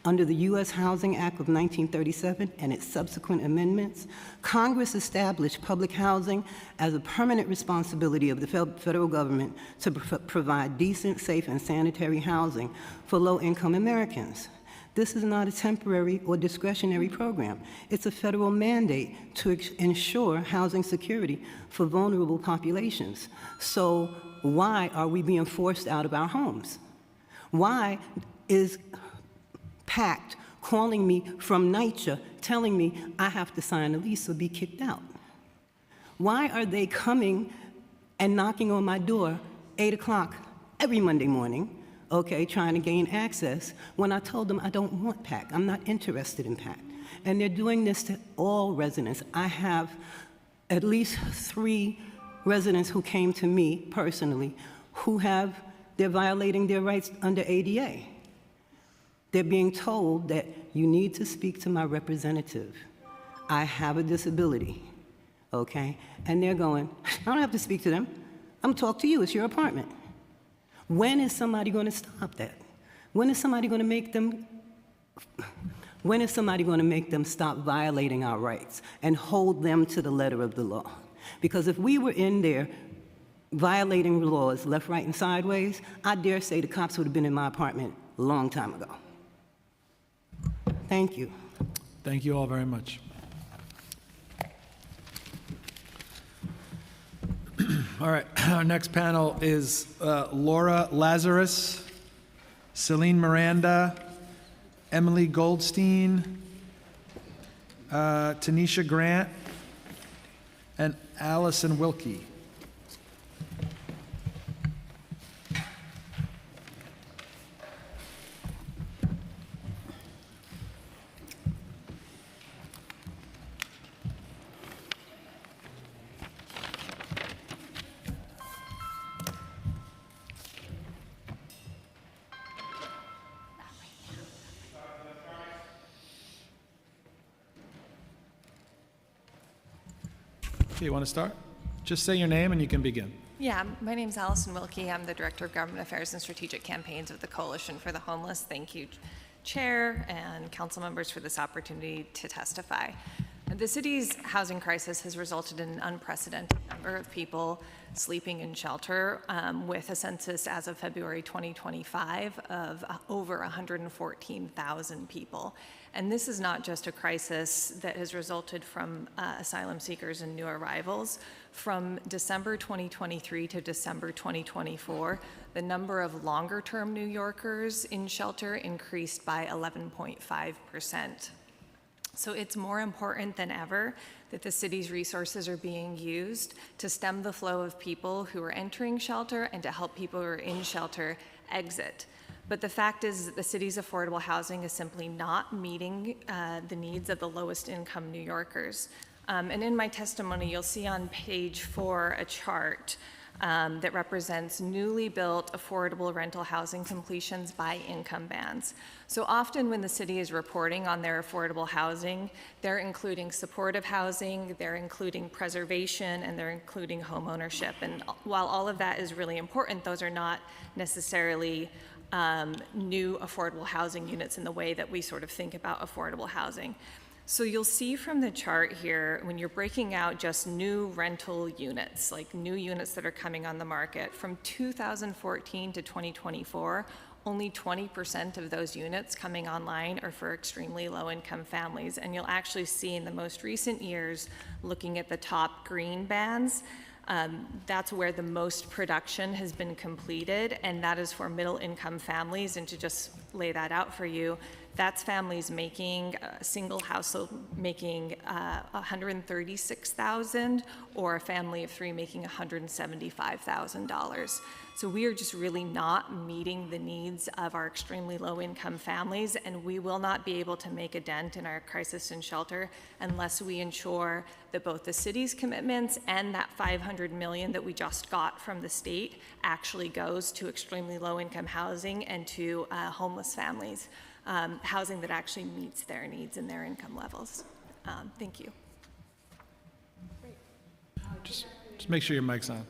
Under the U.S. Housing Act of 1937 and its subsequent amendments, Congress established public housing as a permanent responsibility of the federal government to provide decent, safe, and sanitary housing for low-income Americans. This is not a temporary or discretionary program. It's a federal mandate to ensure housing security for vulnerable populations. So why are we being forced out of our homes? Why is PACT calling me from NYCHA telling me I have to sign a lease or be kicked out? Why are they coming and knocking on my door 8 o'clock every Monday morning, okay, trying to gain access when I told them I don't want PACT, I'm not interested in PACT? And they're doing this to all residents. I have at least 3 residents who came to me personally who they're violating their rights under ADA. They're being told that you need to speak to my representative. I have a disability, okay? And they're going, I don't have to speak to them. I'm gonna talk to you, it's your apartment. When is somebody gonna stop that? When is somebody gonna make them stop violating our rights and hold them to the letter of the law? Because if we were in there violating the laws left, right, and sideways, I dare say the cops would have been in my apartment a long time ago. Thank you. Thank you all very much. All right, our next panel is Laura Lazarus, Celine Miranda, Emily Goldstein, Tanisha Grant, and Allison Wilkie. You want to start? Just say your name and you can begin. Yeah, my name's Allison Wilkie. I'm the Director of Government Affairs and Strategic Campaigns of the Coalition for the Homeless. Thank you, Chair and council members, for this opportunity to testify. The city's housing crisis has resulted in an unprecedented number of people sleeping in shelter, with a census as of February 2025 of over 114,000 people. And this is not just a crisis that has resulted from asylum seekers and new arrivals. From December 2023 to December 2024, the number of longer-term New Yorkers in shelter increased by 11.5%. So it's more important than ever that the city's resources are being used to stem the flow of people who are entering shelter and to help people who are in shelter exit. But the fact is that the city's affordable housing is simply not meeting the needs of the lowest income New Yorkers. And in my testimony, you'll see on page 4 a chart that represents newly built affordable rental housing completions by income bands. So often when the city is reporting on their affordable housing, they're including supportive housing, they're including preservation, and they're including home ownership. And while all of that is really important, those are not necessarily new affordable housing units in the way that we sort of think about affordable housing. So you'll see from the chart here, when you're breaking out just new rental units, like new units that are coming on the market, from 2014 to 2024, only 20% of those units coming online are for extremely low-income families. And you'll actually see in the most recent years, looking at the top green bands, that's where the most production has been completed, and that is for middle-income families. And to just lay that out for you, that's families making a single household making $136,000, or a family of 3 making $175,000. So we are just really not meeting the needs of our extremely low-income families, and we will not be able to make a dent in our crisis and shelter unless we ensure that both the city's commitments and that $500 million that we just got from the state actually goes to extremely low-income housing and to homeless families. Housing that actually meets their needs and their income levels. Thank you. Just make sure your mic's on.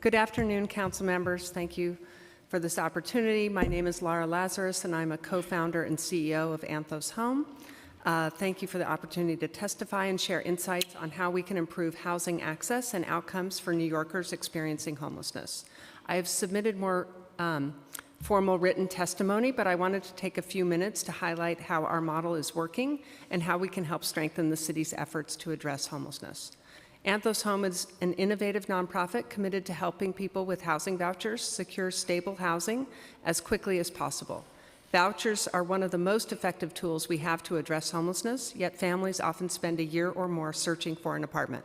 Good afternoon, council members. Thank you for this opportunity. My name is Laura Lazarus, and I'm a co-founder and CEO of Anthos Home. Thank you for the opportunity to testify and share insights on how we can improve housing access and outcomes for New Yorkers experiencing homelessness. I have submitted more formal written testimony, but I wanted to take a few minutes to highlight how our model is working and how we can help strengthen the city's efforts to address homelessness. Anthos Home is an innovative nonprofit committed to helping people with housing vouchers secure stable housing as quickly as possible. Vouchers are one of the most effective tools we have to address homelessness, yet families often spend a year or more searching for an apartment.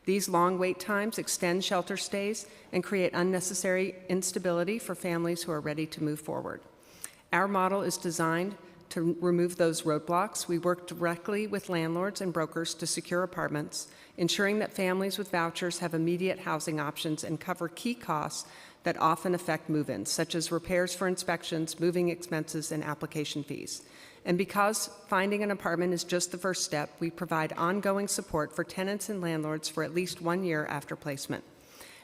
These long wait times extend shelter stays and create unnecessary instability for families who are ready to move forward. Our model is designed to remove those roadblocks. We work directly with landlords and brokers to secure apartments, ensuring that families with vouchers have immediate housing options and cover key costs that often affect move-ins, such as repairs for inspections, moving expenses, and application fees. And because finding an apartment is just the first step, we provide ongoing support for tenants and landlords for at least 1 year after placement.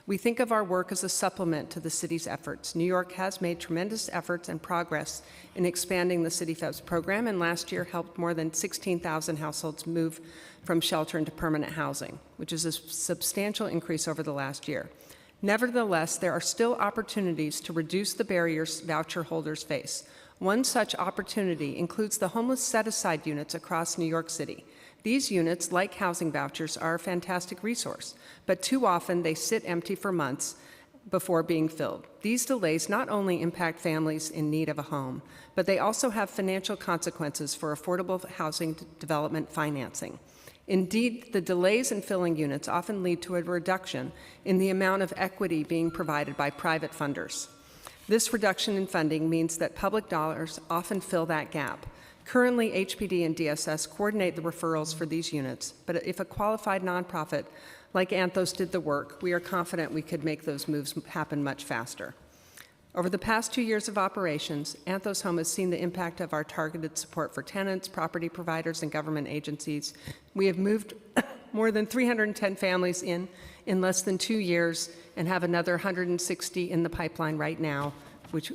We think of our work as a supplement to the city's efforts. New York has made tremendous efforts and progress in expanding the City Fevs program, and last year helped more than 16,000 households move from shelter into permanent housing, which is a substantial increase over the last year. Nevertheless, there are still opportunities to reduce the barriers voucher holders face. One such opportunity includes the homeless set-aside units across New York City. These units, like housing vouchers, are a fantastic resource, but too often they sit empty for months before being filled. These delays not only impact families in need of a home, but they also have financial consequences for affordable housing development financing. Indeed, the delays in filling units often lead to a reduction in the amount of equity being provided by private funders. This reduction in funding means that public dollars often fill that gap. Currently, HPD and DSS coordinate the referrals for these units, but if a qualified nonprofit like Anthos did the work, we are confident we could make those moves happen much faster. Over the past 2 years of operations, Anthos Home has seen the impact of our targeted support for tenants, property providers, and government agencies. We have moved more than 310 families in less than 2 years and have another 160 in the pipeline right now,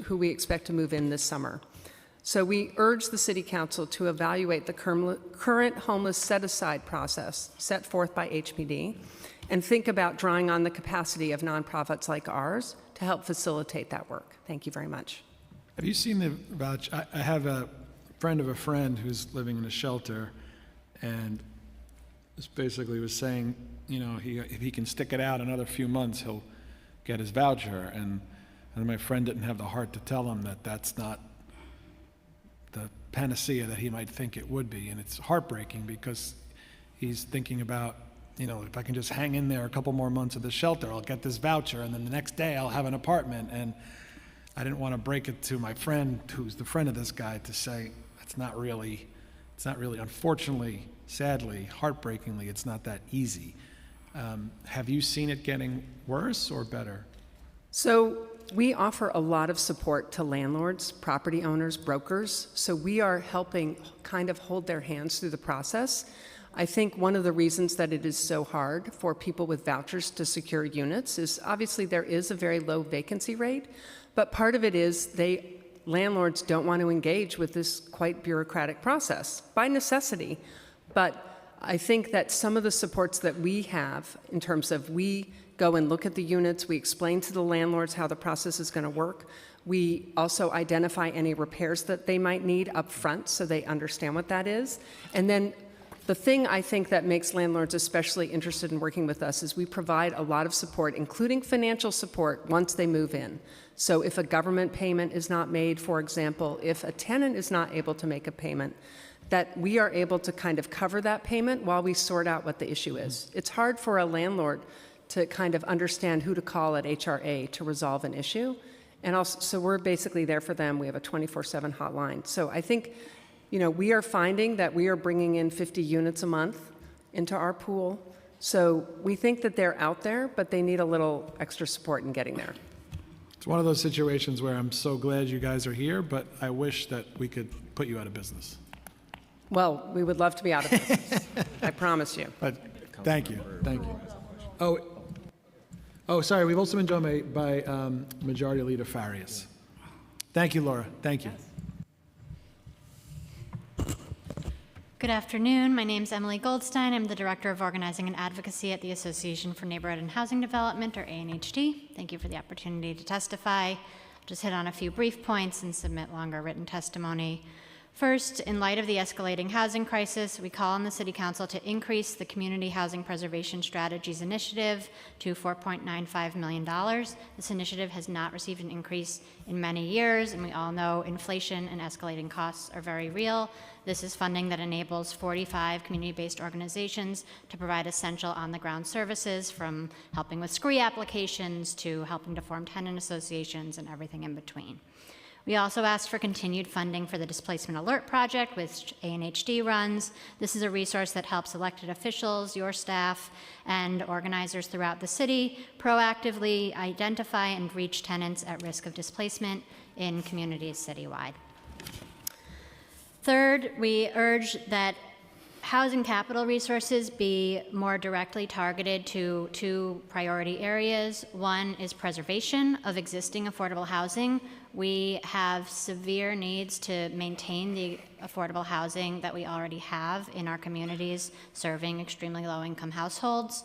who we expect to move in this summer. So we urge the City Council to evaluate the current homeless set-aside process set forth by HPD and think about drawing on the capacity of nonprofits like ours to help facilitate that work. Thank you very much. Have you seen the voucher? I have a friend of a friend who's living in a shelter, and this basically was saying, you know, if he can stick it out another few months, he'll get his voucher. And my friend didn't have the heart to tell him that that's not the panacea that he might think it would be. And it's heartbreaking because he's thinking about, you know, if I can just hang in there a couple more months at the shelter, I'll get this voucher, and then the next day I'll have an apartment. And I didn't want to break it to my friend, who's the friend of this guy, to say, it's not really, unfortunately, sadly, heartbreakingly, it's not that easy. Have you seen it getting worse or better? So we offer a lot of support to landlords, property owners, brokers. So we are helping kind of hold their hands through the process. I think one of the reasons that it is so hard for people with vouchers to secure units is obviously there is a very low vacancy rate, but part of it is landlords don't want to engage with this quite bureaucratic process by necessity. But I think that some of the supports that we have in terms of we go and look at the units, we explain to the landlords how the process is going to work. We also identify any repairs that they might need up front so they understand what that is. And then the thing I think that makes landlords especially interested in working with us is we provide a lot of support, including financial support, once they move in. So if a government payment is not made, for example, if a tenant is not able to make a payment, that we are able to kind of cover that payment while we sort out what the issue is. It's hard for a landlord to kind of understand who to call at HRA to resolve an issue. And also, so we're basically there for them. We have a 24/7 hotline. So I think, you know, we are finding that we are bringing in 50 units a month into our pool. So we think that they're out there, but they need a little extra support in getting there. It's one of those situations where I'm so glad you guys are here, but I wish that we could put you out of business. Well, we would love to be out of business. I promise you. But thank you. Thank you. Oh, sorry. We've also been joined by Majority Leader Farias. Thank you, Laura. Thank you. Good afternoon. My name is Emily Goldstein. I'm the Director of Organizing and Advocacy at the Association for Neighborhood and Housing Development, or ANHD. Thank you for the opportunity to testify. I'll just hit on a few brief points and submit longer written testimony. First, in light of the escalating housing crisis, we call on the City Council to increase the Community Housing Preservation Strategies Initiative to $4.95 million. This initiative has not received an increase in many years, and we all know inflation and escalating costs are very real. This is funding that enables 45 community-based organizations to provide essential on-the-ground services, from helping with scree applications to helping to form tenant associations and everything in between. We also asked for continued funding for the Displacement Alert Project, which ANHD runs. This is a resource that helps elected officials, your staff, and organizers throughout the city proactively identify and reach tenants at risk of displacement in communities citywide. Third, we urge that housing capital resources be more directly targeted to two priority areas. One is preservation of existing affordable housing. We have severe needs to maintain the affordable housing that we already have in our communities, serving extremely low-income households.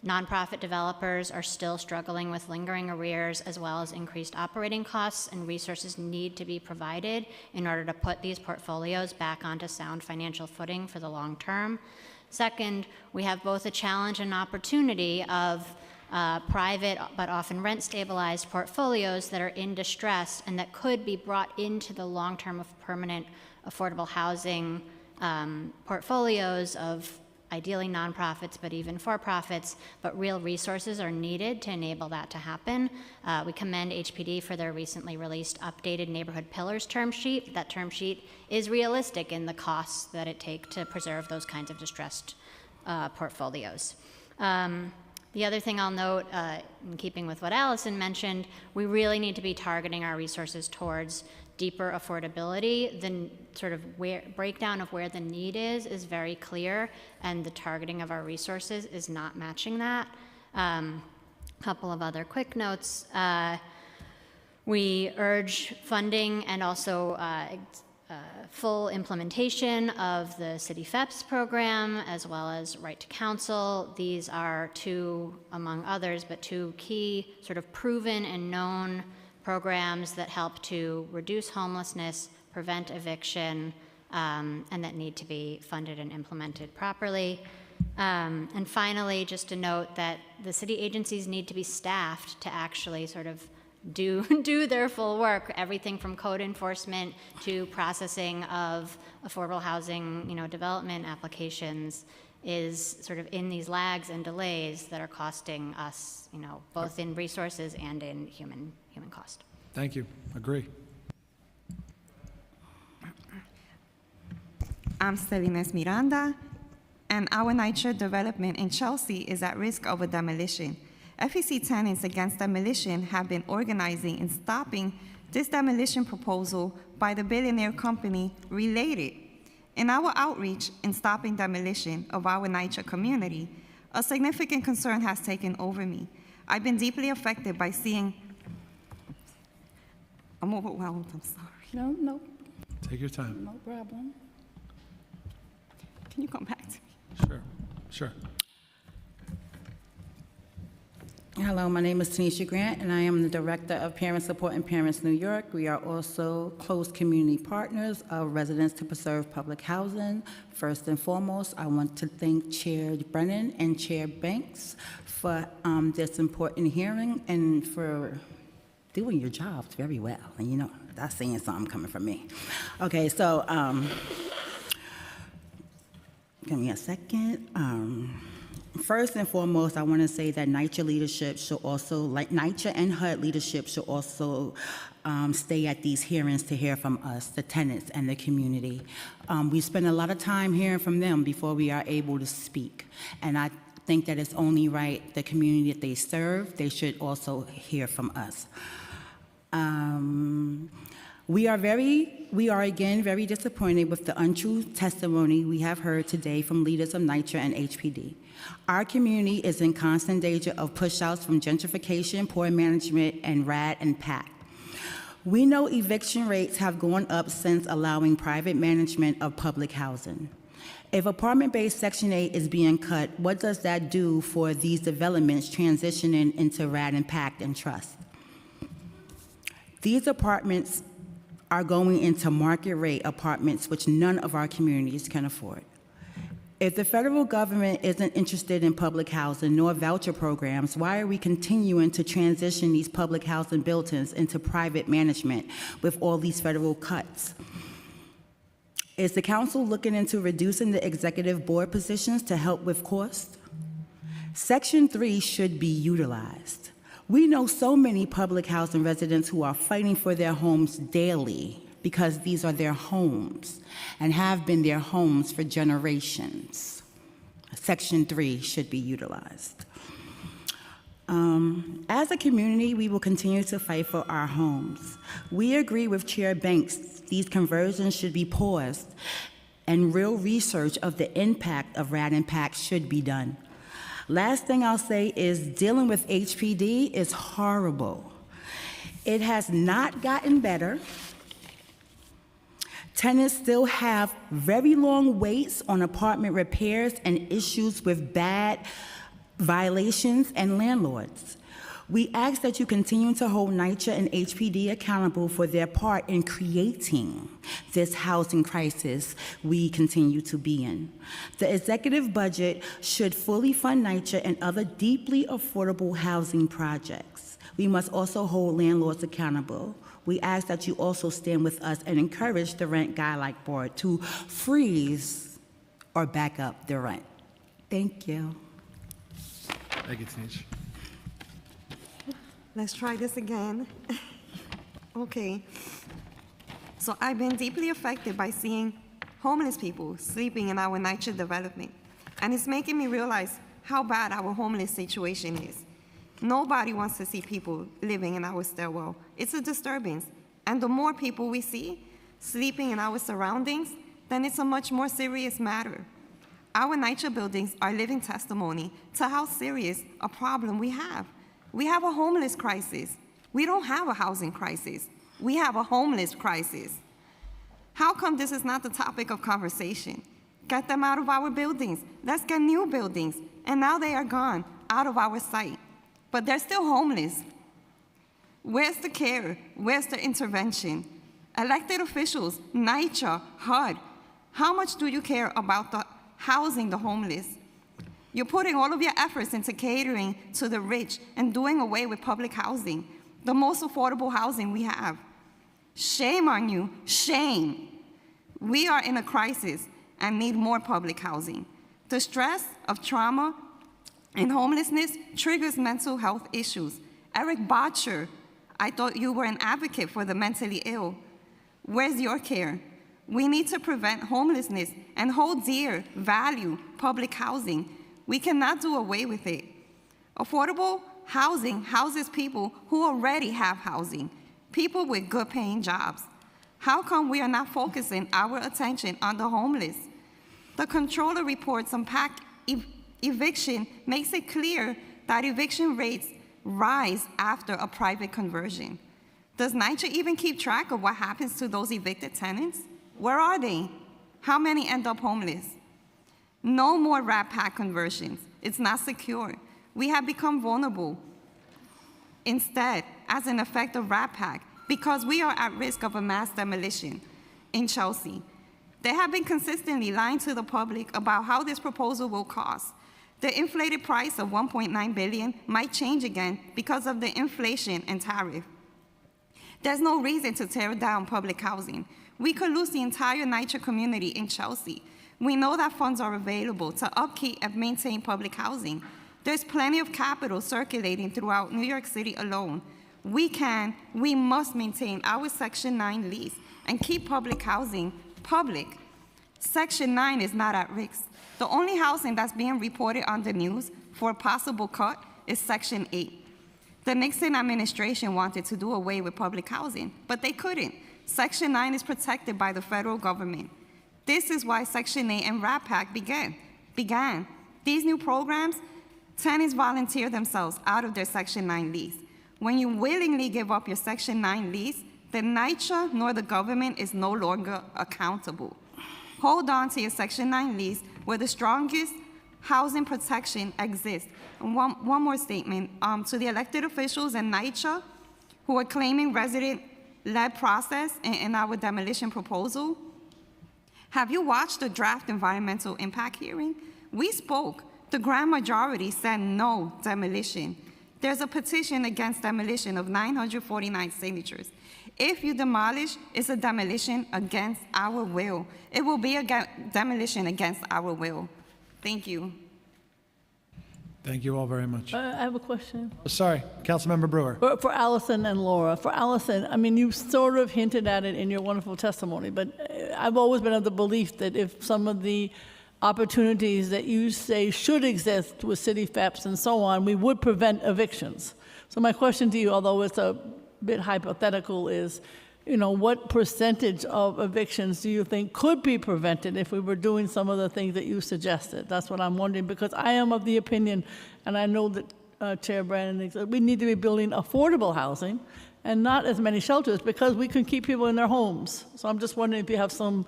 Nonprofit developers are still struggling with lingering arrears, as well as increased operating costs, and resources need to be provided in order to put these portfolios back onto sound financial footing for the long term. Second, we have both a challenge and opportunity of private but often rent-stabilized portfolios that are in distress and that could be brought into the long-term of permanent affordable housing portfolios of ideally nonprofits, but even for-profits, but real resources are needed to enable that to happen. We commend HPD for their recently released updated neighborhood pillars term sheet. That term sheet is realistic in the costs that it takes to preserve those kinds of distressed portfolios. The other thing I'll note, in keeping with what Allison mentioned, we really need to be targeting our resources towards deeper affordability. The sort of breakdown of where the need is very clear, and the targeting of our resources is not matching that. Couple of other quick notes. We urge funding and also full implementation of the City FEPS program, as well as Right to Counsel. These are two, among others, but two key sort of proven and known programs that help to reduce homelessness, prevent eviction, and that need to be funded and implemented properly. And finally, just to note that the city agencies need to be staffed to actually sort of do their full work, everything from code enforcement to processing of affordable housing, development applications is sort of in these lags and delays that are costing us, both in resources and in human cost. Thank you. Agree. I'm Celines Miranda, and our NYCHA development in Chelsea is at risk of a demolition. FEC tenants against demolition have been organizing and stopping this demolition proposal by the billionaire company Related. In our outreach in stopping demolition of our NYCHA community, a significant concern has taken over me. I've been deeply affected by seeing. I'm overwhelmed, I'm sorry. No. Take your time. No problem. Can you come back to me? Sure. Hello, my name is Tanisha Grant, and I am the Director of Parent Support and Parents New York. We are also close community partners of Residents to Preserve Public Housing. First and foremost, I want to thank Chair Brennan and Chair Banks for this important hearing and for doing your jobs very well. And that's saying something coming from me. Okay, so give me a second. First and foremost, I want to say that NYCHA leadership should also, like NYCHA and HUD leadership, should also stay at these hearings to hear from us, the tenants and the community. We spend a lot of time hearing from them before we are able to speak. And I think that it's only right, the community that they serve, they should also hear from us. We are again very disappointed with the untrue testimony we have heard today from leaders of NYCHA and HPD. Our community is in constant danger of push-outs from gentrification, poor management, and RAD and PAC. We know eviction rates have gone up since allowing private management of public housing. If apartment-based Section 8 is being cut, what does that do for these developments transitioning into RAD Impact and Trust? These apartments are going into market rate apartments, which none of our communities can afford. If the federal government isn't interested in public housing nor voucher programs, why are we continuing to transition these public housing buildings into private management with all these federal cuts? Is the council looking into reducing the executive board positions to help with cost? Section 3 should be utilized. We know so many public housing residents who are fighting for their homes daily because these are their homes and have been their homes for generations. Section 3 should be utilized. As a community, we will continue to fight for our homes. We agree with Chair Banks, these conversions should be paused and real research of the impact of RAD Impact should be done. Last thing I'll say is dealing with HPD is horrible. It has not gotten better. Tenants still have very long waits on apartment repairs and issues with bad violations and landlords. We ask that you continue to hold NYCHA and HPD accountable for their part in creating this housing crisis we continue to be in. The executive budget should fully fund NYCHA and other deeply affordable housing projects. We must also hold landlords accountable. We ask that you also stand with us and encourage the Rent Guideline Board to freeze or back up the rent. Thank you. Thank you, Tanish. Let's try this again. Okay. So I've been deeply affected by seeing homeless people sleeping in our NYCHA development. And it's making me realize how bad our homeless situation is. Nobody wants to see people living in our stairwell. It's a disturbance. And the more people we see sleeping in our surroundings, then it's a much more serious matter. Our NYCHA buildings are living testimony to how serious a problem we have. We have a homeless crisis. We don't have a housing crisis. We have a homeless crisis. How come this is not the topic of conversation? Get them out of our buildings. Let's get new buildings. And now they are gone, out of our sight. But they're still homeless. Where's the care? Where's the intervention? Elected officials, NYCHA, HUD, how much do you care about housing the homeless? You're putting all of your efforts into catering to the rich and doing away with public housing, the most affordable housing we have. Shame on you, shame. We are in a crisis and need more public housing. The stress of trauma and homelessness triggers mental health issues. Eric Botcher, I thought you were an advocate for the mentally ill. Where's your care? We need to prevent homelessness and hold dear, value public housing. We cannot do away with it. Affordable housing houses people who already have housing, people with good paying jobs. How come we are not focusing our attention on the homeless? The controller reports on PAC eviction makes it clear that eviction rates rise after a private conversion. Does NYCHA even keep track of what happens to those evicted tenants? Where are they? How many end up homeless? No more RAD PAC conversions. It's not secure. We have become vulnerable. Instead, as an effect of RAD PAC, because we are at risk of a mass demolition in Chelsea. They have been consistently lying to the public about how this proposal will cost. The inflated price of $1.9 billion might change again because of the inflation and tariff. There's no reason to tear down public housing. We could lose the entire NYCHA community in Chelsea. We know that funds are available to upkeep and maintain public housing. There's plenty of capital circulating throughout New York City alone. We must maintain our Section 9 lease and keep public housing public. Section 9 is not at risk. The only housing that's being reported on the news for a possible cut is Section 8. The Nixon administration wanted to do away with public housing, but they couldn't. Section 9 is protected by the federal government. This is why Section 8 and RAD PAC began. These new programs, tenants volunteer themselves out of their Section 9 lease. When you willingly give up your Section 9 lease, The NYCHA nor the government is no longer accountable. Hold on to your Section 9 lease where the strongest housing protection exists. And one more statement to the elected officials in NYCHA who are claiming resident-led process in our demolition proposal. Have you watched the draft environmental impact hearing? We spoke. The grand majority said no demolition. There's a petition against demolition of 949 signatures. If you demolish, it's a demolition against our will. It will be a demolition against our will. Thank you. Thank you all very much. I have a question. Sorry, Councilmember Brewer. For Allison and Laura. For Allison, I mean, you sort of hinted at it in your wonderful testimony, but I've always been of the belief that if some of the opportunities that you say should exist with city FEPs and so on, we would prevent evictions. So my question to you, although it's a bit hypothetical, is, you know, what percentage of evictions do you think could be prevented if we were doing some of the things that you suggested? That's what I'm wondering, because I am of the opinion, and I know that Chair Brandon, we need to be building affordable housing and not as many shelters because we can keep people in their homes. So I'm just wondering if you have some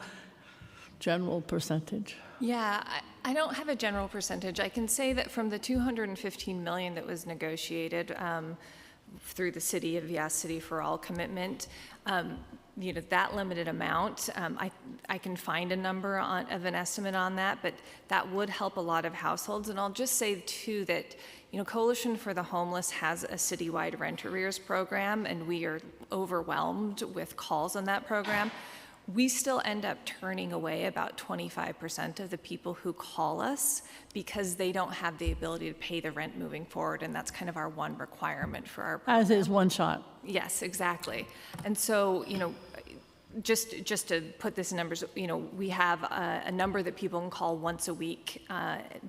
general percentage. Yeah, I don't have a general percentage. I can say that from the $215 million that was negotiated through the City of Yes City for All commitment, you know, that limited amount, I can find a number of an estimate on that, but that would help a lot of households. And I'll just say too that, you know, Coalition for the Homeless has a citywide rent arrears program, and we are overwhelmed with calls on that program. We still end up turning away about 25% of the people who call us because they don't have the ability to pay the rent moving forward, and that's kind of our one requirement for our program. As is one shot. Yes, exactly. And so, you know, just to put this in numbers, you know, we have a number that people can call once a week,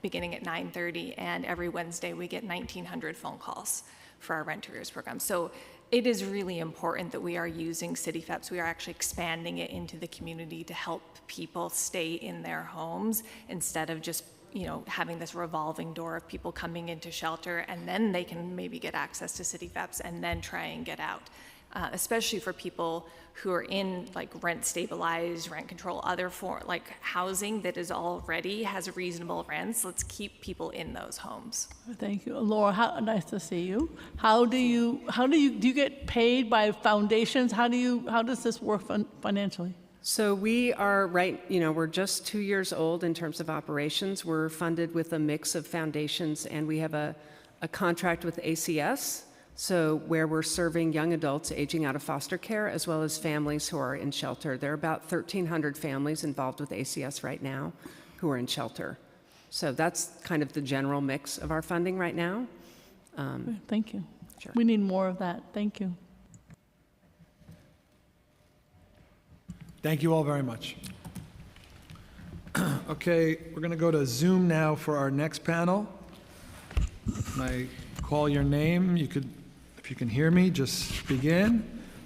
beginning at 9:30, and every Wednesday we get 1,900 phone calls for our rent arrears program. So it is really important that we are using City FEPs. We are actually expanding it into the community to help people stay in their homes instead of just, you know, having this revolving door of people coming into shelter and then they can maybe get access to City FEPs and then try and get out. Especially for people who are in like rent stabilized, rent control, other like housing that is already has reasonable rents. Let's keep people in those homes. Thank you. Laura, nice to see you. Do you get paid by foundations? How does this work financially? So we are we're just 2 years old in terms of operations. We're funded with a mix of foundations, and we have a contract with ACS. So where we're serving young adults aging out of foster care as well as families who are in shelter. There are about 1,300 families involved with ACS right now who are in shelter. So that's kind of the general mix of our funding right now. Thank you. Sure. We need more of that. Thank you. Thank you all very much. Okay, we're going to go to Zoom now for our next panel. When I call your name, if you can hear me, just begin.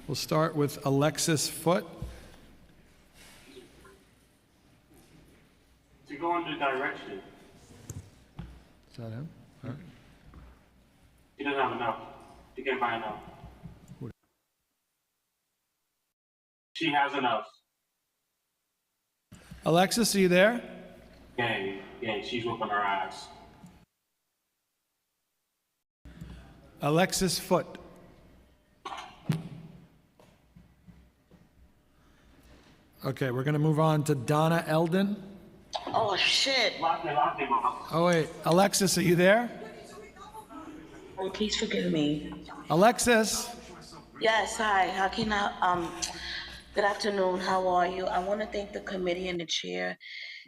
We'll start with Alexis Foote. To go under direction. Is that him? All right. He doesn't have enough. He can't buy enough. She has enough. Alexis, are you there? Gang, she's whooping her ass. Alexis Foote. Okay, we're going to move on to Donna Eldon. Oh, shit. Oh, wait. Alexis, are you there? Oh, please forgive me. Alexis. Yes, hi. How can I, good afternoon. How are you? I want to thank the committee and the chair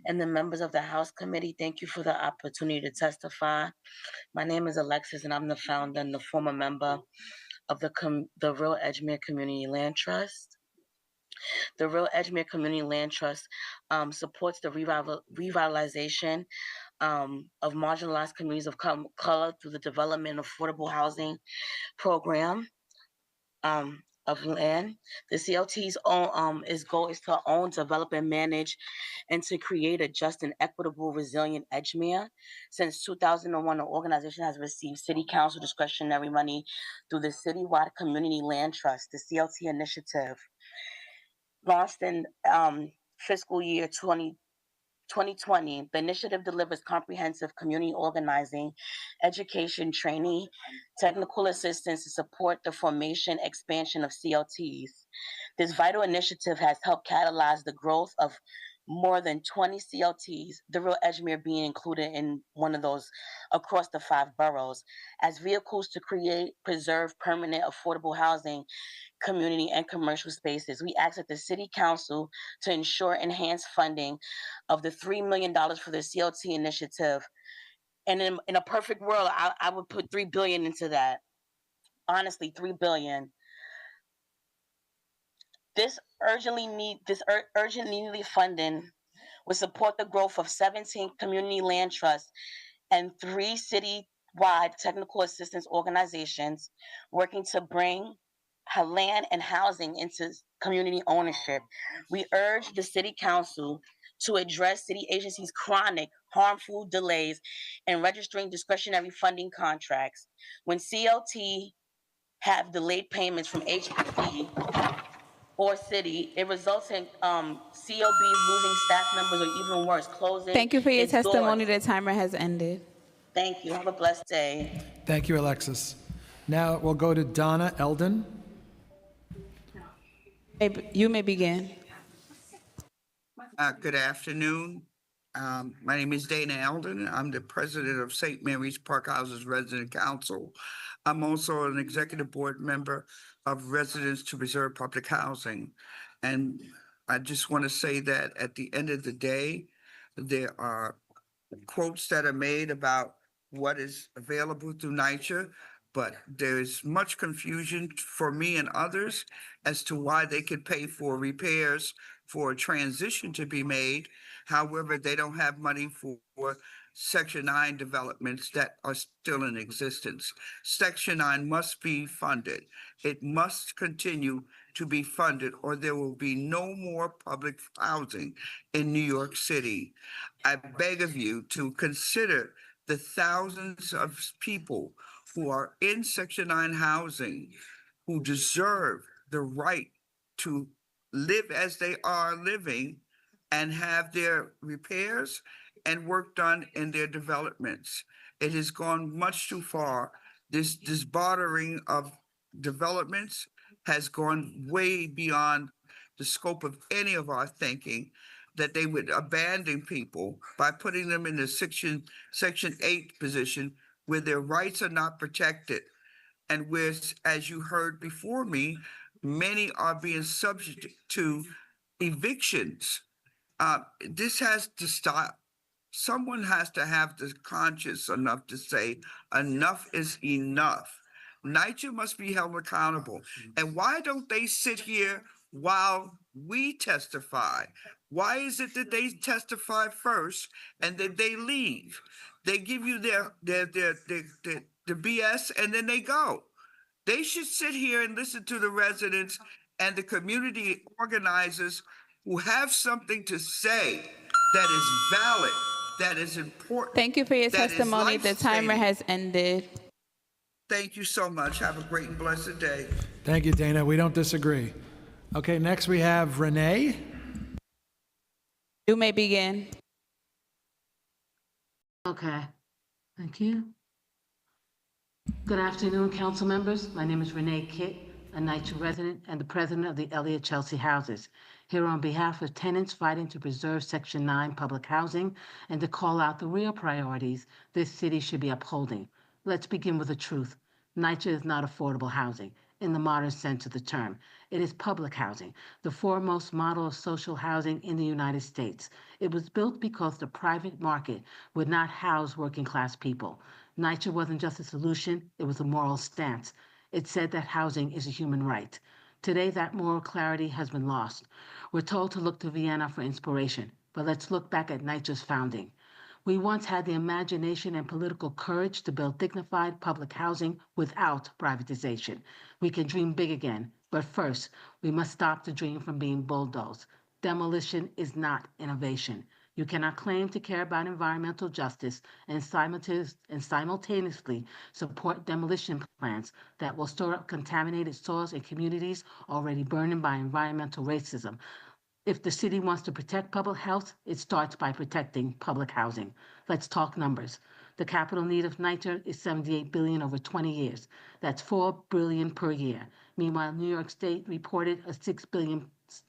and the members of the House Committee. Thank you for the opportunity to testify. My name is Alexis, and I'm the founder and the former member of the Real Edgemere Community Land Trust. The Real Edgemere Community Land Trust supports the revitalization of marginalized communities of color through the development of affordable housing program. of land. The CLT's own its goal is to own, develop, and manage, and to create a just and equitable, resilient Edgemere. Since 2001, the organization has received City Council discretionary money through the Citywide Community Land Trust, the CLT initiative. Launched in fiscal year 2020, the initiative delivers comprehensive community organizing, education, training, technical assistance to support the formation, expansion of CLTs. This vital initiative has helped catalyze the growth of more than 20 CLTs, the Real Edgemere being included in one of those across the 5 boroughs, as vehicles to create, preserve permanent, affordable housing, community, and commercial spaces. We ask that the City Council to ensure enhanced funding of the $3 million for the CLT initiative. And in a perfect world, I would put $3 billion into that. Honestly, $3 billion. This urgent needed funding would support the growth of 17 community land trusts and 3 city-wide technical assistance organizations working to bring land and housing into community ownership. We urge the City Council to address city agencies' chronic, harmful delays in registering discretionary funding contracts. When CLT have delayed payments from HPD or city, it results in COBs losing staff members or even worse, closing. Thank you for your its testimony. doors. The timer has ended. Thank you. Have a blessed day. Thank you, Alexis. Now we'll go to Donna Eldon. You may begin. Good afternoon. My name is Dana Eldon. I'm the president of St. Mary's Park Houses Resident Council. I'm also an executive board member of Residents to Preserve Public Housing. And I just want to say that at the end of the day, there are quotes that are made about what is available through NYCHA, but there's much confusion for me and others as to why they could pay for repairs for a transition to be made. However, they don't have money for Section 9 developments that are still in existence. Section 9 must be funded. It must continue to be funded, or there will be no more public housing in New York City. I beg of you to consider the thousands of people who are in Section 9 housing who deserve the right to live as they are living and have their repairs and work done in their developments. It has gone much too far. This bartering of developments has gone way beyond the scope of any of our thinking, that they would abandon people by putting them in the Section 8 position where their rights are not protected. And where, as you heard before me, many are being subject to evictions. This has to stop. Someone has to have the conscience enough to say, enough is enough. NYCHA must be held accountable. And why don't they sit here while we testify? Why is it that they testify first and then they leave? They give you their BS and then they go. They should sit here and listen to the residents and the community organizers who have something to say that is valid, that is important. Thank you for your that is testimony. The timer life-saving. has ended. Thank you so much. Have a great and blessed day. Thank you, Dana. We don't disagree. Okay, next we have Renee. You may begin. Okay, thank you. Good afternoon, council members. My name is Renee Kitt, a NYCHA resident and the president of the Elliott Chelsea Houses, here on behalf of tenants fighting to preserve Section 9 public housing and to call out the real priorities this city should be upholding. Let's begin with the truth. NYCHA is not affordable housing in the modern sense of the term. It is public housing, the foremost model of social housing in the United States. It was built because the private market would not house working class people. NYCHA wasn't just a solution, it was a moral stance. It said that housing is a human right. Today, that moral clarity has been lost. We're told to look to Vienna for inspiration, but let's look back at NYCHA's founding. We once had the imagination and political courage to build dignified public housing without privatization. We can dream big again, But first, we must stop the dream from being bulldozed. Demolition is not innovation. You cannot claim to care about environmental justice and simultaneously support demolition plans that will store up contaminated soils in communities already burdened by environmental racism. If the city wants to protect public health, it starts by protecting public housing. Let's talk numbers. The capital need of NYCHA is $78 billion over 20 years. That's $4 billion per year. Meanwhile, New York State reported a $6 billion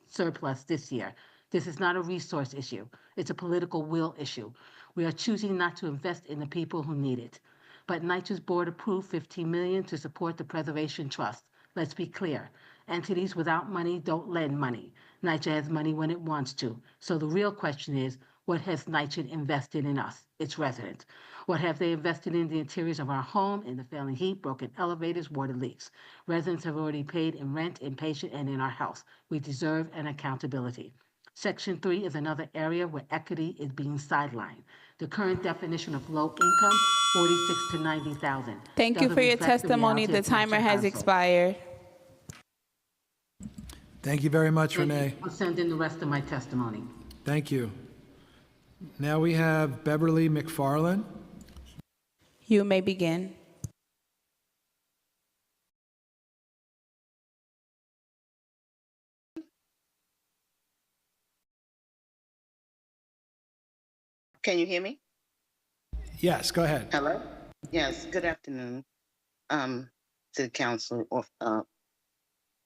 surplus this year. This is not a resource issue. It's a political will issue. We are choosing not to invest in the people who need it. But NYCHA's board approved $15 million to support the Preservation Trust. Let's be clear. Entities without money don't lend money. NYCHA has money when it wants to. So the real question is, what has NYCHA invested in us, its residents? What have they invested in the interiors of our home, in the failing heat, broken elevators, water leaks? Residents have already paid in rent, in patient, and in our health. We deserve an accountability. Section 3 is another area where equity is being sidelined. The current definition of low income, 46 to 90,000. Thank you for your testimony. The timer has expired. Thank you very much, Renee. I'll send in the rest of my testimony. Thank you. Now we have Beverly McFarland. You may begin. Can you hear me? Yes, go ahead. Hello? Yes, good afternoon to the council of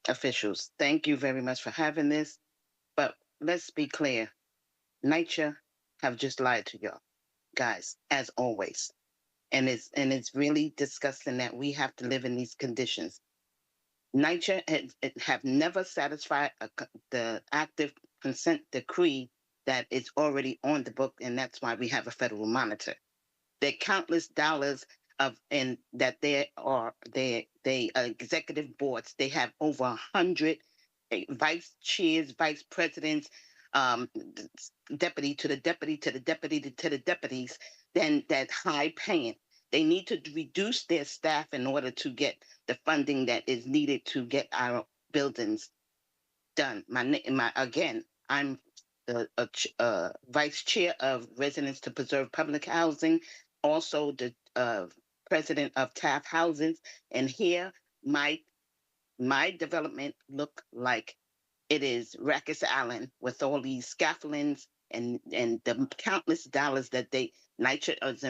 officials. Thank you very much for having this. But let's be clear. NYCHA have just lied to y'all, guys, as always. And it's really disgusting that we have to live in these conditions. NYCHA have never satisfied the active consent decree that is already on the book, and that's why we have a federal monitor. There are countless dollars that they executive boards. They have over 100 vice chairs, vice presidents, deputy to the deputy to the deputy to the deputies, then that high paying. They need to reduce their staff in order to get the funding that is needed to get our buildings done. Again, I'm the vice chair of Residents to Preserve Public Housing, also the president of TAF Housings, and here my development look like it is Rikers Island with all these scaffoldings and the countless dollars that NYCHA is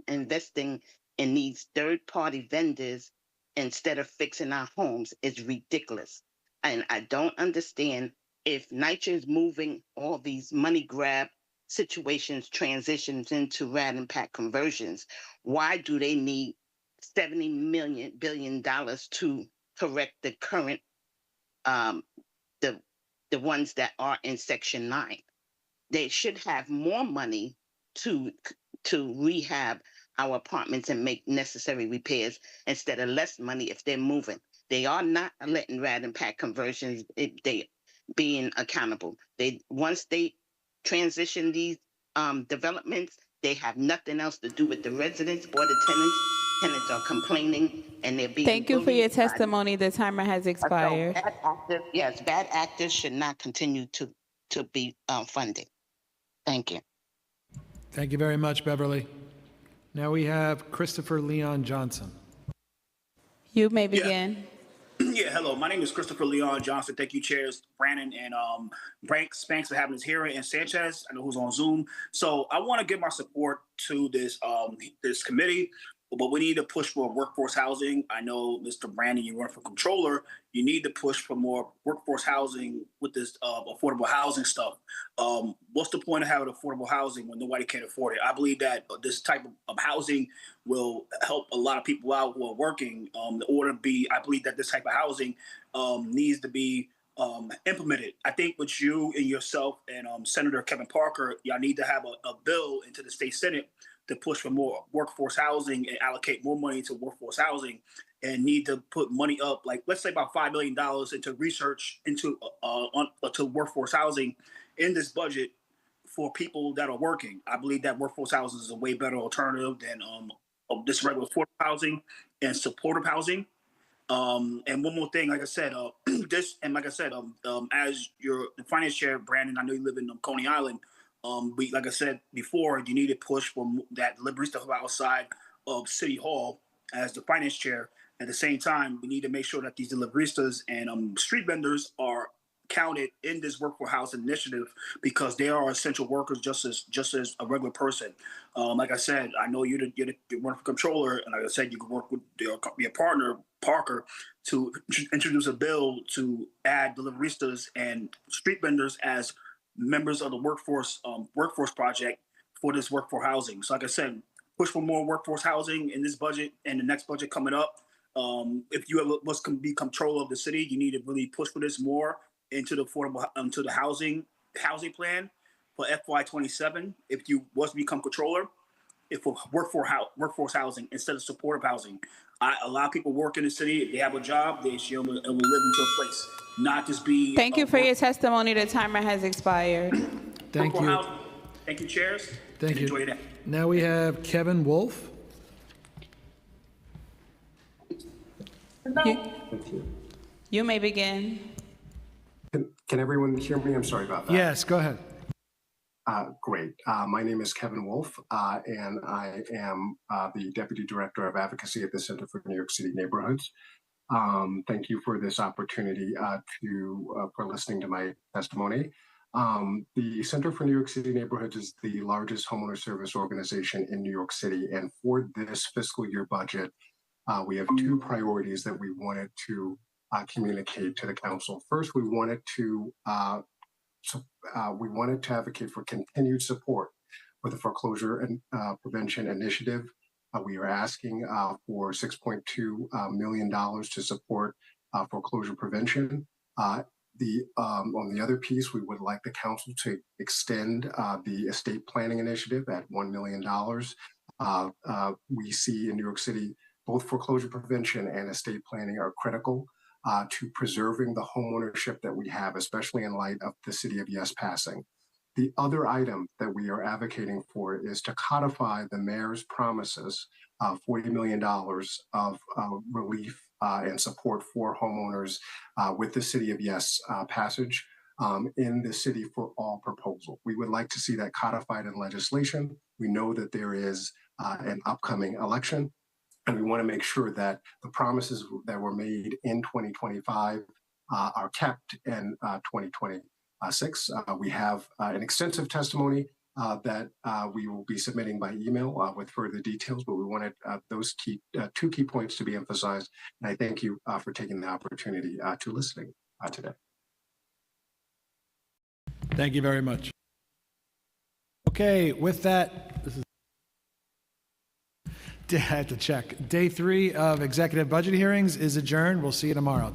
investing in these third-party vendors instead of fixing our homes is ridiculous. And I don't understand if NYCHA is moving all these money grab situations, transitions into RAD impact conversions, why do they need $70 billion to correct the current the ones that are in Section 9? They should have more money to rehab our apartments and make necessary repairs instead of less money if they're moving. They are not letting RAD impact conversions, they being accountable. Once they transition these developments, they have nothing else to do with the residents or the tenants. Tenants are complaining and they're being Thank you for your bullied by testimony. The timer has expired. bad actors should not continue to be funded. Thank you. Thank you very much, Beverly. Now we have Christopher Leon Johnson. You may begin. Yeah, hello. My name is Christopher Leon Johnson. Thank you, Chairs Brandon and Spanks for having this hearing, and Sanchez, I know who's on Zoom. So I want to give my support to this this committee, but we need to push for workforce housing. I know, Mr. Brandon, you run for controller. You need to push for more workforce housing with this affordable housing stuff. What's the point of having affordable housing when nobody can afford it? I believe that this type of housing will help a lot of people out who are working. I believe that this type of housing needs to be implemented. I think with you and yourself and Senator Kevin Parker, y'all need to have a bill into the state Senate to push for more workforce housing and allocate more money to workforce housing, and need to put money up, like let's say about $5 million into research into to workforce housing in this budget for people that are working. I believe that workforce housing is a way better alternative than this regular affordable housing and supportive housing. And one more thing, like I said, this, and like I said, as the finance chair, Brandon, I know you live in Coney Island. We, like I said before, you need to push for that delivery stuff outside of City Hall as the finance chair. At the same time, we need to make sure that these deliveristas and street vendors are counted in this workforce housing initiative because they are essential workers just as a regular person. Like I said, I know you're the wonderful controller, and like I said, you can work with your partner Parker to introduce a bill to add deliveristas and street vendors as members of the workforce project for this workforce housing. So like I said, push for more workforce housing in this budget and the next budget coming up. If you ever was to be control of the city, you need to really push for this more into the affordable, to the housing plan for FY27. If you was to become controller, if for workforce housing instead of supportive housing, a lot of people work in the city. If they have a job, they should will live into a place, not just be. Thank you for your testimony. The timer has expired. Thank you. Housing. Thank you, chairs. Thank you. Enjoy your day. Now we have Kevin Wolf. You may begin. Can everyone hear me? I'm sorry about that. Yes, go ahead. Great. My name is Kevin Wolf, and I am the Deputy Director of Advocacy at the Center for New York City Neighborhoods. Thank you for this opportunity for listening to my testimony. The Center for New York City Neighborhoods is the largest homeowner service organization in New York City, and for this fiscal year budget, we have two priorities that we wanted to communicate to the council. First, we wanted to advocate for continued support for the foreclosure and prevention initiative. We are asking for $6.2 million to support foreclosure prevention. On the other piece, we would like the council to extend the estate planning initiative at $1 million. We see in New York City, both foreclosure prevention and estate planning are critical to preserving the homeownership that we have, especially in light of the City of Yes passing. The other item that we are advocating for is to codify the mayor's promises of $40 million of relief and support for homeowners with the City of Yes passage in the City for All proposal. We would like to see that codified in legislation. We know that there is an upcoming election, and we want to make sure that the promises that were made in 2025 are kept in 2026. We have an extensive testimony that we will be submitting by email with further details, but we wanted those two key points to be emphasized. And I thank you for taking the opportunity to listening today. Thank you very much. Okay, with that, I had to check. Day 3 of executive budget hearings is adjourned. We'll see you tomorrow.